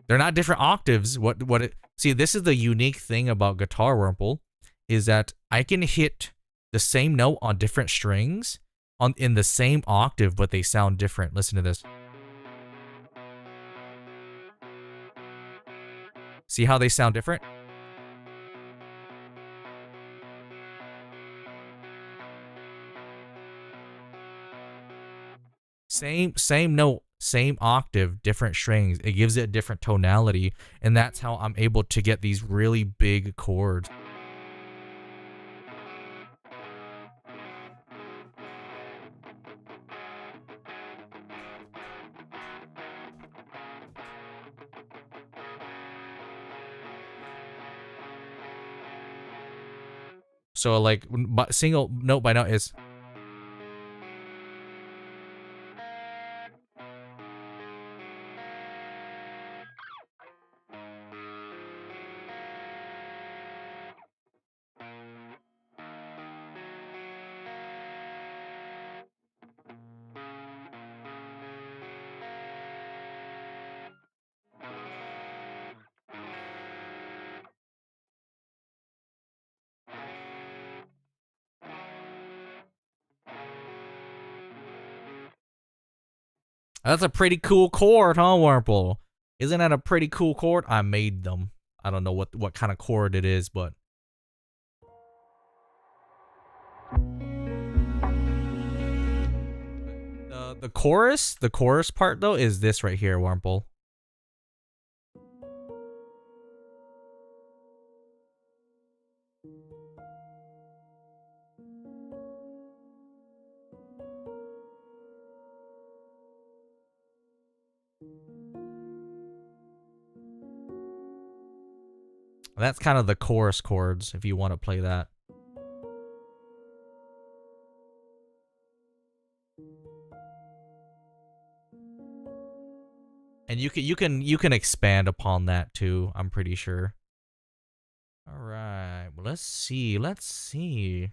Speaker 1: They're not different octaves. See, this is the unique thing about guitar, Wurmple, is that I can hit the same note on different strings in the same octave, but they sound different. Listen to this. See how they sound different? Same note, same octave, different strings. It gives it a different tonality, and that's how I'm able to get these really big chords. So like single note by note is... That's a pretty cool chord, huh, Wurmple? Isn't that a pretty cool chord? I made them. I don't know what kind of chord it is, but... The chorus part though is this right here, Warmple. That's kind of the chorus chords if you want to play that. And you can expand upon that too, I'm pretty sure. All right. Well, let's see. Let's see.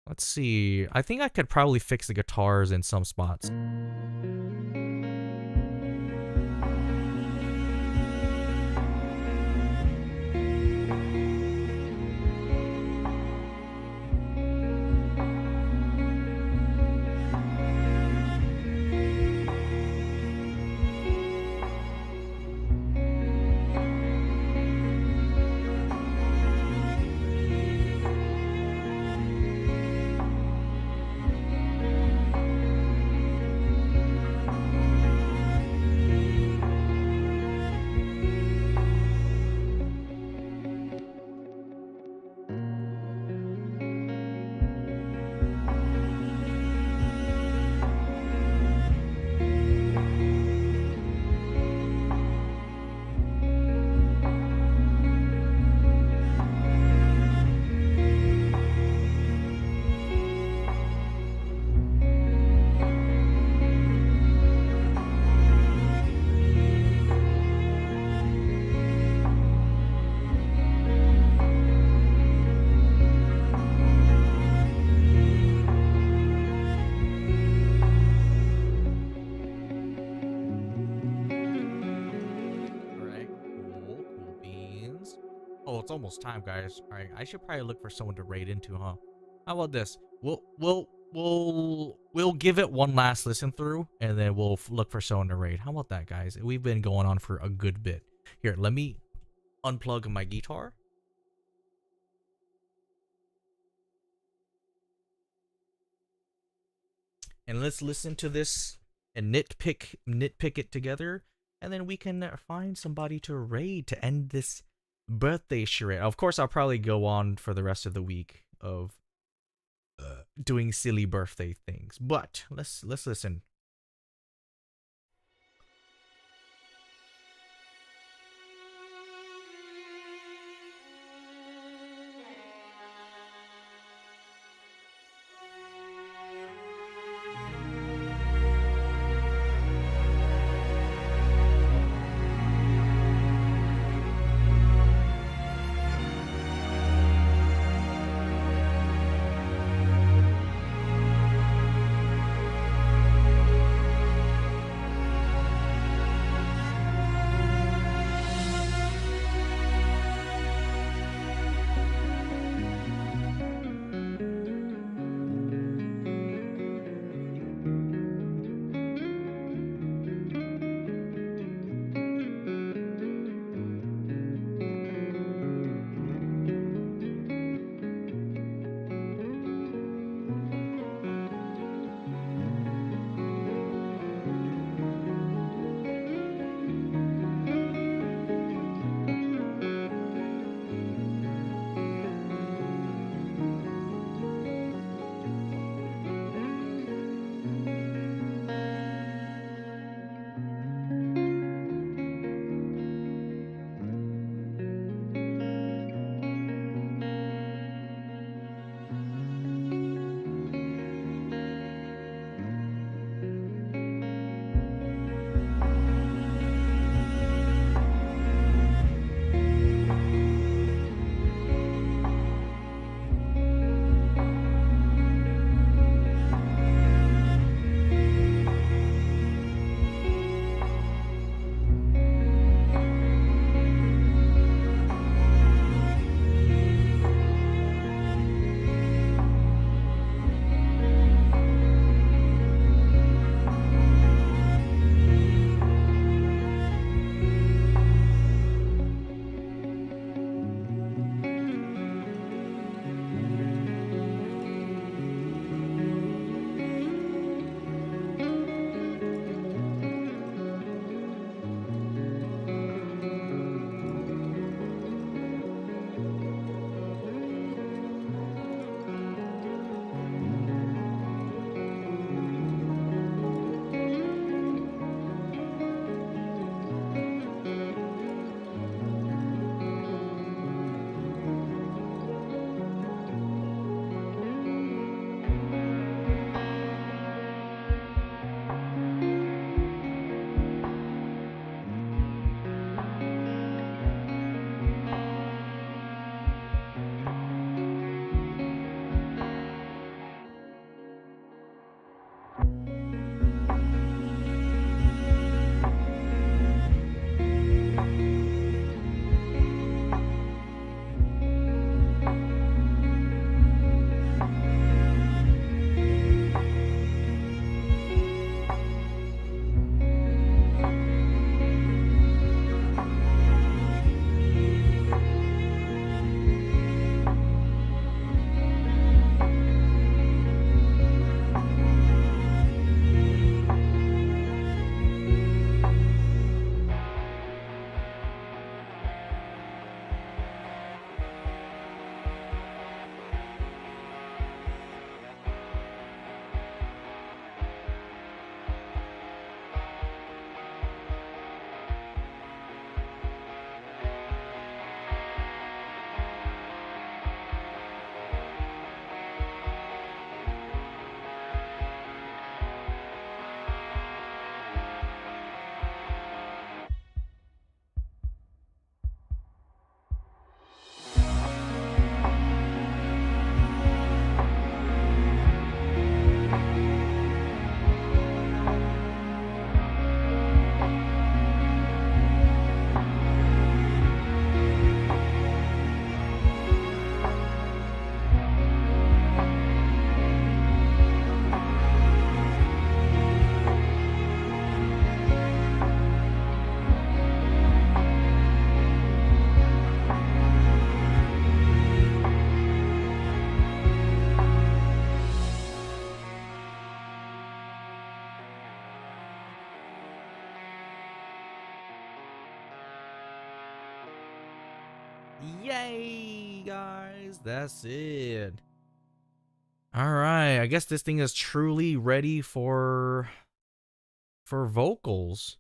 Speaker 1: Let's see. I think I could probably fix the guitars in some spots. Oh, it's almost time, guys. All right, I should probably look for someone to raid into, huh? How about this? We'll give it one last listen through, and then we'll look for someone to raid. How about that, guys? We've been going on for a good bit. Here, let me unplug my guitar. And let's listen to this and nitpick it together, and then we can find somebody to raid to end this birthday charade. Of course, I'll probably go on for the rest of the week of doing silly birthday things, but let's listen. Yay, guys. That's it. All right. I guess this thing is truly ready for vocals.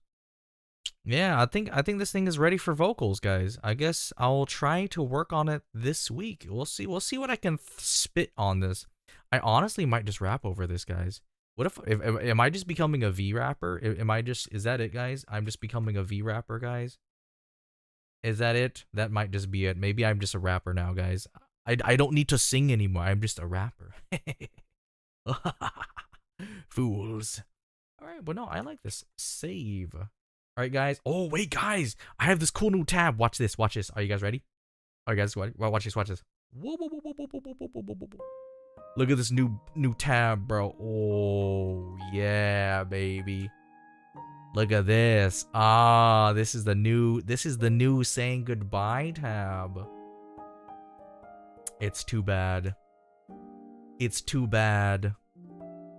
Speaker 1: Yeah, I think this thing is ready for vocals, guys. I guess I'll try to work on it this week. We'll see. We'll see what I can spit on this. I honestly might just rap over this, guys. What if am I just becoming a V rapper? Am I just is that it, guys? I'm just becoming a V rapper, guys. Is that it? That might just be it. Maybe I'm just a rapper now, guys. I don't need to sing anymore. I'm just a rapper. Fools. All right, but no, I like this. Save. All right, guys. Oh, wait, guys. I have this cool new tab. Watch this. Watch this. Are you guys ready? All right, guys. Watch this. Watch this. Whoa, whoa, whoa, whoa, whoa, whoa, whoa, whoa, whoa, whoa. Look at this new tab, bro. Oh, yeah, baby. Look at this. Ah, this is the new saying goodbye tab. It's too bad. It's too bad.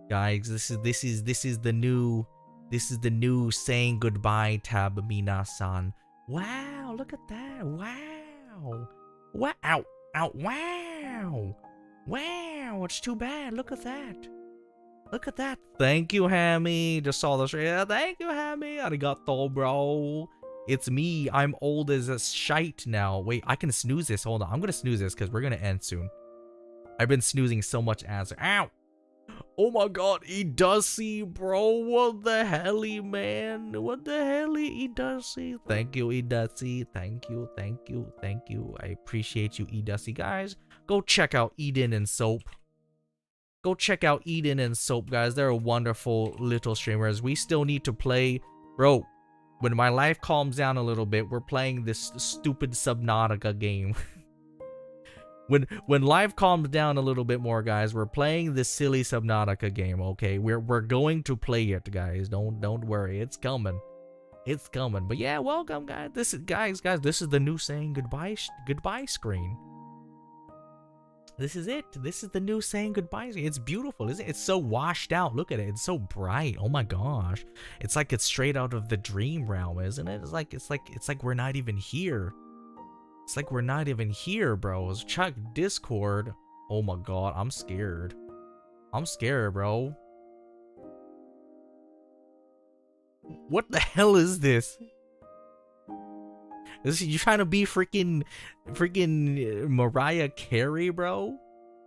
Speaker 1: Guys, this is the new saying goodbye tab, minasan. Wow, look at that. Wow. Wow. Ow. Ow. Wow. Wow, it's too bad. Look at that. Look at that. Thank you, Hammy. Just saw this. Yeah, thank you, Hammy. Arigato, bro. It's me. I'm old as a shite now. Wait, I can snooze this. Hold on. I'm going to snooze this because we're going to end soon. I've been snoozing so much as. Ow. Oh my god, he does see, bro. What the helly, man? What the helly, he does see? Thank you, Edusy. Thank you, thank you, thank you. I appreciate you, Edusy. Guys, go check out Eden and Soap. Go check out Eden and Soap, guys. They're wonderful little streamers. We still need to play. Bro, when my life calms down a little bit, we're playing this stupid Subnautica game. When life calms down a little bit more, guys, we're playing this silly Subnautica game, okay? We're going to play it, guys. Don't worry. It's coming. It's coming. But yeah, welcome, guys. This is guys, this is the new saying goodbye screen. This is it. This is the new saying goodbye screen. It's beautiful, isn't it? It's so washed out. Look at it. It's so bright. Oh my gosh. It's like it's straight out of the dream realm, isn't it? It's like we're not even here. It's like we're not even here, bros. Check Discord. Oh my god, I'm scared. I'm scared, bro. What the hell is this? You trying to be freaking Mariah Carey, bro?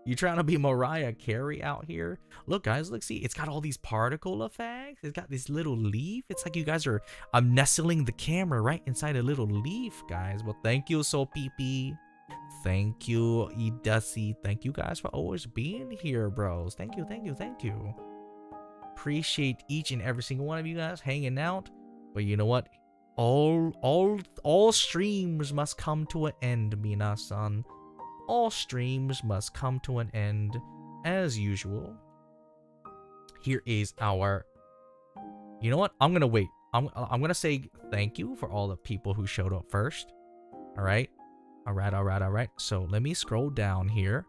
Speaker 1: You trying to be Mariah Carey out here? Look, guys, look, see, it's got all these particle effects. It's got this little leaf. It's like you guys are, I'm nestling the camera right inside a little leaf, guys. Well, thank you, So PP. Thank you, Edusy. Thank you guys for always being here, bros. Thank you, thank you, thank you. Appreciate each and every single one of you guys hanging out. But you know what? All streams must come to an end, minasan. All streams must come to an end, as usual. Here is our. You know what? I'm gonna wait. I'm gonna say thank you for all the people who showed up first. All right, all right. So let me scroll down here.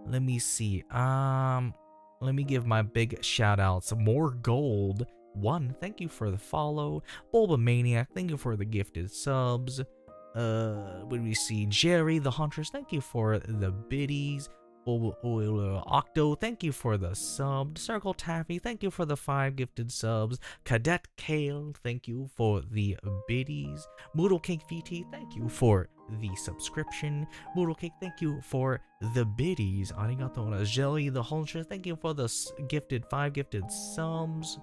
Speaker 1: Let me see. Let me give my big shout outs. More gold. 1, thank you for the follow. Bulbamaniac, thank you for the gifted subs. What do we see? Jerry the Huntress, thank you for the biddies. Octo, thank you for the sub. Circle Taffy, thank you for the 5 gifted subs. Cadet Kale, thank you for the biddies. Moodle Cake VT, thank you for the subscription. Moodle Cake, thank you for the biddies. Arigato. Jelly the Huntress, thank you for the 5 gifted subs.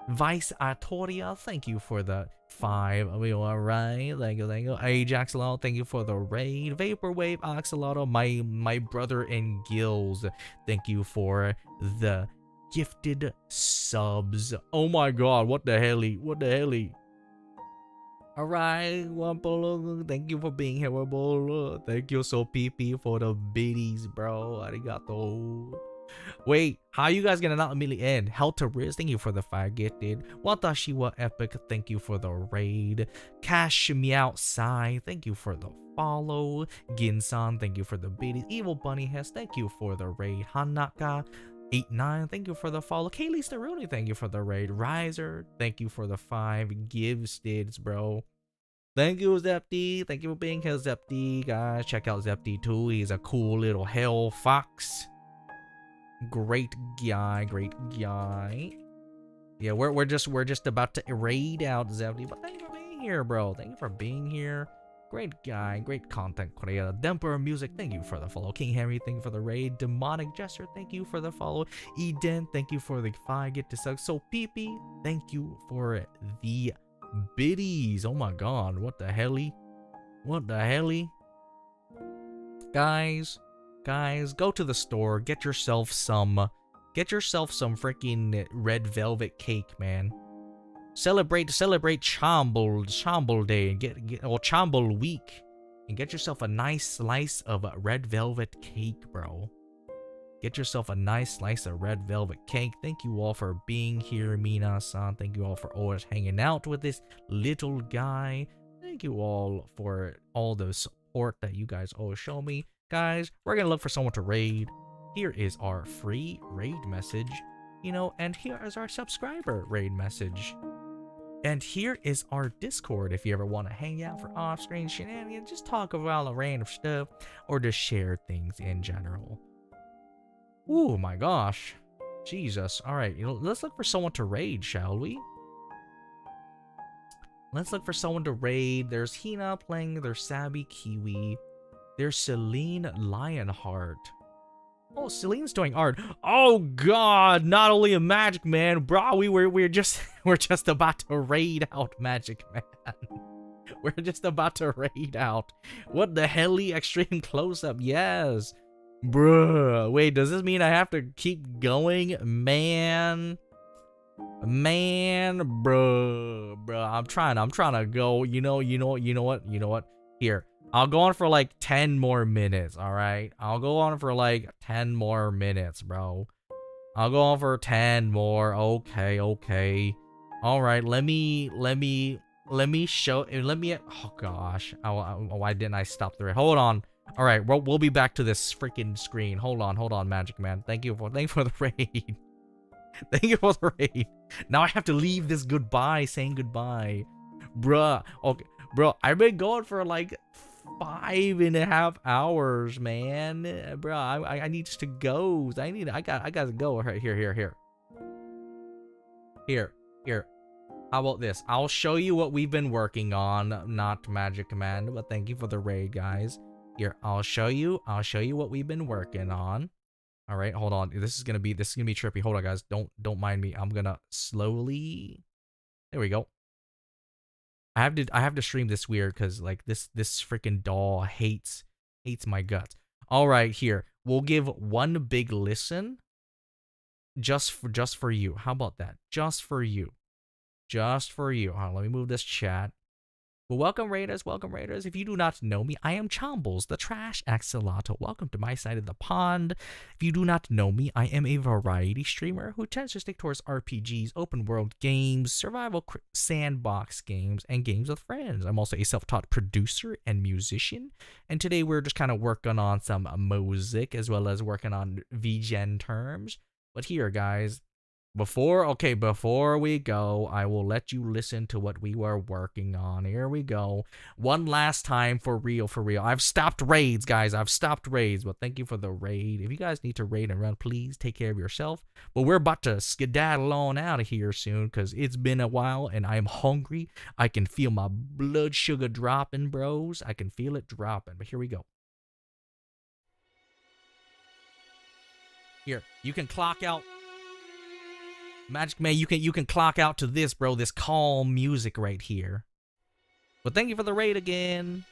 Speaker 1: Vice Artoria, thank you for the 5. Alright, thank you. Axolotl, thank you for the raid. Vaporwave, Axolotl, my brother in Gills, thank you for the gifted subs. Oh my god, what the helly? Alright, Wampolo, thank you for being here, Wampolo. Thank you so PP for the biddies, bro. Arigato. Wait, how are you guys gonna not immediately end? Hell to Riz, thank you for the 5 gifted. Watashiwa Epic, thank you for the raid. Cash Meow Sai, thank you for the follow. Ginsan, thank you for the biddies. Evil Bunny Hess, thank you for the raid. Hanaka 89, thank you for the follow. Kaylee Staruni, thank you for the raid. Riser, thank you for the 5 gifted, bro. Thank you, Zepti. Thank you for being here, Zepti. Guys, check out Zepti too. He's a cool little hell fox. Great guy, great guy. Yeah, we're just about to raid out Zepti, but thank you for being here, bro. Thank you for being here. Great guy, great content creator. Demper Music, thank you for the follow. King Henry, thank you for the raid. Demonic Jester, thank you for the follow. Eden, thank you for the 5 get to suck. So PP, thank you for the biddies. Oh my god, what the helly? What the helly? Guys, go to the store, get yourself some freaking red velvet cake, man. Celebrate Chomble Day and get or Chomble Week and get yourself a nice slice of red velvet cake, bro. Get yourself a nice slice of red velvet cake. Thank you all for being here, Mina-san. Thank you all for always hanging out with this little guy. Thank you all for all the support that you guys always show me. Guys, we're gonna look for someone to raid. Here is our free raid message, you know, and here is our subscriber raid message. And here is our Discord if you ever want to hang out for off-screen shenanigans, just talk about random stuff, or just share things in general. Oh my gosh. Jesus. Alright, you know, let's look for someone to raid, shall we? Let's look for someone to raid. There's Hina playing, there's Sabby Kiwi, there's Celine Lionheart. Oh, Celine's doing art. Oh god, not only a Magic Man, bro. We're just about to raid out Magic Man. We're just about to raid out. What the helly extreme close-up? Yes. Bruh. Wait, does this mean I have to keep going? Man, bruh. I'm trying to go. You know what? Here. I'll go on for like 10 more minutes, alright? I'll go on for like 10 more minutes, bro. I'll go on for 10 more. Okay. Alright, let me show, oh gosh. Why didn't I stop the raid? Hold on. Alright, we'll be back to this freaking screen. Hold on, Magic Man. Thank you for the raid. Thank you for the raid. Now I have to leave this saying goodbye. Bruh. Okay, bro, I've been going for like 5.5 hours, man. Bro, I need to go. I gotta go. Right, here. How about this? I'll show you what we've been working on. Not Magic Command, but thank you for the raid, guys. Here, I'll show you what we've been working on. All right, hold on. This is gonna be trippy. Hold on, guys. Don't mind me. I'm gonna slowly. There we go. I have to stream this weird because like this freaking doll hates my guts. All right, here we'll give one big listen. Just for you. How about that? Just for you. Let me move this chat. Well, welcome raiders. If you do not know me, I am Chombles, the trash axolotl. Welcome to my side of the pond. If you do not know me, I am a variety streamer who tends to stick towards RPGs, open world games, survival sandbox games, and games with friends. I'm also a self-taught producer and musician, and today we're just kind of working on some music as well as working on Vgen terms. But here, guys, before we go, I will let you listen to what we were working on. Here we go. One last time for real. I've stopped raids, guys. But thank you for the raid. If you guys need to raid and run, please take care of yourself. But we're about to skedaddle on out of here soon because it's been a while and I'm hungry. I can feel my blood sugar dropping, bros. I can feel it dropping. But here we go. Here, you can clock out. Magic Man, you can clock out to this, bro. This calm music right here. But thank you for the raid again.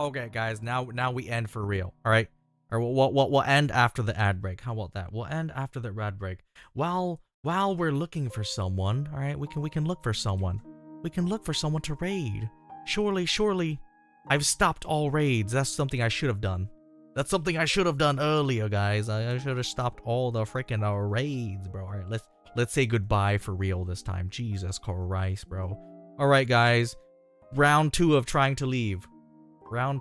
Speaker 1: Okay, guys. Now we end for real. All right. Or we'll end after the ad break. How about that? We'll end after the ad break. While we're looking for someone, all right, we can look for someone. We can look for someone to raid. Surely, I've stopped all raids. That's something I should have done. That's something I should have done earlier, guys. I should have stopped all the freaking raids, bro. All right, let's say goodbye for real this time. Jesus Christ, bro. All right, guys. Round 2 of trying to leave. Round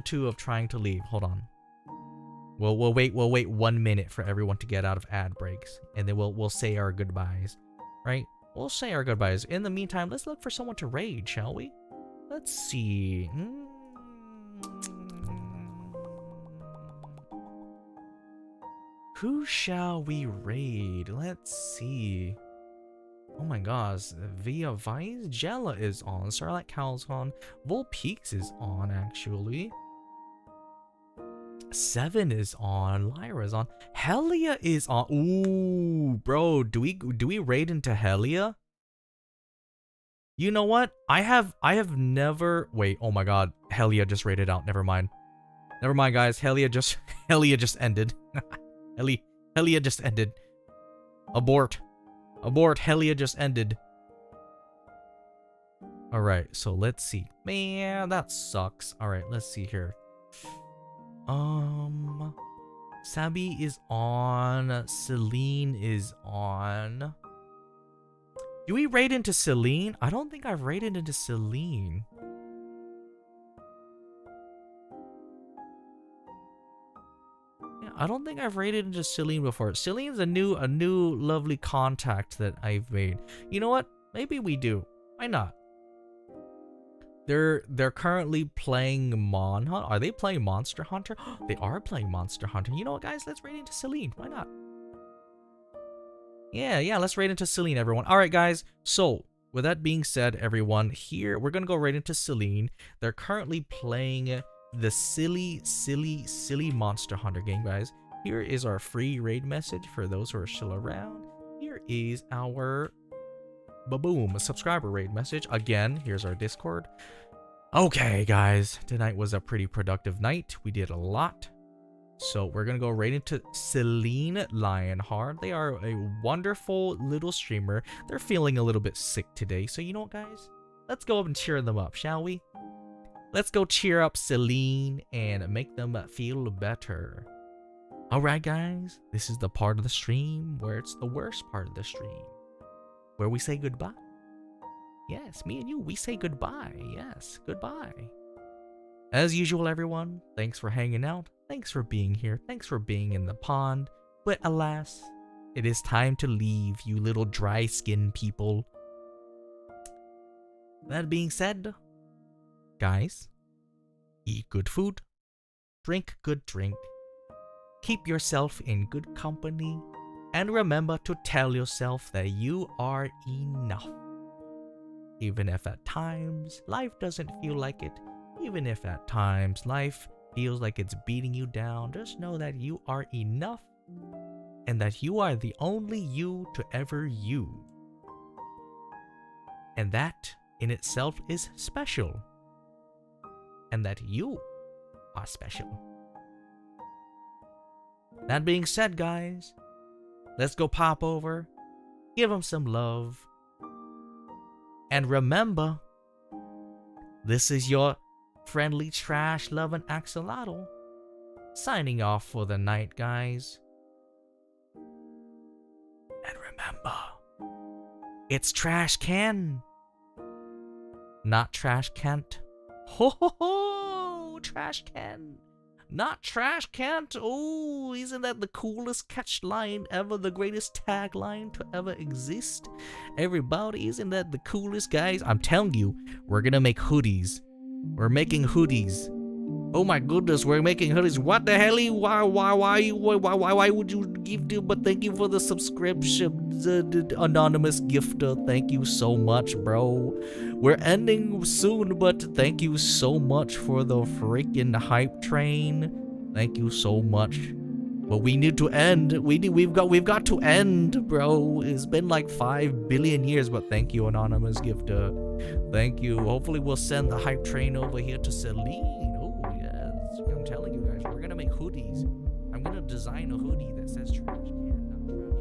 Speaker 1: 2 of trying to leave. Hold on. We'll wait 1 minute for everyone to get out of ad breaks, and then we'll say our goodbyes, right? We'll say our goodbyes. In the meantime, let's look for someone to raid, shall we? Let's see. Who shall we raid? Let's see. Oh my gosh, Via Vice, Jella is on, Starlight Cow's on, Volpeaks is on actually. 7 is on, Lyra's on, Helia is on. Ooh, bro, do we raid into Helia? You know what? I have never. Wait, oh my god, Helia just raided out. Never mind, guys. Helia just ended. Helia just ended. Abort, Helia just ended. All right, so let's see. Man, that sucks. All right, let's see here. Sabi is on. Celine is on. Do we raid into Celine? I don't think I've raided into Celine. Yeah, I don't think I've raided into Celine before. Celine's a new lovely contact that I've made. You know what? Maybe we do. Why not? They're currently playing Mon Hunt. Are they playing Monster Hunter? They are playing Monster Hunter. You know what, guys? Let's raid into Celine. Why not? Yeah, let's raid into Celine, everyone. All right, guys. So, with that being said, everyone, here, we're going to go right into Celine. They're currently playing the silly Monster Hunter game, guys. Here is our free raid message for those who are still around. Here is our ba-boom subscriber raid message. Again, here's our Discord. Okay, guys. Tonight was a pretty productive night. We did a lot. So we're going to go right into Celine Lionheart. They are a wonderful little streamer. They're feeling a little bit sick today. So you know what, guys? Let's go up and cheer them up, shall we? Let's go cheer up Celine and make them feel better. Alright, guys. This is the part of the stream where it's the worst part of the stream. Where we say goodbye. Yes, me and you, we say goodbye. Yes, goodbye. As usual, everyone, thanks for hanging out. Thanks for being here. Thanks for being in the pond. But alas, it is time to leave, you little dry-skinned people. That being said, guys, eat good food, drink good drink, keep yourself in good company, and remember to tell yourself that you are enough. Even if at times life doesn't feel like it, even if at times life feels like it's beating you down, just know that you are enough and that you are the only you to ever you. And that in itself is special. And that you are special. That being said, guys, let's go pop over, give them some love, and remember, this is your friendly trash loving Axolotl signing off for the night, guys. And remember, it's Trash Can, not Trash Kent. Ho ho ho! Trash Can, not Trash Can't. Oh, isn't that the coolest catch line ever? The greatest tagline to ever exist? Everybody, isn't that the coolest, guys? I'm telling you, we're gonna make hoodies. We're making hoodies. Oh my goodness, we're making hoodies. What the hell? Why would you give to? But thank you for the subscription, the anonymous gifter. Thank you so much, bro. We're ending soon, but thank you so much for the freaking hype train. Thank you so much. But we need to end. We've got to end, bro. It's been like 5 billion years, but thank you, anonymous gifter. Thank you. Hopefully we'll send the hype train over here to Celine. Oh, make hoodies. I'm gonna design a hoodie that says trash can, not trash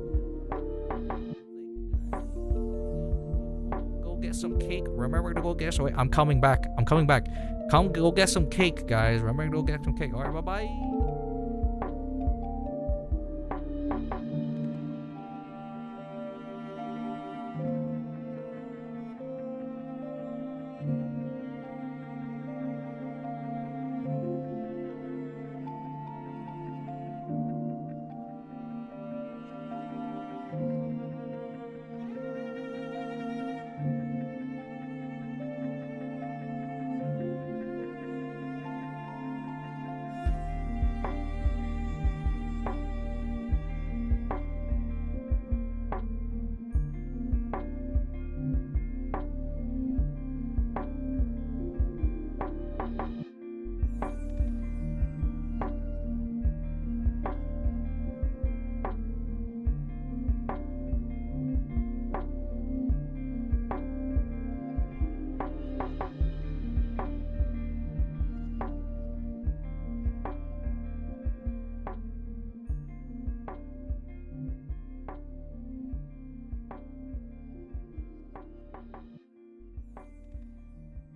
Speaker 1: can. Go get some cake. Remember to go get some. Wait, I'm coming back. Come go get some cake, guys. Remember to go get some cake. All right, bye bye.